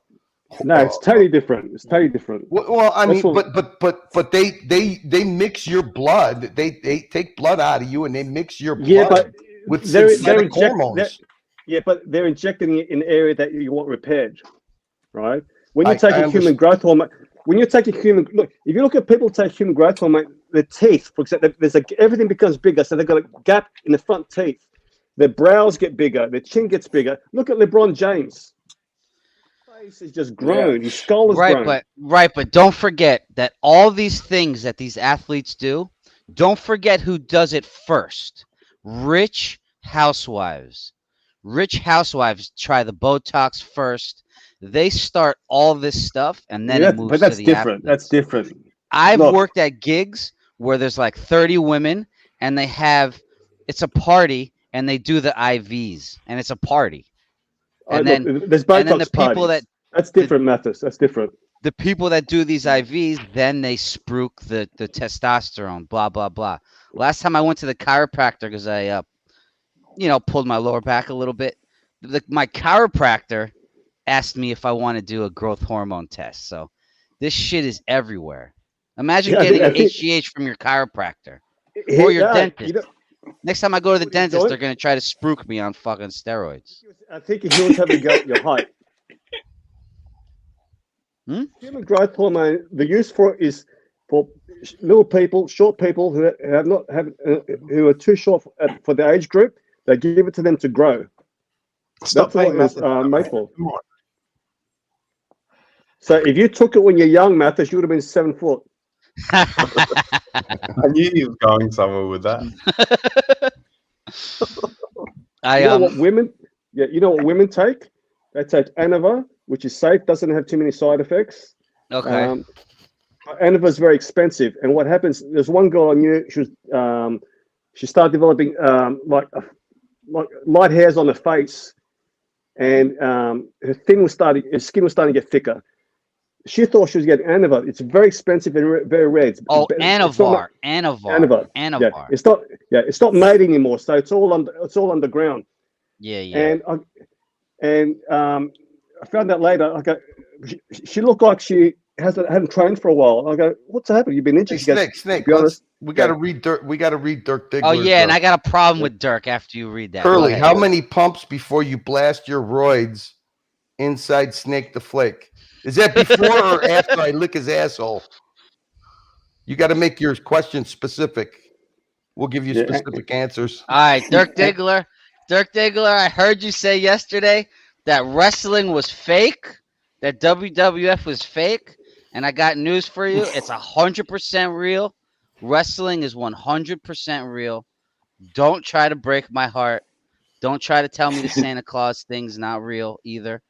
no, it's totally different. It's totally different. Well, I mean, but they mix your blood. They take blood out of you and they mix your blood with synthetic hormones. But they're injecting it in the area that you want repaired, right? When you take a human growth hormone, if you look at people take human growth hormone, the teeth, for example, everything becomes bigger, so they've got a gap in the front teeth. Their brows get bigger, their chin gets bigger. Look at LeBron James. Face is just grown. His skull is grown. But don't forget that all these things that these athletes do, don't forget who does it first. Rich housewives. Rich housewives try the Botox first. They start all this stuff and then it moves to the athletes. That's different. I've worked at gigs where there's like 30 women and it's a party and they do the IVs and it's a party. And then the people that's different methods. That's different. The people that do these IVs, then they spruik the testosterone, blah, blah, blah. Last time I went to the chiropractor because I, pulled my lower back a little bit. My chiropractor asked me if I want to do a growth hormone test. So this shit is everywhere. Imagine getting HGH from your chiropractor or your dentist. Next time I go to the dentist, they're going to try to spruik me on fucking steroids. I think he was having your height. Human growth hormone, the use for it is for little people, short people who are too short for the age group. They give it to them to grow. That's what it's made for. So if you took it when you're young, Mathis, you would have been 7 foot. I knew he was going somewhere with that. You know what women take? They take Anova, which is safe, doesn't have too many side effects. Okay. Anova is very expensive, and what happens? There's one girl I knew. She started developing like light hairs on her face, and her skin was starting to get thicker. She thought she was getting Anavar. It's very expensive and very rare. It's not Anavar. Yeah, it's not made anymore. So it's all underground. Yeah. And I found out later. I go, she looked like she hadn't trained for a while. I go, what's happened? You've been injured. Hey, She goes, Snake. to be honest, We got to read Dirk. We got to read Dirk Diggler's. Oh yeah, and I got a problem with Dirk after you read that. Curly, how many pumps before you blast your roids inside Snake the Flake? Is that before or after I lick his asshole? You got to make your question specific. We'll give you specific answers. All right, Dirk Diggler. Dirk Diggler, I heard you say yesterday that wrestling was fake, that WWF was fake, and I got news for you. It's 100% real. Wrestling is 100% real. Don't try to break my heart. Don't try to tell me the Santa Claus thing's not real either.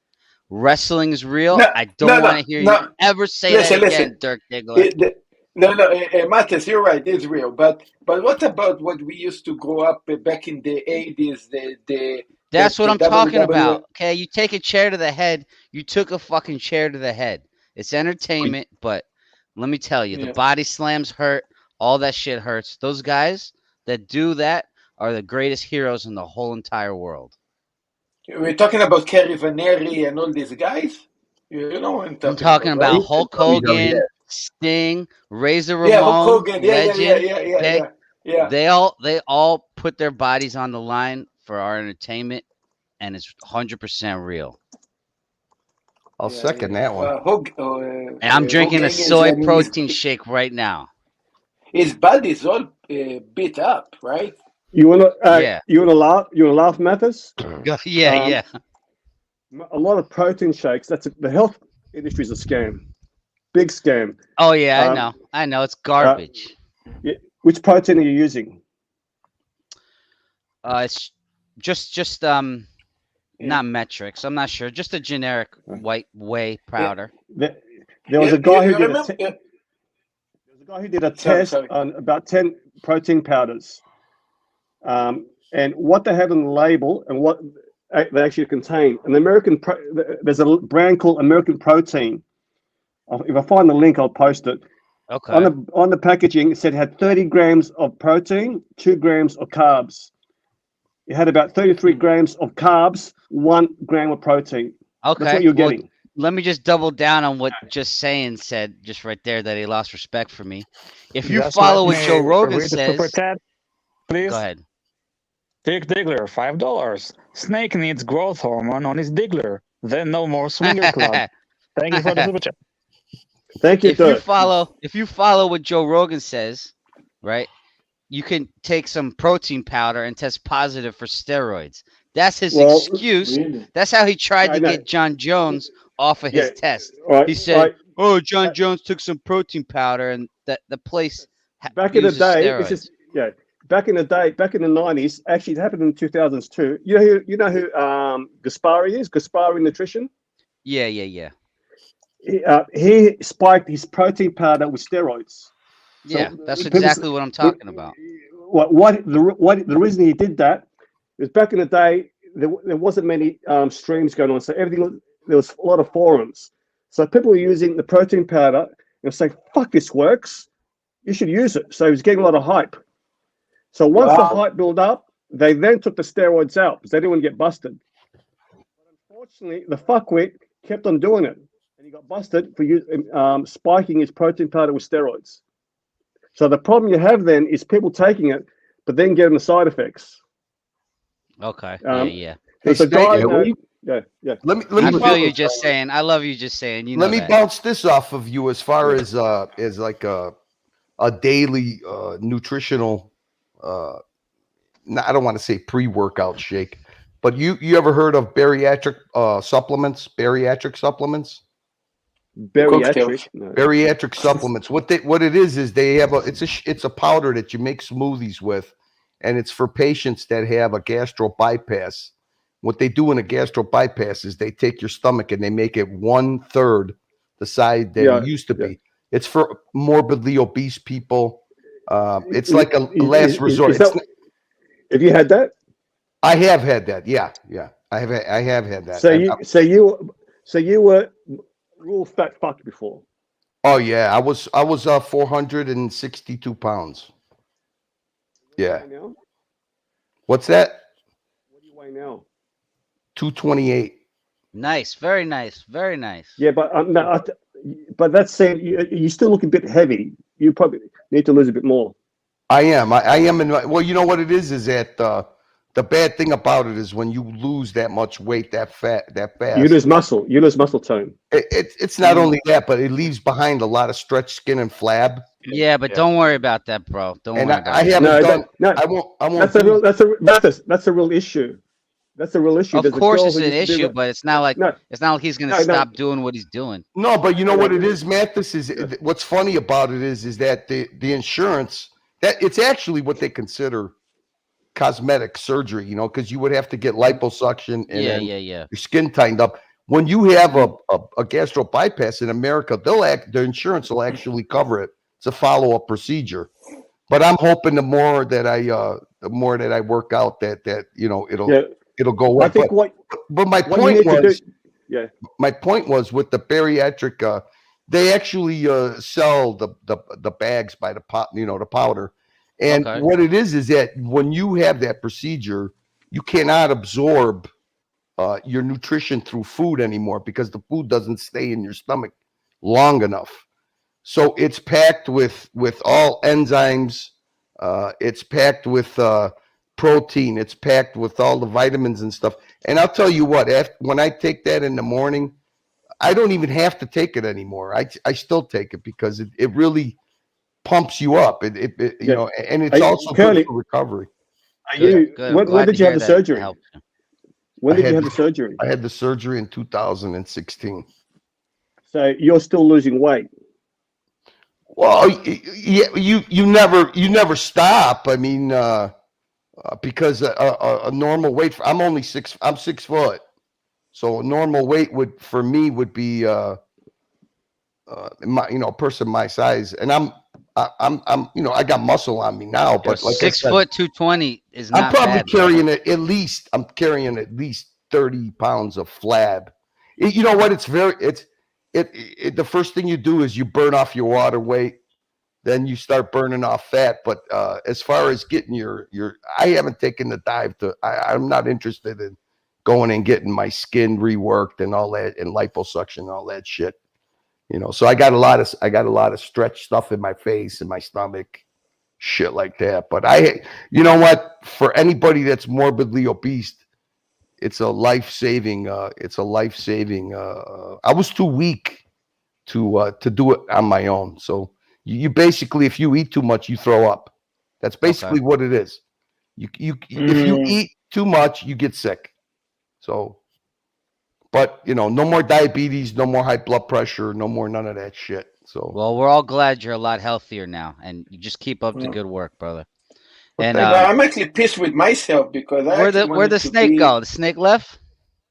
Wrestling is real. I don't want to hear you ever say that again, Dirk Diggler. Matthias, you're right. It's real. But what about what we used to grow up back in the 80s? That's what I'm talking about. Okay, you take a chair to the head. You took a fucking chair to the head. It's entertainment, but let me tell you, the body slams hurt. All that shit hurts. Those guys that do that are the greatest heroes in the whole entire world. We're talking about Kerry Vaneri and all these guys. You know what I'm talking about, right? Hulk Hogan, Sting, Razor Ramon, Hulk Hogan. Legend. Yeah. They all put their bodies on the line for our entertainment, and it's 100% real. I'll second that one. And I'm drinking a soy protein shake right now. His body's all beat up, right? You wanna laugh? You wanna laugh, Mathis? Yeah. A lot of protein shakes. The health industry is a scam, big scam. Oh yeah, I know. It's garbage. Which protein are you using? It's just not metrics. I'm not sure. Just a generic white whey powder. There was a guy who did a test on about 10 protein powders, and what they had on the label and what they actually contain. There's a brand called American Protein. If I find the link, I'll post it. Okay. On the packaging, it said it had 30 grams of protein, 2 grams of carbs. It had about 33 grams of carbs, 1 gram of protein. Okay. That's what you're getting. Let me just double down on what Just Saying said just right there, that he lost respect for me. If you follow what Joe Rogan says, please. Go ahead. Dick Diggler, $5. Snake needs growth hormone on his Diggler. Then no more swinger club. Thank you for the super chat. Thank you, if you follow what Joe Rogan says, right, you can take some protein powder and test positive for steroids. That's his excuse. Really? That's how he tried to get John Jones off of his test. Right, he said, John Jones took some protein powder, and that the place back in the day, back in the 90s, actually it happened in 2002. You know who Gaspari is? Gaspari Nutrition? Yeah. He spiked his protein powder with steroids. Yeah, that's exactly what I'm talking about. The reason he did that is back in the day there wasn't many streams going on, so there was a lot of forums. So people were using the protein powder and saying, "Fuck, this works. You should use it." So he was getting a lot of hype. So once the hype built up, they then took the steroids out because they didn't want to get busted. But unfortunately, the fuckwit kept on doing it, and he got busted for spiking his protein powder with steroids. So the problem you have then is people taking it, but then getting the side effects. Okay. Yeah. There's a guy. Let me. I feel you Just Saying. I love you Just Saying. You know. Let me bounce this off of you as far as like a daily nutritional. I don't want to say pre-workout shake, but you ever heard of bariatric supplements? Bariatric supplements. Bariatric supplements. What it is they have it's a powder that you make smoothies with, and it's for patients that have a gastro bypass. What they do in a gastro bypass is they take your stomach and they make it 1/3 the size that it used to be. It's for morbidly obese people. It's like a last resort. Have you had that? I have had that. Yeah. I have had that. So you were real fat fuck before. Oh yeah, I was 462 pounds. Yeah. What do you weigh now? What's that? What do you weigh now? 228. Nice, very nice, very nice. Yeah, but no, but that's saying you still look a bit heavy. You probably need to lose a bit more. I am. I am well, you know what it is that the bad thing about it is when you lose that much weight that fast. You lose muscle. You lose muscle tone. It's not only that, but it leaves behind a lot of stretched skin and flab. Yeah, but don't worry about that, bro. Don't worry about I that. haven't done. I won't. That's a real issue. That's a real issue. Of course, it's an issue, but it's not like he's gonna stop doing what he's doing. No, but you know what it is, Matt. This is what's funny about it is that the insurance that it's actually what they consider cosmetic surgery. You know, because you would have to get liposuction and then your skin tightened up. When you have a gastro bypass in America, the insurance will actually cover it. It's a follow-up procedure. But I'm hoping the more that I work out that you know it'll go away. I think but my point was, my point was with the bariatric, they actually sell the bags by the pot, you know, the powder. And what it is that when you have that procedure, you cannot absorb your nutrition through food anymore because the food doesn't stay in your stomach long enough. So it's packed with all enzymes. It's packed with protein. It's packed with all the vitamins and stuff. And I'll tell you what, when I take that in the morning, I don't even have to take it anymore. I still take it because it really pumps you up. You know, and it's also good for recovery. When did you have the surgery? When did you have the surgery? I had the surgery in 2016. So you're still losing weight. Well, yeah, you never stop. I mean, because a normal weight. I'm 6 foot, so a normal weight for me would be a person my size, and I'm I got muscle on me now, but like 6 foot 220 is not I'm probably bad, carrying it at least. I'm carrying at least 30 pounds of flab. You know what? The first thing you do is you burn off your water weight, then you start burning off fat. But as far as getting I haven't taken the dive I'm not interested in going and getting my skin reworked and all that and liposuction and all that shit. You know, so I got a lot of stretch stuff in my face and my stomach, shit like that. But you know what? For anybody that's morbidly obese, it's a life-saving. I was too weak to do it on my own. So you basically, if you eat too much, you throw up. That's basically what it is. If you eat too much, you get sick. So, but you know, no more diabetes, no more high blood pressure, no more none of that shit. So, well, we're all glad you're a lot healthier now, and you just keep up the good work, brother. And I'm actually pissed with myself because where'd the snake go? The snake left.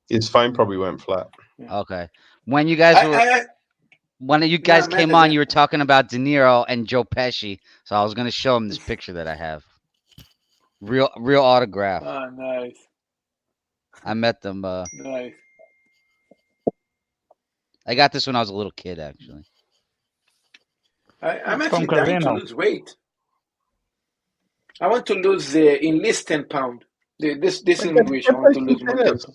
His phone probably went flat. Okay. When you guys when you guys came on, you were talking about De Niro and Joe Pesci. So I was going to show him this picture that I have. Real autograph. Oh, nice. I met them. Nice. I got this when I was a little kid, actually. I'm actually dying to lose weight. I want to lose in least 10 pounds. This is English. I want to lose more 10 pounds.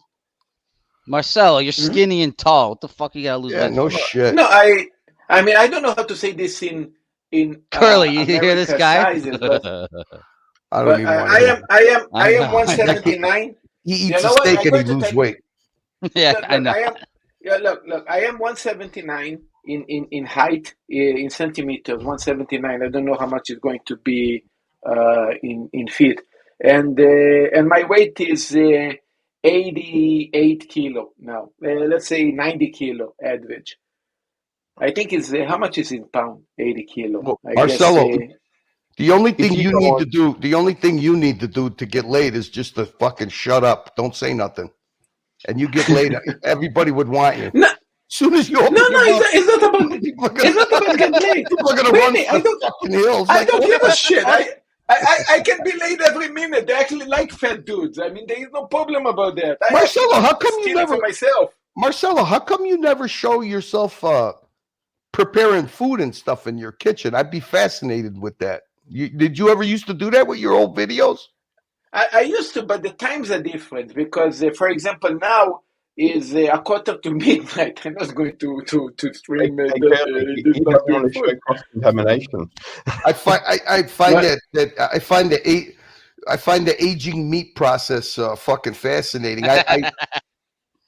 Marcelo, you're skinny and tall. What the fuck you gotta lose? Yeah, no shit. No, I mean I don't know how to say this in Curly. You hear this guy? Sizes, but, I don't even want to. I am 179. He eats a steak and he loses weight. Yeah, look, I know. Look. I am 179 in height in centimeters. 179. I don't know how much it's going to be in feet, and my weight is 88 kilo now. Let's say 90 kilo average. I think it's how much is in pound? 80 kilo. Well, I Marcelo, guess, the only thing you need to do to get laid is just to fucking shut up. Don't say nothing, and you get laid. Everybody would want you. No. As soon as you open your mouth, it's not about getting laid. People are gonna run for fucking hills. I don't give a shit. I can be late every minute. They actually like fat dudes. I mean, there is no problem about that. I Marcelo, actually how come you steal it never for myself? Marcelo, how come you never show yourself preparing food and stuff in your kitchen? I'd be fascinated with that. Did you ever used to do that with your old videos? I used to, but the times are different because, for example, now is a quarter to midnight. I'm not going to stream Hey, this Curly, you night don't doing want to show food. cross contamination. I find What? I find the aging meat process fucking fascinating. It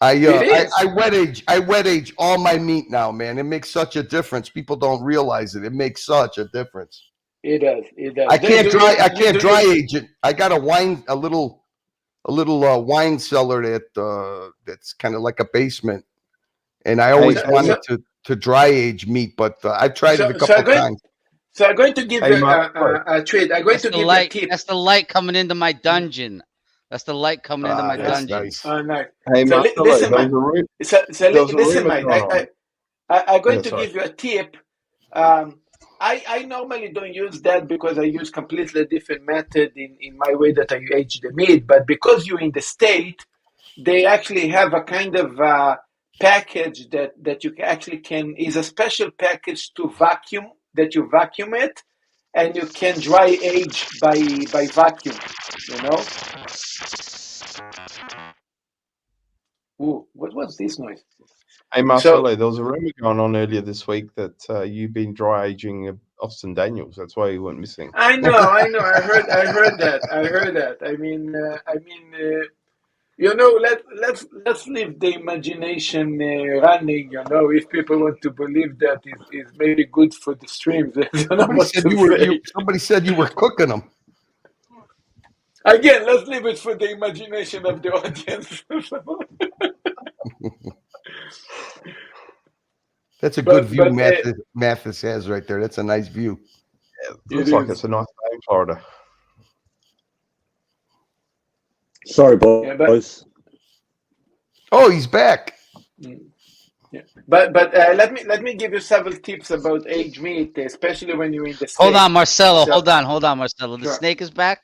is. I wet age all my meat now, man. It makes such a difference. People don't realize it. It makes such a difference. It does. It does. I can't Do dry you- age it. I got a little wine cellar that's kind of like a basement, and I always wanted to dry age meat, but I've tried it a couple times. So I'm going to give you a treat. I'm going That's to the give light. you a tip. That's the light coming into my dungeon. That's the light coming into my That's dungeon. nice. Oh, nice. Hey, So Marcelo, listen, there man. was a So listen, rumor man. going on. I'm going Yeah, to sorry. give you a tip. I normally don't use that because I use completely different method in my way that I age the meat. But because you're in the state, they actually have a kind of package that you actually can is a special package to vacuum that you vacuum it, and you can dry age by vacuum. You know. Ooh, what was this noise? Hey, Marcelo, there was a rumor going on earlier this week that you've been dry aging Austin Daniels. That's why you went missing. I know. I heard that. I mean, you know, let's leave the imagination running. You know, if people want to believe that is maybe good for the streams, I don't know what to say. Somebody said you were cooking them. Again, let's leave it for the imagination of the audience. That's a good view Mathis has right there. That's a nice view. It looks like it's a nice day in Florida. Sorry, boys. Oh, he's back. Yeah. But let me give you several tips about aged meat, especially when you're in the Hold States. on, Marcelo. So- Hold on, Marcelo. The Sure. snake is back.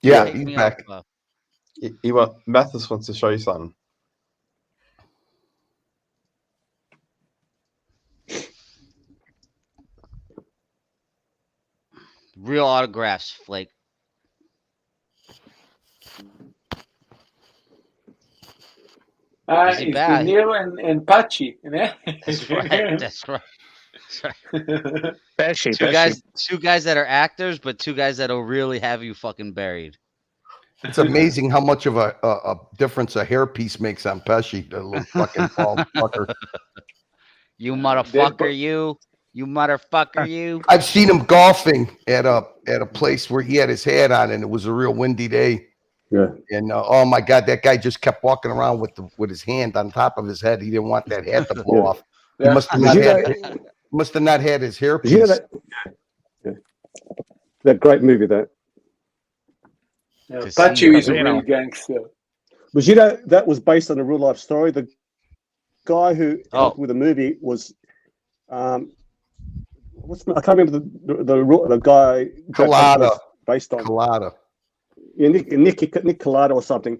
Yeah, Take he's me back. off, Mathis wants to show you something. Real autographs, Flake. Is he It's back? De Niro and Pachi. That's right. That's right. Pesci, Two guys that are actors, but two guys that'll really have you fucking buried. It's amazing how much of a difference a hairpiece makes on Pesci. The little fucking bald fucker. You motherfucker, you motherfucker, you. I've seen him golfing at a place where he had his hat on, and it was a real windy day. Yeah. And oh my God, that guy just kept walking around with his hand on top of his head. He didn't want that hat to blow off. He must have not had his hairpiece. You know that great movie that. Pachi is a real gangster. But you know that was based on a real life story. The guy who helped with the movie was, I can't remember the guy Collada. was based on. Collada. Yeah, Nick Collada or something.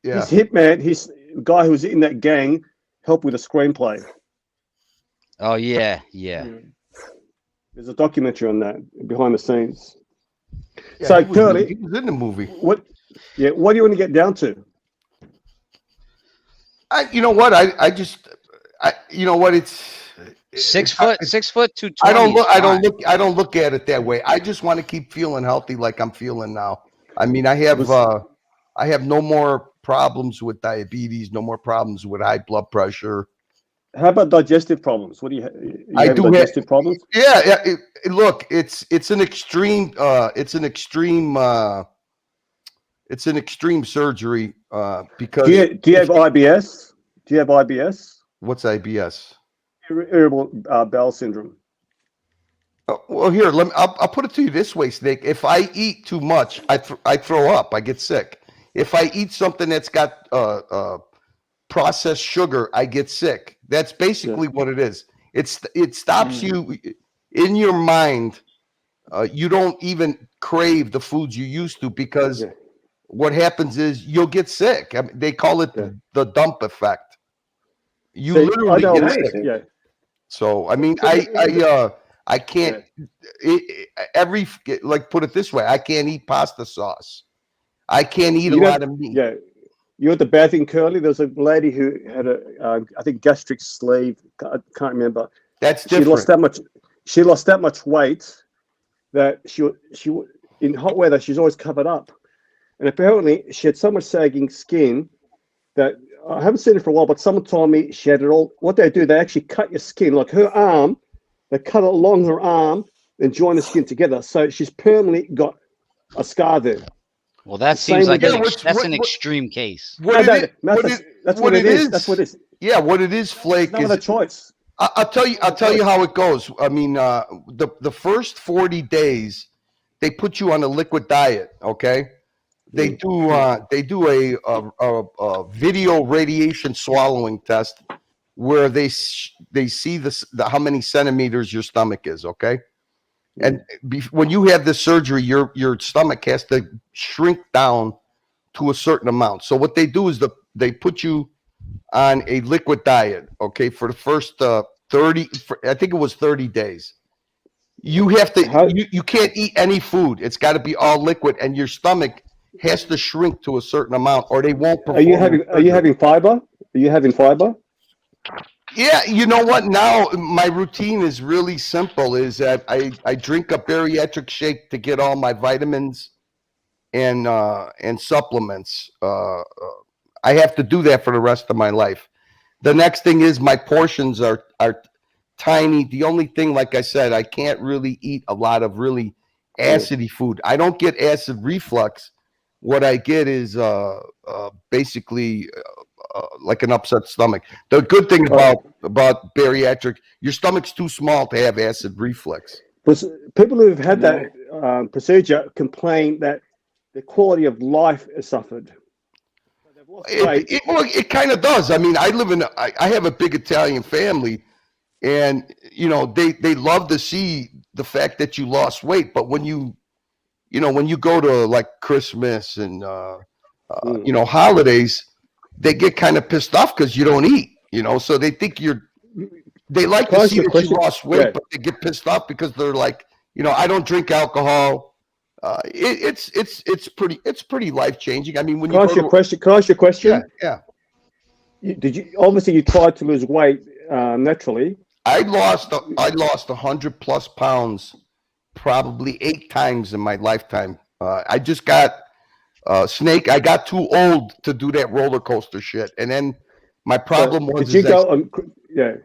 Yeah. His hitman, he's the guy who was in that gang, helped with the screenplay. Oh yeah. There's a documentary on that behind the scenes. Yeah, So he Curly, was in the movie. what do you want to get down to? You know what? You know what? It's 6 foot, 220. I don't look at it that way. I just want to keep feeling healthy like I'm feeling now. I mean, I have no more problems with diabetes, no more problems with high blood pressure. How about digestive problems? What do you have digestive problems? Yeah. Look, it's an extreme surgery because. Do you have IBS? Do you have IBS? What's IBS? Irritable bowel syndrome. Well, here, I'll put it to you this way, Snake. If I eat too much, I throw up. I get sick. If I eat something that's got processed sugar, I get sick. That's basically what it is. It stops you in your mind. You don't even crave the foods you used to, because what happens is you'll get sick. I mean, they call it the dump effect. You See, literally I know, get sick. yeah. So I mean, I can't like, put it this way, I can't eat pasta sauce. I can't eat a lot of meat. Yeah. You know the bad thing, Curly? There was a lady who had I think gastric sleeve. I can't remember. That's She lost different. that much. She lost that much weight that she in hot weather she's always covered up, and apparently she had so much sagging skin that I haven't seen it for a while. But someone told me she had it all. What they do, they actually cut your skin, like her arm. They cut it along her arm and join the skin together, so she's permanently got a scar there. Well, that The seems same like with that's an extreme case. That's what it is. That's what it is. Yeah, what it is, Flake, No other choice. I'll tell you how it goes. I mean, the first 40 days, they put you on a liquid diet. Okay, they do a video radiation swallowing test where they see how many centimeters your stomach is. Okay, and when you have this surgery, your stomach has to shrink down to a certain amount. So what they do is they put you on a liquid diet, okay, for the first 30, I think it was 30 days. You have to, you can't eat any food. It's got to be all liquid, and your stomach has to shrink to a certain amount, or they won't perform. Are you having fiber? Are you having fiber? Yeah, you know what? Now my routine is really simple. Is that I drink a bariatric shake to get all my vitamins and supplements. I have to do that for the rest of my life. The next thing is my portions are tiny. The only thing, like I said, I can't really eat a lot of really acidy food. I don't get acid reflux. What I get is basically like an upset stomach. The good thing about bariatric, your stomach's too small to have acid reflux. But people who have had that procedure complain that the quality of life has suffered. It kind of does. I mean, I have a big Italian family, and you know they love to see the fact that you lost weight. But when you go to like Christmas and holidays, they get kind of pissed off because you don't eat. So they think they like to see that you lost weight, but they get pissed off because they're like, I don't drink alcohol. It's pretty life changing. I mean, when Can I ask you a question? Yeah. You tried to lose weight naturally? I lost 100 plus pounds probably 8 times in my lifetime. I just got Snake. I got too old to do that roller coaster shit, and then my problem was. Did you go on? Yeah.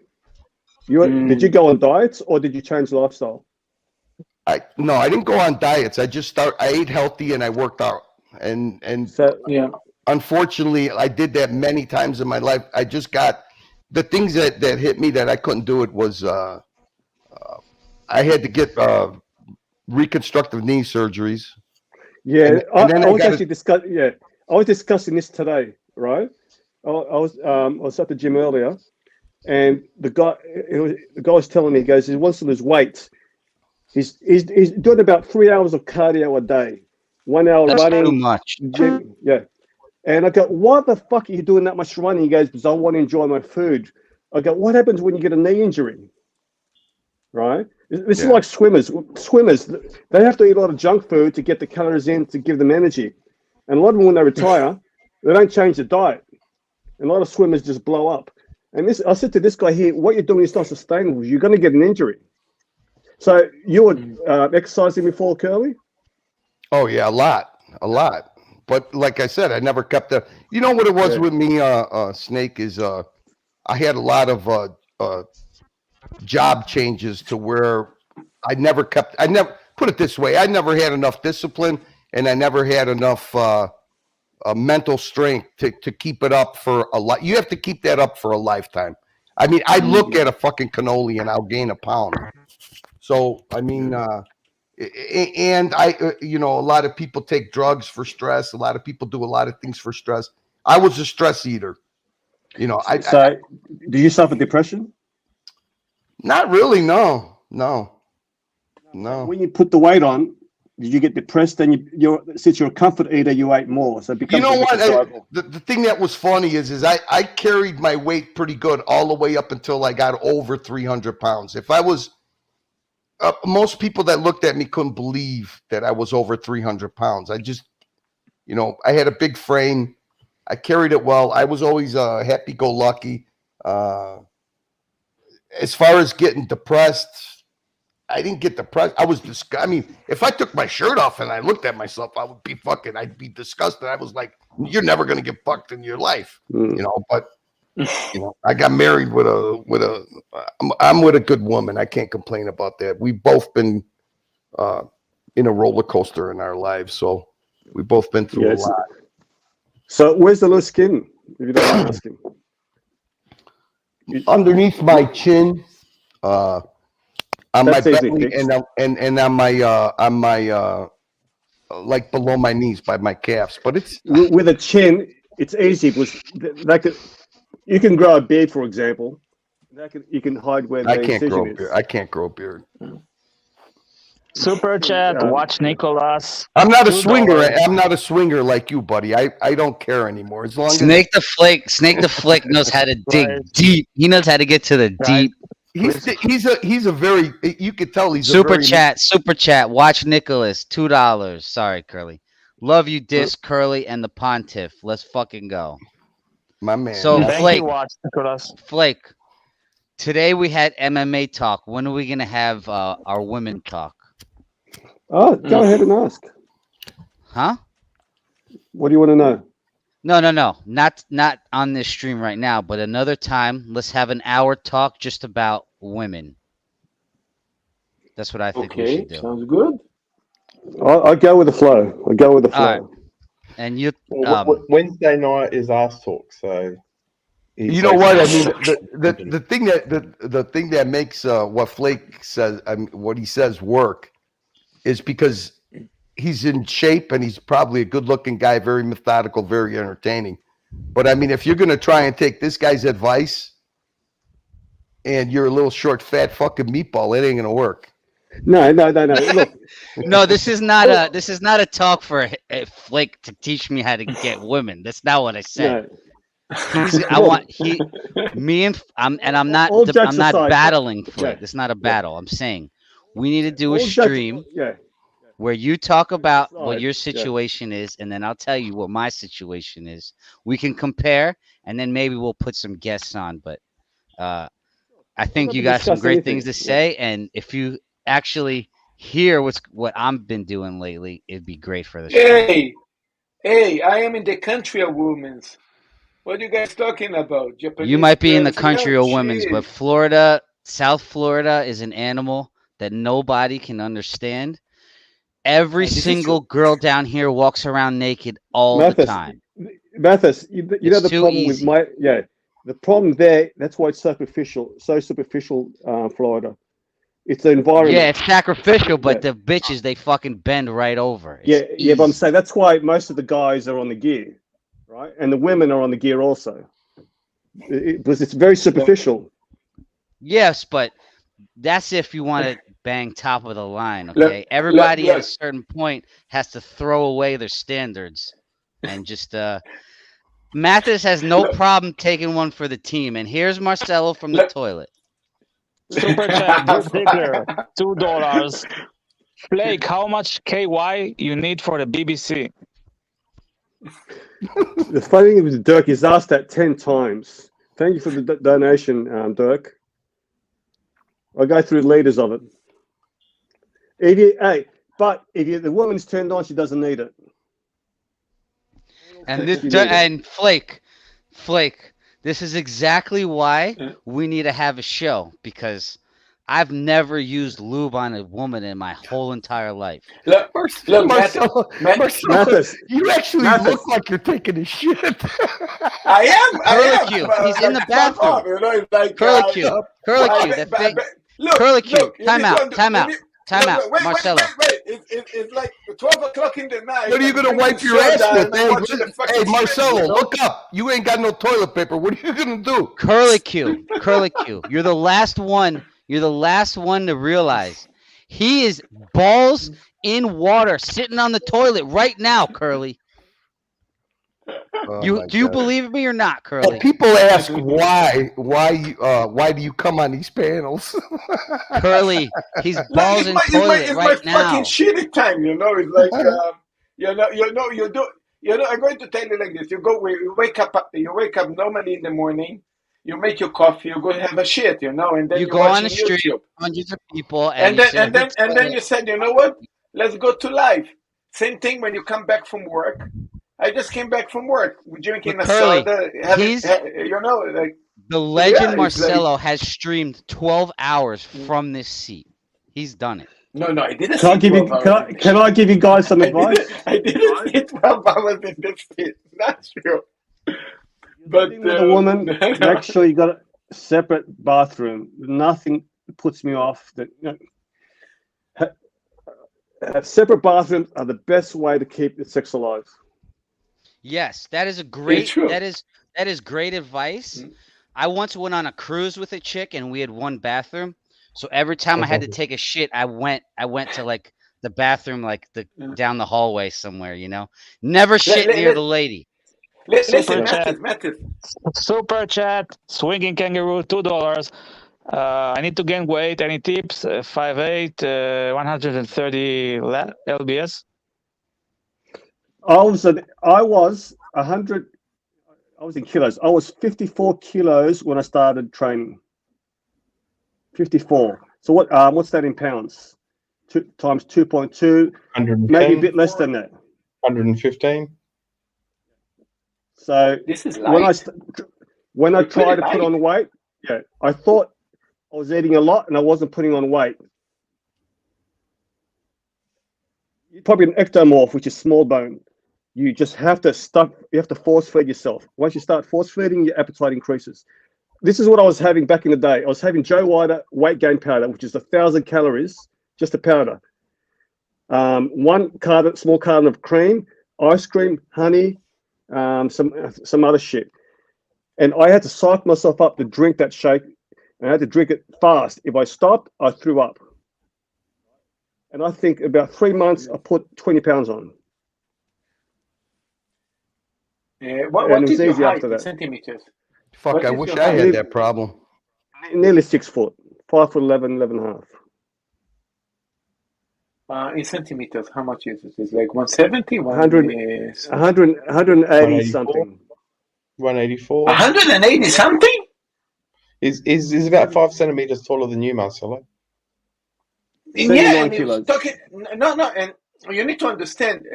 Did you go on diets or did you change lifestyle? No, I didn't go on diets. I ate healthy and I worked out. And unfortunately, I did that many times in my life. I just got the things that hit me that I couldn't do it was I had to get reconstructive knee surgeries. Yeah, I was discussing this today, right? I was at the gym earlier, and the guy was telling me, he goes, he wants to lose weight. He's doing about 3 hours of cardio a day, 1 hour That's running. too much. Gym, yeah. And I go, why the fuck are you doing that much running? He goes, because I want to enjoy my food. I go, what happens when you get a knee injury? Right? This is like swimmers. Swimmers, they have to eat a lot of junk food to get the calories in to give them energy. And a lot of them, when they retire, they don't change the diet. And a lot of swimmers just blow up. And I said to this guy here, what you're doing is not sustainable. You're going to get an injury. So you were exercising before, Curly? Oh yeah, a lot. But like I said, I never kept that. You know what it was with me, Snake, is I had a lot of job changes to where I never put it this way, I never had enough discipline and I never had enough mental strength to keep it up for a lot. You have to keep that up for a lifetime. I mean, I look at a fucking cannoli and I'll gain a pound. So, I mean, and a lot of people take drugs for stress. A lot of people do a lot of things for stress. I was a stress eater. Do you suffer depression? Not really. No. When you put the weight on, Did you get depressed? Then since you're a comfort eater, you ate more. So it becomes You know a what? vicious cycle. The thing that was funny is I carried my weight pretty good all the way up until I got over 300 pounds. If I was, most people that looked at me couldn't believe that I was over 300 pounds. I just, I had a big frame. I carried it well. I was always happy-go-lucky. As far as getting depressed, I didn't get depressed. I was I mean, if I took my shirt off and I looked at myself, I'd be disgusted. I was like, you're never going to get fucked in your life, but I got married I'm with a good woman. I can't complain about that. We've both been in a roller coaster in our lives. So we've both been through a lot. So where's the loose skin, if you don't mind asking? Underneath my chin, on my belly and on my like below my knees by my calves, but it's with a chin. It's easy because you can grow a beard, for example. You can hide where the incision is. I can't grow a beard. Super chat. Watch Nicholas. I'm not a swinger. I'm not a swinger like you, buddy. I don't care anymore. As long Snake the Flake knows how to dig deep. He knows how to get to the deep. He's a very, you could tell he's super chat. Watch Nicholas, $2. Sorry, Curly. Love you, Disc, Curly, and the Pontiff. Let's fucking go, my man. So Thank you, Watch Nicholas. Flake. Today we had MMA talk. When are we gonna have our women talk? Oh, go ahead and ask. Huh? What do you want to know? No. Not on this stream right now, but another time. Let's have an hour talk just about women. That's what I think we should do. Sounds good. I'll go with the flow. All right. And you Wednesday night is ass talk, so you know what I mean. The thing that makes what Flake says, what he says work, is because he's in shape and he's probably a good-looking guy, very methodical, very entertaining. But I mean, if you're gonna try and take this guy's advice, and you're a little short, fat fucking meatball, it ain't gonna work. No. Look. No, this is not a talk for Flake to teach me how to get women. That's not what I said. No. I'm not battling Flake. It's not a battle. I'm saying we need to do a stream where you talk about what your situation is, and then I'll tell you what my situation is. We can compare, and then maybe we'll put some guests on. But I think you got some great things to say, and if you actually hear what I've been doing lately, it'd be great for the show. Hey, I am in the country of women's. What are you guys talking about? Japanese You might be in the girls? country No, of women's, shit. but Florida, South Florida is an animal that nobody can understand. Every single girl down here walks around naked all the time. Mathis, you know the too problem easy. with the problem there. That's why it's so superficial, Florida. It's the environment. Yeah, it's sacrificial, but the bitches, they fucking bend right over. It's But I'm saying that's why most of the guys are on the gear, right? And the women are on the gear also, because it's very superficial. Yes, but that's if you want to bang top of the line, okay? Everybody at a certain point has to throw away their standards and just Mathis has no problem taking one for the team. And here's Marcelo from the toilet. Super chat, Ziggler, $2. Blake, how much KY you need for the BBC? The funny thing with Dirk is asked that 10 times. Thank you for the donation, Dirk. I'll go through the leaders of it. If the woman's turned on, she doesn't need it. And Flake, this is exactly why we need to have a show, because I've never used lube on a woman in my whole entire life. Look, Marcelo, you actually look like you're taking a shit. I am. Curlicue, he's in the bathroom. Curlicue. Time out. Marcelo. Wait. It's like 12 o'clock in the night. What are you going to wipe your ass with? Hey, Marcelo, look up. You ain't got no toilet paper. What are you going to do? Curlicue. You're the last one. You're the last one to realize he is balls in water, sitting on the toilet right now, Curly. Oh Do my you God. believe me or not, Well, Curly? people ask why do you come on these panels? Curly, he's Like, balls in toilet it's my right fucking now. shitty time, you know. It's like, I'm going to tell you like this. You wake up normally in the morning. You make your coffee. You go have a shit, you know, and then You you're go on watching the street, YouTube. hundreds of people, and And you then sit on the and then toilet. you said, you know what? Let's go to live. Same thing when you come back from work. I just came back from work, drinking But a Curly, soda, he's like the yeah, legend it's like Marcelo has streamed 12 hours from this seat. He's done it. no, I didn't Can I see give you 12 hours in the can I give you guys some advice? I didn't see 12 hours in this fit. That's true. But With a woman, make sure you got a separate bathroom. Nothing puts me off. Separate bathrooms are the best way to keep the sex alive. Yes, that is a it's great true. that is great advice. I once went on a cruise with a chick and we had one bathroom. So every time I had to take a shit, I went to like the bathroom, like down the hallway somewhere, you know. Never shit near the lady. Super Listen, chat. Mattis. Super chat. Swinging kangaroo, $2. I need to gain weight. Any tips? 5'8", 130 lbs. I was 100. I was in kilos. I was 54 kilos when I started training. 54. So what's that in pounds? 2 times 2.2, maybe a bit less than that. 115. So this is when I tried to put on weight, I thought I was eating a lot and I wasn't putting on weight. You're probably an ectomorph, which is small bone. You just have to force feed yourself. Once you start force feeding, your appetite increases. This is what I was having back in the day. I was having Joe Wider weight gain powder, which is 1,000 calories, just a powder. One small carton of cream, ice cream, honey, some other shit. And I had to psych myself up to drink that shake. And I had to drink it fast. If I stopped, I threw up. And I think about 3 months, I put 20 pounds on. What is your easy height after in that. centimeters? Fuck, I wish I had that problem. Nearly 6 foot, 5'11", 11.5. In centimeters, how much is it? It's like 170, 180 something. 184. 180 something? Is about 5 centimeters taller than you, Marcelo. Yeah, and he was talking. No, and you need to understand.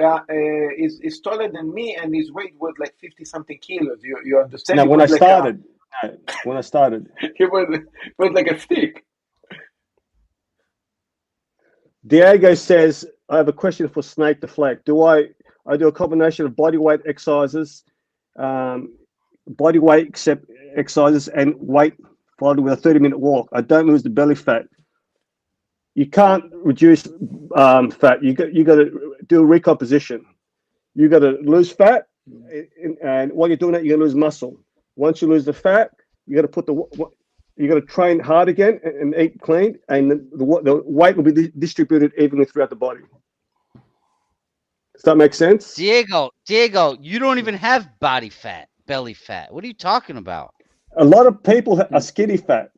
He's taller than me, and his weight was like 50 something kilos. You understand? Now, He when I was like started, he was like a stick. Diego says, I have a question for Snake the Flag. I do a combination of body weight exercises, body weight exercises, and weight followed with a 30-minute walk. I don't lose the belly fat. You can't reduce fat. You got to do a recomposition. You got to lose fat, and while you're doing that, you're gonna lose muscle. Once you lose the fat, you got to train hard again and eat clean, and the weight will be distributed evenly throughout the body. Does that make sense? Diego, you don't even have body fat, belly fat. What are you talking about? A lot of people are skinny fat.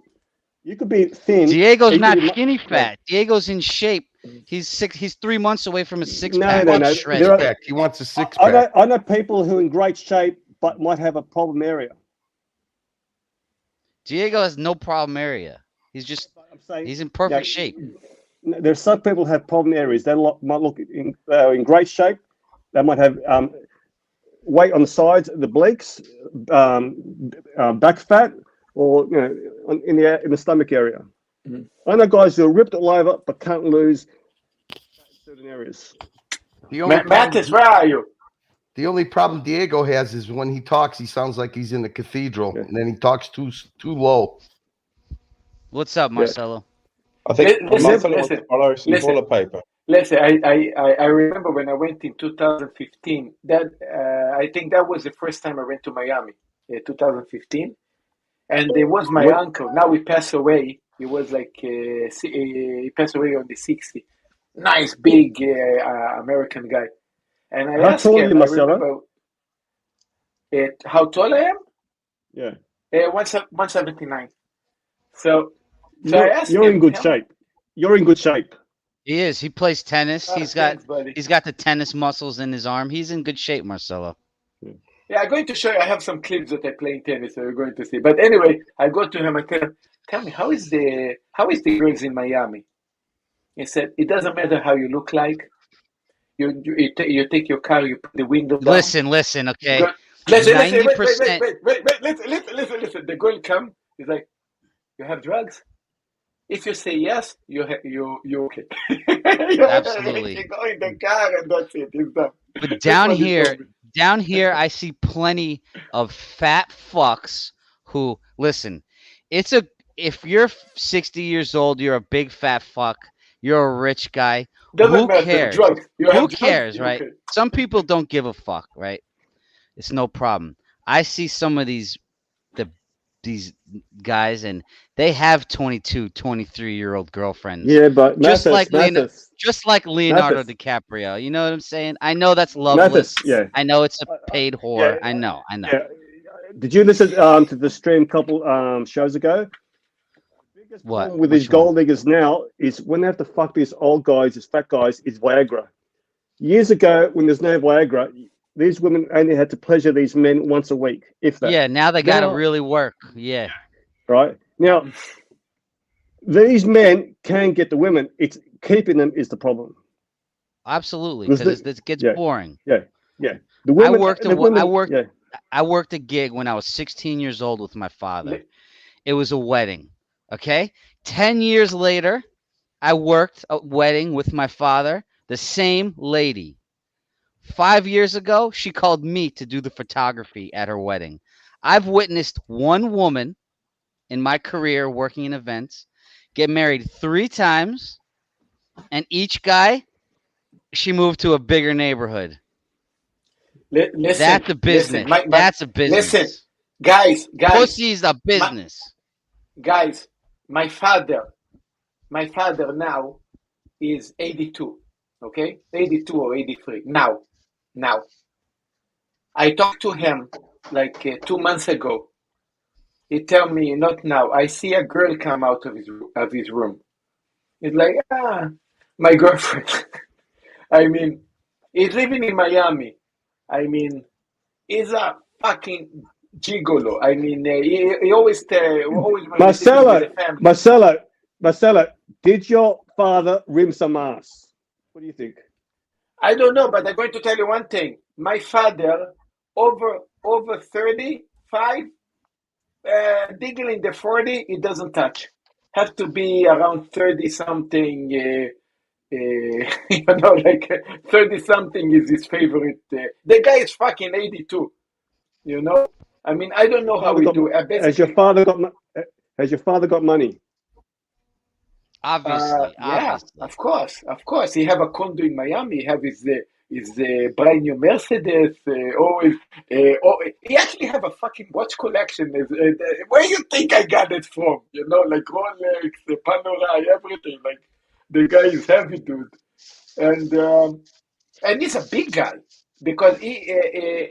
You could be thin. Diego's not skinny fat. Diego's in shape. He's 3 months away from a six-pack. No. Shredded. He wants a six-pack. I know people who are in great shape but might have a problem area. Diego has no problem area. He's in perfect shape. There's some people who have problem areas. They might look in great shape. They might have weight on the sides, the obliques, back fat, or in the stomach area. I know guys who are ripped all over but can't lose certain areas. Mattis, where are you? The only problem Diego has is when he talks, he sounds like he's in the cathedral, and then he talks too low. What's up, Marcelo? I think Marcelo wants to follow some toilet paper. Listen, I remember when I went in 2015. That I think that was the first time I went to Miami, 2015, and there was my uncle. Now he passed away. He was like he passed away on the 60. nice, big American guy. And I How asked tall are him, you, I Marcelo? remember how tall I am? Yeah. 179. So I asked You're in him, good tell me. shape. You're in good shape. He is. He plays tennis. Thanks, buddy. He's got the tennis muscles in his arm. He's in good shape, Marcelo. Yeah, I'm going to show you. I have some clips that I play in tennis, so you're going to see. But anyway, I go to him and tell me, how is the girls in Miami? He said, it doesn't matter how you look like. You take your car, you put the window down. Listen, okay. Go, listen, 90%. wait, listen. The girl come, he's like, you have drugs? If you say yes, you're okay. Absolutely. You go in the car and that's it. It's done. But That's down what he here, told me. I see plenty of fat fucks who listen. If you're 60 years old, you're a big fat fuck. You're a rich guy. Doesn't Who matter. cares? Drugs. You have Who drugs, cares, you're right? okay. Some people don't give a fuck, right? It's no problem. I see some of these guys and they have 22, 23-year-old girlfriends. Yeah, but just like Mathis. Leonardo DiCaprio. You know what I'm saying? I know that's loveless. Yeah. I know it's a paid whore. yeah. I know. Yeah. Did you listen to the stream a couple shows ago? What? Problem with Which these gold diggers now is when they have to fuck these old guys, these fat guys, is Viagra. Years ago, when there's no Viagra, these women only had to pleasure these men once a week, if that. Yeah, now they got to really work. Yeah. Right? Now, these men can get the women. It's keeping them is the problem. Absolutely, because it gets boring. Yeah. The women, I worked a gig when I was 16 years old with my father. It was a wedding. Okay. 10 years later, I worked a wedding with my father, the same lady. 5 years ago, she called me to do the photography at her wedding. I've witnessed one woman in my career working in events get married 3 times, and each guy, she moved to a bigger neighborhood. That's a business. That's a business. Listen, guys. Pussy's a business. Guys, my father now is 82. Okay, 82 or 83 now. I talked to him like 2 months ago. He tell me, not now. I see a girl come out of his room. It's like, my girlfriend. I mean, he's living in Miami. I mean, he's a fucking gigolo. I mean, he always Marcelo, did your father rim some ass? What do you think? I don't know, but I'm going to tell you one thing. My father, over 35, digging the 40, it doesn't touch. Have to be around 30 something. Like 30 something is his favorite. The guy is fucking 82. You know, I mean, I don't know how we do. Has your father got money? Obviously, yeah, of course. He have a condo in Miami. He have his brand new Mercedes. He actually have a fucking watch collection. Where you think I got it from? You know, like Rolex, Panerai, everything. Like the guy is heavy, dude, and he's a big guy because he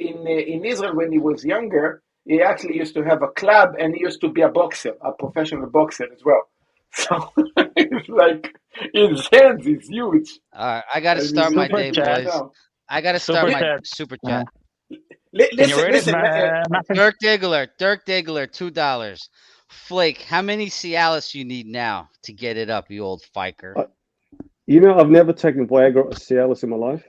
in Israel when he was younger, he actually used to have a club and he used to be a boxer, a professional boxer as well. So it's like his hands is huge. I got to start my day, boys. I got to start my super chat. Listen, Dirk Diggler, $2. Flake, how many Cialis you need now to get it up, you old fiker? You know, I've never taken Viagra or Cialis in my life.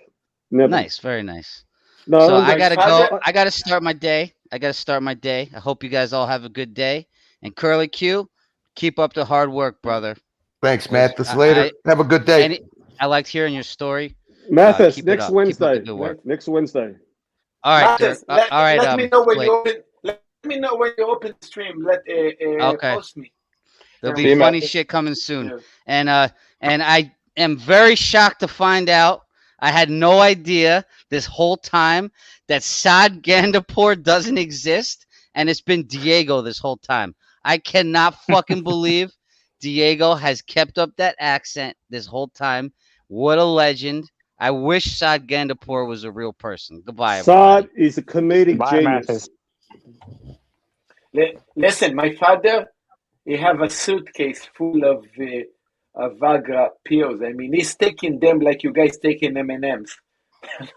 Never. Nice, very nice. No, so I gotta go. I gotta start my day. I hope you guys all have a good day. And Curly Q, keep up the hard work, brother. Thanks, Matt. This later. Have a good day. I liked hearing your story. Mathis, next Wednesday. Next Wednesday. All right. Mathis, all right. Let me know when you open. Let me know when you open stream. Post me. There'll be funny shit coming soon. Yeah. And I am very shocked to find out. I had no idea this whole time that Saad Gandapur doesn't exist, and it's been Diego this whole time. I cannot fucking believe Diego has kept up that accent this whole time What a legend. I wish Saad Gandapur was a real person. Goodbye, Saad is a comedic Bye, genius. Listen, my father, he have a suitcase full of Viagra pills. I mean, he's taking them like you guys taking M&Ms.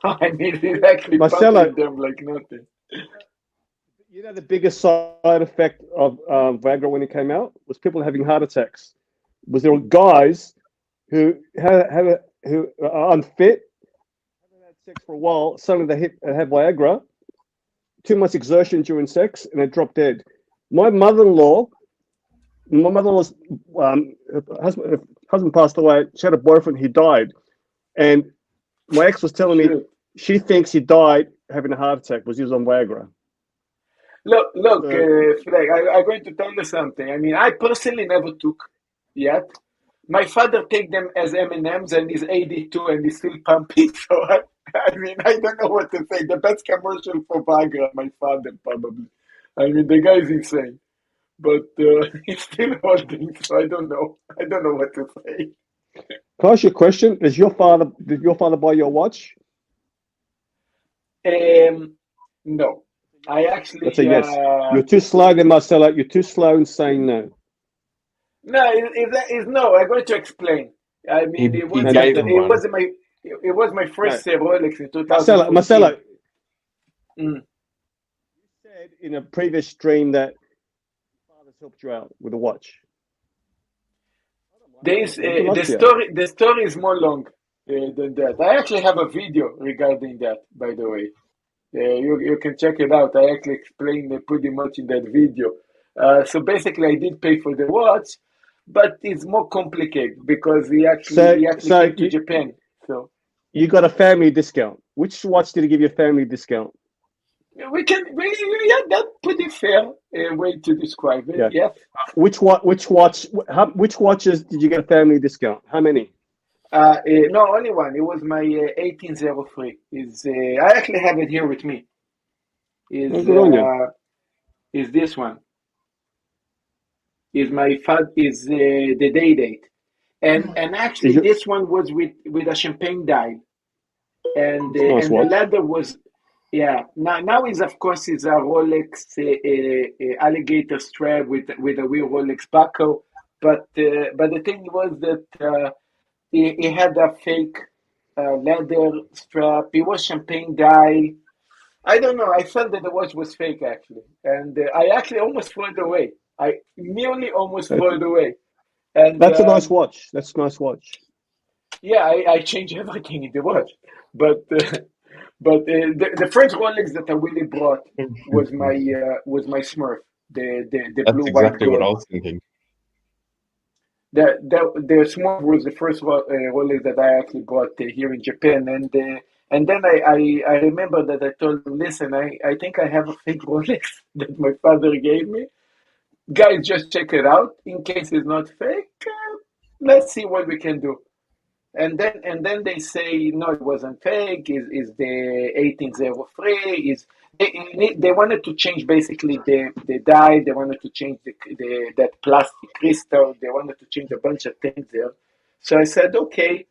I mean, he's actually Marcelo, pumping them like nothing. you know the biggest side effect of Viagra when it came out was people having heart attacks. Was there were guys who who are unfit, haven't had sex for a while, suddenly they have Viagra, too much exertion during sex, and they drop dead. My mother-in-law's her husband passed away. She had a boyfriend, he died, and my ex was telling me she thinks he died having a heart attack because he was on Viagra. Look, Flag, I'm going to tell you something. I mean, I personally never took yet. My father take them as M&Ms and he's 82 and he's still pumping. So, I mean, I don't know what to say. The best commercial for Viagra, my father probably. I mean, the guy is insane. But he's still holding, so I don't know. I don't know what to say. Can I ask you a question? Did your father buy your watch? No. I actually... That's a yes. You're too slow then, Marcelo. You're too slow in saying no. No, it's no. I'm going to explain. I mean, it was my first Rolex in 2014. Marcelo, you said in a previous stream that your father's helped you out with a watch. The story is more long than that. I actually have a video regarding that, by the way. You can check it out. I actually explained pretty much in that video. So basically, I did pay for the watch, but it's more complicated because he actually came to Japan. So you got a family discount. Which watch did he give you a family discount? Yeah, that's pretty fair way to describe it. Yeah. Which watches did you get a family discount? How many? No, only one. It was my 1803. I actually have it here with me. Is this one? Is the day date, and actually this one was with a champagne dial, and the leather was now is of course is a Rolex alligator strap with a real Rolex buckle, but the thing was that he had a fake leather strap. It was champagne dial. I don't know. I felt that the watch was fake actually, and I actually almost threw it away. I nearly almost threw it away. And that's a nice watch. That's a nice watch. Yeah, I changed everything in the watch, but the first Rolex that I really brought was my Smurf, the That's blue exactly white what I gold. was thinking. The Smurf was the first Rolex that I actually bought here in Japan, and then I remember that I told him, listen, I think I have a fake Rolex that my father gave me. Guys, just check it out in case it's not fake. Let's see what we can do. And then they say no, it wasn't fake. Is the 1803? They wanted to change basically the die. They wanted to change that plastic crystal. They wanted to change a bunch of things there. So I said, okay,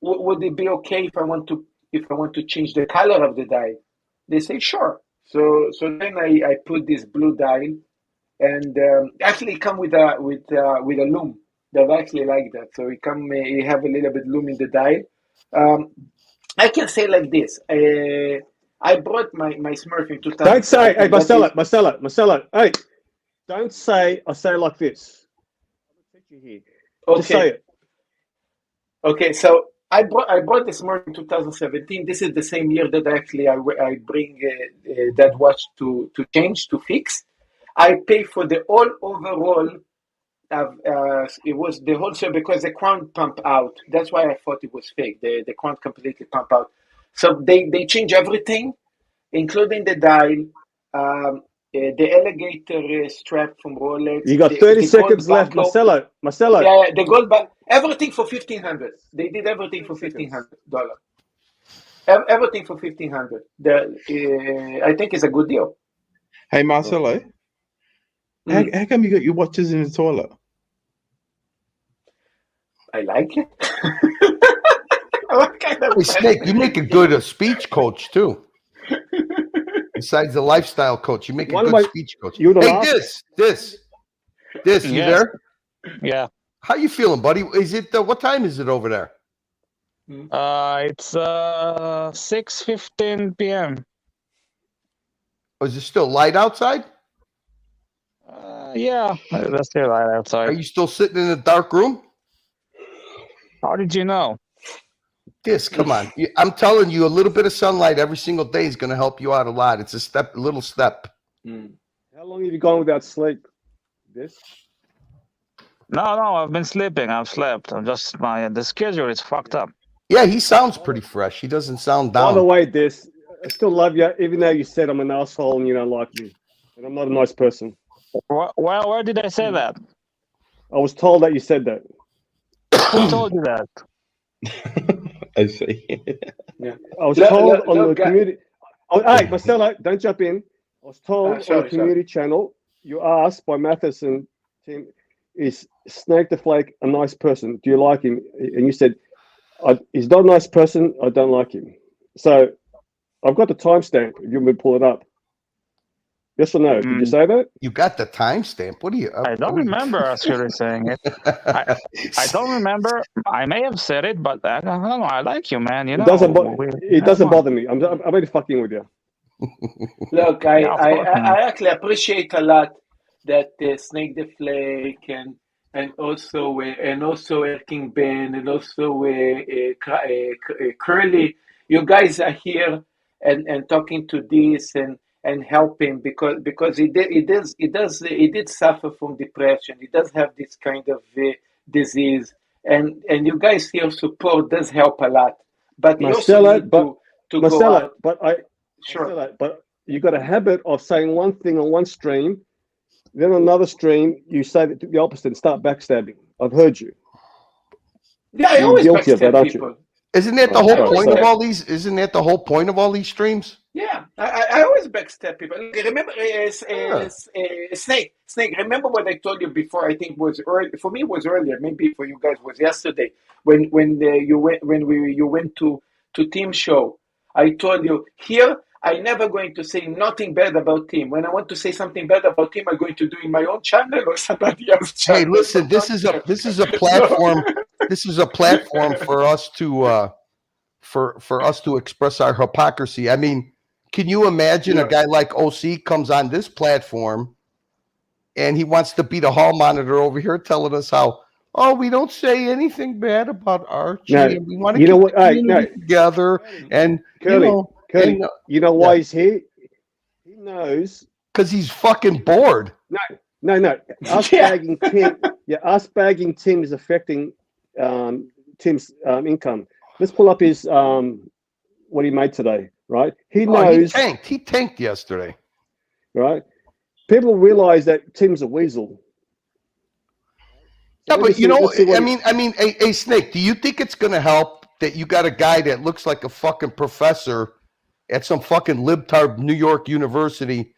would it be okay if I want to change the color of the die? They say sure. So then I put this blue die, and actually it come with a loom. They actually like that. So you have a little bit loom in the dial. I can say like this. I brought my Smurf in 2000. Don't say, hey, Marcelo. Hey, don't say. I say it like this. I'm gonna teach you here. Okay. Just say it. Okay, so I brought the Smurf in 2017. This is the same year that I bring that watch to change, to fix. I pay for the all overall. It was the wholesale because the crown pump out. That's why I thought it was fake. The crown completely pump out. So they change everything, including the dial, the alligator strap from Rolex. You got 30 seconds left, buckle. Marcelo. Yeah, the gold back. Everything for $1,500. They did everything for $1,500. Everything for $1,500. I think it's a good deal. Hey, Marcelo. How come you got your watches in the toilet? I like it. What kind of Hey, Snake, you make a good speech coach too. Besides the lifestyle coach, you make a One of good my- speech coach. you don't Hey, ask? this, you Yes. there? Yeah. How you feeling, buddy? Is it what time is it over there? It's 6:15 p.m. Oh, is it still light outside? Yeah, that's still light Are outside. you still sitting in a dark room? How did you know? Come on. I'm telling you, a little bit of sunlight every single day is going to help you out a lot. It's a little step. How long have you gone without sleep? This? No, I've been sleeping. I've slept. I'm just the schedule is fucked up. Yeah, he sounds pretty fresh. He doesn't sound By the down. way, this I still love you, even though you said I'm an asshole and you don't like me, and I'm not a nice person. Well, where did I say that? I was told that you said that. Who told you that? I see. Yeah. I was Look, told look, on the look, community. Oh, hey, Marcelo, don't jump in. I was told on sorry, the community channel. You asked by Matheson, Tim, is Snake the Flake a nice person? Do you like him? And you said, he's not a nice person. I don't like him. So I've got the timestamp. If you want me to pull it up. Yes or no? Did you say that? You got the timestamp. What are you? I don't remember actually saying it. I don't remember. I may have said it, but I don't know. I like you, man. You know, It doesn't bother me. I'm really fucking with you. Look, Yeah, of course, man. I actually appreciate a lot that Snake the Flake and also Erking Ben and also Curly, you guys are here and talking to this and helping because he did suffer from depression. He does have this kind of disease, and you guys here support does help a lot. But he also Marcelo, need to go Marcelo, out. Marcelo, but you got a habit of saying one thing on one stream, then on another stream you say the opposite and start backstabbing. I've heard you. Yeah, I You're always guilty of that, backstab aren't people. you? Isn't that the Oh, whole sorry, point of sorry. all these? Isn't that the whole point of all these streams? Yeah, I always backstab people. Remember, Snake. Remember what I told you before? I think was early for me. It was earlier. Maybe for you guys was yesterday when you went to team show. I told you here. I'm never going to say nothing bad about team. When I want to say something bad about team, I'm going to do in my own channel or somebody else's channel. Hey, listen, this is a platform. This is a platform for us to for us to express our hypocrisy. I mean, can you imagine a guy like OC comes on this platform and he wants to be the hall monitor over here telling us how, oh, we don't say anything bad about Archie No, and we want to you know keep what? the Hey, community together. And Curly, you know why yeah. he's here? He knows Because he's fucking bored. No. Us bagging Tim. Yeah, us bagging Tim is affecting Tim's income. Let's pull up his what he made today. Right? He knows. He tanked yesterday. Right? People realize that Tim's a weasel. Yeah, So but you know, let's see what I mean, hey, Snake, do you think it's going to help that you got a guy that looks like a fucking professor at some fucking libtard New York University,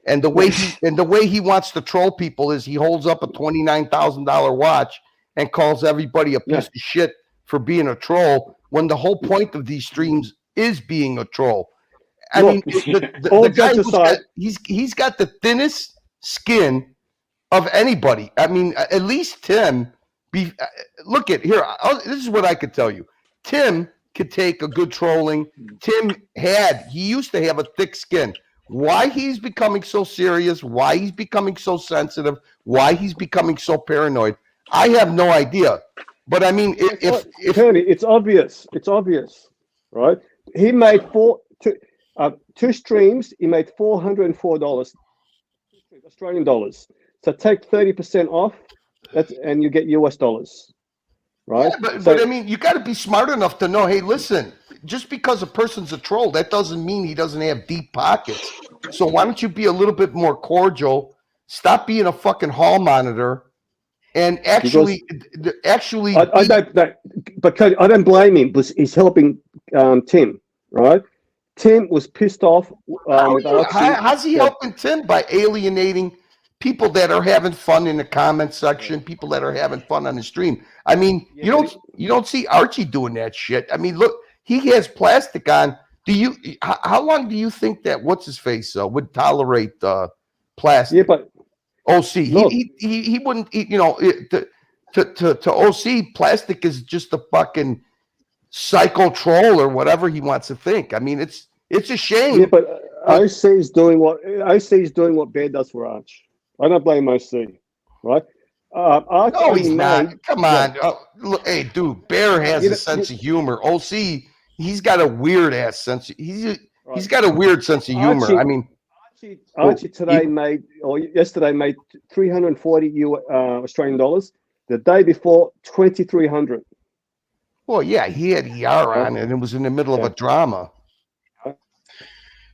and the way he wants to troll people is he holds up a $29,000 watch and calls everybody a piece of shit for being a troll when the whole point of these streams is being a troll. I mean, the guy he's got the thinnest skin of anybody. I mean, at least Tim. Look at here. This is what I could tell you. Tim could take a good trolling. He used to have a thick skin. Why he's becoming so serious? Why he's becoming so sensitive? Why he's becoming so paranoid? I have no idea. But I mean, if Tony, it's obvious. It's obvious, right? He made two streams. He made $404 Australian dollars. So take 30% off, and you get US dollars, right? Yeah, but I mean, you got to be smart enough to know. Hey, listen, just because a person's a troll, that doesn't mean he doesn't have deep pockets. So why don't you be a little bit more cordial? Stop being a fucking hall monitor, and actually. I don't. But Cody, I don't blame him because he's helping Tim, right? Tim was pissed off with Archie. How's he helping Tim by alienating people that are having fun in the comment section, people that are having fun on the stream. I mean, you don't see Archie doing that shit. I mean, look, he has plastic on. How long do you think that what's his face would tolerate plastic? Yeah, but OC, look, he wouldn't. To OC, plastic is just a fucking psycho troll or whatever he wants to think. I mean, it's a shame. Yeah, but OC is doing what Bear does for Arch. I don't blame OC, right? Arch No, he's only not. made- Come on. Look, hey, dude, Bear has a sense of humor. OC, he's got a weird ass sense. He's got a weird sense of humor. Archie- I mean, Archie yesterday made 340 Australian dollars. The day before, 2,300. well, yeah, he had ER on and it was in the middle of a drama.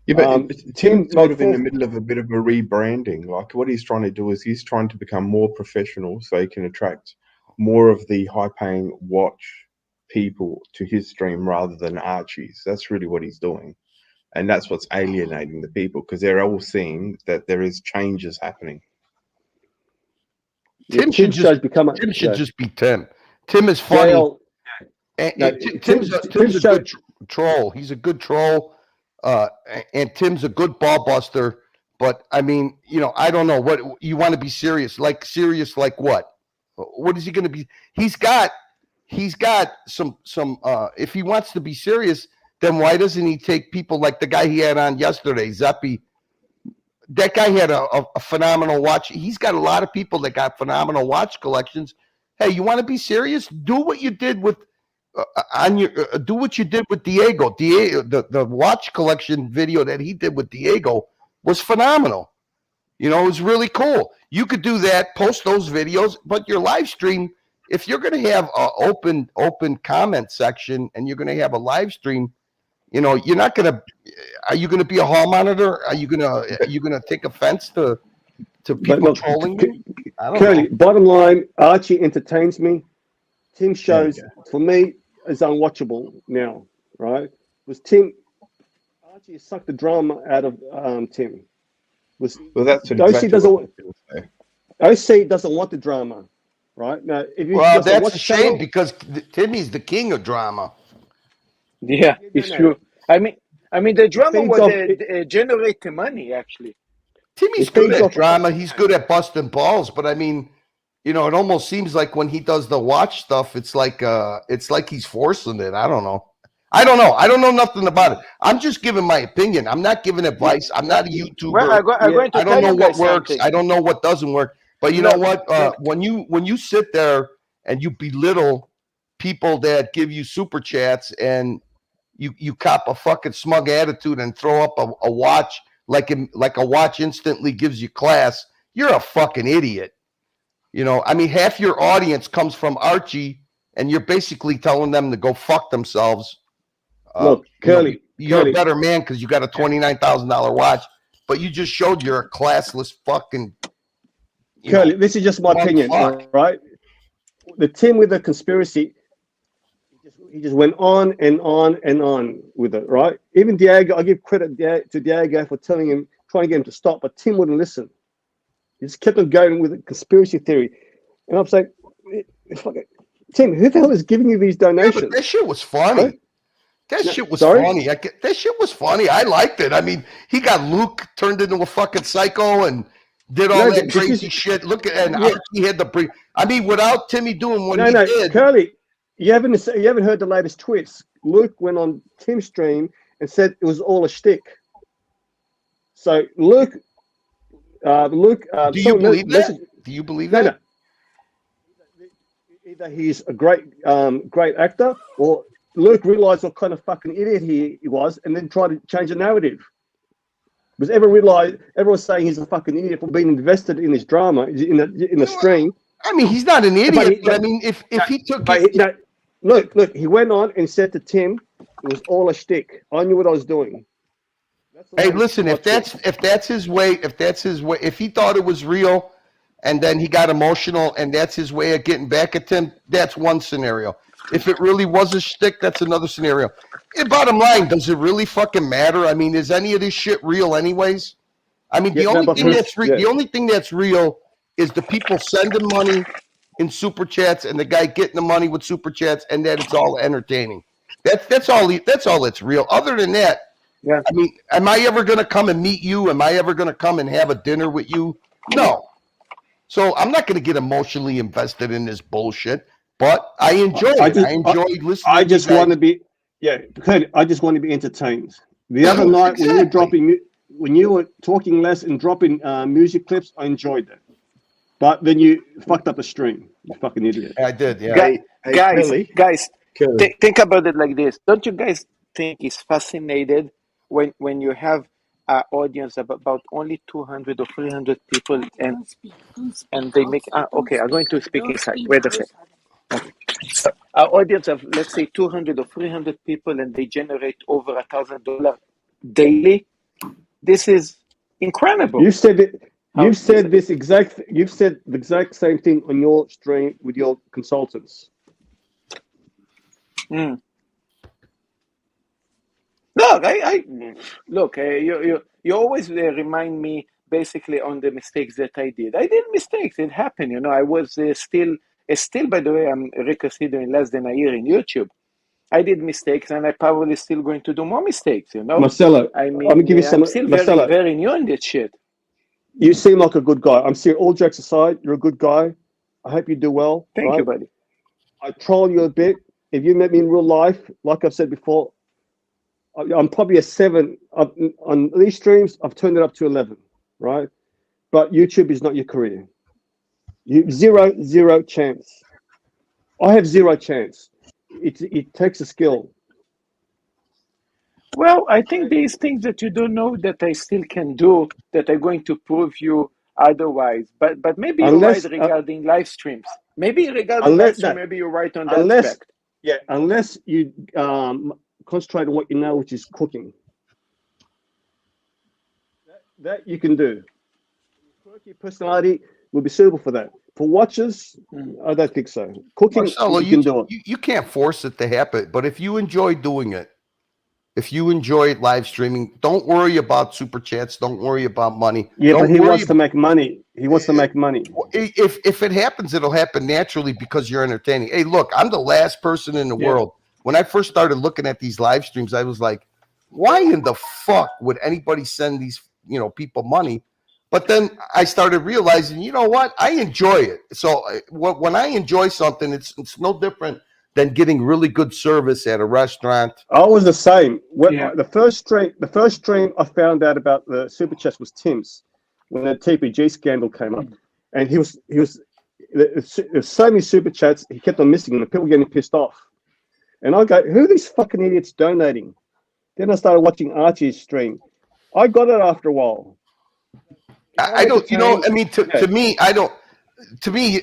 Yeah, but Tim Tim's sort of in made the middle of a bit of a rebranding. Like what he's trying to do is he's trying to become more professional so he can attract more of the high-paying watch people to his stream rather than Archie's. That's really what he's doing. And that's what's alienating the people because they're all seeing that there is changes happening. Tim should just be Tim. Tim is funny. Tim's a good troll. He's a good troll. And Tim's a good ball buster. But I mean, I don't know what you want to be serious. Like what? What is he going to be? He's got some if he wants to be serious, then why doesn't he take people like the guy he had on yesterday, Zeppi? That guy had a phenomenal watch. He's got a lot of people that got phenomenal watch collections. Hey, you want to be serious? Do what you did with do what you did with Diego. The watch collection video that he did with Diego was phenomenal. It was really cool. You could do that, post those videos, but your live stream, if you're going to have an open comment section and you're going to have a live stream, you're not going to. Are you going to be a hall monitor? Are you going to take offense to people trolling you? Curly, bottom line, Archie entertains me. Tim shows for me is unwatchable now, right? Archie sucked the drama out of Tim. Well, that's OC doesn't want the drama, right? Now, if you that's a shame because Timmy's the king of drama. Yeah, it's true. I mean, the drama would generate the money, actually. Timmy's good at drama. He's good at busting balls, but I mean, it almost seems like when he does the watch stuff, it's like he's forcing it. I don't know. I don't know nothing about it. I'm just giving my opinion. I'm not giving advice. I'm not a YouTuber. Well, I'm going to I don't know what works. something. I don't know what doesn't work. But you know what? When you sit there and you belittle people that give you super chats and you cop a fucking smug attitude and throw up a watch like a watch instantly gives you class, you're a fucking idiot. I mean, half your audience comes from Archie, and you're basically telling them to go fuck themselves. Look, Curly, you're a better man because you got a $29,000 watch, but you just showed you're a classless fucking. Curly, this is just my opinion, right? The Tim with the conspiracy, he just went on and on and on with it, right? Even Diego, I give credit to Diego for trying to get him to stop, but Tim wouldn't listen. He just kept on going with the conspiracy theory. And I'm saying, Tim, who the hell is giving you these donations? Yeah, but that shit was funny. Right? That shit was funny. That shit was funny. I liked it. I mean, he got Luke turned into a fucking psycho and did all that crazy shit. Look at Archie had the. I mean, without Timmy doing what he did. Curly, you haven't heard the latest tweets. Luke went on Tim's stream and said it was all a shtick. So Luke. Do you believe that? Do you believe that? No. Either he's a great actor, or Luke realized what kind of fucking idiot he was, and then tried to change the narrative. Because everyone's saying he's a fucking idiot for being invested in this drama in the stream. I mean, he's not an idiot. But I mean, if he took it, look, he went on and said to Tim, it was all a shtick. I knew what I was doing. Hey, listen, if that's his way, if he thought it was real and then he got emotional and that's his way of getting back at Tim, that's one scenario. If it really was a shtick, that's another scenario. And bottom line, does it really fucking matter? I mean, is any of this shit real anyways? I mean, the only thing that's real is the people sending money in super chats and the guy getting the money with super chats, and that it's all entertaining. That's all that's real. Other than that, yeah. I mean, am I ever going to come and meet you? Am I ever going to come and have a dinner with you? No. So I'm not going to get emotionally invested in this bullshit. But I enjoy it. I enjoy listening. I just want to be, I just want to be entertained. The other night when you were talking less and dropping music clips, I enjoyed that. But then you fucked up the stream. You fucking idiot. I did, yeah. Guys, think about it like this. Don't you guys think it's fascinating when you have an audience of about only 200 or 300 people and they make... okay, I'm going to speak inside. Wait a second. Okay. So our audience of, let's say, 200 or 300 people and they generate over $1,000 daily. This is incredible. You said it. You've said the exact same thing on your stream with your consultants. Mm. Look, you always remind me basically on the mistakes that I did. I did mistakes. It happened. You know, I was still, by the way, I'm reconsidering less than a year in YouTube. I did mistakes, and I probably still going to do more mistakes. You know, Marcelo, I mean, let me give you some. I'm still Marcelo, very new in this shit. You seem like a good guy. I'm serious. All jokes aside, you're a good guy. I hope you do well. Thank you, buddy. I troll you a bit. If you met me in real life, like I've said before, I'm probably a 7. On these streams, I've turned it up to 11, right? But YouTube is not your career. Zero chance. I have 0 chance. It takes a skill. Well, I think these things that you don't know that I still can do that are going to prove you otherwise. But maybe you're right regarding live streams. Maybe regarding live stream, maybe you're right on that aspect. Yeah, unless you concentrate on what you know, which is cooking. That you can do. Quirky personality will be suitable for that. For watchers, I don't think so. Cooking, Marcelo, you can do it. You can't force it to happen, but if you enjoy doing it, if you enjoy live streaming, don't worry about super chats. Don't worry about money. Yeah, don't but he wants to make money. He wants to make money. If it happens, it'll happen naturally because you're entertaining. Hey, look, I'm the last person in the world. When I first started looking at these live streams, I was like, why in the fuck would anybody send these, people money? But then I started realizing, you know what? I enjoy it. So when I enjoy something, it's no different than getting really good service at a restaurant. I was the same. The first stream I found out about the super chats was Tim's when the TPG scandal came up, and there's so many super chats he kept on missing, and the people were getting pissed off. And I go, who are these fucking idiots donating? Then I started watching Archie's stream. I got it after a while. I don't, to me, I don't. To me,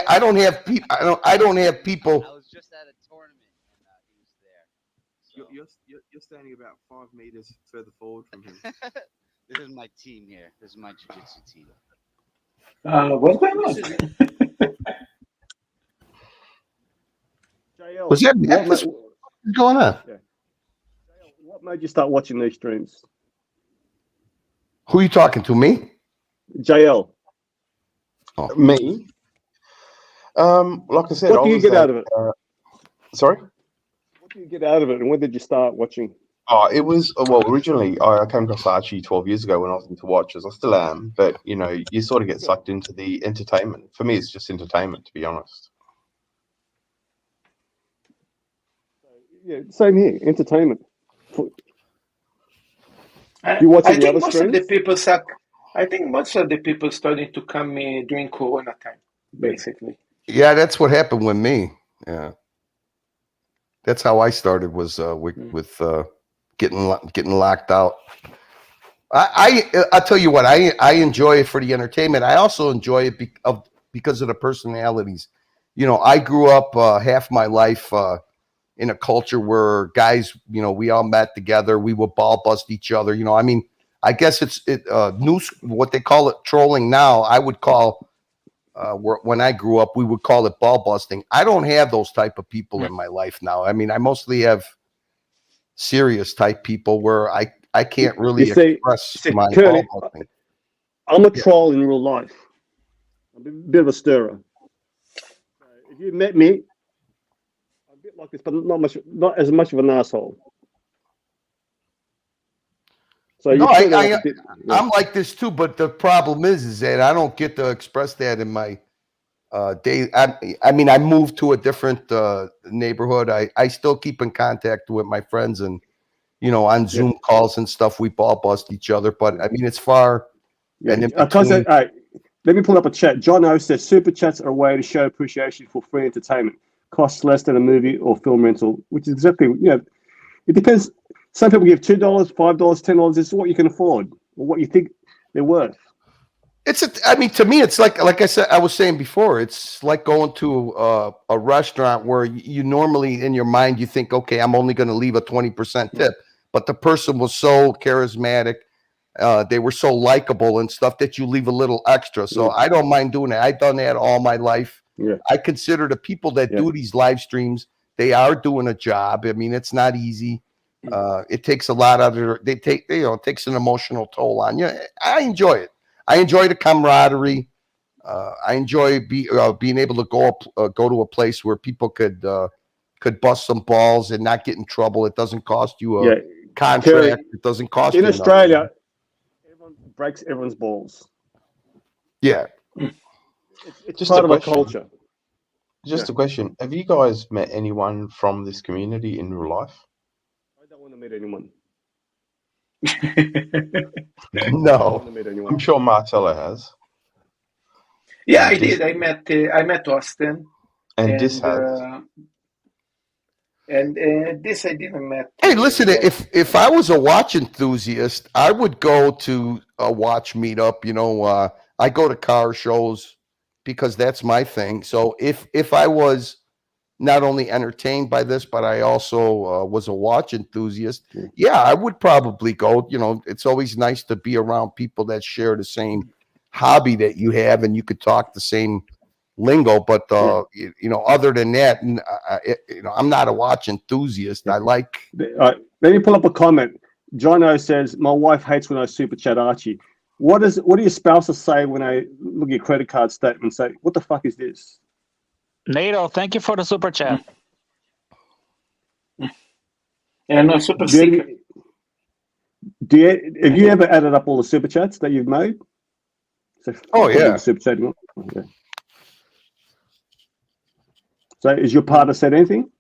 I don't have people. I don't have people. I was just at a tournament and he was there. So. You're standing about 5 meters further forward from him. This is my team here. This is my jiu-jitsu team. What's going on? Was that what's going on? Yeah. What made you start watching these streams? Who are you talking to? Me? JL. Oh. Me? Like I said, what do you get out of it? Sorry? What do you get out of it, and when did you start watching? Oh, it was originally I came across Archie 12 years ago when I was into watches. I still am, but you sort of get sucked into the entertainment. For me, it's just entertainment, to be honest. Yeah, same here. Entertainment. You watch any other streams? I think most of the people started to come during Corona time, basically. Yeah, that's what happened with me. Yeah, that's how I started. Was with getting locked out. I tell you what, I enjoy it for the entertainment. I also enjoy it because of the personalities. I grew up half my life in a culture where guys, we all met together. We would ball bust each other. I mean, I guess it's news, what they call it trolling now. I would call when I grew up, we would call it ball busting. I don't have those type of people in my life now. I mean, I mostly have serious type people where I can't You really see, express my Curly, ball busting. I'm a troll in real life. I'm a bit of a stirrer. If you met me, I'm a bit like this, but not as much of an asshole. So No, you turn it off a bit. I'm like this too, but the problem is that I don't get to express that in my day. I mean, I moved to a different neighborhood. I still keep in contact with my friends, and on Zoom calls and stuff, we ball bust each other. But I mean, it's far and in I can't say. between. Hey, let me pull up a chat. John O says super chats are a way to show appreciation for free entertainment. Costs less than a movie or film rental, which is exactly it depends. Some people give $2, $5, $10. This is what you can afford or what you think they're worth. I mean, to me, it's like I said, I was saying before, it's like going to a restaurant where you normally in your mind, you think, okay, I'm only going to leave a 20% tip. But the person was so charismatic. They were so likable and stuff that you leave a little extra. So I don't mind doing that. I've done that all my life. Yeah. I consider the people that do these live streams, they are doing a job. I mean, it's not easy. It takes a lot out of it takes an emotional toll on you. I enjoy it. I enjoy the camaraderie. I enjoy being able to go to a place where people could bust some balls and not get in trouble. It doesn't cost you a contract. Curly, It doesn't cost in you Australia, nothing. everyone breaks everyone's balls. Yeah. It's Just part a of a question. culture. Just a question. Have you guys met anyone from this community in real life? I don't want to meet anyone. No. I'm sure Marcelo has. Yeah, I Dis- did. I met Austin, And this has. This I didn't met. Hey, listen, if I was a watch enthusiast, I would go to a watch meetup. I go to car shows because that's my thing. So if I was not only entertained by this, but I also was a watch enthusiast, yeah, I would probably go. It's always nice to be around people that share the same hobby that you have, and you could talk the same lingo. But other than that, I'm not a watch enthusiast. I like. Let me pull up a comment. John O says, "My wife hates when I super chat Archie. What do your spouses say when I look at your credit card statement and say, what the fuck is this?" NATO, thank you for the super chat. Yeah, no, super secret. Have you ever added up all the super chats that you've made? Oh, yeah. Super chat. Okay. So is your partner said anything?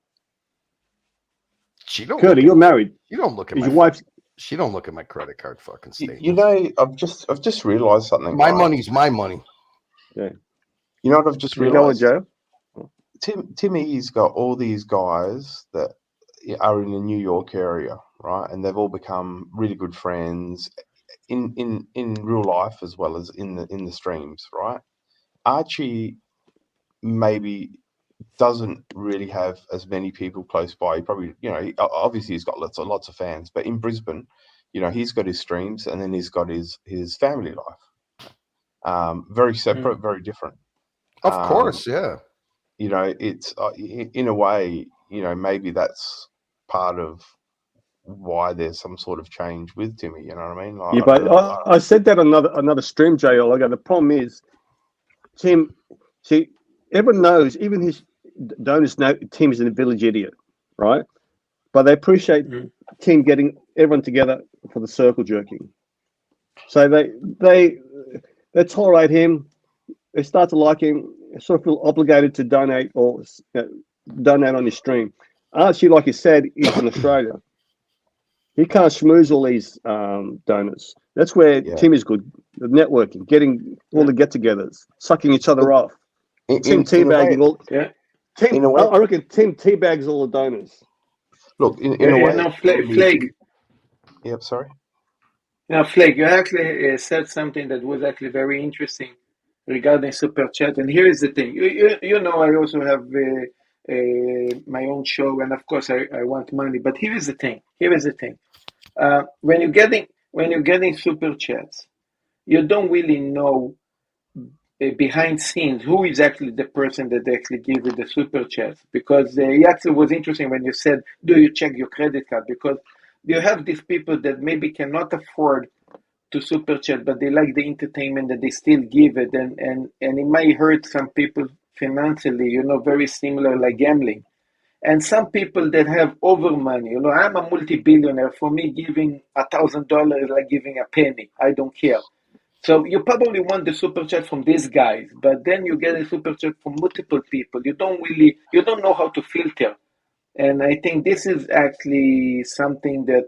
Curly, you're married. You don't look at your wife's. She don't look at my credit card fucking statement. I've just realized something. My guys. money's my money. Yeah. You know what I've just Can you go with realized? Joe? Timmy's got all these guys that are in the New York area, right? And they've all become really good friends in real life as well as in the streams, right? Archie maybe doesn't really have as many people close by. He probably, obviously he's got lots of fans, but in Brisbane, he's got his streams and then he's got his family life. Very separate, very different. Of course, yeah. It's in a way, maybe that's part of why there's some sort of change with Timmy. You know what I mean? Like, Yeah, but I said that on another stream, JL. I go, the problem is, Tim. See, everyone knows, even his donors know Tim is a village idiot, right? But they appreciate Tim getting everyone together for the circle jerking. So they tolerate him. They start to like him. They sort of feel obligated to donate or donate on his stream. Archie, like you said, is in Australia. He can't schmooze all these donors. That's where Tim is good. The networking, getting all the get-togethers, sucking each other off. Tim teabagging all. Yeah. Tim, I reckon Tim teabags all the donors. Look, in a way. No, Flake. Yep, sorry. Now, Flake, you actually said something that was actually very interesting regarding super chat. And here is the thing. I also have my own show, and of course I want money. But here is the thing. When you're getting super chats, you don't really know behind scenes who is actually the person that actually gives you the super chats, because it actually was interesting when you said, do you check your credit card? Because you have these people that maybe cannot afford to super chat, but they like the entertainment that they still give it, and it might hurt some people financially, very similar like gambling. And some people that have over money, I'm a multi-billionaire. For me, giving $1,000 is like giving a penny. I don't care. So you probably want the super chat from these guys, but then you get a super chat from multiple people. You don't know how to filter. And I think this is actually something that,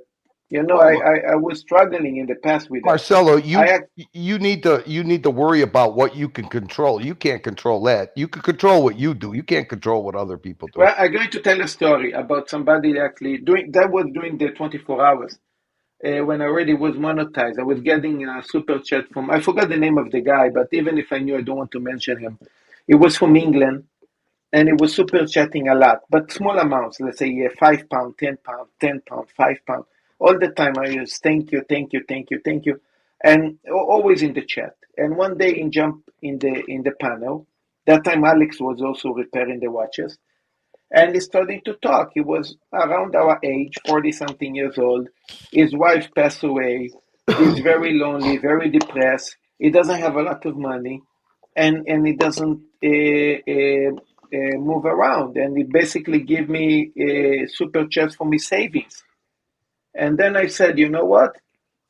I was struggling in the past with that. Marcelo, you need to worry about what you can control. You can't control that. You can control what you do. You can't control what other people do. Well, I'm going to tell a story about somebody actually during the 24 hours. When I already was monetized, I was getting a super chat from, I forgot the name of the guy, but even if I knew, I don't want to mention him. It was from England, and it was super chatting a lot, but small amounts, let's say £5, £10, £10, £5. All the time I use thank you, thank you, thank you, thank you, and always in the chat. And one day in jump in the panel, that time Alex was also repairing the watches, and he started to talk. He was around our age, 40 something years old. His wife passed away. He's very lonely, very depressed. He doesn't have a lot of money, and he doesn't move around. And he basically gave me super chats from his savings. And then I said, you know what?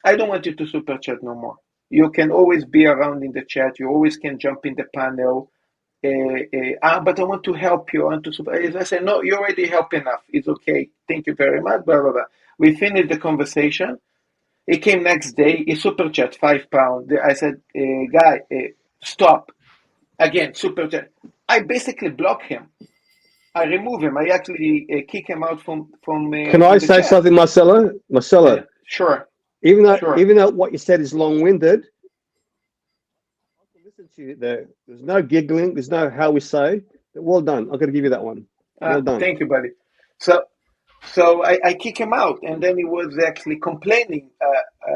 I don't want you to super chat no more. You can always be around in the chat. You always can jump in the panel. But I want to help you. I want to super. I said, no, you already help enough. It's okay. Thank you very much. Blah, blah, blah. We finished the conversation. He came next day. He super chat £5. I said, guy, stop. Again, super chat. I basically block him. I remove him. I actually kick him out from. Can I say something, Marcelo? Marcelo. Sure. Even though what you said is long-winded, listen to you there. There's no giggling. There's no how we say. Well done. I'm going to give you that one. Well done. Thank you, buddy. So I kick him out, and then he was actually complaining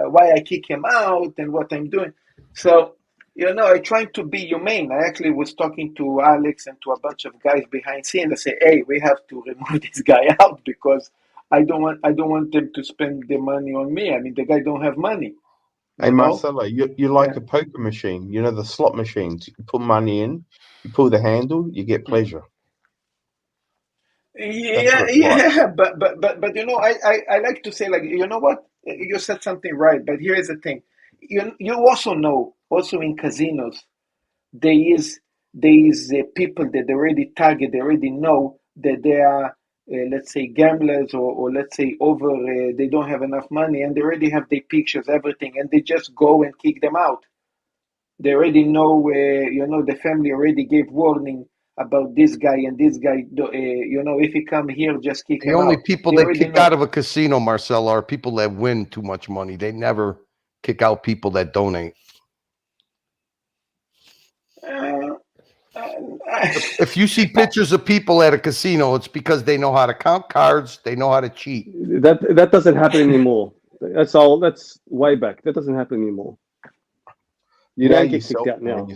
why I kick him out and what I'm doing. So, I tried to be humane. I actually was talking to Alex and to a bunch of guys behind scenes. I say, hey, we have to remove this guy out because I don't want them to spend the money on me. I mean, the guy don't have money. Hey, Marcelo, you're like a poker machine. The slot machines. You put money in, you pull the handle, you get pleasure. Yeah, but I like to say, like, you know what? You said something right, but here is the thing. You also know, also in casinos, there is people that they already target, they already know that they are, let's say, gamblers or let's say they don't have enough money, and they already have their pictures, everything, and they just go and kick them out. They already know, the family already gave warning about this guy and this guy. If he come here, just kick him out. The only people that kick out of a casino, Marcelo, are people that win too much money. They never kick out people that donate. If you see pictures of people at a casino, it's because they know how to count cards. They know how to cheat. That doesn't happen anymore. That's all. That's way back. That doesn't happen anymore. You don't get kicked out now.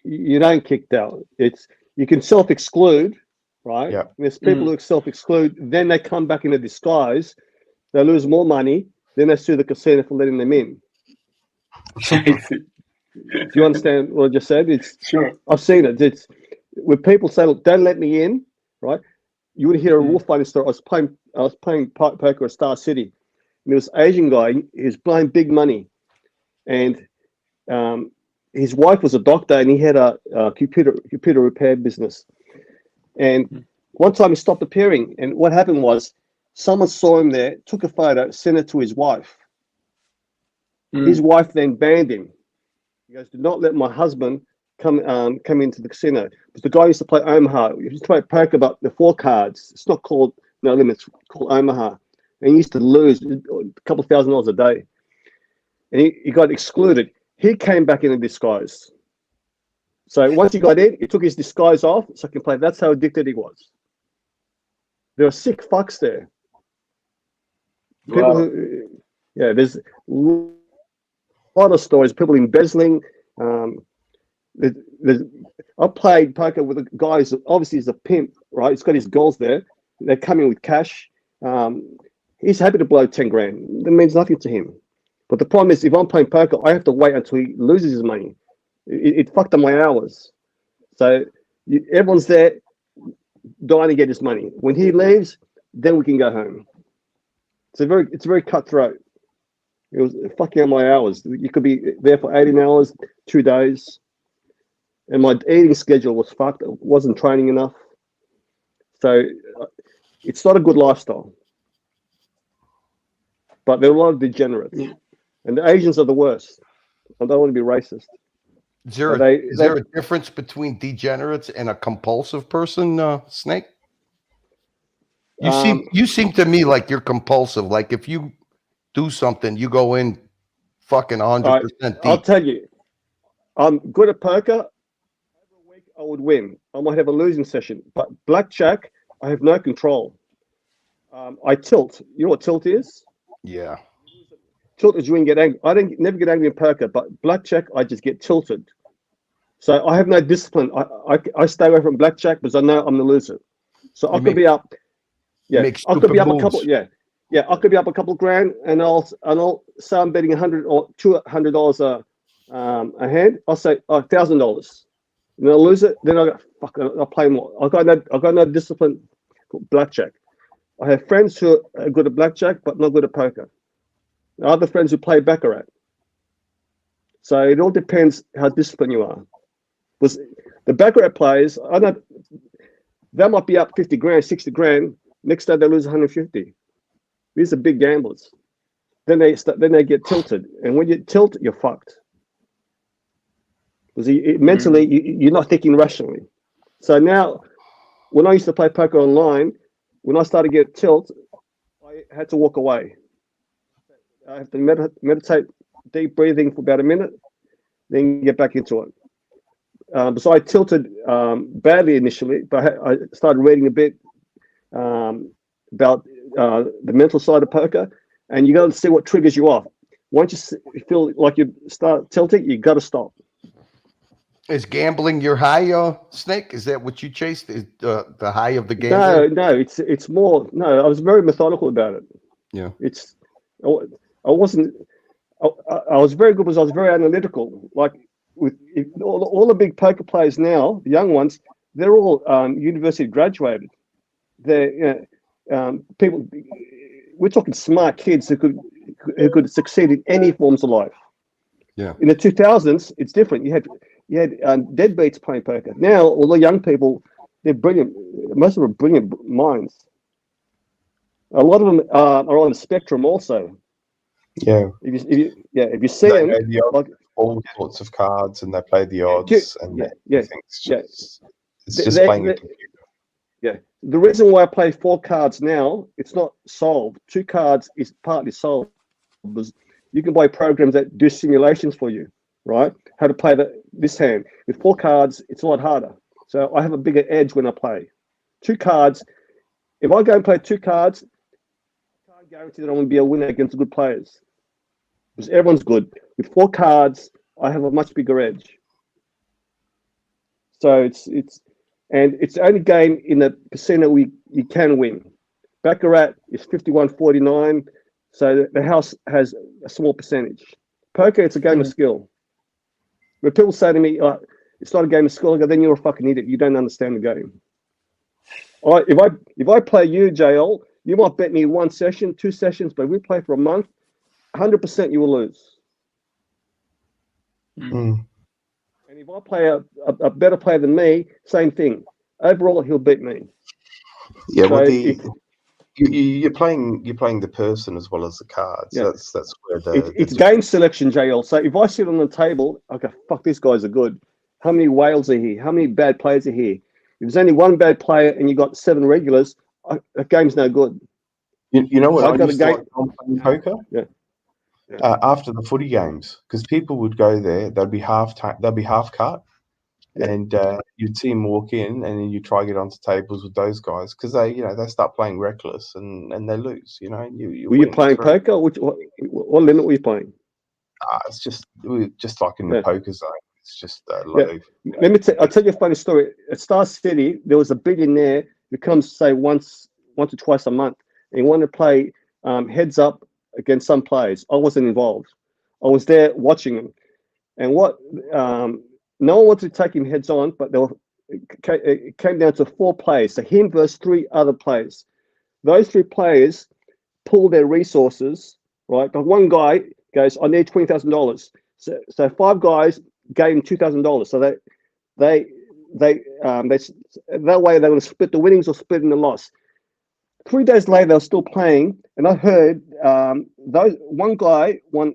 You don't kicked out. You can self-exclude, right? Yeah. There's people who self-exclude. Then they come back in a disguise. They lose more money. Then they sue the casino for letting them in. Do you understand what I just said? Sure. I've seen it. It's when people say, "Look, don't let me in," right? You would hear a real funny story. I was playing poker at Star City, and there was an Asian guy. He was playing big money, and his wife was a doctor, and he had a computer repair business. And one time he stopped appearing, and what happened was someone saw him there, took a photo, sent it to his wife. His wife then banned him. He goes, "Do not let my husband come into the casino." Because the guy used to play Omaha. He used to play poker about the 4 cards. It's not called No Limits, it's called Omaha. And he used to lose a couple of $1,000s a day. And he got excluded. He came back in a disguise. So once he got in, he took his disguise off so he can play. That's how addicted he was. There are sick fucks there. People who, there's a lot of stories. People embezzling. I played poker with a guy who's obviously he's a pimp, right? He's got his girls there. They're coming with cash. he's happy to blow 10 grand. That means nothing to him. But the problem is, if I'm playing poker, I have to wait until he loses his money. It fucked up my hours. So everyone's there dying to get his money. When he leaves, then we can go home. It's very cutthroat. It was fucking up my hours. You could be there for 18 hours, 2 days. And my eating schedule was fucked. I wasn't training enough. So it's not a good lifestyle. But there are a lot of degenerates. And the Asians are the worst. I don't want to be racist. Is there a difference between degenerates and a compulsive person, Snake? You seem to me like you're compulsive. Like if you do something, you go in fucking 100% deep. I'll tell you, I'm good at poker. Every week I would win. I might have a losing session, but blackjack, I have no control. I tilt. You know what tilt is? Yeah. Tilt is when you get angry. I never get angry in poker, but blackjack, I just get tilted. So I have no discipline. I stay away from blackjack because I know I'm the loser. So I could be up. Yeah, I could be up a couple. Yeah, I could be up a couple grand, and I'll say I'm betting $100 or $200 a hand. I'll say $1,000, and I'll lose it. Then I go fuck. I'll play more. I got no discipline. Blackjack. I have friends who are good at blackjack, but not good at poker. Other friends who play baccarat. So it all depends how disciplined you are. Because the baccarat players, I know they might be up 50 grand, 60 grand. Next day they lose 150. These are big gamblers. Then they get tilted, and when you tilt, you're fucked. Because mentally you're not thinking rationally. So now, when I used to play poker online, when I started to get tilt, I had to walk away. I have to meditate, deep breathing for about a minute, then get back into it. So I tilted badly initially, but I started reading a bit about the mental side of poker, and you got to see what triggers you off. Once you feel like you start tilting, you got to stop. Is gambling your high, Snake? Is that what you chased? Is the high of the gambling? No, it's more. No, I was very methodical about it. Yeah, I wasn't. I was very good because I was very analytical. Like with all the big poker players now, the young ones, they're all university graduated. They're people. We're talking smart kids who could succeed in any forms of life. Yeah. In the 2000s, it's different. You had deadbeats playing poker. Now all the young people, they're brilliant. Most of them are brilliant minds. A lot of them are on the spectrum also. Yeah. If you see them, like all sorts of cards, and they play the odds, it's just playing a computer. Yeah. The reason why I play 4 cards now, it's not solved. 2 cards is partly solved because you can buy programs that do simulations for you, right? How to play this hand. With 4 cards, it's a lot harder. So I have a bigger edge when I play. 2 cards. If I go and play 2 cards, I can't guarantee that I'm going to be a winner against good players. Because everyone's good. With 4 cards, I have a much bigger edge. So it's the only game in the casino you can win. Baccarat is 51-49, so the house has a small percentage. Poker, it's a game of skill. When people say to me, it's not a game of skill, I go, then you're a fucking idiot. You don't understand the game. If I play you, JL, you might bet me 1 session, 2 sessions, but if we play for a month, 100% you will lose. Mm. And if I play a better player than me, same thing. Overall, he'll beat me. Yeah, so well, you're playing the person as well as the cards. Yeah. That's where it's game selection, JL. So if I sit on the table, I go, fuck, these guys are good. How many whales are here? How many bad players are here? If there's only 1 bad player and you got 7 regulars, that game's no good. You know what? So I used to like playing poker. Yeah. After the footy games, because people would go there, they'd be half cut, and you'd see them walk in, and then you try to get onto tables with those guys because they start playing reckless and they lose. Were you playing poker? What limit were you playing? It's just like in the poker zone. It's just low. I'll tell you a funny story. At Star City, there was a billionaire who comes say once or twice a month, and he wanted to play heads up against some players. I wasn't involved. I was there watching them. And what no one wanted to take him heads on, but it came down to 4 players. So him versus 3 other players. Those 3 players pull their resources, right? But one guy goes, I need $20,000. So 5 guys gave him $2,000. So that way they're going to split the winnings or split in the loss. 3 days later, they were still playing, and I heard one guy won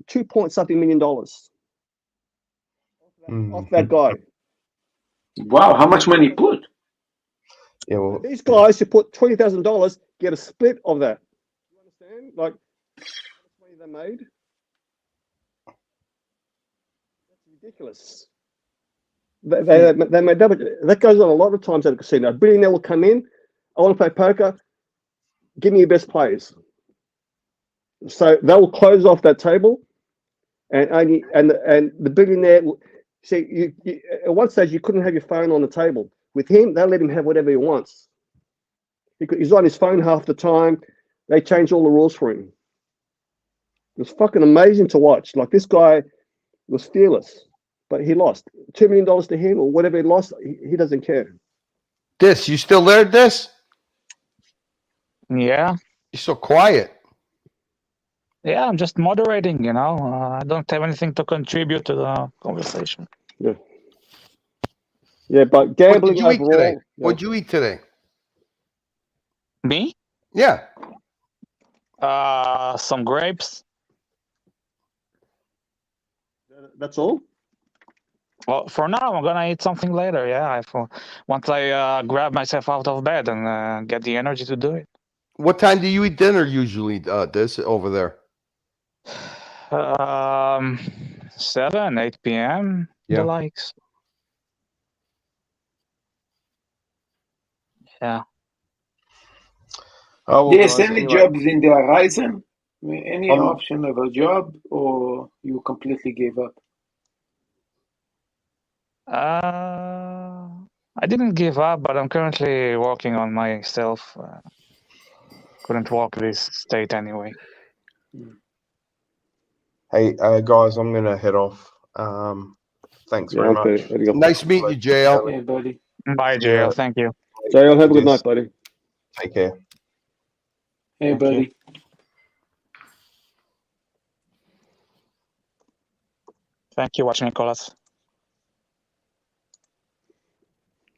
$2-something million off that guy. Wow, how much money he put? Yeah, well, These guys who put $20,000 get a split of that. You understand? Like, how much money they made? That's ridiculous. They made that goes on a lot of times at a casino. A billionaire will come in. I want to play poker. Give me your best players. So they will close off that table, and the billionaire. See, at one stage you couldn't have your phone on the table. With him, they let him have whatever he wants. He's on his phone half the time. They change all the rules for him. It was fucking amazing to watch. Like, this guy was fearless, but he lost $2 million to him or whatever he lost. He doesn't care. You still there, Dis? Yeah. You're so quiet. Yeah, I'm just moderating, you know. I don't have anything to contribute to the conversation. Yeah. Yeah, but gambling What did you eat today? overall. What'd you eat today? Me? Yeah. Some grapes. That's all? Well, for now, I'm gonna eat something later. Yeah, once I grab myself out of bed and get the energy to do it. What time do you eat dinner usually, Dis, over there? 7, 8 p.m. Yeah. The likes. Yeah. Oh, Yes, guys, any anyway. jobs in the horizon? Any Um, option of a job, or you completely gave up? I didn't give up, but I'm currently working on myself. Couldn't walk this state anyway. hey, guys, I'm gonna head off. Thanks very much. Nice meeting you, JL. Hey, buddy. Bye, See ya. JL. Thank you. JL, have a good Dis. night, buddy. Take care. Hey, Thank you. buddy. Thank you, Watch Nicholas.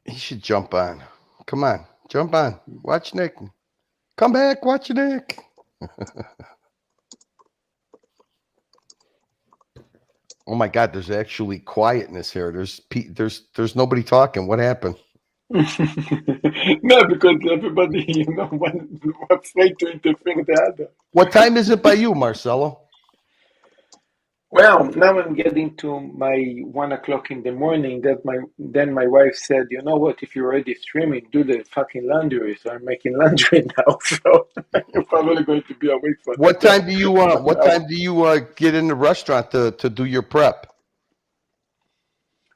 He should jump on. Come on, jump on. Watch Nick. Come back, watch Nick. Oh my God, there's actually quietness here. There's nobody talking. What happened? No, because everybody, one afraid to interfere the other. What time is it by you, Marcelo? Well, now I'm getting to my 1 o'clock in the morning. Then my wife said, you know what? If you're already streaming, do the fucking laundry. So I'm making laundry now. So you're probably going to be awake for. What time do you get in the restaurant to do your prep?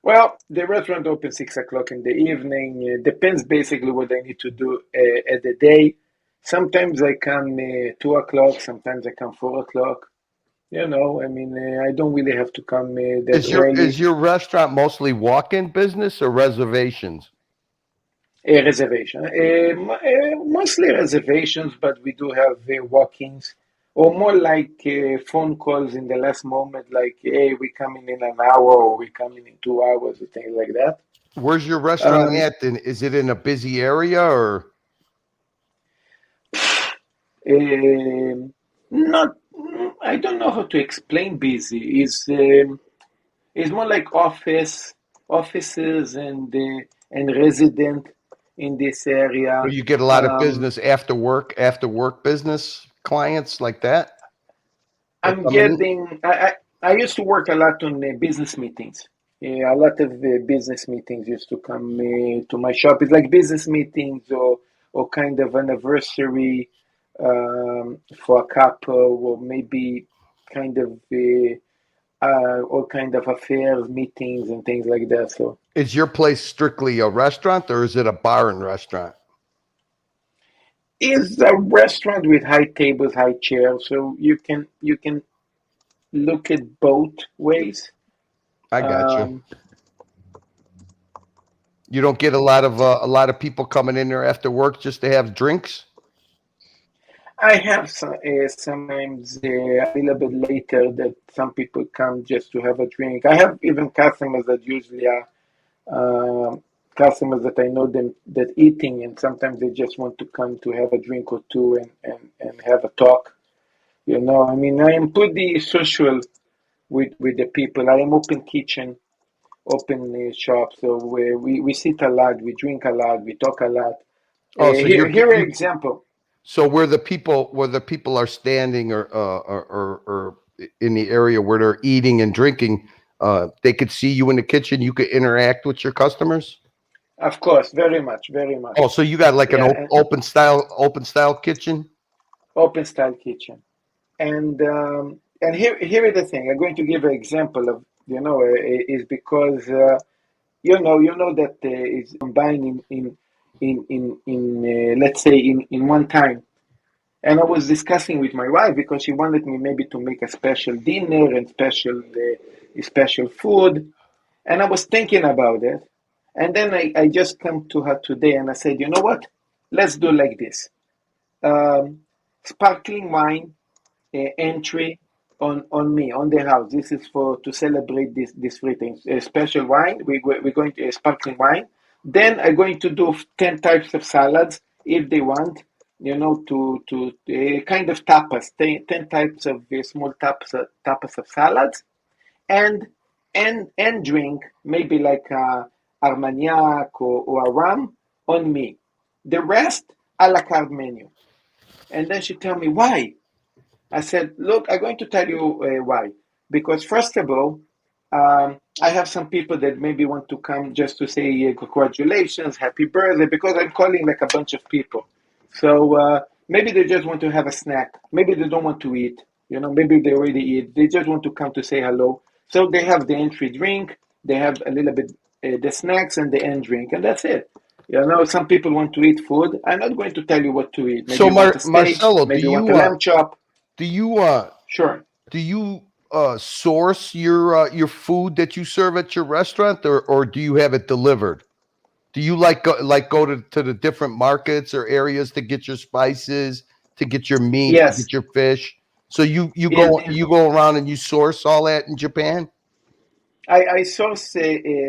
Well, the restaurant opens 6 o'clock in the evening. Depends basically what I need to do at the day. Sometimes I come 2 o'clock. Sometimes I come 4 o'clock. I mean, I don't really have to come that early. Is your restaurant mostly walk-in business or reservations? A reservation. Mostly reservations, but we do have walk-ins, or more like phone calls in the last moment, like, hey, we coming in an hour, or we coming in 2 hours, or things like that. Where's your restaurant at? Is it in a busy area or? Not. I don't know how to explain busy. It's more like offices and resident in this area. You get a lot of business after work business clients like that. I'm getting. I used to work a lot on business meetings. A lot of business meetings used to come to my shop. It's like business meetings or kind of anniversary for a couple, or maybe kind of all kind of affairs, meetings, and things like that. So, is your place strictly a restaurant or is it a bar and restaurant? It's a restaurant with high tables, high chairs, so you can look at both ways. I got you. You don't get a lot of people coming in there after work just to have drinks. I have sometimes a little bit later that some people come just to have a drink. I have even customers that usually are customers that I know them that eating, and sometimes they just want to come to have a drink or two and have a talk. You know, I mean, I am pretty social with the people. I am open kitchen, open shop, so we sit a lot, we drink a lot, we talk a lot. Oh, so Here an example. So where the people are standing or in the area where they're eating and drinking, they could see you in the kitchen. You could interact with your customers. Of course, very much, very much. Oh, so you got like an Yeah, open style kitchen. open style kitchen. And here is the thing. I'm going to give an example of is because you know that is combined in let's say in one time. And I was discussing with my wife because she wanted me maybe to make a special dinner and special food, and I was thinking about it. And then I just come to her today and I said, you know what? Let's do like this. Um, Sparkling wine entry on me on the house. This is for to celebrate this free thing. A special wine. We're going to sparkling wine. Then I'm going to do 10 types of salads if they want. You know, to kind of tapas. 10 types of small tapas of salads, and and drink maybe like a Armagnac or a rum on me. The rest a la carte menu. And then she tell me why. I said, look, I'm going to tell you why. Because first of all, I have some people that maybe want to come just to say congratulations, happy birthday, because I'm calling like a bunch of people. So maybe they just want to have a snack. Maybe they don't want to eat. You know, maybe they already eat. They just want to come to say hello. So they have the entry drink. They have a little bit the snacks and the end drink, and that's it. You know, some people want to eat food. I'm not going to tell you what to eat. Maybe So you want a steak. Marcelo, Maybe you want a lamb chop. do you Sure. do you source your food that you serve at your restaurant, or do you have it delivered? Do you go to the different markets or areas to get your spices, to get your meat, to Yes. get your fish? So you In go around and you source all that in Japan? I source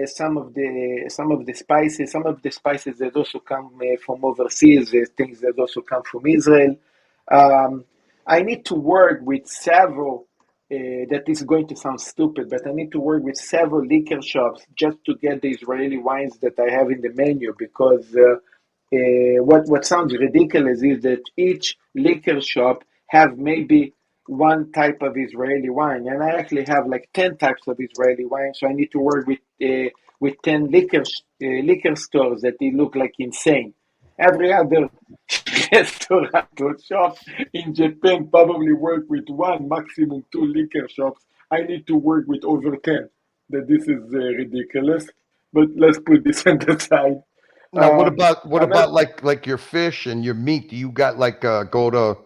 some of the spices. Some of the spices that also come from overseas. Things that also come from Israel. Um, I need to work with several. That is going to sound stupid, but I need to work with several liquor shops just to get the Israeli wines that I have in the menu. Because what sounds ridiculous is that each liquor shop have maybe one type of Israeli wine, and I actually have like 10 types of Israeli wine. So I need to work with 10 liquor stores that they look like insane. Every other restaurant or shop in Japan probably work with one, maximum two liquor shops. I need to work with over 10. That this is ridiculous. But let's put this on the side. Now, what about Another, like your fish and your meat? Do you got like go to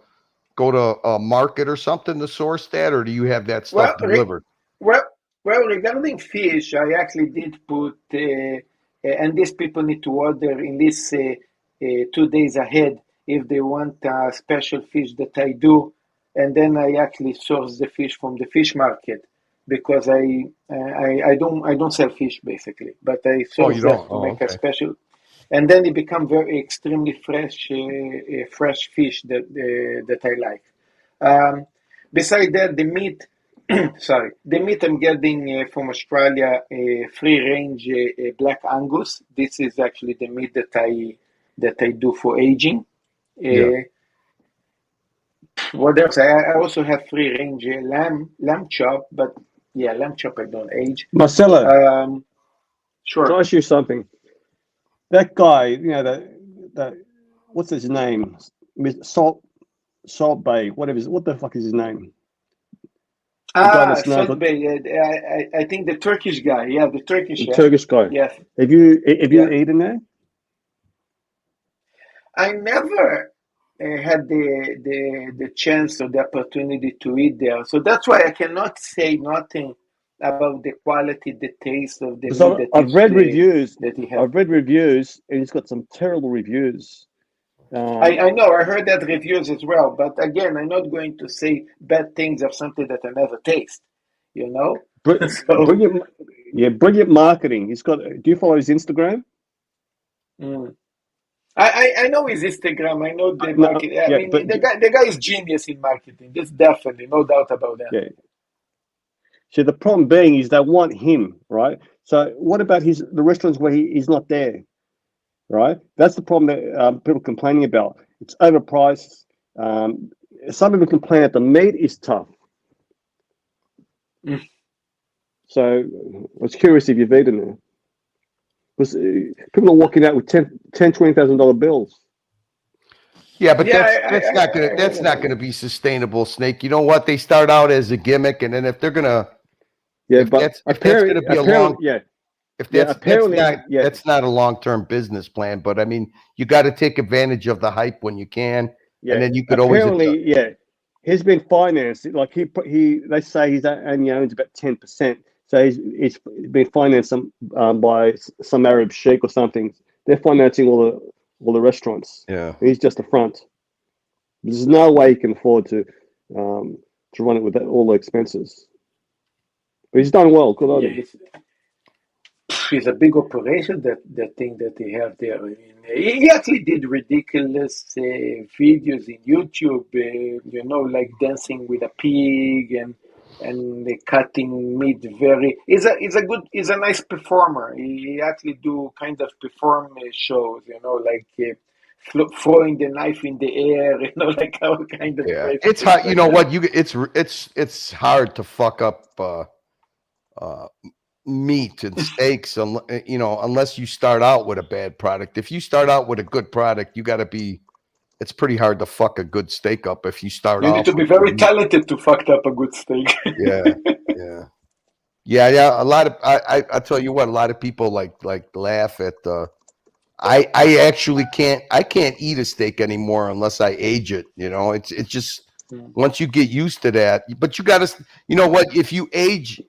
a market or something to source that, or do you have that stuff well, delivered? Well, regarding fish, I actually did put, and these people need to order in this 2 days ahead if they want a special fish that I do, and then I actually source the fish from the fish market because I don't sell fish basically, but I Oh, you source that don't? to Oh, make a okay. special, and then it become very extremely fresh fish that I like. Um, Besides that, the meat. Sorry, the meat I'm getting from Australia, free range black Angus. This is actually the meat that I do for aging. Yeah. Uh, what else? I also have free range lamb chop, but yeah, lamb chop I don't age. Marcelo, Um, can I sure. ask you something? That guy, you know, that what's his name? Salt Bay, whatever. What the fuck is his name? The guy that's known Salt for Bay. I think the Turkish guy. Yeah, the Turkish the chef. Turkish guy. Yes. Have you Yeah. eaten there? I never had the chance or the opportunity to eat there. So that's why I cannot say nothing about the quality, the taste of the meat So that I've read reviews. that he had. I've read reviews, and he's got some terrible reviews. I know, I heard that reviews as well, but again, I'm not going to say bad things of something that I never taste, you know? So, Brilliant marketing. He's got. Do you follow his Instagram? I know his Instagram, I know the No, market. I yeah, mean, but the guy is genius in marketing. That's definitely, no doubt about that. yeah. So the problem being is they want him, right? So what about the restaurants where he's not there, right? That's the problem that people are complaining about. It's overpriced. Some people complain that the meat is tough. So I was curious if you've eaten there. Because people are walking out with $20,000 bills. Yeah, but that's not gonna be sustainable, Snake. You know what? They start out as a gimmick, and then if they're gonna, if that's gonna be a long, that's not a long-term business plan. But I mean, you got to take advantage of the hype when you can, and then you could always. He's been financed. Like they say he's only owns about 10%. So he's been financed by some Arab sheikh or something. They're financing all the restaurants. Yeah, he's just a front. There's no way he can afford to run it with all the expenses. But he's done well. Good on him. It's a big operation, that thing that they have there. I mean, he actually did ridiculous videos in YouTube, you know, like dancing with a pig and cutting meat. He's a nice performer. He actually do kind of perform shows, you know, like throwing the knife in the air, you know, like all kind of crazy it's things hard. You like know that. what? It's hard to fuck up meat and steaks, you know, unless you start out with a bad product. If you start out with a good product, you got to be. It's pretty hard to fuck a good steak up if you start You off. need to be very talented to fuck up a good steak. Yeah. A lot of I tell you what, a lot of people like laugh at. I actually can't eat a steak anymore unless I age it. You know, it's just once you get used to that. But you got to, you know what? If you age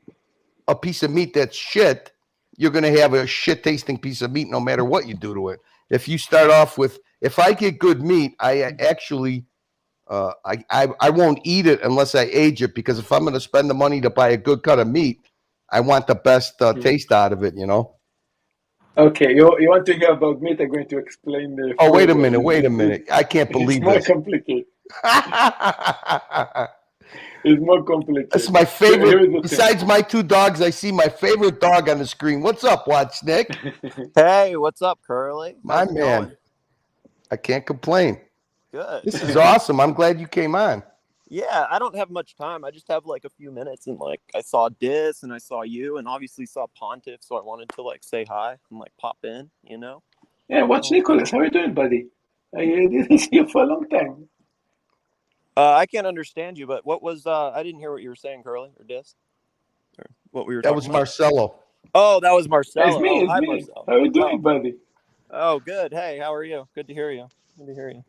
a piece of meat that's shit, you're going to have a shit tasting piece of meat no matter what you do to it. If you start off with, if I get good meat, I actually, I won't eat it unless I age it, because if I'm going to spend the money to buy a good cut of meat, I want the best taste out of it, you know? Okay, you want to hear about meat? I'm going to explain the. Oh, wait a minute. I can't believe it's this. More complicated. It's more complicated. That's my favorite. Besides my two dogs, I see my favorite dog on the screen. What's up, Watch Nick? Hey, what's up, Curly? My man. Going? I can't complain. Good. This is awesome. I'm glad you came on. Yeah, I don't have much time. I just have like a few minutes, and like I saw Dis and I saw you, and obviously saw Pontiff, so I wanted to like say hi and like pop in, you know? Yeah, what's Nicholas? How are you doing, buddy? I didn't see you for a long time. I can't understand you, but what was I didn't hear what you were saying, Curly or Dis, or what we were. That was talking about? Marcelo. Oh, that was Marcelo. It's me. Hi, Me. Marcelo. How are you doing, buddy? Oh, good. Hey, how are you? Good to hear you. Good to hear you.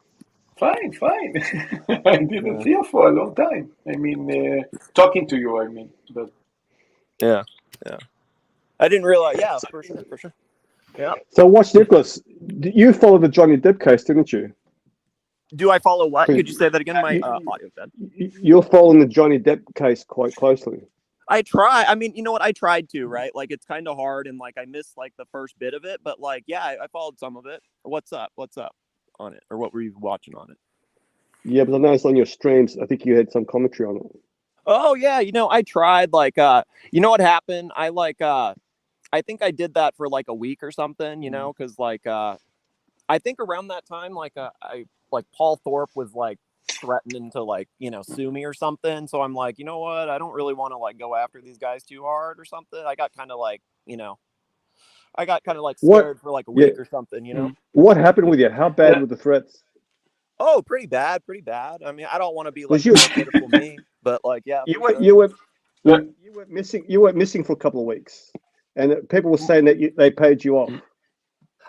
Fine. I didn't see you for a long time. I mean, talking to you, I mean. But yeah. I didn't realize. Yeah, for sure. Yeah. So watch, Nicholas. You followed the Johnny Depp case, didn't you? Do I follow what? Could you say that again? My audio bad. You're following the Johnny Depp case quite closely. I try. I mean, you know what? I tried to, right? Like, it's kind of hard, and like I missed like the first bit of it, but like, yeah, I followed some of it. What's up on it, or what were you watching on it? Yeah, but I noticed on your streams, I think you had some commentary on it. Oh yeah, you know, I tried. Like, you know what happened? I think I did that for like a week or something, you know, because like I think around that time, like Paul Thorpe was like threatening to like, you know, sue me or something. So I'm like, you know what? I don't really want to like go after these guys too hard or something. I got kind of like, you know, scared for like a week or something, you know. What happened with you? How bad were the threats? Oh, pretty bad. I mean, I don't want to be like pitiful me, but like, yeah. You were missing for a couple of weeks, and people were saying that they paid you off.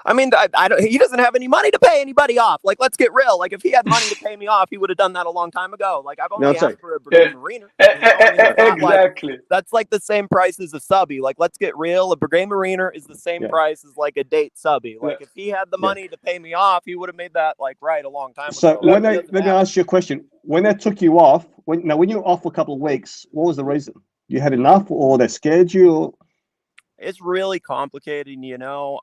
I mean, I don't. He doesn't have any money to pay anybody off. Like, let's get real. Like, if he had money to pay me off, he would have done that a long time ago. Like, I've only asked for a brigade mariner. You know, I mean, it's not exactly. That's like the same price as a subby. Like, let's get real. A brigade mariner is the same price as like a date subby. Like, if he had the money to pay me off, he would have made that like right a long time So ago. let me ask you a question. When they took you off, when you were off for a couple of weeks, what was the reason? You had enough, or they scared you? Or... It's really complicated, you know.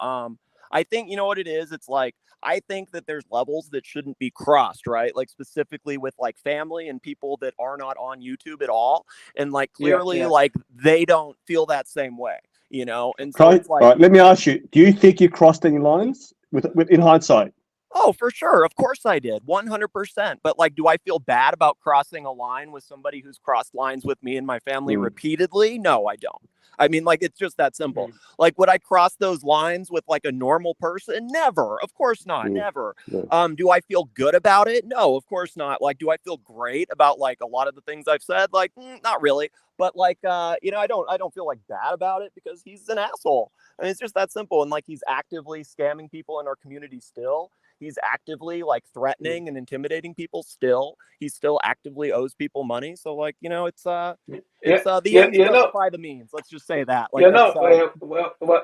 I think, you know what it is? It's like, I think that there's levels that shouldn't be crossed, right? Like specifically with like family and people that are not on YouTube at all. And like clearly like they don't feel that same way, you know? And so it's like, all right, let me ask you, do you think you crossed any lines with in hindsight? Oh, for sure. Of course I did. 100%. But like, do I feel bad about crossing a line with somebody who's crossed lines with me and my family repeatedly? No, I don't. I mean, like, it's just that simple. Like, would I cross those lines with like a normal person? Never. Of course not. Never. Do I feel good about it? No, of course not. Like, do I feel great about like a lot of the things I've said? Like, not really. But like, you know, I don't feel like bad about it because he's an asshole. I mean, it's just that simple. And like, he's actively scamming people in our community still. He's actively like threatening and intimidating people still. He still actively owes people money. So like, you know, it's the ends justify the means. Let's just say that. Like, you know,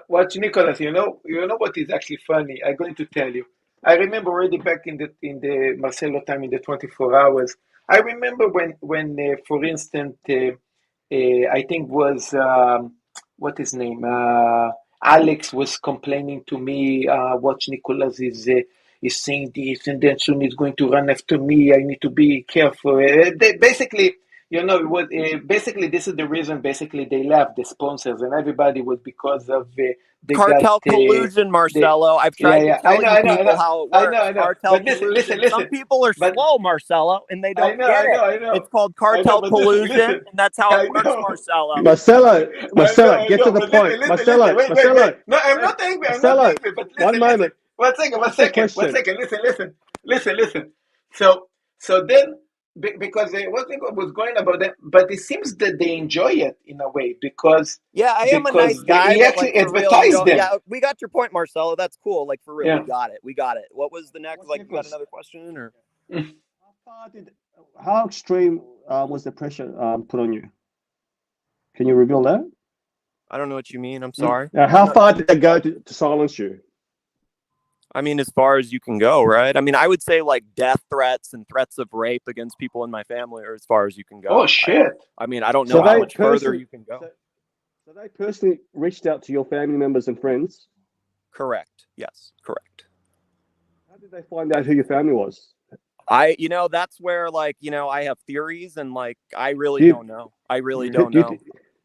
what Nicholas, you know what is actually funny? I'm going to tell you. I remember already back in the Marcelo time in the 24 hours. I remember when for instance, I think was what his name? Alex was complaining to me. Watch Nicholas is saying this, and then soon he's going to run after me. I need to be careful. Basically, you know, what basically this is the reason. Basically, they left the sponsors, and everybody was because of they cartel got collusion, Marcelo. I've tried to tell you people how it works. I know. Cartel But collusion. Some people are slow, Marcelo, and they don't get it. I know. It's called cartel collusion, and that's how it works, Marcelo. Marcelo, get to the point. Marcelo, wait. No, I'm not angry. I'm not angry. But listen, one moment. One second. Listen. So then, because what was going about that, but it seems that they enjoy it in a way because I am a nice guy. He actually like, advertised them. Yeah, we got your point, Marcelo. That's cool. Like for real, we got it. What was the next? Like, you got another question or? How extreme was the pressure put on you? Can you reveal that? I don't know what you mean. I'm sorry. How far did they go to silence you? I mean, as far as you can go, right? I mean, I would say like death threats and threats of rape against people in my family are as far as you can go. Oh, shit. I mean, I don't know how much further you can go. So they personally reached out to your family members and friends? Correct. Yes, correct. How did they find out who your family was? You know, that's where like, you know, I have theories and like, I really don't know. I really don't know.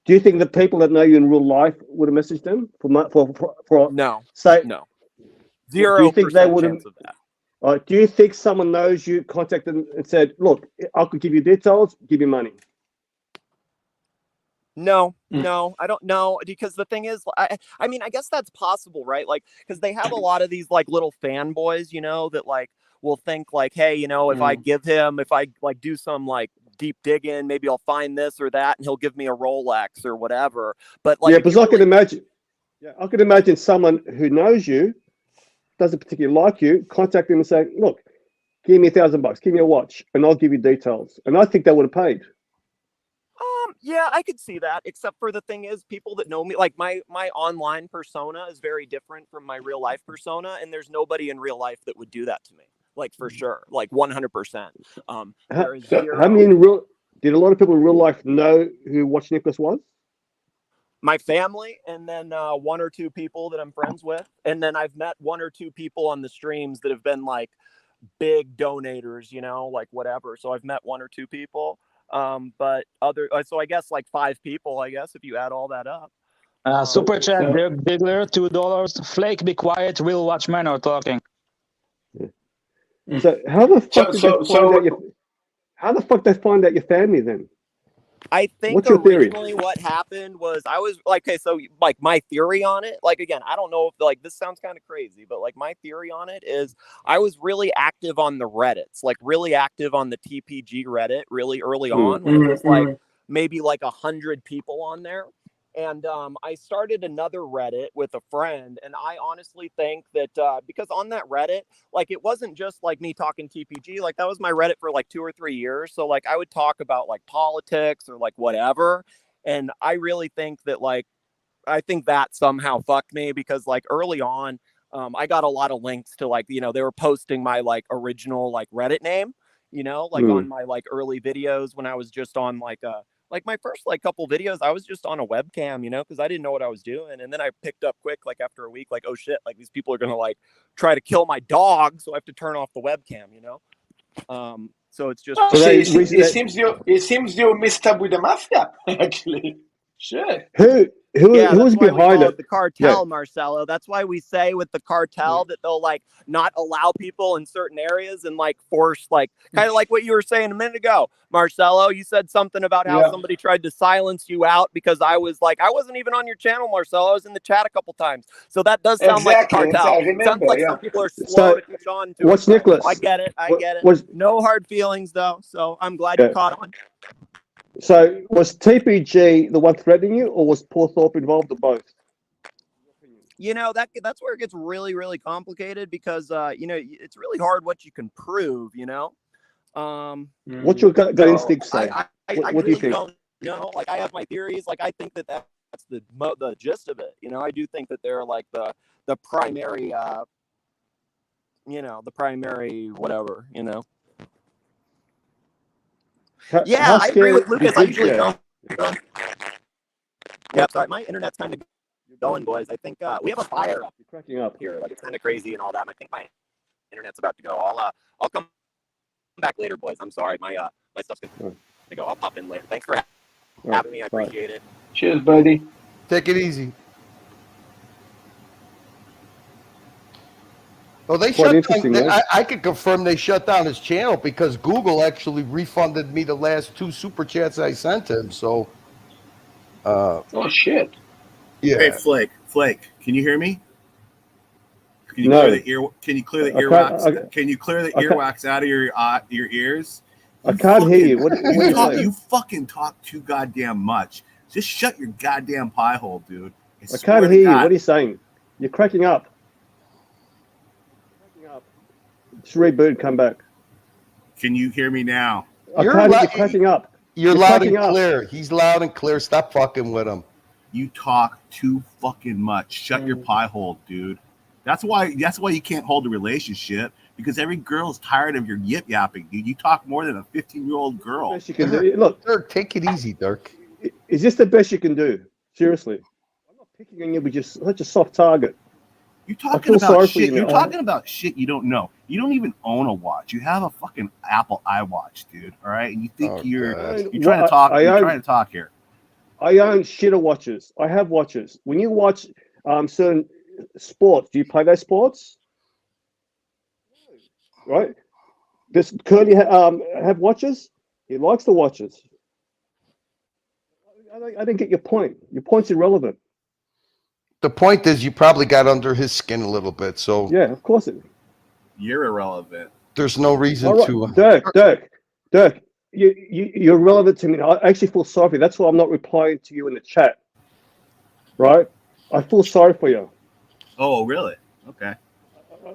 Do you think the people that know you in real life would have messaged them for no? Say no. 0% Do you think they would have? Do you think someone knows you, contacted them and said, "Look, I could give you details, give you money"? No, I don't know, because the thing is, I mean, I guess that's possible, right? Like, because they have a lot of these like little fanboys, you know, that like will think like, hey, you know, if I like do some like deep digging, maybe I'll find this or that, and he'll give me a Rolex or whatever. But like, I can imagine. Yeah, I can imagine someone who knows you, doesn't particularly like you, contact him and say, "Look, give me $1,000, give me a watch, and I'll give you details." And I think they would have paid. Yeah, I could see that. Except for the thing is, people that know me, like my online persona is very different from my real life persona, and there's nobody in real life that would do that to me. Like for sure, like 100%. There is zero. How many did a lot of people in real life know who Watch Nicholas was? My family, and then one or two people that I'm friends with, and then I've met one or two people on the streams that have been like big donators, you know, like whatever. So I've met one or two people, but so I guess like 5 people, I guess, if you add all that up. Super chat, Dirk Bigler, $2. Flake, be quiet. Real watchmen are talking. So how the fuck they find out your family then? I think What's your originally what happened was I was like, okay, so like my theory on it, like, again, I don't know if like this sounds kind of crazy, but like my theory on it is I was really active on the Reddits, like really active on the TPG Reddit really early on when it was like maybe like 100 people on there. And I started another Reddit with a friend, and I honestly think that because on that Reddit, like it wasn't just like me talking TPG, like that was my Reddit for like 2 or 3 years. So like I would talk about like politics or like whatever. And I really think that like I think that somehow fucked me because like early on, I got a lot of links to like, they were posting my like original like Reddit name, like on my like early videos when I was just on like my first like couple videos, I was just on a webcam, because I didn't know what I was doing. And then I picked up quick, like after a week, like, oh shit, like these people are going to like try to kill my dog. So I have to turn off the webcam, so it's just. So it seems you mixed up with the mafia, actually. Sure. Who's behind it? The cartel, Marcelo. That's why we say with the cartel that they'll like not allow people in certain areas and like force like kind of like what you were saying a minute ago, Marcelo. You said something about how somebody tried to silence you out because I was like, I wasn't even on your channel, Marcelo. I was in the chat a couple times. So that does sound like the cartel. I remember, sounds like some people are slow to catch on to what's it. Nicholas? I get it. No hard feelings though. So I'm glad you caught on. So was TPG the one threatening you, or was Porthorpe involved, or both? That's where it gets really, really complicated because it's really hard what you can prove. What's your gut instinct say? What do you think? Don't know. Like I have my theories. Like I think that's the gist of it. I do think that they're like the primary. The primary whatever. Yeah, I agree with Lucas. I usually don't. Yeah, sorry, my internet's kind of going, boys. I think we have a fire up. You're cracking up here. Like it's kind of crazy and all that. I think my internet's about to go. I'll come back later, boys. I'm sorry, my stuff's gonna go. I'll pop in later. Thanks for having me. I appreciate it. Cheers, buddy. Take it easy. Oh, they shut down. I can confirm they shut down his channel because Google actually refunded me the last 2 super chats I sent him. So, oh shit! Yeah. Hey, Flake, can you hear me? Can you clear the ear? Can you clear the earwax? Can you clear the earwax out of your ears? I can't hear you. What are you saying? You fucking talk too goddamn much. Just shut your goddamn pie hole, dude. I can't hear you. What are you saying? You're cracking up. Just reboot and come back. Can you hear me now? You're cracking up. You're loud and clear. He's loud and clear. Stop fucking with him. You talk too fucking much. Shut your pie hole, dude. That's why you can't hold a relationship, because every girl's tired of your yip yapping, dude. You talk more than a 15-year-old girl. You can do. Look, Dirk, take it easy, Dirk. Is this the best you can do? Seriously. I'm not picking on you, but just such a soft target. You're talking about shit. You're talking about shit you don't know. You don't even own a watch. You have a fucking Apple iWatch, dude. All right, and you think you're trying to talk. You're trying to talk here. I own shitter watches. I have watches. When you watch certain sports, do you play those sports? Right? Does Curly have watches? He likes the watches. I didn't get your point. Your point's irrelevant. The point is, you probably got under his skin a little bit. So yeah, of course it. You're irrelevant. There's no reason to. Dirk, you're relevant to me. I actually feel sorry for you. That's why I'm not replying to you in the chat. Right? I feel sorry for you. Oh, really? Okay.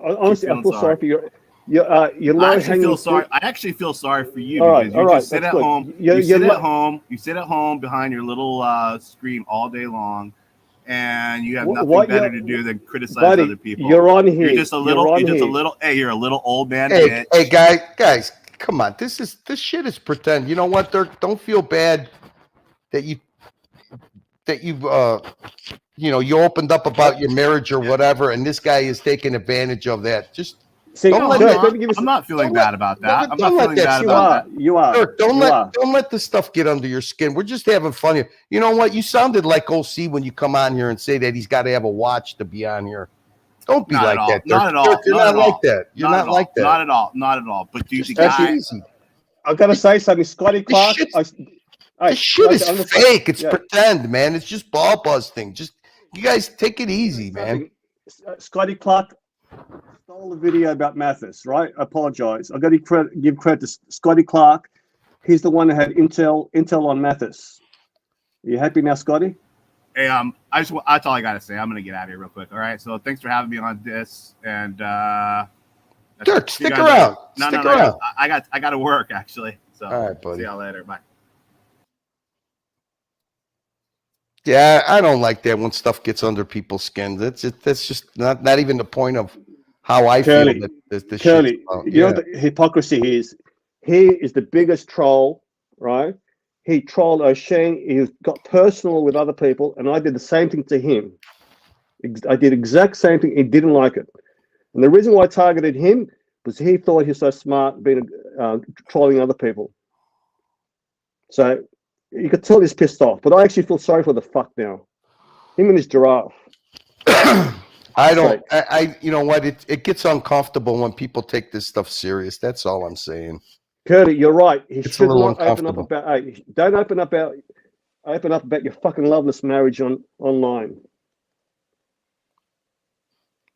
Honestly, I feel sorry for you. You're I actually feel sorry for you because you just sit at home. You sit at home behind your little screen all day long, and you have nothing better to do than criticize other people. You're on here. You're just a little old man. Hey, guys, come on. This shit is pretend. You know what, Dirk? Don't feel bad that you opened up about your marriage or whatever, and this guy is taking advantage of that. Just. I'm not feeling bad about that. I'm not feeling bad about that. You are. Dirk, don't let this stuff get under your skin. We're just having fun here. You know what? You sounded like OC when you come on here and say that he's got to have a watch to be on here. Don't be like that, Dirk. Not at all. Dirk, you're not like that. You're not like that. Not at all. Not at all. But dude, I gotta say something. Scotty Clark. This shit is fake. It's pretend, man. It's just ball busting. Just you guys take it easy, man. Scotty Clark stole a video about Mathis, right? I apologize. I got to give credit to Scotty Clark. He's the one that had intel on Mathis. Are you happy now, Scotty? Hey, that's all I gotta say. I'm gonna get out of here real quick. All right. So thanks for having me on this, and Dirk, stick around. Stick around. I got to work actually. So all right, buddy. See y'all later. Bye. Yeah, I don't like that when stuff gets under people's skin. That's just not even the point of how I feel that this Curly, shit's you know what the hypocrisy is? He is the biggest troll, right? He trolled O'Shane. He got personal with other people, and I did the same thing to him. I did exact same thing. He didn't like it, and the reason why I targeted him was he thought he was so smart, being trolling other people. So you could tell he's pissed off. But I actually feel sorry for the fuck now. Him and his giraffe. I don't. You know what? It gets uncomfortable when people take this stuff serious. That's all I'm saying. Curdy, you're right. He It's a should little not open up about. Hey, don't open up about your fucking loveless marriage online.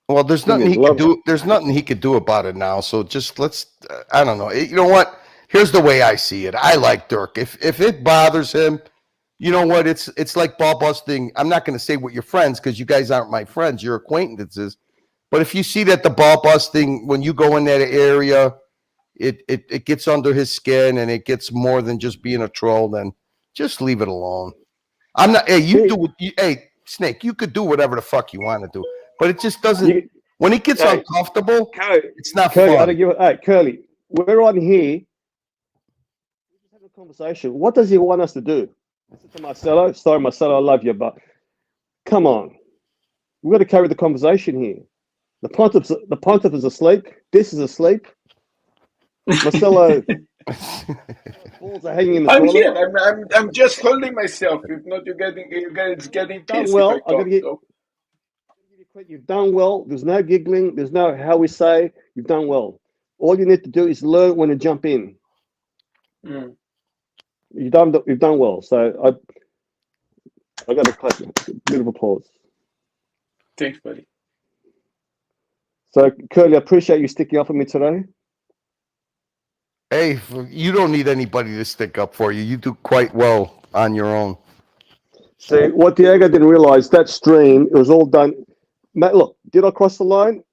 Well, there's nothing he could do. There's nothing he could do about it now. So just let's. I don't know. You know what? Here's the way I see it. I like Dirk. If it bothers him, you know what? It's like ball busting. I'm not going to say with your friends because you guys aren't my friends. You're acquaintances. But if you see that the ball busting when you go in that area, it gets under his skin and it gets more than just being a troll, then just leave it alone. I'm not. Hey, Snake, you could do whatever the fuck you want to do, but it just doesn't. When it gets uncomfortable, it's not Curly, fun. hey, Curly, we're on here. We're just having a conversation. What does he want us to do? I said to Marcelo, sorry, Marcelo, I love you, but come on. We've got to carry the conversation here. The Pontiff is asleep. This is asleep. Marcelo, balls are hanging in the I'm toilet. here. I'm just holding myself. If not, you guys getting pissed. Well, if I talk, you've done well. There's no giggling. There's no how we say. You've done well. All you need to do is learn when to jump in. Mm. You've done well. So I got to clap. Bit of applause. Thanks, buddy. So Curly, I appreciate you sticking up for me today. Hey, you don't need anybody to stick up for you. You do quite well on your own. See, what Diego didn't realize, that stream, it was all done. Matt, look, did I cross the line?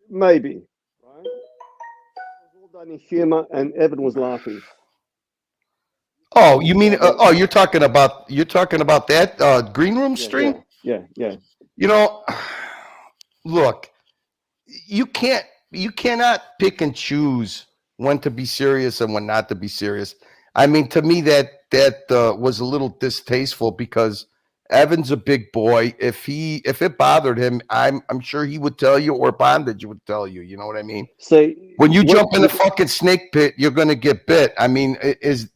Maybe. Right? It was all done in humor, and Evan was laughing. Oh, you mean? You're talking about that green room stream? Yeah. You know, look, you cannot pick and choose when to be serious and when not to be serious. I mean, to me, that was a little distasteful because Evan's a big boy. If it bothered him, I'm sure he would tell you, or Bondage would tell you. You know what I mean? See, when you jump in the fucking snake pit, you're gonna get bit. I mean,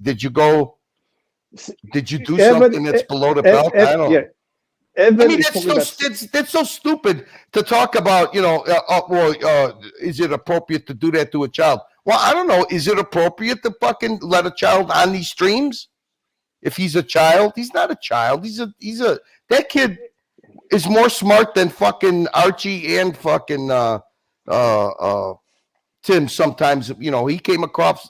did you do something that's below the belt? I don't know. Yeah. Evan, I mean, that's so stupid to talk about. You know, is it appropriate to do that to a child? Well, I don't know. Is it appropriate to fucking let a child on these streams? If he's a child, he's not a child. That kid is more smart than fucking Archie and fucking Tim. Sometimes, you know, he came across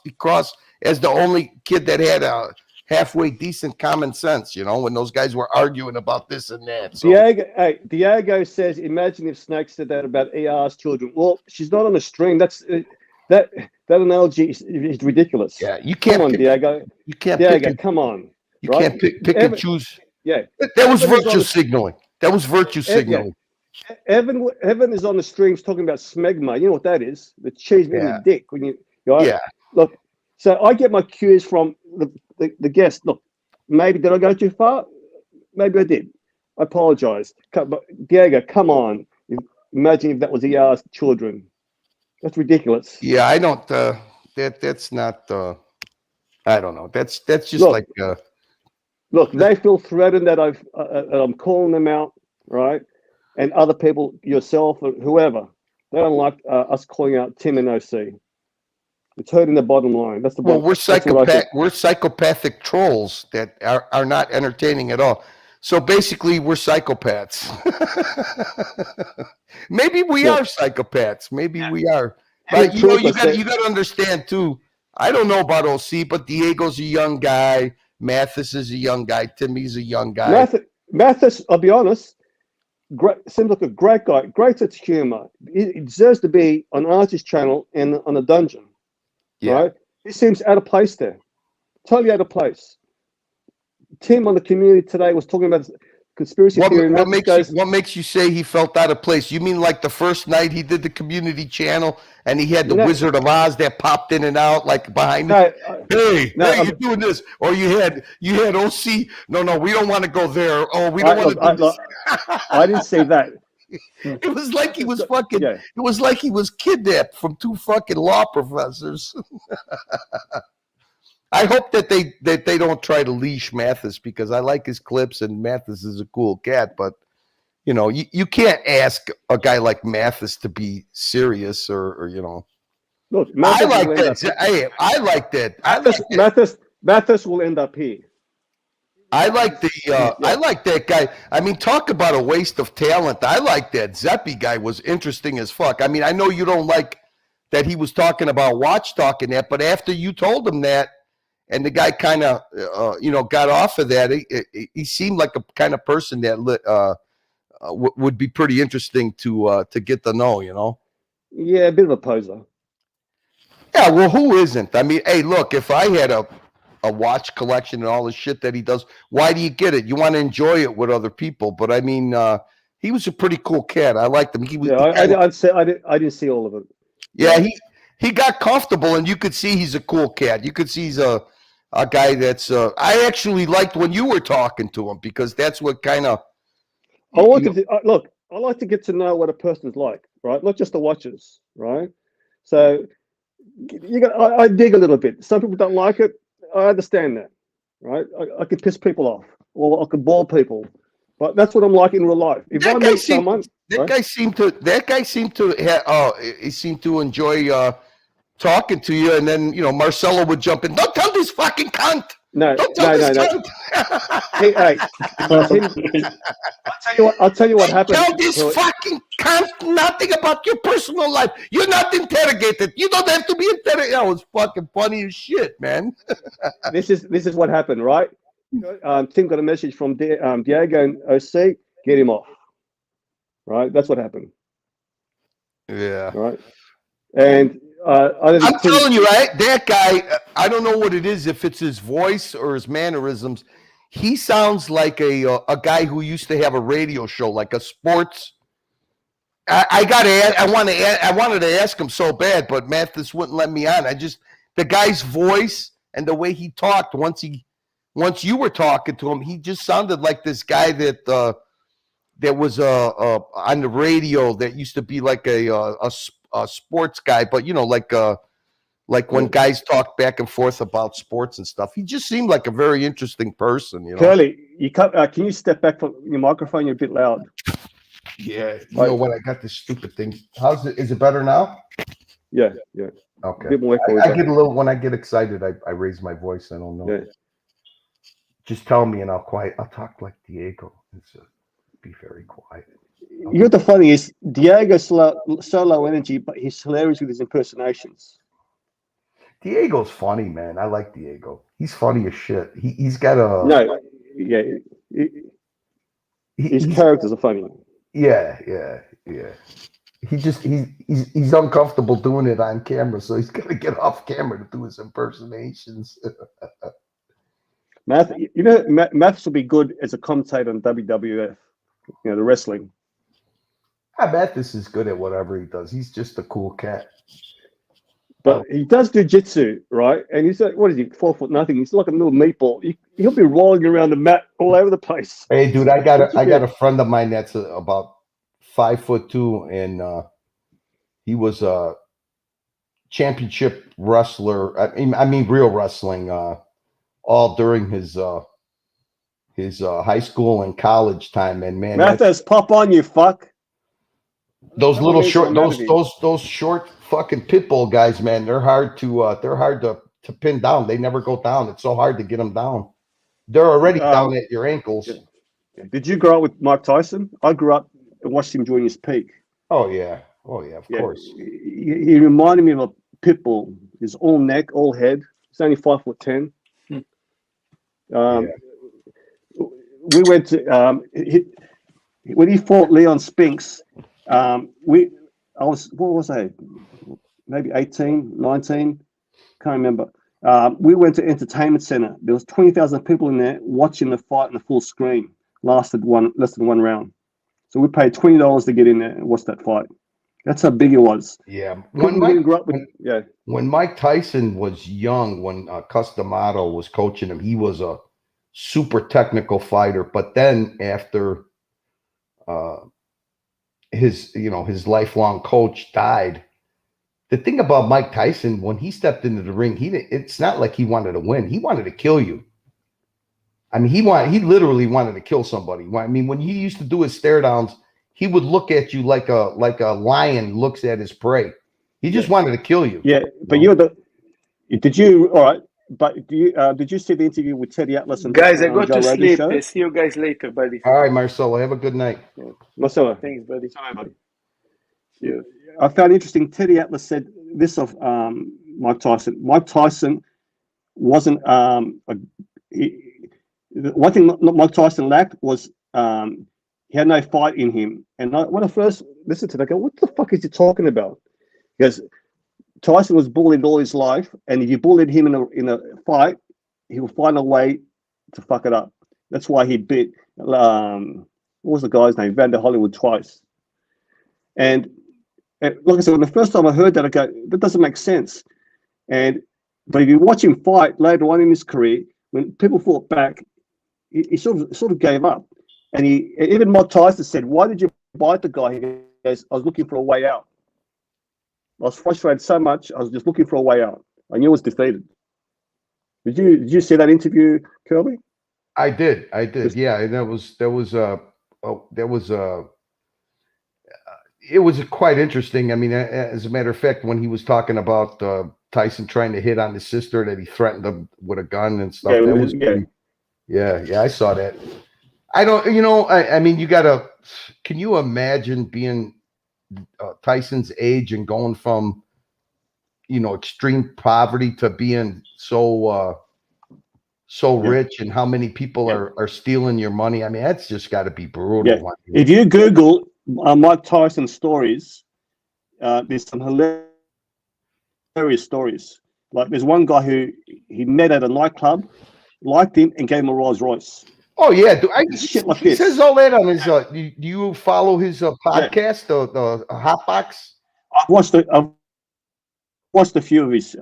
as the only kid that had a halfway decent common sense, you know, when those guys were arguing about this and that. So. Diego says, imagine if Snake said that about ER's children. Well, she's not on a stream. That analogy is ridiculous. Yeah, you can't. Come on, Diego. You can't. Diego, come on. You can't pick and choose. Yeah, that was virtue signaling. That was virtue signaling. Yeah. Evan is on the streams talking about smegma. You know what that is? The cheese in your dick when you. Right? Yeah. Look, so I get my cues from the guest. Look, maybe did I go too far? Maybe I did. I apologize. But Diego, come on. Imagine if that was ER's children. That's ridiculous. Yeah, I don't. That's not. I don't know. That's just like. Look, they feel threatened that I'm calling them out, right? And other people, yourself or whoever, they don't like us calling out Tim and OC. It's hurting the bottom line. That's the well. We're psychopathic trolls that are not entertaining at all. So basically, we're psychopaths. Maybe we are psychopaths. Maybe we are. But you know, you got to understand too. I don't know about OC, but Diego's a young guy. Mathis is a young guy. Timmy's a young guy. Mathis, I'll be honest, seems like a great guy, great sense of humor. He deserves to be on Archie's channel and on a dungeon. Yeah. Right? He seems out of place there. Totally out of place. Tim on the community today was talking about conspiracy theory. What makes you say he felt out of place? You mean like the first night he did the community channel and he had the Wizard of Oz that popped in and out like behind him? Hey, you're doing this. Or you had OC. No, we don't want to go there. Oh, we don't want to do this. I didn't say that. It was like he was fucking. It was like he was kidnapped from two fucking law professors. I hope that they don't try to leash Mathis, because I like his clips and Mathis is a cool cat, but you can't ask a guy like Mathis to be serious or Look, I like that. I like that. Mathis will end up here. I like that guy. I mean, talk about a waste of talent. I like that Zeppi guy. Was interesting as fuck. I mean, I know you don't like that he was talking about Watch Talk and that, but after you told him that, and the guy kind of, got off of that, he seemed like a kind of person that would be pretty interesting to get to know. Yeah, a bit of a poser. Yeah, well, who isn't? I mean, hey, look, if I had a watch collection and all the shit that he does, why do you get it? You want to enjoy it with other people. But I mean, he was a pretty cool cat. I liked him. I'd say I didn't see all of it. Yeah, he got comfortable, and you could see he's a cool cat. You could see he's a guy that's. I actually liked when you were talking to him, because that's what kind of. Look, I like to get to know what a person's like, right? Not just the watches, right? So I dig a little bit. Some people don't like it. I understand that, right? I can piss people off, or I can bore people, but that's what I'm like in real life. If I meet someone, that guy seemed to enjoy talking to you, and then Marcelo would jump in. Don't tell this fucking cunt. No. Cunt. Hey, I'll tell you what happened. Tell this fucking cunt nothing about your personal life. You're not interrogated. You don't have to be interrogated. That was fucking funny as shit, man. This is what happened, right? Tim got a message from Diego and OC. Get him off. Right, that's what happened. Yeah. Right, and I'm telling you, right? That guy, I don't know what it is, if it's his voice or his mannerisms. He sounds like a guy who used to have a radio show, like a sports. I wanted to ask him so bad, but Mathis wouldn't let me on. The guy's voice and the way he talked once you were talking to him, he just sounded like this guy that was on the radio that used to be like a sports guy, but like when guys talk back and forth about sports and stuff. He just seemed like a very interesting person. Curly, can you step back from your microphone? You're a bit loud. Yeah, you know what? I got this stupid thing. How's it? Is it better now? Yeah. Okay. A bit more echo. I get a little when I get excited. I raise my voice. I don't know. Yeah. Just tell me, and I'll talk like Diego. Be very quiet. You know what the funny is? Diego's so low energy, but he's hilarious with his impersonations. Diego's funny, man. I like Diego. He's funny as shit. He's got a his characters are funny. Yeah. He's uncomfortable doing it on camera, so he's got to get off camera to do his impersonations. Maths will be good as a commentator on WWF. The wrestling. I bet this is good at whatever he does. He's just a cool cat. But he does jiu-jitsu, right? And he's like, what is he, 4 foot nothing? He's like a little meatball. He'll be rolling around the mat all over the place. Hey, dude, I got a friend of mine that's about 5'2", and he was a championship wrestler. I mean, real wrestling. All during his high school and college time, and man, Mathis, pop on, you fuck. Those little short, those short fucking pit bull guys, man, they're hard to pin down. They never go down. It's so hard to get them down. They're already down at your ankles. Did you grow up with Mike Tyson? I grew up and watched him during his peak. Oh yeah, of course. He reminded me of a pit bull. He's all neck, all head. He's only 5'10". we went to when he fought Leon Spinks. I was, what was I? Maybe 18, 19, can't remember. We went to Entertainment Center. There was 20,000 people in there watching the fight on the full screen. Lasted less than one round. So we paid $20 to get in there and watch that fight. That's how big it was. Yeah. When Mike Tyson was young, when Customato was coaching him, he was a super technical fighter. But then after his lifelong coach died, the thing about Mike Tyson, when he stepped into the ring, it's not like he wanted to win. He wanted to kill you. I mean, he literally wanted to kill somebody. I mean, when he used to do his stare downs, he would look at you like a lion looks at his prey. He just wanted to kill you. Yeah, but did you see the interview with Teddy Atlas and guys? I go Joe to Rogan sleep. show? See you guys later, buddy. All right, Marcelo. Have a good night. Yeah. Marcelo. Thanks, buddy. Sorry, buddy. Cheers. I found interesting. Teddy Atlas said this of Mike Tyson. Mike Tyson wasn't one thing Mike Tyson lacked was he had no fight in him. And when I first listened to it, I go, what the fuck is he talking about? Because Tyson was bullied all his life, and if you bullied him in a fight, he will find a way to fuck it up. That's why he beat what was the guy's name? Vander Hollywood twice. And like I said, when the first time I heard that, I go, that doesn't make sense. But if you watch him fight later on in his career, when people fought back, he sort of gave up. And even Mike Tyson said, "Why did you bite the guy?" He goes, "I was looking for a way out. I was frustrated so much. I was just looking for a way out. I knew I was defeated." Did you see that interview, Kirby? I did. Yeah, and it was quite interesting. I mean, as a matter of fact, when he was talking about Tyson trying to hit on his sister, that he threatened him with a gun and stuff. Yeah, I saw that. I don't, I mean, can you imagine being Tyson's age and going from, extreme poverty to being so rich, and how many people are stealing your money? I mean, that's just got to be brutal. Yeah. If you Google Mike Tyson stories, there's some hilarious stories. Like there's one guy who he met at a nightclub, liked him, and gave him a Rolls Royce. Oh yeah, shit like he this. says all that on his. Do you follow his podcast, the Hotbox? I've watched a few of his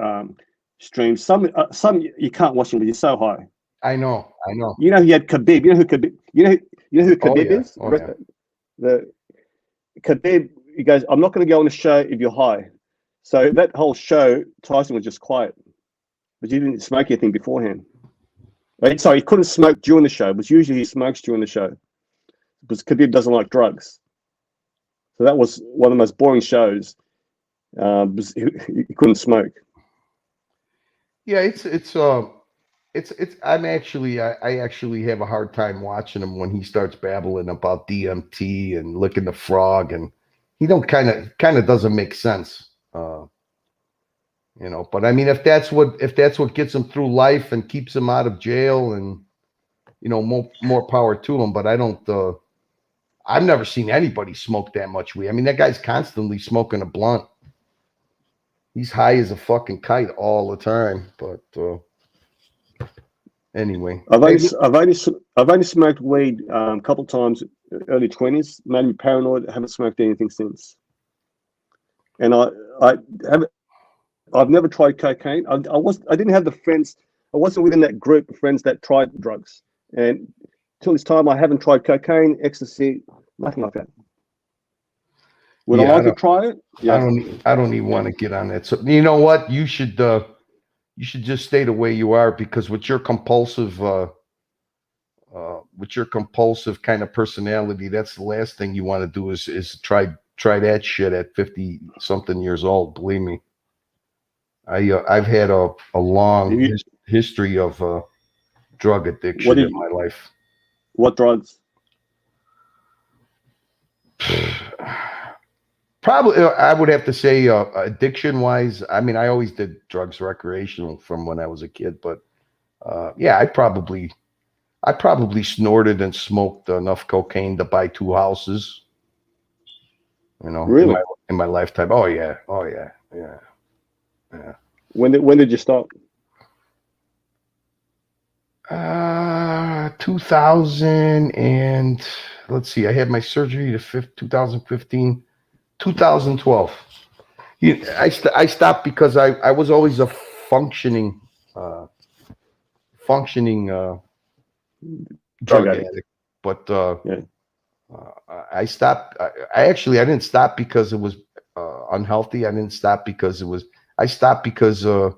streams. Some you can't watch him because he's so high. I know. You know he had Khabib. You know who Khabib? You know who Khabib is? Oh, yeah. The Khabib. He goes, "I'm not going to go on the show if you're high." So that whole show, Tyson was just quiet, but he didn't smoke anything beforehand. Sorry, he couldn't smoke during the show, but usually he smokes during the show because Khabib doesn't like drugs. So that was one of the most boring shows. Because he couldn't smoke. Yeah, I actually have a hard time watching him when he starts babbling about DMT and licking the frog, and he kind of doesn't make sense. But I mean, if that's what gets him through life and keeps him out of jail, and more power to him. But I've never seen anybody smoke that much weed. I mean, that guy's constantly smoking a blunt. He's high as a fucking kite all the time. But anyway, I've only smoked weed a couple times, early 20s. Made me paranoid. I haven't smoked anything since. And I've never tried cocaine. I didn't have the friends. I wasn't within that group of friends that tried drugs. And till this time, I haven't tried cocaine, ecstasy, nothing like that. Would I like to try it? Yeah. I don't even want to get on that. So you know what? You should just stay the way you are, because with your compulsive kind of personality, that's the last thing you want to do is try that shit at 50 something years old. Believe me. I've had a long history of drug addiction in my life. What drugs? Probably, I would have to say addiction-wise. I mean, I always did drugs recreational from when I was a kid, but yeah, I probably snorted and smoked enough cocaine to buy 2 houses. You know, Really? in my lifetime. Oh yeah. When did you stop? 2000 and let's see. I had my surgery the 2015, 2012. I stopped because I was always a functioning drug addict. But I stopped. I didn't stop because it was unhealthy. I didn't stop because I stopped because I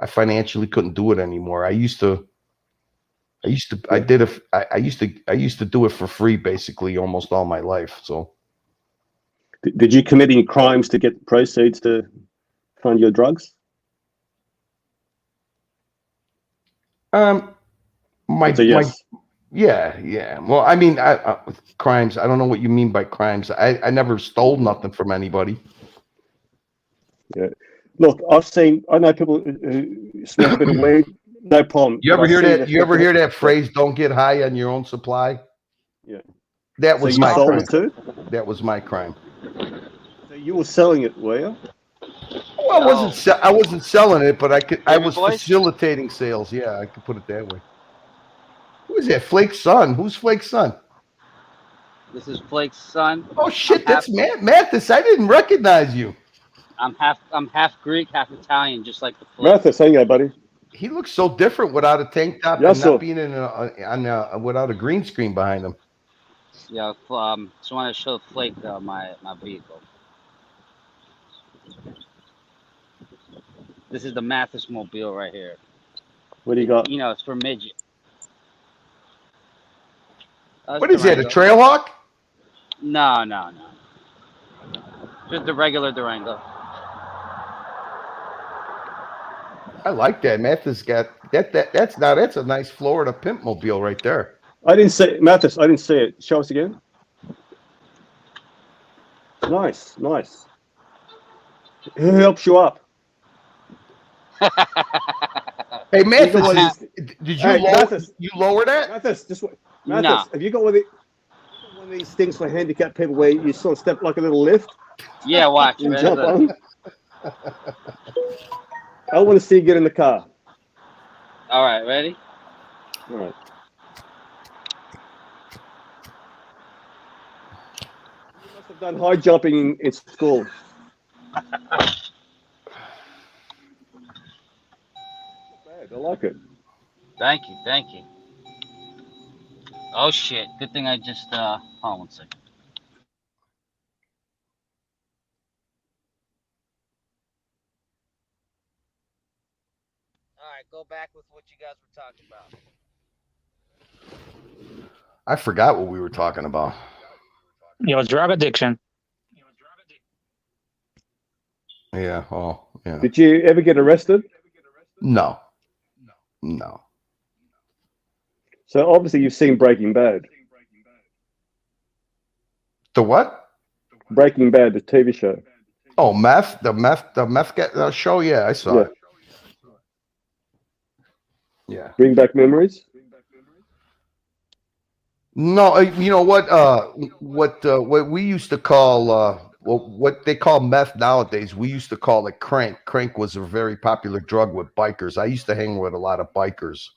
financially couldn't do it anymore. I used to do it for free basically almost all my life. So Did you commit any crimes to get proceeds to fund your drugs? Yeah. Well, I mean, crimes. I don't know what you mean by crimes. I never stole nothing from anybody. Yeah. Look, I know people who smoke a bit of weed, no problem. You ever hear that? You ever hear that phrase? Don't get high on your own supply. Yeah. That was my sold crime. it too? That was my crime. So you were selling it, were you? Well, I wasn't selling it, but I was facilitating sales. Yeah, I could put it that way. Who is that? Flake's son. Who's Flake's son? This is Flake's son. Oh shit, that's Mathis. I didn't recognize you. I'm half Greek, half Italian, just like the Flake. Mathis, hang on, buddy. He looks so different without a tank top and not being without a green screen behind him. Yeah, so I want to show Flake my vehicle. This is the Mathis Mobile right here. What do you got? You know, it's for midget. What is that, a Trailhawk? No. Just the regular Durango. I like that. Mathis got that. That's a nice Florida pimp mobile right there. I didn't say Mathis. I didn't see it. Show us again. Nice. Who helps you up? Hey, Mathis, did you lower that? Mathis, have you got one of these things for handicapped people where you sort of step like a little lift? Yeah, watch. And jump on? I want to see you get in the car. All right, ready? All right. You must have done high jumping in school. I like it. Thank you. Oh shit! Good thing I just hold on 1 second. All right, go back with what you guys were talking about. I forgot what we were talking about. Your drug addiction. Yeah. Oh, yeah. Did you ever get arrested? No. So obviously you've seen Breaking Bad. The what? Breaking Bad, the TV show. Oh, the meth show. Yeah, I saw it. Yeah. Bring back memories. No, you know what? What we used to call what they call meth nowadays, we used to call it crank. Crank was a very popular drug with bikers. I used to hang with a lot of bikers,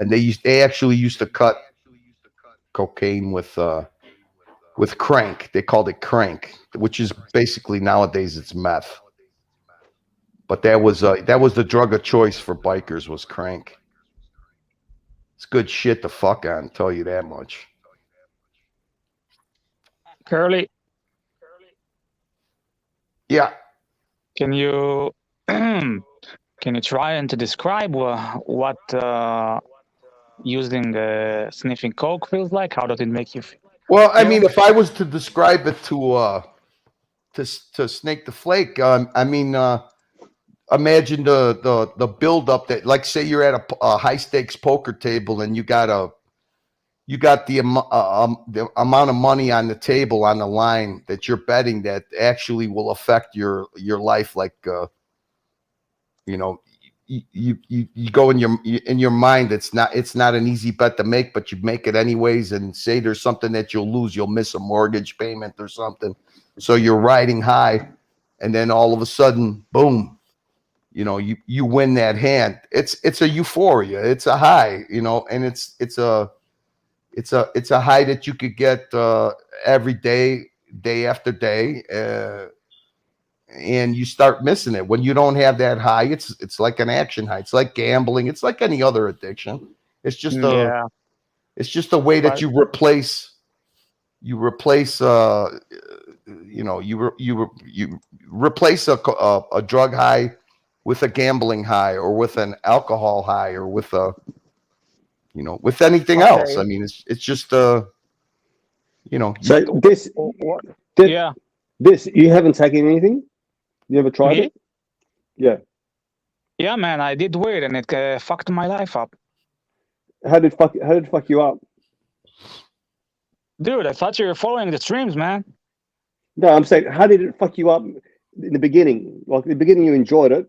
and they actually used to cut cocaine with crank. They called it crank, which is basically nowadays it's meth. But that was the drug of choice for bikers was crank. It's good shit to fuck on, tell you that much. Curly. Yeah. Can you try and to describe what using sniffing coke feels like? How does it make you feel? Well, I mean, if I was to describe it to Snake the Flake, imagine the build up that, like, say you're at a high stakes poker table and you got the amount of money on the table on the line that you're betting that actually will affect your life, like you go in your mind. It's not an easy bet to make, but you make it anyways. And say there's something that you'll lose, you'll miss a mortgage payment or something. So you're riding high, and then all of a sudden, boom, you win that hand. It's a euphoria. It's a high, and it's a high that you could get every day after day. And you start missing it when you don't have that high. It's like an action high. It's like gambling. It's like any other addiction. It's just a way that you replace you replace a drug high with a gambling high, or with an alcohol high, or with with anything else. I mean, it's just So this you haven't taken anything? You ever tried it? Yeah. Yeah, man, I did weird, and it fucked my life up. How did it fuck you up? Dude, I thought you were following the streams, man. No, I'm saying, how did it fuck you up in the beginning? Like in the beginning, you enjoyed it.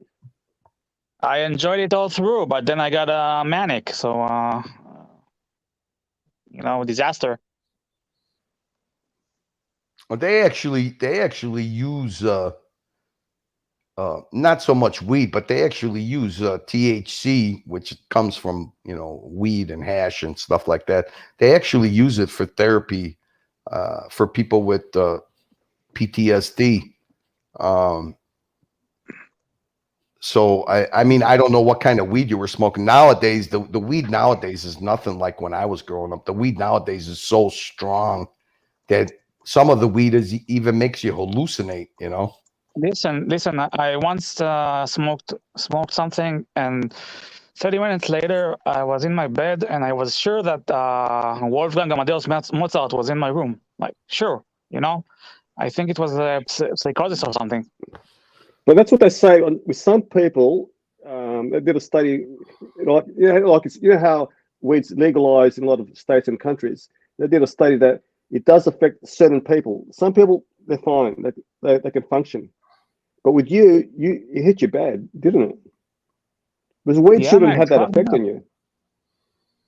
I enjoyed it all through, but then I got manic, so disaster. Well, they actually use not so much weed, but they actually use THC, which comes from weed and hash and stuff like that. They actually use it for therapy for people with PTSD. So I mean, I don't know what kind of weed you were smoking. Nowadays, the weed nowadays is nothing like when I was growing up. The weed nowadays is so strong that some of the weed even makes you hallucinate. Listen. I once smoked something, and 30 minutes later, I was in my bed, and I was sure that Wolfgang Amadeus Mozart was in my room. Like, sure, I think it was a psychosis or something. But that's what they say with some people. They did a study, how weed's legalized in a lot of states and countries. They did a study that it does affect certain people. Some people, they're fine, they can function. But with you, it hit you bad, didn't it? Because weed shouldn't have that effect on you.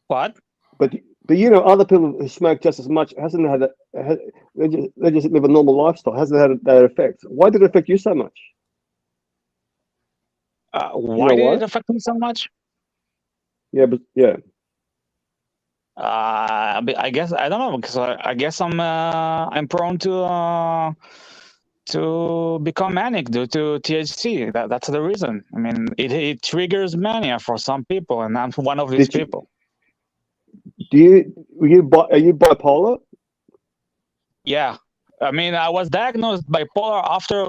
What? But other people who smoke just as much hasn't had that. They just live a normal lifestyle. Hasn't had that effect. Why did it affect you so much? Why did it affect me so much? Yeah, but yeah. I guess I don't know, because I guess I'm prone to become manic due to THC. That's the reason. I mean, it triggers mania for some people, and I'm one of these people. Are you bipolar? Yeah. I mean, I was diagnosed bipolar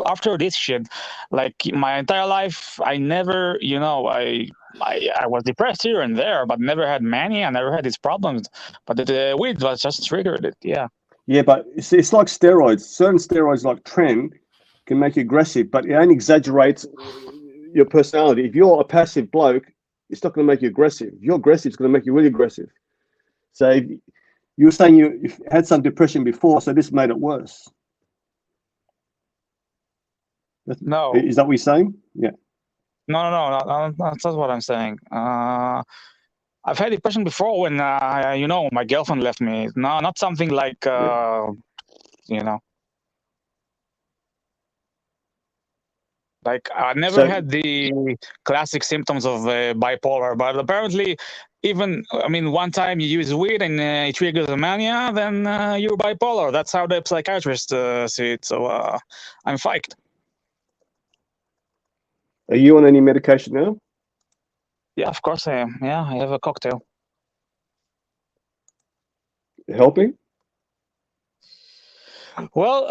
after this shit. Like my entire life, I never, I was depressed here and there, but never had mania. I never had these problems. But the weed was just triggered it. Yeah. Yeah, but it's like steroids. Certain steroids, like Tren, can make you aggressive, but it only exaggerates your personality. If you're a passive bloke, it's not going to make you aggressive. If you're aggressive, it's going to make you really aggressive. So you were saying you had some depression before, so this made it worse. No. Is that what you're saying? Yeah. No, that's not what I'm saying. I've had depression before when, my girlfriend left me. No, not something like, Like I never had the classic symptoms of bipolar, but apparently, one time you use weed and it triggers a mania, then you're bipolar. That's how the psychiatrist see it. So I'm psyched. Are you on any medication now? Yeah, of course I am. Yeah, I have a cocktail. Helping? Well,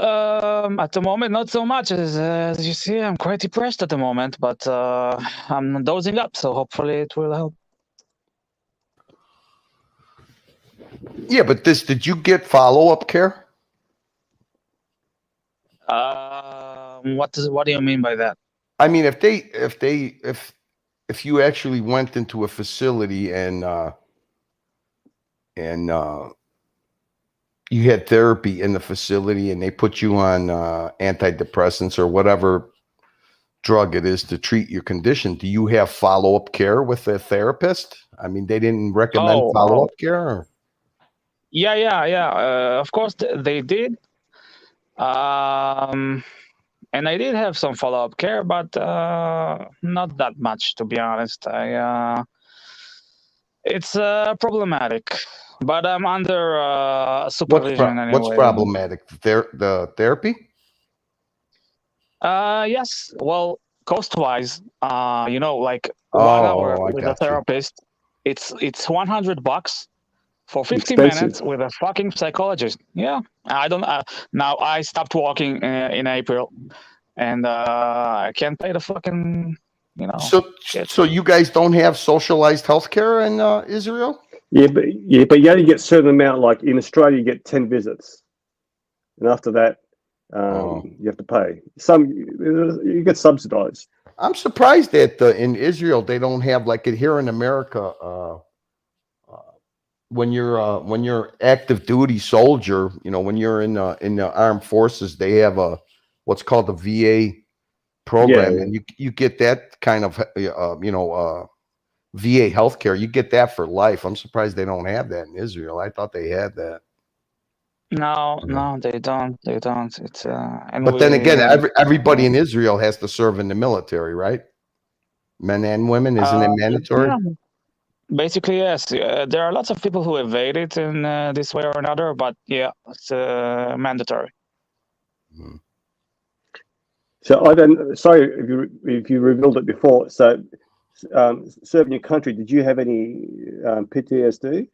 at the moment, not so much. As you see, I'm quite depressed at the moment, but I'm dosing up, so hopefully it will help. Yeah, but did you get follow-up care? What do you mean by that? I mean, if you actually went into a facility and you had therapy in the facility and they put you on antidepressants or whatever drug it is to treat your condition, do you have follow-up care with a therapist? I mean, they didn't recommend follow-up care? Or? Yeah. Of course, they did. And I did have some follow-up care, but not that much, to be honest. It's problematic, but I'm under supervision anyway. What's problematic? The therapy? Yes. Well, cost-wise, like 1 hour with a therapist, it's $100 for 50 minutes with a fucking psychologist. Yeah, I don't. Now I stopped walking in April, and I can't pay the fucking. So you guys don't have socialized healthcare in Israel? Yeah, but you only get a certain amount. Like in Australia, you get 10 visits, and after that, you have to pay. Some you get subsidized. I'm surprised that in Israel they don't have like it here in America. When you're active duty soldier, when you're in the armed forces, they have what's called the VA program, and you get that kind of VA healthcare. You get that for life. I'm surprised they don't have that in Israel. I thought they had that. No, they don't. They don't. It's but then again, everybody in Israel has to serve in the military, right? Men and women, isn't it mandatory? Yeah. Basically, yes. There are lots of people who evade it in this way or another, but yeah, it's mandatory. So I don't. Sorry if you revealed it before. So, serving your country, did you have any PTSD?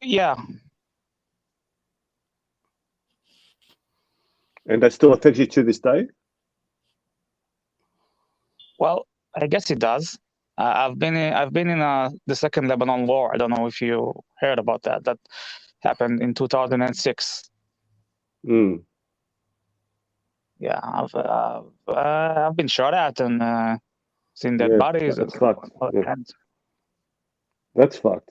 Yeah. And that still affects you to this day? Well, I guess it does. I've been in the Second Lebanon War. I don't know if you heard about that. That happened in 2006. Yeah, I've been shot at and seen dead bodies. That's fucked. Yeah. That's fucked.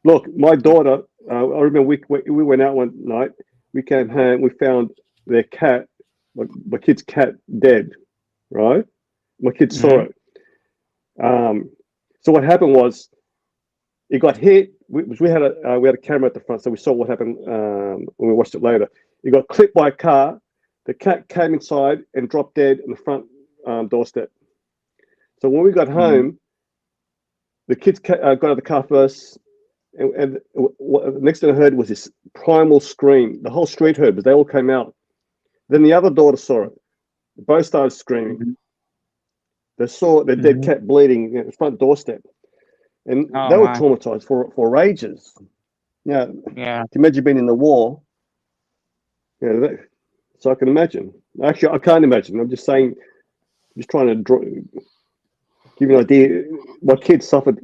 Look, my daughter. I remember we went out one night. We came home. We found their cat. My kid's cat dead, right? My kid saw it. So what happened was, it got hit. We had a camera at the front, so we saw what happened when we watched it later. It got clipped by a car. The cat came inside and dropped dead in the front doorstep. So when we got home, the kids got out of the car first, and the next thing I heard was this primal scream. The whole street heard, but they all came out. Then the other daughter saw it. They both started screaming. They saw the dead cat bleeding at the front doorstep. And they were traumatized for ages. Yeah. Can you imagine being in the war? Yeah. So I can imagine. Actually, I can't imagine. I'm just saying, just trying to give you an idea. My kids suffered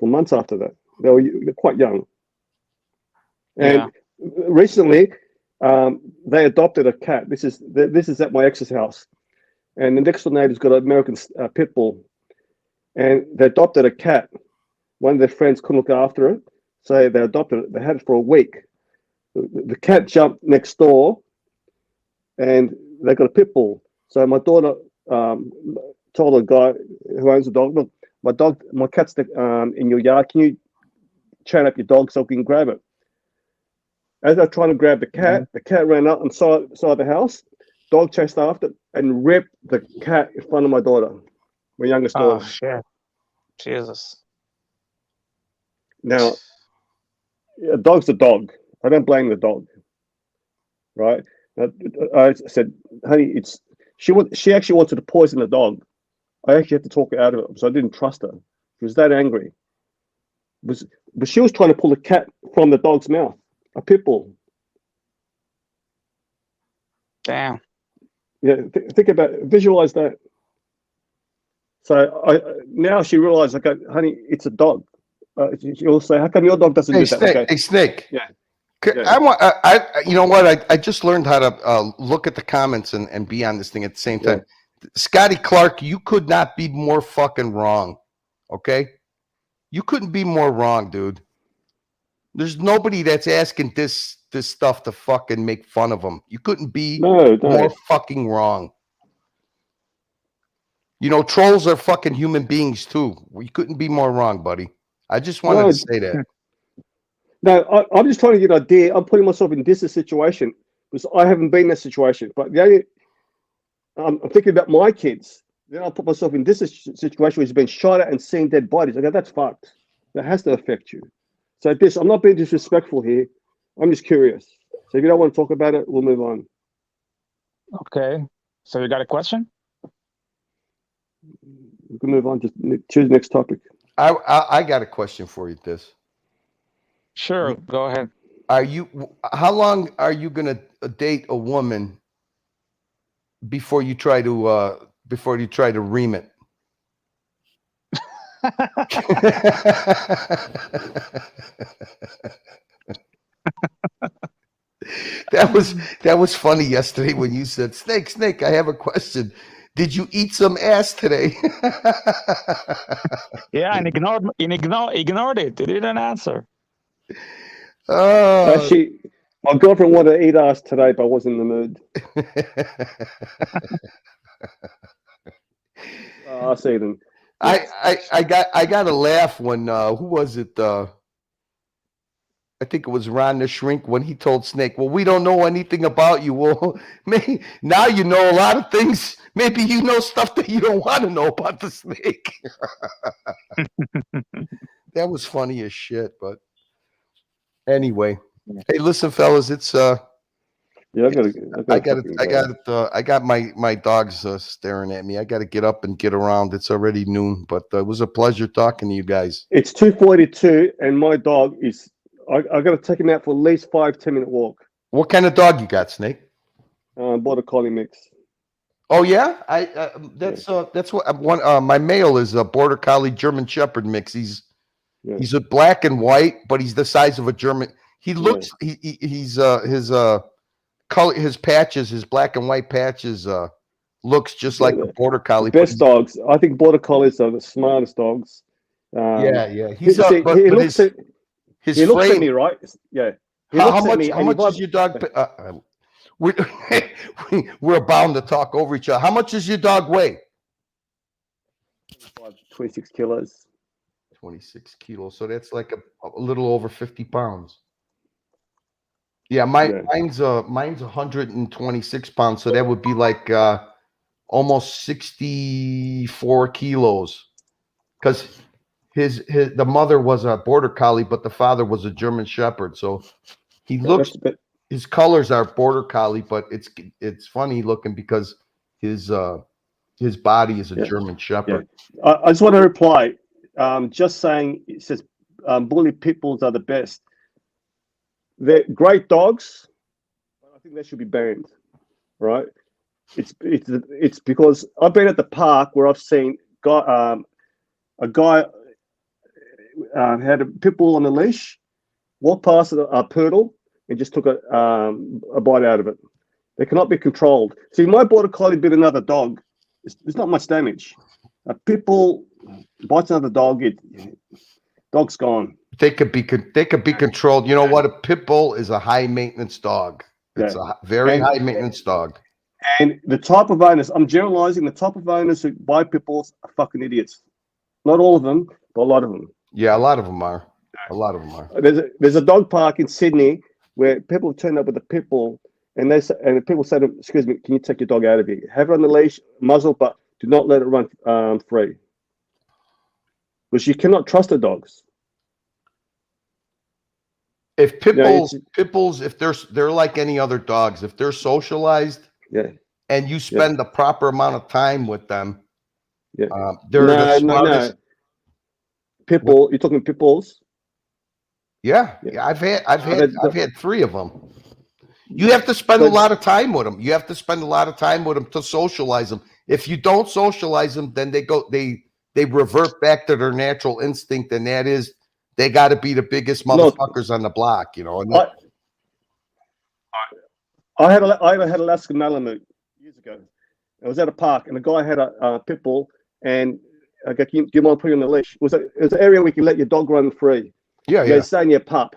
for months after that. They're quite young. And recently, they adopted a cat. This is at my ex's house, and the next door neighbor's got an American pit bull, and they adopted a cat. One of their friends couldn't look after it, so they adopted it. They had it for a week. The cat jumped next door, and they got a pit bull. So my daughter told a guy who owns the dog, "Look, my cat's in your yard. Can you chain up your dog so we can grab it?" As they're trying to grab the cat ran up inside the house. Dog chased after it and ripped the cat in front of my daughter, my youngest daughter. Oh shit! Jesus. Now, a dog's a dog. I don't blame the dog, right? I said, "Honey, she actually wanted to poison the dog." I actually had to talk her out of it, so I didn't trust her. She was that angry. But she was trying to pull the cat from the dog's mouth. A pit bull. Damn. Yeah, think about it. Visualize that. So now she realized, okay, honey, it's a dog. She'll say, "How come your dog doesn't do that?" Okay. Hey, Snake. Yeah. You know what? I just learned how to look at the comments and be on this thing at the same time. Scotty Clark, you could not be more fucking wrong. Okay, you couldn't be more wrong, dude. There's nobody that's asking this this stuff to fucking make fun of them. You couldn't be No. more fucking wrong. You know, trolls are fucking human beings too. You couldn't be more wrong, buddy. I just wanted to say that. No, I'm just trying to get an idea. I'm putting myself in this situation because I haven't been in that situation. But the only, I'm thinking about my kids. Then I'll put myself in this situation where he's been shot at and seeing dead bodies. I go, that's fucked. That has to affect you. So I'm not being disrespectful here. I'm just curious. So if you don't want to talk about it, we'll move on. Okay. So you got a question? We can move on. Just choose the next topic. I got a question for you, Sure, go ahead. How long are you gonna date a woman before you try to ream it? That was funny yesterday when you said, Snake, I have a question. Did you eat some ass today? Yeah, and ignored it. It didn't answer. Actually, my girlfriend wanted to eat ass today, but I wasn't in the mood. I'll see them. I got a laugh when who was it? I think it was Ron the Shrink when he told Snake, "Well, we don't know anything about you." Well, now you know a lot of things. Maybe you know stuff that you don't want to know about the snake. That was funny as shit. But anyway, hey, listen, fellas, it's yeah, I got my dogs staring at me. I got to get up and get around. It's already noon, but it was a pleasure talking to you guys. It's 2:42, and my dog is. I got to take him out for at least 5-10 minute walk. What kind of dog you got, Snake? Border Collie mix. Oh yeah, that's what one. My male is a Border Collie German Shepherd mix. He's a black and white, but he's the size of a German. He looks he's his color, his patches, his black and white patches looks just like a Border Collie. Best dogs. I think Border Collies are the smartest dogs. He looks at me, right? Yeah. How much does your dog? We're bound to talk over each other. How much does your dog weigh? 26 kilos. 26 kilos. So that's like a little over 50 pounds. Yeah, mine's 126 pounds. So that would be like almost 64 kilos. Because the mother was a Border Collie, but the father was a German Shepherd. So he looks. His colors are Border Collie, but it's funny looking because his body is a German Shepherd. Yeah. I just want to reply. Just saying, it says bully pit bulls are the best. They're great dogs, but I think they should be banned. Right? It's because I've been at the park where I've seen a guy had a pit bull on a leash, walked past a poodle, and just took a bite out of it. They cannot be controlled. See, my Border Collie bit another dog. There's not much damage. A pit bull bites another dog, dog's gone. They could be controlled. You know what? A pit bull is a high maintenance dog. It's a very high maintenance dog. And the type of owners, I'm generalizing, the type of owners who buy pit bulls are fucking idiots. Not all of them, but a lot of them. Yeah, a lot of them are. There's a dog park in Sydney where people turn up with a pit bull, and people say to them, "Excuse me, can you take your dog out of here? Have it on the leash, muzzle, but do not let it run free, because you cannot trust the dogs." If pit bulls, if they're like any other dogs, if they're socialized, and you spend the proper amount of time with them, they're the smartest. No. Pit bull, you're talking pit bulls? Yeah, I've had 3 of them. You have to spend a lot of time with them. You have to spend a lot of time with them to socialize them. If you don't socialize them, then they revert back to their natural instinct, and that is they got to be the biggest motherfuckers on the block, you know. I had Alaskan Malamute years ago. I was at a park, and a guy had a pit bull, and I go, do you mind putting on the leash? It was an area where you can let your dog run free. Yeah. Stay in your pup.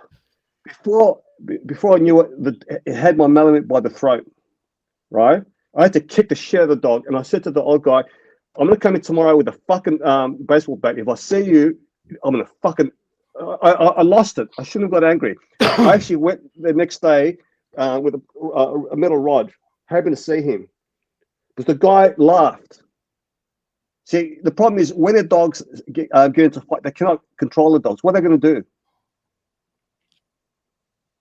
Before before I knew it had my Malamute by the throat, right? I had to kick the shit out of the dog, and I said to the old guy, I'm going to come in tomorrow with a fucking baseball bat. If I see you, I'm going to fucking... I lost it. I shouldn't have got angry. I actually went the next day with a metal rod, hoping to see him. Because the guy laughed. See, the problem is when the dogs get into a fight, they cannot control the dogs. What are they going to do?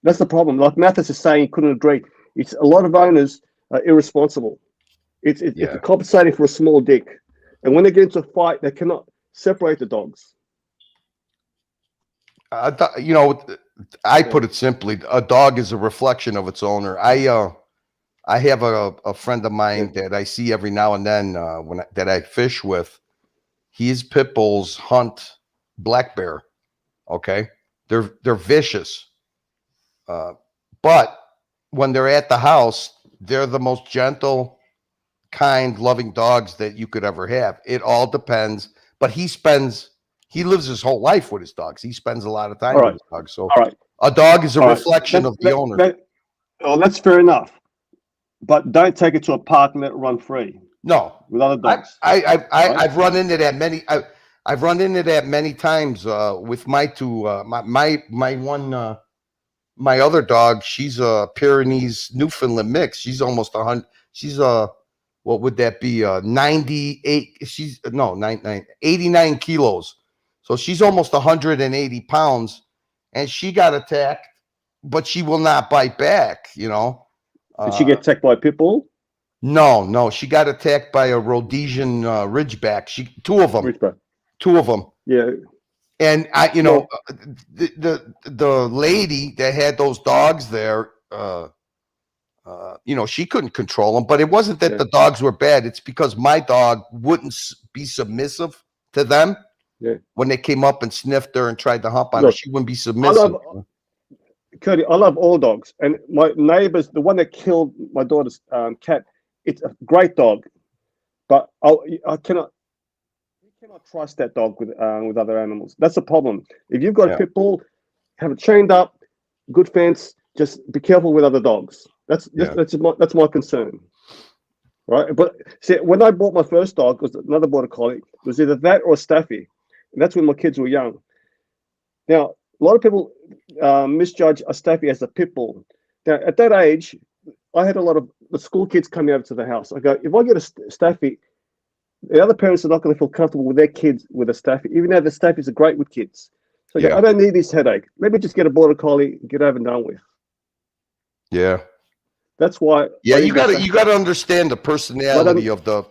That's the problem. Like Mathis is saying, he couldn't agree. It's a lot of owners are irresponsible. It's compensating for a small dick. And when they get into a fight, they cannot separate the dogs. You know, I put it simply: a dog is a reflection of its owner. I have a friend of mine that I see every now and then that I fish with. His pit bulls hunt black bear. Okay, they're vicious, but when they're at the house, they're the most gentle, kind, loving dogs that you could ever have. It all depends. But he lives his whole life with his dogs. He spends a lot of time with his dogs. So a dog is a reflection of the owner. That's fair enough. But don't take it to a park and let it run free. No, with other dogs. I've run into that many. I've run into that many times with my two. My other dog. She's a Pyrenees Newfoundland mix. She's almost 100. She's what would that be? 98. She's 89 kilos. So she's almost 180 pounds, and she got attacked, but she will not bite back. You know. Did she get attacked by a pit bull? No. She got attacked by a Rhodesian Ridgeback. Two of them. Yeah. And the lady that had those dogs there, she couldn't control them. But it wasn't that the dogs were bad. It's because my dog wouldn't be submissive to them. Yeah. When they came up and sniffed her and tried to hump on her, she wouldn't be submissive. Cody, I love all dogs, and my neighbors, the one that killed my daughter's cat, it's a great dog, but I cannot trust that dog with other animals. That's the problem. If you've got a pit bull, have it chained up, good fence. Just be careful with other dogs. That's my concern, right? But see, when I bought my first dog, was another border collie. It was either that or a Staffy, and that's when my kids were young. Now, a lot of people misjudge a Staffy as a pit bull. Now, at that age, I had a lot of the school kids coming over to the house. I go, if I get a Staffy, the other parents are not going to feel comfortable with their kids with a Staffy, even though the Staffies are great with kids. So I go, I don't need this headache. Let me just get a border collie, get over and done with. Yeah. That's why. Yeah, you got to understand the personality of the.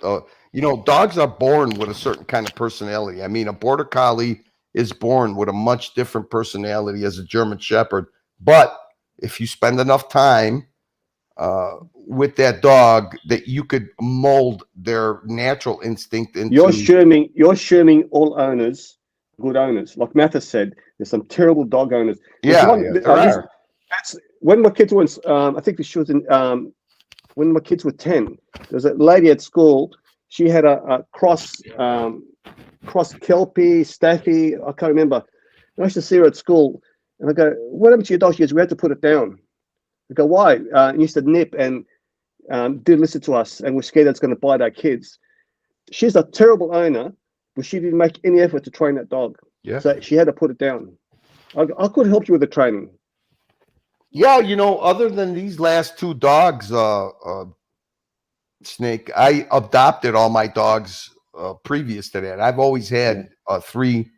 Dogs are born with a certain kind of personality. I mean, a border collie is born with a much different personality as a German Shepherd. But if you spend enough time with that dog, that you could mold their natural instinct into. You're shaming all owners, good owners. Like Mathis said, there's some terrible dog owners. When my kids were I think she was in, when my kids were 10, there was a lady at school. She had a cross Kelpie, Staffy, I can't remember. And I used to see her at school, and I go, what happened to your dog? She goes, we had to put it down. I go, why? And used to nip and didn't listen to us, and we're scared that's going to bite our kids. She's a terrible owner, but she didn't make any effort to train that dog. Yeah. So she had to put it down. I could help you with the training. Yeah, other than these last two dogs, Snake, I adopted all my dogs previous to that. I've always had 3,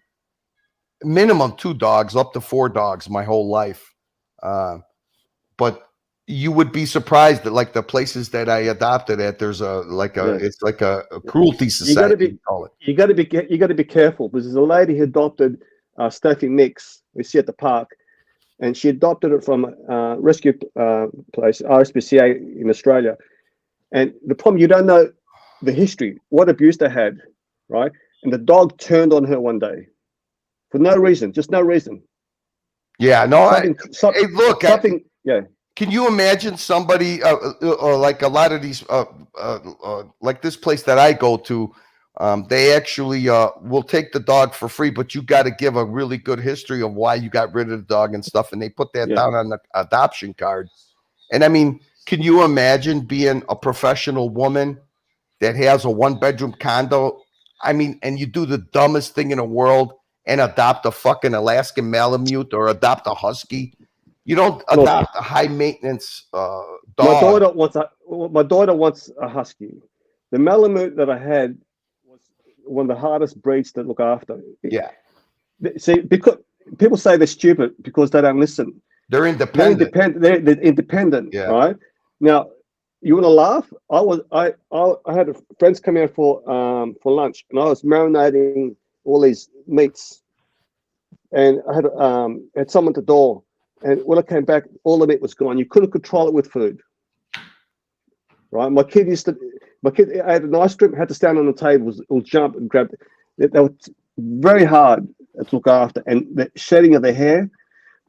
minimum 2 dogs, up to 4 dogs my whole life. But you would be surprised that like the places that I adopted at, there's it's like a cruelty society. You got to be careful, because there's a lady who adopted Staffy mix we see at the park, and she adopted it from a rescue place, RSPCA in Australia. And the problem, you don't know the history, what abuse they had, right? And the dog turned on her one day for no reason, just no reason. Yeah, no. Something. Can you imagine somebody like a lot of these, like this place that I go to? They actually will take the dog for free, but you got to give a really good history of why you got rid of the dog and stuff. And they put that down on the adoption card. And I mean, can you imagine being a professional woman that has a 1-bedroom condo? I mean, and you do the dumbest thing in the world and adopt a fucking Alaskan Malamute or adopt a Husky. You don't adopt a high maintenance dog. My daughter wants a Husky. The Malamute that I had was one of the hardest breeds to look after. Yeah. See, because people say they're stupid because they don't listen. They're independent. They're independent, right? Now, you want to laugh? I had friends come out for lunch, and I was marinating all these meats, and I had someone at the door, and when I came back, all the meat was gone. You couldn't control it with food, right? My kid ate an ice cream, had to stand on the table, will jump and grab it. They were very hard to look after, and the shedding of their hair.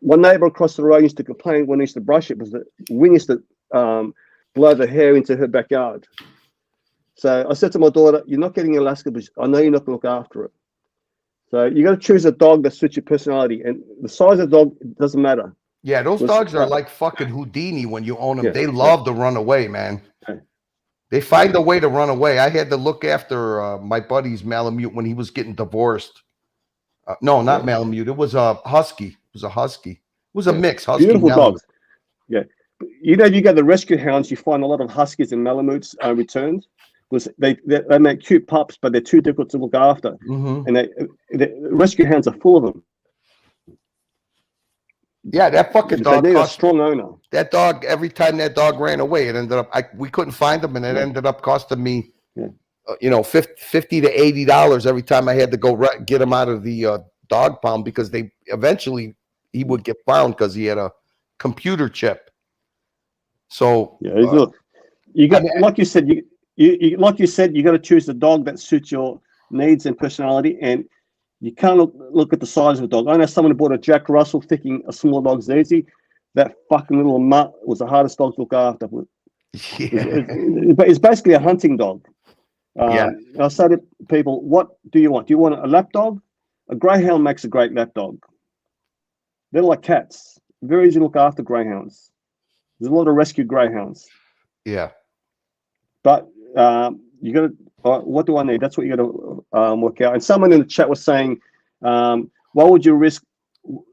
My neighbor across the road used to complain when he used to brush it, was the wind used to blow the hair into her backyard. So I said to my daughter, "You're not getting Alaska, but I know you're not going to look after it. So you got to choose a dog that suits your personality, and the size of the dog doesn't matter." Yeah, those dogs are like fucking Houdini when you own them. Yeah, they love to run away, man. Okay. They find a way to run away. I had to look after my buddy's Malamute when he was getting divorced. No, not Malamute. It was a Husky. It was a Husky. It was a mix. Husky, beautiful Malamute. Dogs. Yeah. You know, you go to the rescue hounds, you find a lot of Huskies and Malamutes returned because they make cute pups, but they're too difficult to look after. And the rescue hounds are full of them. Yeah, that fucking dog need a strong owner. That dog, every time that dog ran away, it ended up we couldn't find him, and it ended up costing me $50 to $80 every time I had to go get him out of the dog pound, because they eventually he would get found because he had a computer chip. So yeah, look, you got like you said, you got to choose the dog that suits your needs and personality, and you can't look at the size of a dog. I know someone who bought a Jack Russell thinking a small dog's easy. That fucking little mutt was the hardest dog to look after. It's basically a hunting dog. I say to people, what do you want? Do you want a lap dog? A greyhound makes a great lap dog. They're like cats. Very easy to look after greyhounds. There's a lot of rescued greyhounds. Yeah. But you got to, what do I need? That's what you got to work out. And someone in the chat was saying, why would you risk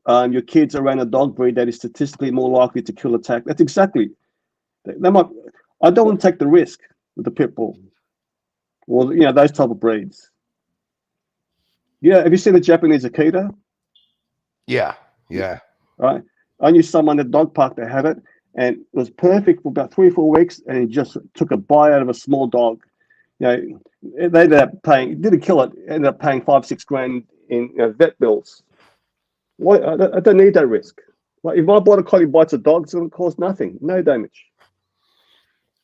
your kids around a dog breed that is statistically more likely to kill attack? That's exactly. I don't want to take the risk with the pit bull. Or those type of breeds. Yeah, have you seen the Japanese Akita? Yeah. Right. I knew someone at dog park that had it, and it was perfect for about 3 or 4 weeks, and he just took a bite out of a small dog. They ended up paying, didn't kill it, ended up paying $5-6 grand in vet bills. Why? I don't need that risk. Like if my border collie bites a dog, it's going to cause nothing, no damage.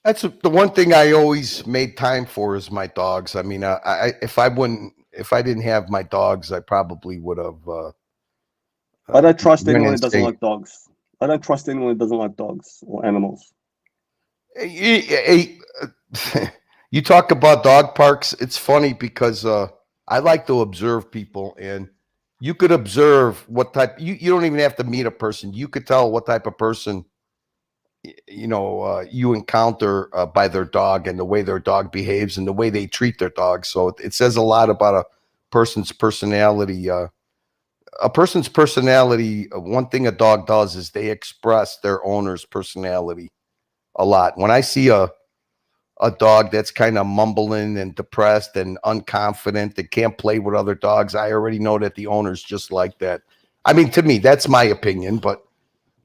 That's the one thing I always made time for is my dogs. I mean, if I didn't have my dogs, I probably would have. I don't trust anyone who doesn't like dogs. I don't trust anyone who doesn't like dogs or animals. You talk about dog parks. It's funny because I like to observe people, and you could observe what type. You don't even have to meet a person. You could tell what type of person you encounter by their dog and the way their dog behaves and the way they treat their dog. So it says a lot about a person's personality. A person's personality, one thing a dog does is they express their owner's personality a lot. When I see a dog that's kind of mumbling and depressed and unconfident that can't play with other dogs, I already know that the owner's just like that. I mean, to me, that's my opinion, but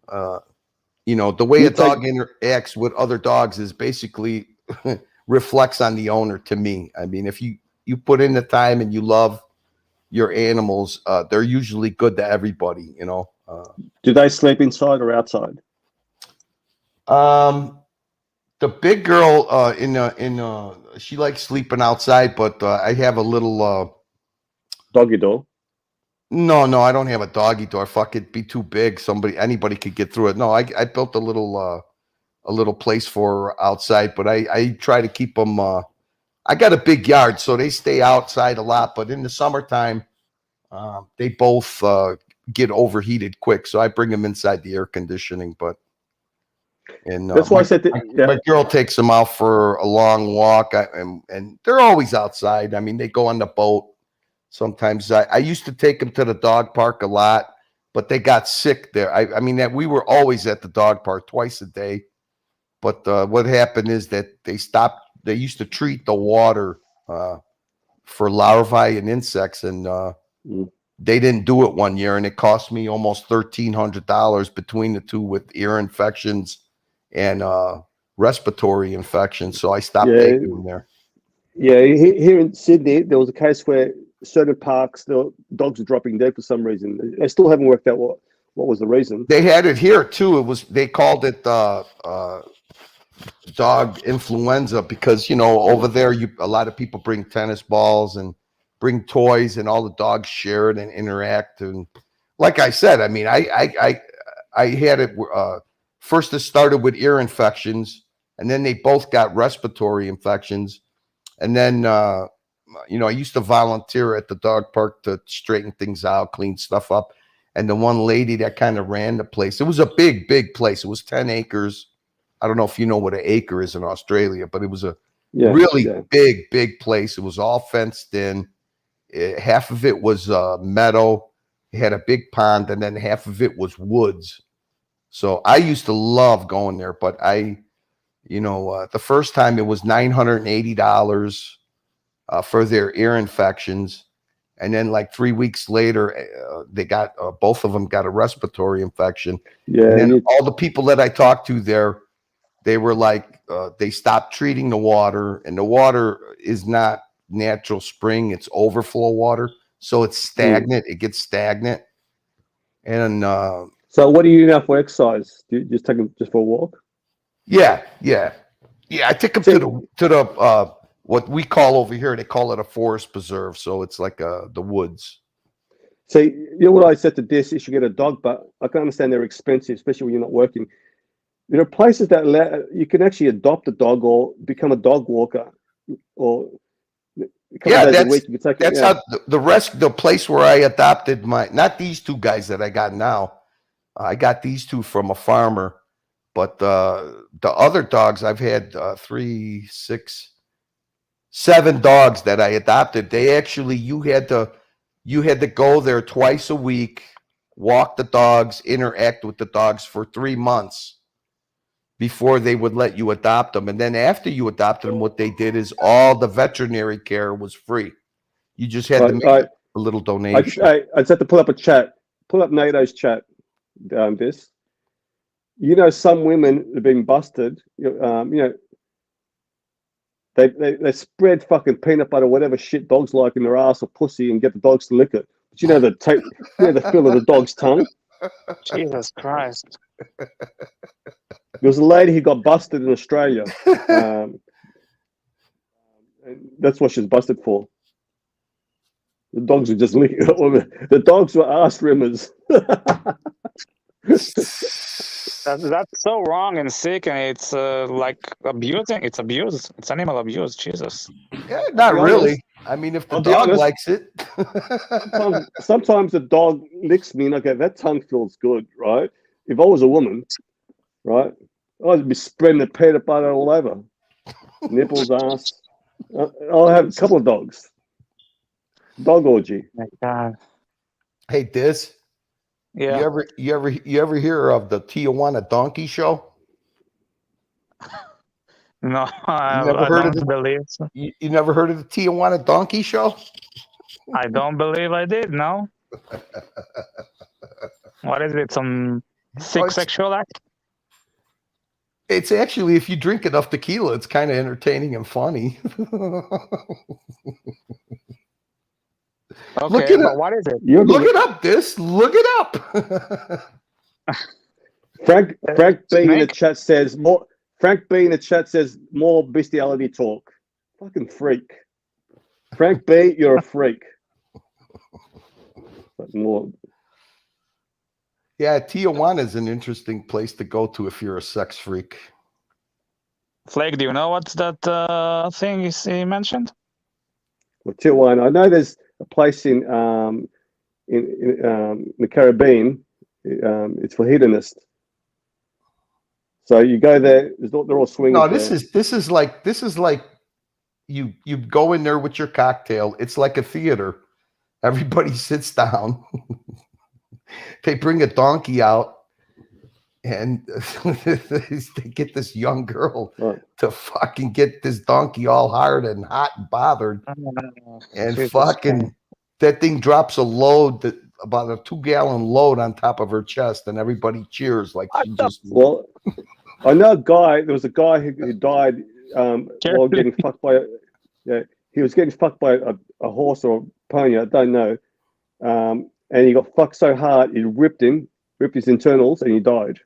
the way a dog interacts with other dogs is basically reflects on the owner to me. I mean, if you put in the time and you love your animals, they're usually good to everybody, Do they sleep inside or outside? The big girl she likes sleeping outside, but I have a little doggy door. No, I don't have a doggy door. Fuck, it'd be too big. Anybody could get through it. No, I built a little place for her outside, but I try to keep them. I got a big yard, so they stay outside a lot. But in the summertime, they both get overheated quick. So I bring them inside the air conditioning. But that's why I said my girl takes them out for a long walk, and they're always outside. I mean, they go on the boat. Sometimes I used to take them to the dog park a lot, but they got sick there. I mean, that we were always at the dog park twice a day. But what happened is that they stopped. They used to treat the water for larvae and insects, and they didn't do it one year, and it cost me almost $1,300 between the two with ear infections and respiratory infections. So I stopped taking them there. Yeah, here in Sydney, there was a case where certain parks, the dogs were dropping dead for some reason. They still haven't worked out what was the reason. They had it here too. They called it dog influenza because over there a lot of people bring tennis balls and bring toys, and all the dogs share it and interact. And like I said, I mean, I had it first. It started with ear infections, and then they both got respiratory infections, and then I used to volunteer at the dog park to straighten things out, clean stuff up. And the one lady that kind of ran the place, it was a big place. It was 10 acres. I don't know if you know what an acre is in Australia, but it was a really big place. It was all fenced in. Half of it was meadow. It had a big pond, and then half of it was woods. So I used to love going there, but the first time it was $980 for their ear infections. And then like 3 weeks later, they got both of them got a respiratory infection. Yeah. And then all the people that I talked to there, they were like, they stopped treating the water, and the water is not natural spring, it's overflow water. So it's stagnant. It gets stagnant. And so what do you do now for exercise? Do you just take them just for a walk? Yeah. I take them to the what we call over here, they call it a forest preserve. So it's like the woods. So you know what I said to this, you should get a dog, but I can understand they're expensive, especially when you're not working. There are places that you can actually adopt a dog or become a dog walker, or a couple days a week. You can take that's how the place where I adopted not these two guys that I got now. I got these two from a farmer, but the other dogs I've had 3, 6, 7 dogs that I adopted. They actually you had to go there twice a week, walk the dogs, interact with the dogs for 3 months before they would let you adopt them. And then after you adopted them, what they did is all the veterinary care was free. You just had to make a little donation. I just have to pull up a chat. Pull up NATO's chat. This. Some women have been busted. They spread fucking peanut butter, whatever shit dogs like, in their ass or pussy, and get the dogs to lick it. But the feel of the dog's tongue. Jesus Christ. There was a lady who got busted in Australia. And that's what she was busted for. The dogs were just licking. The dogs were ass rimmers. That's so wrong and sick, and it's like abusing. It's abuse. It's animal abuse. Jesus. Yeah, not really. I mean, if the dog likes it. sometimes the dog licks me, and okay, that tongue feels good, right? If I was a woman, right, I'd be spreading the peanut butter all over, nipples, ass. I'll have a couple of dogs. Dog orgy. My God. Hey, Diz. Yeah. You ever hear of the Tijuana Donkey Show? No, I don't believe so. You never heard of the Tijuana Donkey Show? I don't believe I did. No. What is it? Some sick sexual act? It's actually, if you drink enough tequila, it's kind of entertaining and funny. Okay, look it but up. what is it? Look it up, This. Look it up. Frank B in the chat says more. Frank B in the chat says more bestiality talk. Fucking freak. Frank B, you're a freak. More. Yeah, Tijuana is an interesting place to go to if you're a sex freak. Flake, do you know what's that thing he mentioned? Well, Tijuana. I know there's a place in the Caribbean. It's for hedonists. So you go there. They're all swingers. No, this is like you go in there with your cocktail. It's like a theater. Everybody sits down. They bring a donkey out, and they get this young girl to fucking get this donkey all hard and hot and bothered, and fucking that thing drops a load that about a 2-gallon load on top of her chest, and everybody cheers like she just. Well, I know a guy. There was a guy who died while getting fucked by. He was getting fucked by a horse or a pony. I don't know. And he got fucked so hard, it ripped his internals, and he died.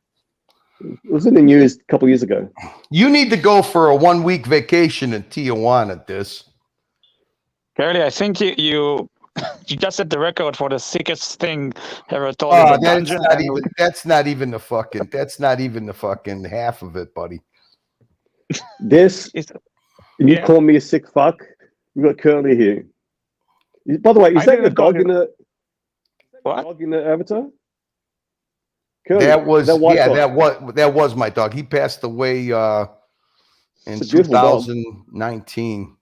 It was in the news a couple of years ago. You need to go for a 1-week vacation in Tijuana. Curly, I think you just set the record for the sickest thing ever told in the dungeon. That's not even the fucking half of it, buddy. You call me a sick fuck? We got Curly here. By the way, is that the dog in the dog in the avatar? Curly, that was my dog. He passed away in 2019.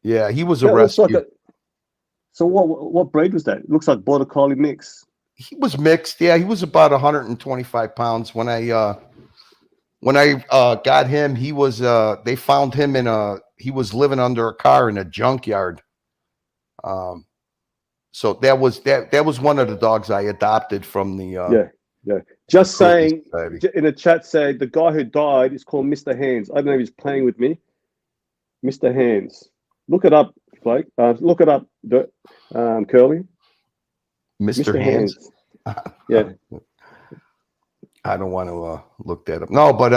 Yeah, he was a rescue. So what breed was that? It looks like border collie mix. He was mixed. Yeah, he was about 125 pounds when I got him. He was they found him he was living under a car in a junkyard. So that was one of the dogs I adopted from the yeah. Just saying in the chat, say the guy who died is called Mr. Hands. I don't know if he's playing with me. Mr. Hands. Look it up, Blake. Look it up, Curly. Mr. Hands. Yeah. I don't want to look that up. No, but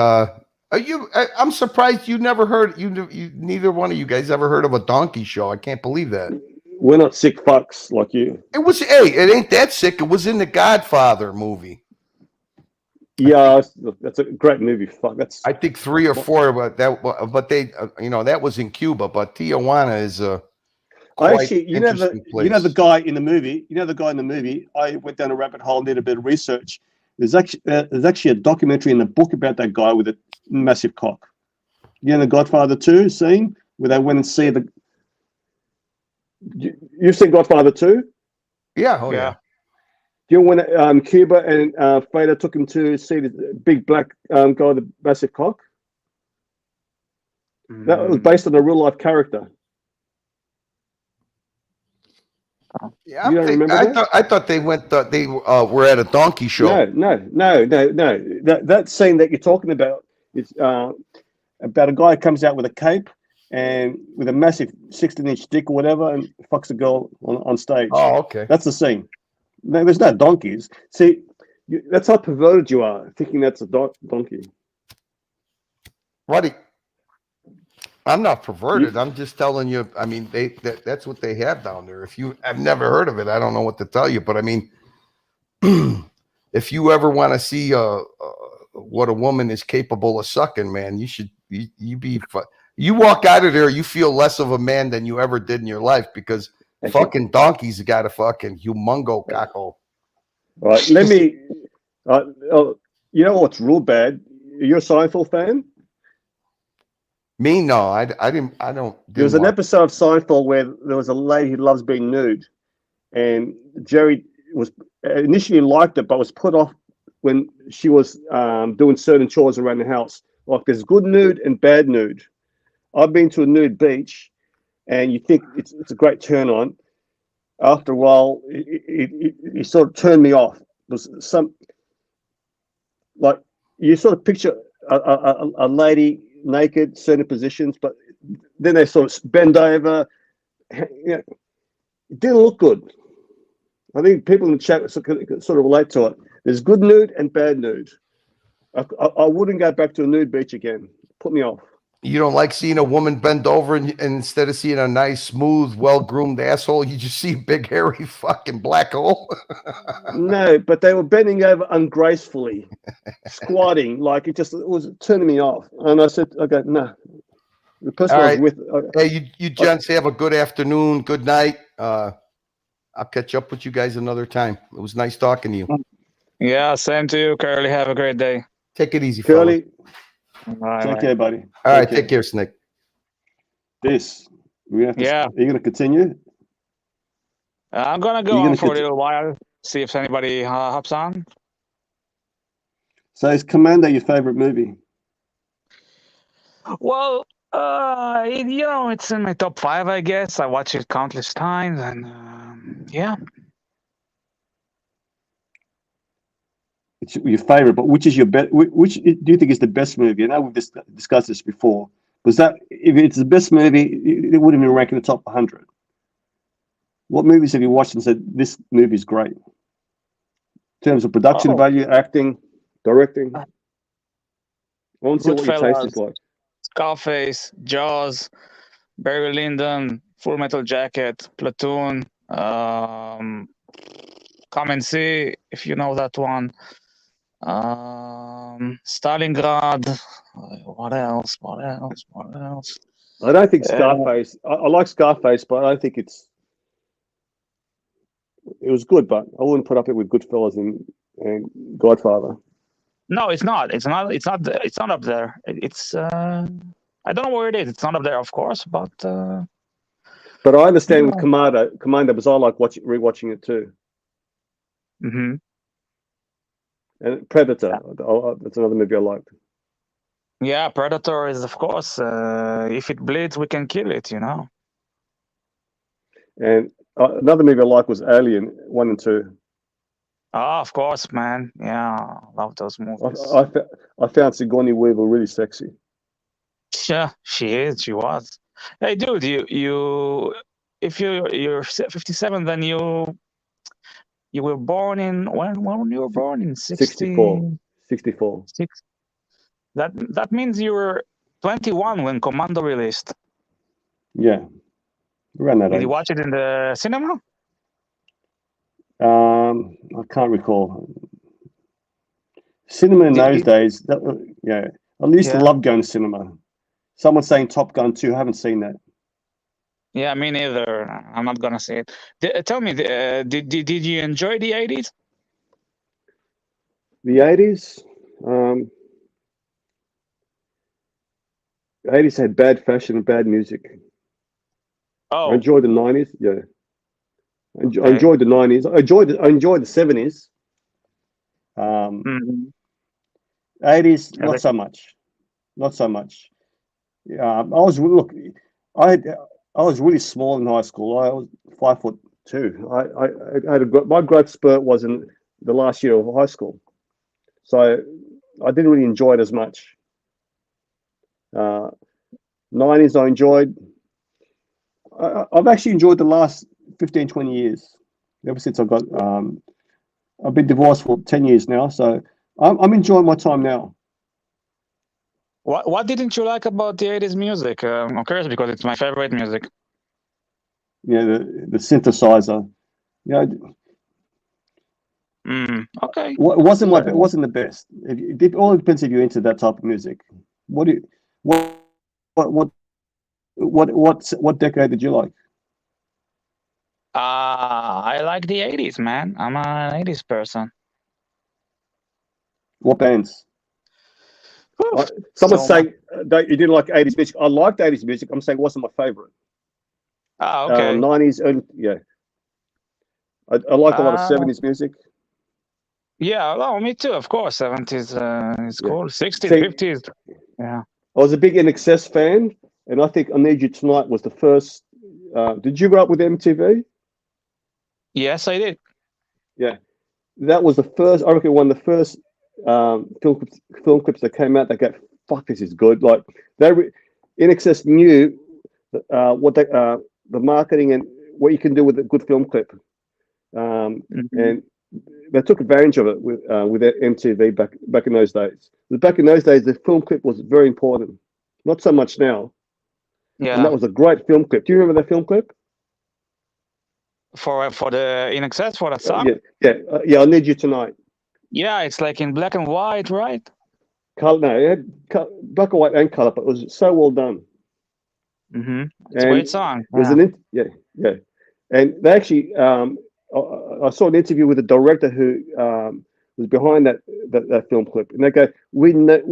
I'm surprised you never heard. Neither one of you guys ever heard of a donkey show. I can't believe that. We're not sick fucks like you. It was. Hey, it ain't that sick. It was in the Godfather movie. Yeah, that's a great movie. Fuck, that's. I think 3 or 4, but they, that was in Cuba. But Tijuana is a. Actually, you know the guy in the movie. You know the guy in the movie. I went down a rabbit hole, did a bit of research. There's actually a documentary in the book about that guy with a massive cock. You know the Godfather 2 scene where they went and see the. You've seen Godfather 2? Yeah. Oh yeah. You know when Cuba and Feder took him to see the big black guy with a massive cock? That was based on a real life character. Yeah, I thought they went. They were at a donkey show. No. That scene that you're talking about is about a guy who comes out with a cape and with a massive 16-inch dick or whatever, and fucks a girl on stage. Oh, okay. That's the scene. No, there's no donkeys. See, that's how perverted you are, thinking that's a donkey. Buddy, I'm not perverted. I'm just telling you. I mean, that's what they have down there. I've never heard of it. I don't know what to tell you. But I mean, if you ever want to see what a woman is capable of sucking, man, you should. You walk out of there, you feel less of a man than you ever did in your life because fucking donkeys got a fucking humongo cocko. All right, let me. You know what's real bad? You're a Seinfeld fan? Me, no, I don't. There was an episode of Seinfeld where there was a lady who loves being nude, and Jerry was initially liked it, but was put off when she was doing certain chores around the house. Like there's good nude and bad nude. I've been to a nude beach, and you think it's a great turn on. After a while, it sort of turned me off. It was like you sort of picture a lady naked, certain positions, but then they sort of bend over. It didn't look good. I think people in the chat sort of relate to it. There's good nude and bad nude. I wouldn't go back to a nude beach again. Put me off. You don't like seeing a woman bend over and instead of seeing a nice, smooth, well-groomed asshole, you just see a big, hairy fucking black hole? No, but they were bending over ungracefully, squatting, like it was turning me off. And I said, okay, no, The person All I was right. with. Hey, you gents have a good afternoon. Good night. I'll catch up with you guys another time. It was nice talking to you. Yeah, same to you, Curly. Have a great day. Take it easy, fella. Curly, Bye, take bye. care, buddy. All right, take care, Snake. This we have to. Yeah. Are you going to continue? I'm gonna go on for a little while, see if anybody hops on. So is Commando your favorite movie? Well, it's in my top 5, I guess. I watch it countless times, and yeah. It's your favorite, but which is your best? Which do you think is the best movie? I know we've discussed this before. Was that if it's the best movie, it wouldn't even rank in the top 100? What movies have you watched and said this movie is great? In terms of production value, acting, directing. I want to see what your taste is like. Scarface, Jaws, Barry Lyndon, Full Metal Jacket, Platoon, Come and See, if you know that one. Stalingrad. What else? I don't think Scarface. I like Scarface, but I don't think it was good. But I wouldn't put up it with Goodfellas and Godfather. No, it's not. It's not up there. It's I don't know where it is. It's not up there, of course, but. But I understand with Commando, because I like rewatching it too. Mm-hmm. And Predator, that's another movie I liked. Yeah, Predator is, of course, if it bleeds, we can kill it, And another movie I liked was Alien 1 and 2. Oh, of course, man. Yeah, I love those movies. I found Sigourney Weaver really sexy. Yeah, she was. Hey, dude, you if you're 57, then you were born in when you were born in 64. That means you were 21 when Commando released. Yeah, around that age. Did you watch it in the cinema? I can't recall. Cinema in those days, I used to love going to cinema. Someone's saying Top Gun 2. I haven't seen that. Yeah, me neither. I'm not gonna say it. Tell me, did you enjoy the 80s? The 80s? The 80s had bad fashion and bad music. Oh. I enjoyed the 90s. Yeah. I enjoyed the 90s. I enjoyed the 70s. 80s, not so much. Not so much. I was really small in high school. I was 5'2". My growth spurt was in the last year of high school, so I didn't really enjoy it as much. 90s I enjoyed. I've actually enjoyed the last 15, 20 years. Ever since I got, I've been divorced for 10 years now, so I'm enjoying my time now. What didn't you like about the 80s music? I'm curious because it's my favorite music. Yeah, the synthesizer. Yeah. Okay. It wasn't the best. It all depends if you're into that type of music. What decade did you like? I like the 80s, man. I'm an 80s person. What bands? Someone's saying that you didn't like 80s music. I liked 80s music. I'm saying it wasn't my favorite. Okay. 90s, yeah. I like a lot of 70s music. Yeah, well, me too, of course. 70s is cool. 60s, 50s. Yeah. I was a big NXS fan, and I think I Need You Tonight was the first. Did you grow up with MTV? Yes, I did. Yeah. That was the first, I reckon, one of the first film clips that came out that go, fuck, this is good. Like, NXS knew what the marketing and what you can do with a good film clip. And they took advantage of it with MTV back in those days. Back in those days, the film clip was very important. Not so much now. Yeah. And that was a great film clip. Do you remember that film clip? For the In Excess, for that song? Yeah. I Need You Tonight. Yeah, it's like in black and white, right? Color, no, it had black and white and color, but it was so well done. Mm-hmm. It's a great song. There's yeah. And they actually, I saw an interview with a director who was behind that film clip, and they go, we knew that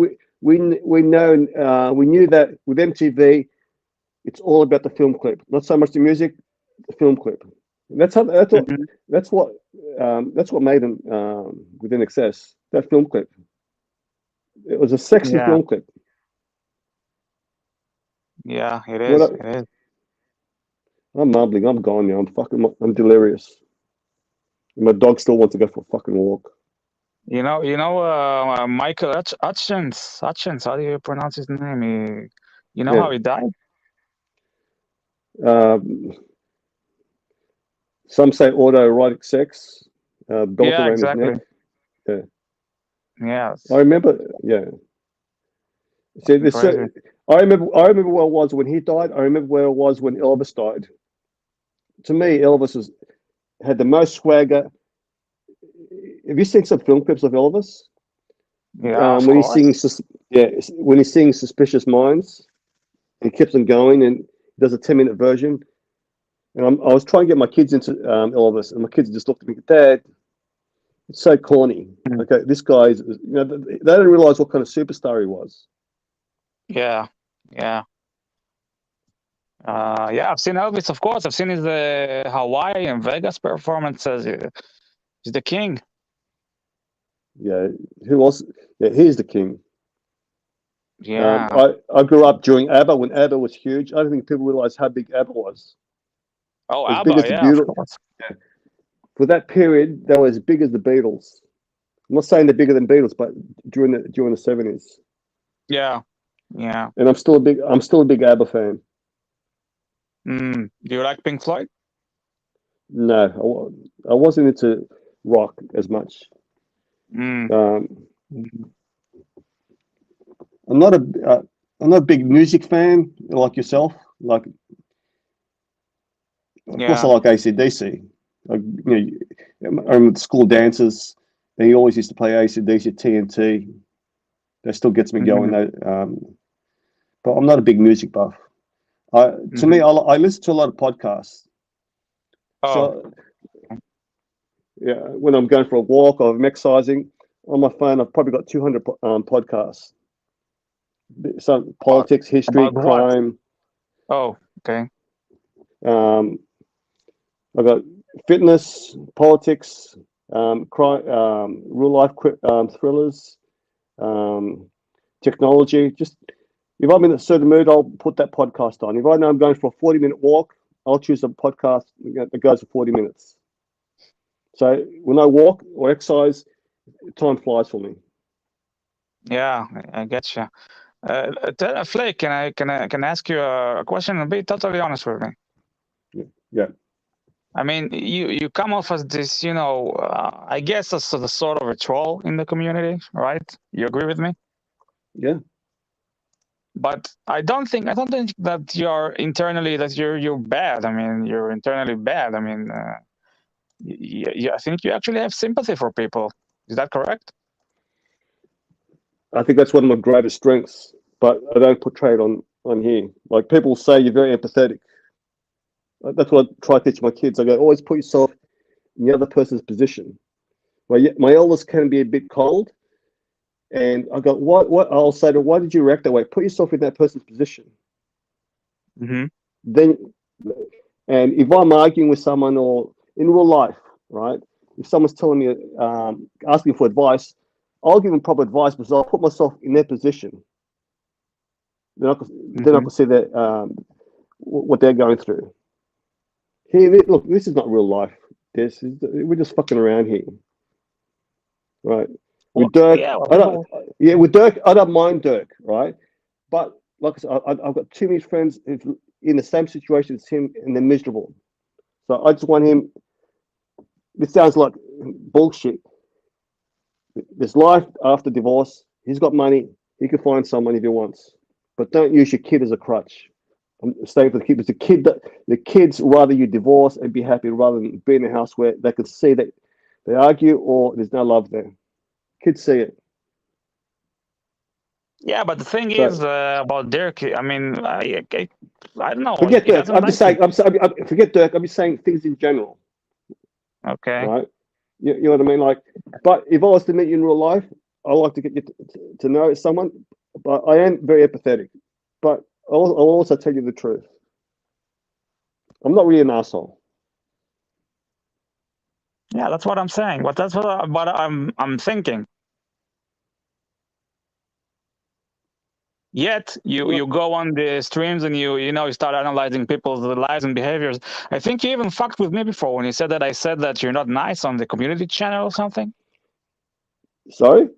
with MTV, it's all about the film clip, not so much the music, the film clip. And that's what made them within excess. That film clip. It was a sexy film clip. Yeah, it is. It is. I'm mumbling. I'm gone now. I'm delirious. And my dog still wants to go for a fucking walk. Michael Hutchins. How do you pronounce his name? You know how he died? Some say autoerotic sex, belt around exactly. his neck. Yeah. I remember. Yeah. See, I remember where I was when he died. I remember where I was when Elvis died. To me, Elvis had the most swagger. Have you seen some film clips of Elvis? Yeah, of when course. When he sings "Suspicious Minds," he keeps on going and does a 10-minute version. And I was trying to get my kids into Elvis, and my kids just looked at me, Dad, it's so corny. Okay, this guy's, they didn't realize what kind of superstar he was. Yeah. I've seen Elvis, of course. I've seen his Hawaii and Vegas performances. He's the king. Yeah, who else? Yeah, he's the king. Yeah. I grew up during ABBA when ABBA was huge. I don't think people realize how big ABBA was. Oh, as ABBA, big as the of course. For that period, they were as big as the Beatles. I'm not saying they're bigger than Beatles, but during the 70s. Yeah. And I'm still a big ABBA fan. Do you like Pink Floyd? No, I wasn't into rock as much. I'm not a big music fan like yourself. Of course, I like AC/DC. I remember school dances. They always used to play AC/DC, TNT. That still gets me going. But I'm not a big music buff. To me, I listen to a lot of podcasts. So, when I'm going for a walk or I'm exercising, on my phone, I've probably got 200 podcasts. Some politics, history, crime. Oh, okay. I've got fitness, politics, crime, real life thrillers, technology. Just if I'm in a certain mood, I'll put that podcast on. If I know I'm going for a 40-minute walk, I'll choose a podcast that goes for 40 minutes. So when I walk or exercise, time flies for me. Yeah, I get you. Flake, can I ask you a question and be totally honest with me? Yeah. I mean, you come off as this, I guess as a sort of a troll in the community, right? You agree with me? Yeah. But I don't think that you're internally you're bad. I mean, you're internally bad. I mean, I think you actually have sympathy for people. Is that correct? I think that's one of my greatest strengths, but I don't portray it on here. Like people say, you're very empathetic. That's what I try to teach my kids. I go, always put yourself in the other person's position. My eldest can be a bit cold, and I go, what? I'll say to, why did you react that way? Put yourself in that person's position. Then, and if I'm arguing with someone or in real life, right? If someone's telling me, asking for advice, I'll give them proper advice because I'll put myself in their position. Then I can see that what they're going through. Here, look, this is not real life. We're just fucking around here, right? With Dirk, with Dirk, I don't mind Dirk, right? But like I said, I've got too many friends who in the same situation as him, and they're miserable. So I just want him. This sounds like bullshit. There's life after divorce. He's got money. He can find someone if he wants, but don't use your kid as a crutch. I'm staying for the kid. Because the kids rather you divorce and be happy rather than be in a house where they can see that they argue or there's no love there. Kids see it. Yeah, but the thing So is about Dirk. I mean, I don't know. forget He Dirk. doesn't I'm just like saying. Forget Dirk. I'm just saying things in general, Okay. right? You know what I mean? Like, but if I was to meet you in real life, I like to get you to know someone. But I am very empathetic. But I'll also tell you the truth. I'm not really an asshole. Yeah, that's what I'm saying. But that's what I'm thinking. Yet you go on the streams and you start analyzing people's lives and behaviors. I think you even fucked with me before when you said that I said that you're not nice on the community channel or something. Sorry?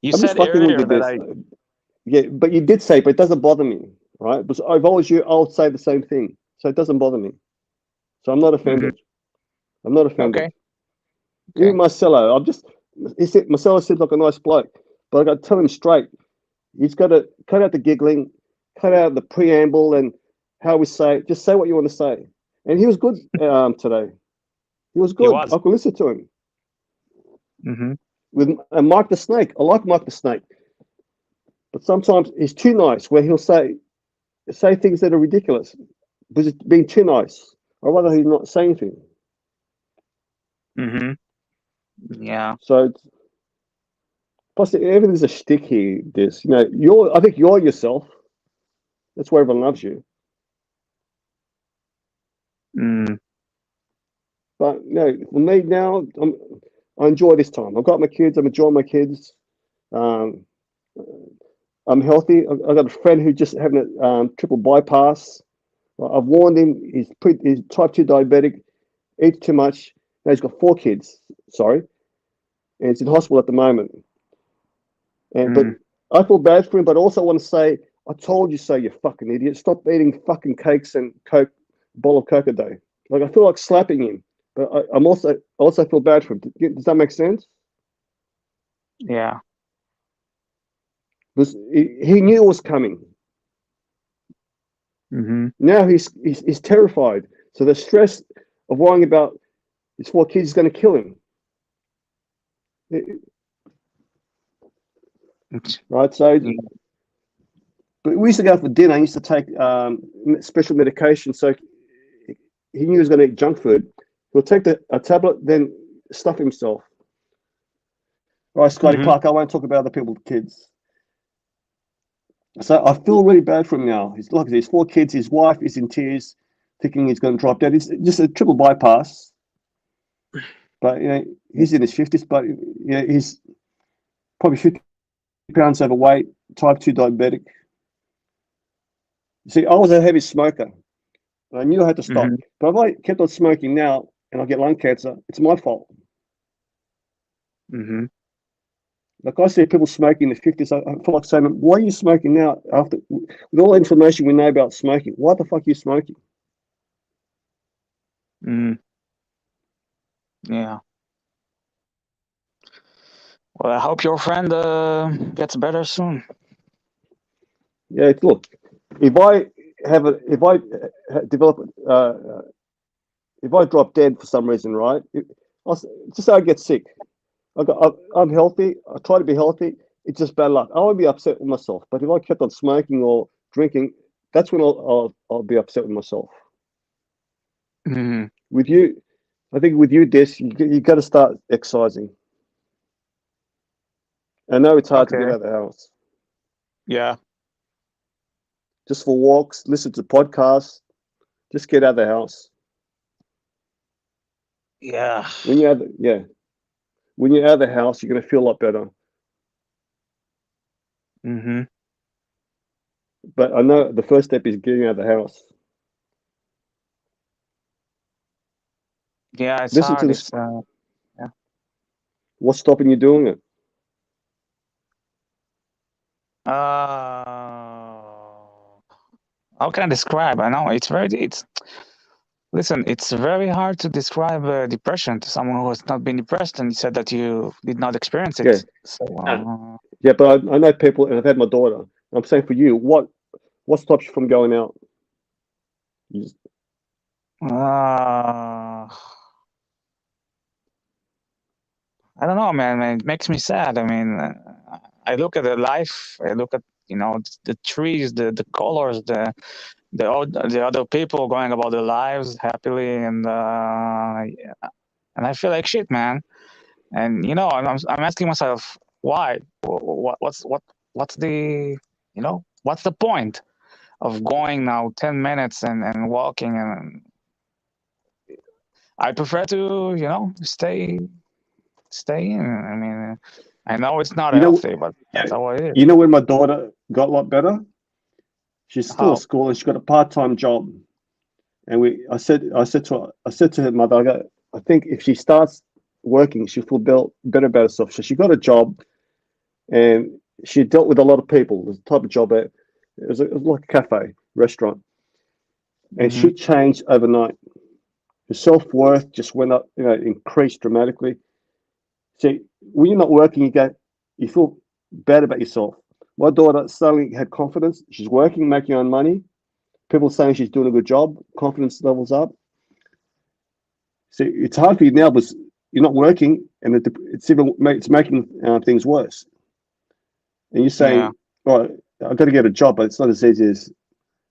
You I'm just said fucking with earlier you, that this. Yeah, but you did say, but it doesn't bother me, right? Because if I was you, I'll say the same thing. So it doesn't bother me. So I'm not offended. I'm not offended. Okay. Even Marcelo, Marcelo seems like a nice bloke, but I got to tell him straight. He's got to cut out the giggling, cut out the preamble and how we say it. Just say what you want to say. And he was good today. He was good. I could listen to him. Mm-hmm. With Mike the Snake. I like Mike the Snake. But sometimes he's too nice where he'll say things that are ridiculous because it's being too nice. I'd rather he's not say anything. Mm-hmm. Yeah. So plus everything's a shtick here. I think you're yourself. That's why everyone loves you. Mm. But for me now, I enjoy this time. I've got my kids. I'm enjoying my kids. I'm healthy. I've got a friend who just having a triple bypass. I've warned him. He's type 2 diabetic. Eats too much. Now he's got 4 kids. Sorry, and he's in hospital at the moment. But I feel bad for him. But also want to say, I told you so, you fucking idiot. Stop eating fucking cakes and Coke, bowl of Coke a day. Like I feel like slapping him. But I also feel bad for him. Does that make sense? Yeah. Because he knew it was coming. Mm-hmm. Now he's terrified. So the stress of worrying about his 4 kids is going to kill him. Right. So, but we used to go out for dinner. He used to take special medication. So he knew he was going to eat junk food. He'll take a tablet, then stuff himself. Right, Scotty Park. I won't talk about other people's kids. So I feel really bad for him now. He's like his 4 kids. His wife is in tears, thinking he's going to drop dead. It's just a triple bypass. But he's in his 50s. But he's probably 50 pounds overweight, type 2 diabetic. See, I was a heavy smoker. And I knew I had to stop. But if I kept on smoking now and I get lung cancer, it's my fault. Mm-hmm. Like I see people smoking in the 50s, I feel like saying, why are you smoking now? With all the information we know about smoking, why the fuck are you smoking? Yeah. Well, I hope your friend gets better soon. Yeah, look, if I develop, if I drop dead for some reason, right? Just say I get sick. I'm healthy. I try to be healthy. It's just bad luck. I won't be upset with myself. But if I kept on smoking or drinking, that's when I'll be upset with myself. Mm-hmm. With you, I think with you, Des, you got to start exercising. I know it's hard to get out of the house. Yeah. Just for walks, listen to podcasts. Just get out of the house. Yeah. When you're out of the house, you're gonna feel a lot better. Mm-hmm. But I know the first step is getting out of the house. Yeah, it's Listen hard. to the. Yeah. What's stopping you doing it? How can I describe? I know listen, it's very hard to describe depression to someone who has not been depressed, and you said that you did not experience it. Yeah. So, Yeah, but I know people, and I've had my daughter. I'm saying for you, what stops you from going out? I don't know, man. It makes me sad. I mean, I look at the life. I look at the trees, the colors, the other people going about their lives happily, and I feel like shit, man. And I'm asking myself why. What's the what's the point of going now 10 minutes and walking? And I prefer to stay in. I mean, I know it's not healthy, but that's how it is. You know when my daughter got a lot better? She's still How? at school and she got a part-time job. And I said to her mother, I think if she starts working, she'll feel better about herself. So she got a job, and she dealt with a lot of people. It was the type of job it was like a cafe, restaurant, and she changed overnight. Her self-worth just went up, increased dramatically. See, when you're not working, you feel bad about yourself. My daughter suddenly had confidence. She's working, making her own money. People saying she's doing a good job. Confidence levels up. See, it's hard for you now because you're not working, and it's making things worse. And you're saying, "Oh, I've got to get a job," but it's not as easy as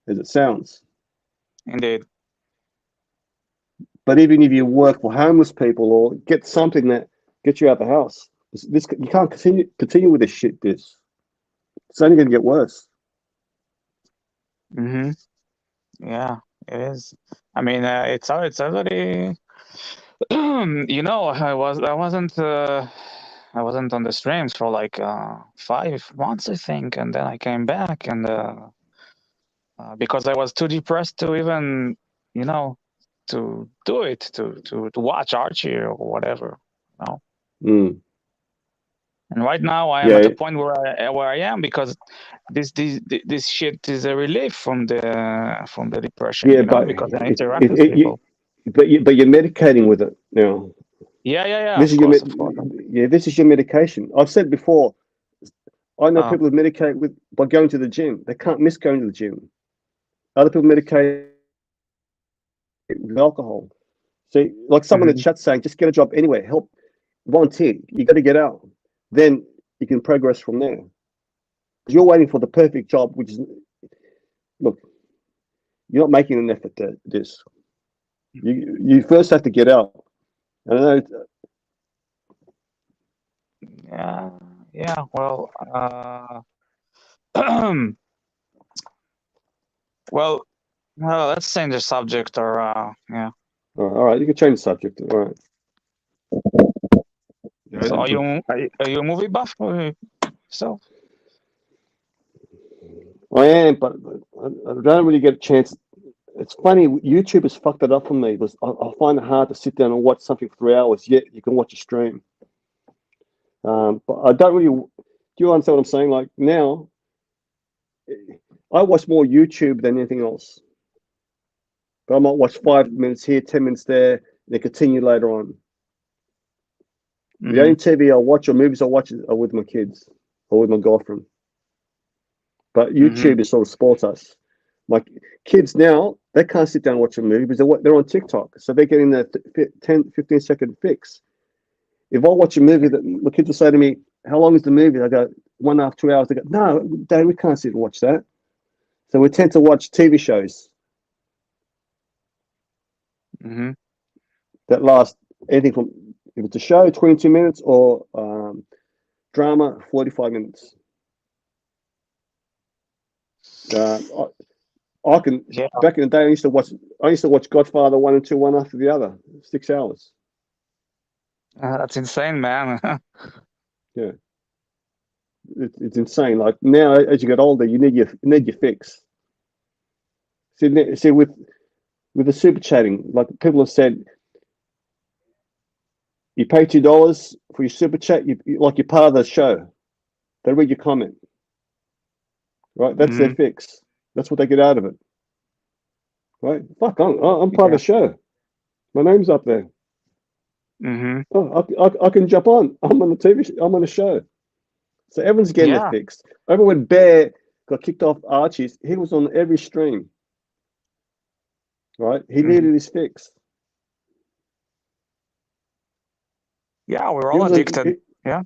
it sounds. Indeed. But even if you work for homeless people or get something that gets you out of the house, this you can't continue with this shit. It's only going to get worse. Yeah, it is. I mean, it's already. I wasn't on the streams for like 5 months, I think, and then I came back, and because I was too depressed to even, to do it, to watch Archie or whatever, And right now I am at the point where I am because this shit is a relief from the depression. Because I interact with people. But you're medicating with it now. Yeah. This is this is your medication. I've said before. I know people who medicate by going to the gym. They can't miss going to the gym. Other people medicate with alcohol. See, like someone in the chat saying, just get a job anywhere. Help, volunteer. You got to get out. Then you can progress from there. You're waiting for the perfect job, which is, look, you're not making an effort to this. You first have to get out. I don't know. Yeah. Well, well, let's change the subject, or yeah. All right, you can change the subject. All right. So are you a movie buff yourself? I am, but I don't really get a chance. It's funny, YouTube has fucked it up for me because I find it hard to sit down and watch something for 3 hours. Yet you can watch a stream. But I don't really. Do you understand what I'm saying? Like now, I watch more YouTube than anything else. But I might watch 5 minutes here, 10 minutes there, and then continue later on. The only TV I watch or movies I watch are with my kids or with my girlfriend. But YouTube is sort of sports us. My kids now, they can't sit down and watch a movie because they're on TikTok. So they're getting the 10, 15-second fix. If I watch a movie, that my kids will say to me, how long is the movie? I go, 1.5, 2 hours. They go, no, Dad, we can't sit and watch that. So we tend to watch TV shows that last anything from, if it's a show, 22 minutes, or drama, 45 minutes. I can back in the day. I used to watch Godfather 1 and 2, one after the other, 6 hours. That's insane, man. Yeah, it's insane. Like now, as you get older, you need your fix. See, with the super chatting, like people have said, you pay $2 for your super chat. Like you're part of the show. They read your comment, right? That's their fix. That's what they get out of it. Right? Fuck, I'm part of the show. My name's up there. Oh, I can jump on. I'm on the TV. I'm on a show. So everyone's getting their fix. I remember when Bear got kicked off Archie's, he was on every stream. Right? He needed his fix. Yeah, we're all addicted. Yeah.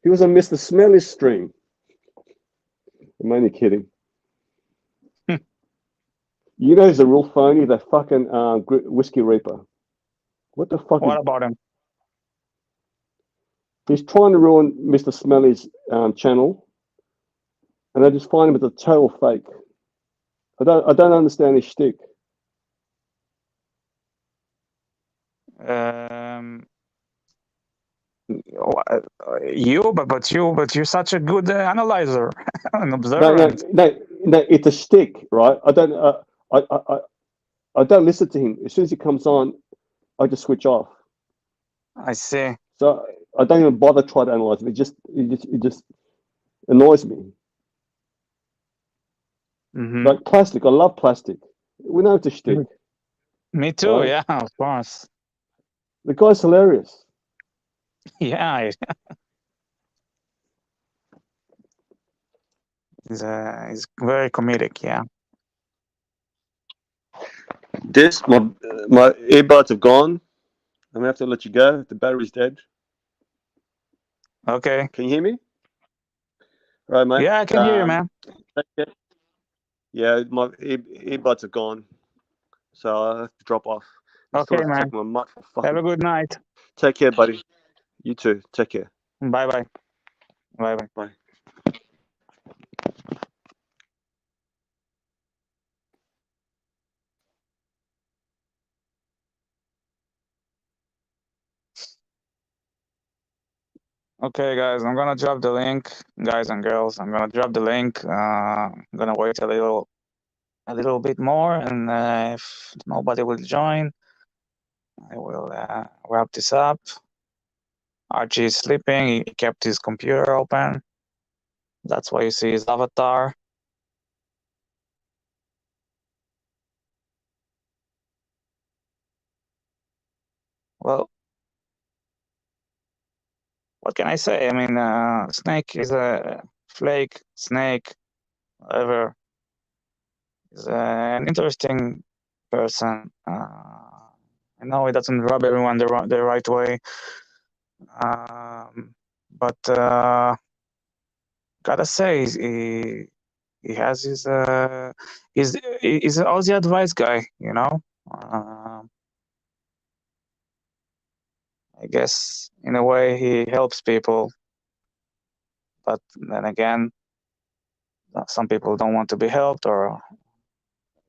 He was on Mr. Smelly's stream. I'm only kidding. You know, he's a real phony. That fucking Whiskey Reaper. What the fuck? What about him? He's trying to ruin Mr. Smelly's channel, and I just find him as a total fake. I don't understand his shtick. But you're such a good analyzer and observer. No, it's a shtick, right? I don't listen to him. As soon as he comes on, I just switch off. I see. So I don't even bother trying to analyze him. It just annoys me. Mm-hmm. Like plastic, I love plastic. We know it's a shtick. Me too. Right? Yeah, of course. The guy's hilarious. Yeah. He's very comedic. Yeah. My earbuds have gone. I'm gonna have to let you go. The battery's dead. Okay. Can you hear me? All right, mate. Yeah, I can hear you, man. Yeah, my earbuds are gone, so I have to drop off. Okay, man. Have a good night. Take care, buddy. You too. Take care. Bye bye. Bye bye. Bye. Okay, guys, I'm gonna drop the link, guys and girls. I'm gonna drop the link. I'm gonna wait a little bit more, and if nobody will join, I will wrap this up. Archie is sleeping. He kept his computer open. That's why you see his avatar. Well, what can I say? I mean, Snake is a Flake, Snake, whatever. Is an interesting person. I know he doesn't rub everyone the right way, but gotta say he has his he's an Aussie advice guy, you know. I guess in a way he helps people, but then again, some people don't want to be helped, or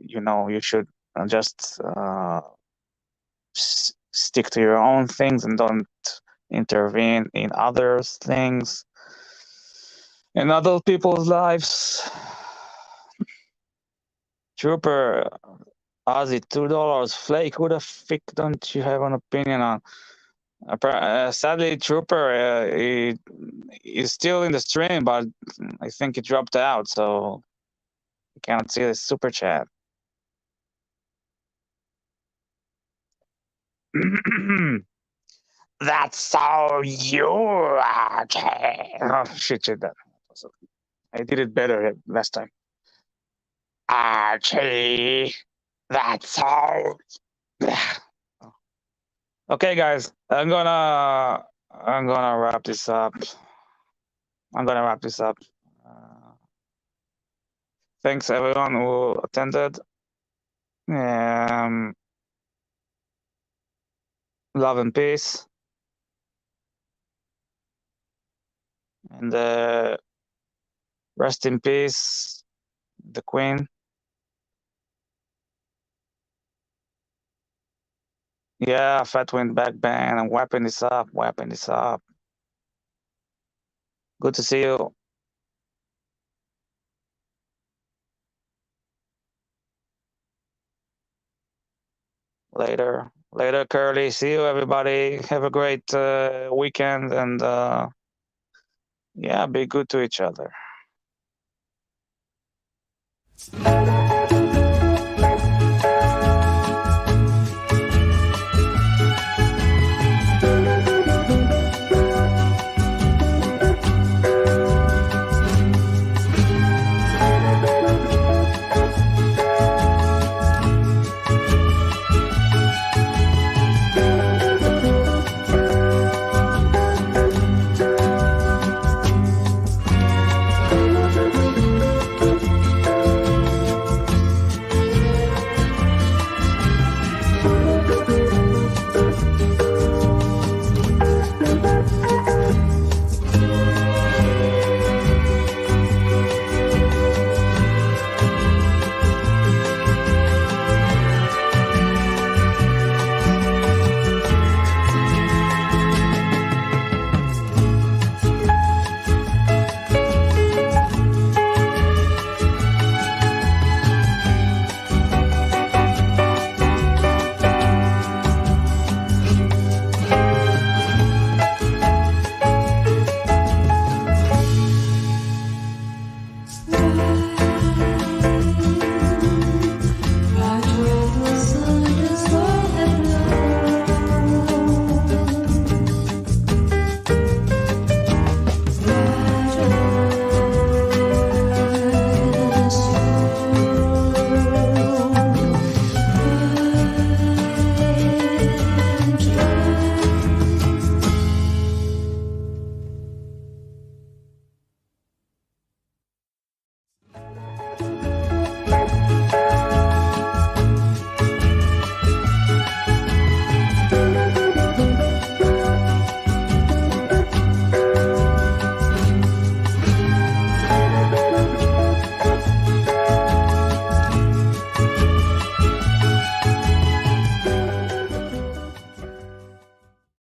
you should just stick to your own things and don't intervene in others' things, in other people's lives. Trooper, Ozzy, $2. Flake, who the fuck don't you have an opinion on? Sadly, Trooper, he's still in the stream, but I think he dropped out, so you cannot see the super chat. That's so you. Okay. Oh shit! I did it better last time. Archie, that's all. Okay, guys, I'm gonna wrap this up. Thanks everyone who attended. Love and peace. And rest in peace, the Queen. Yeah, Fat Wind back band and wrapping this up. Good to see you. Later, Curly. See you, everybody. Have a great weekend, and yeah, be good to each other.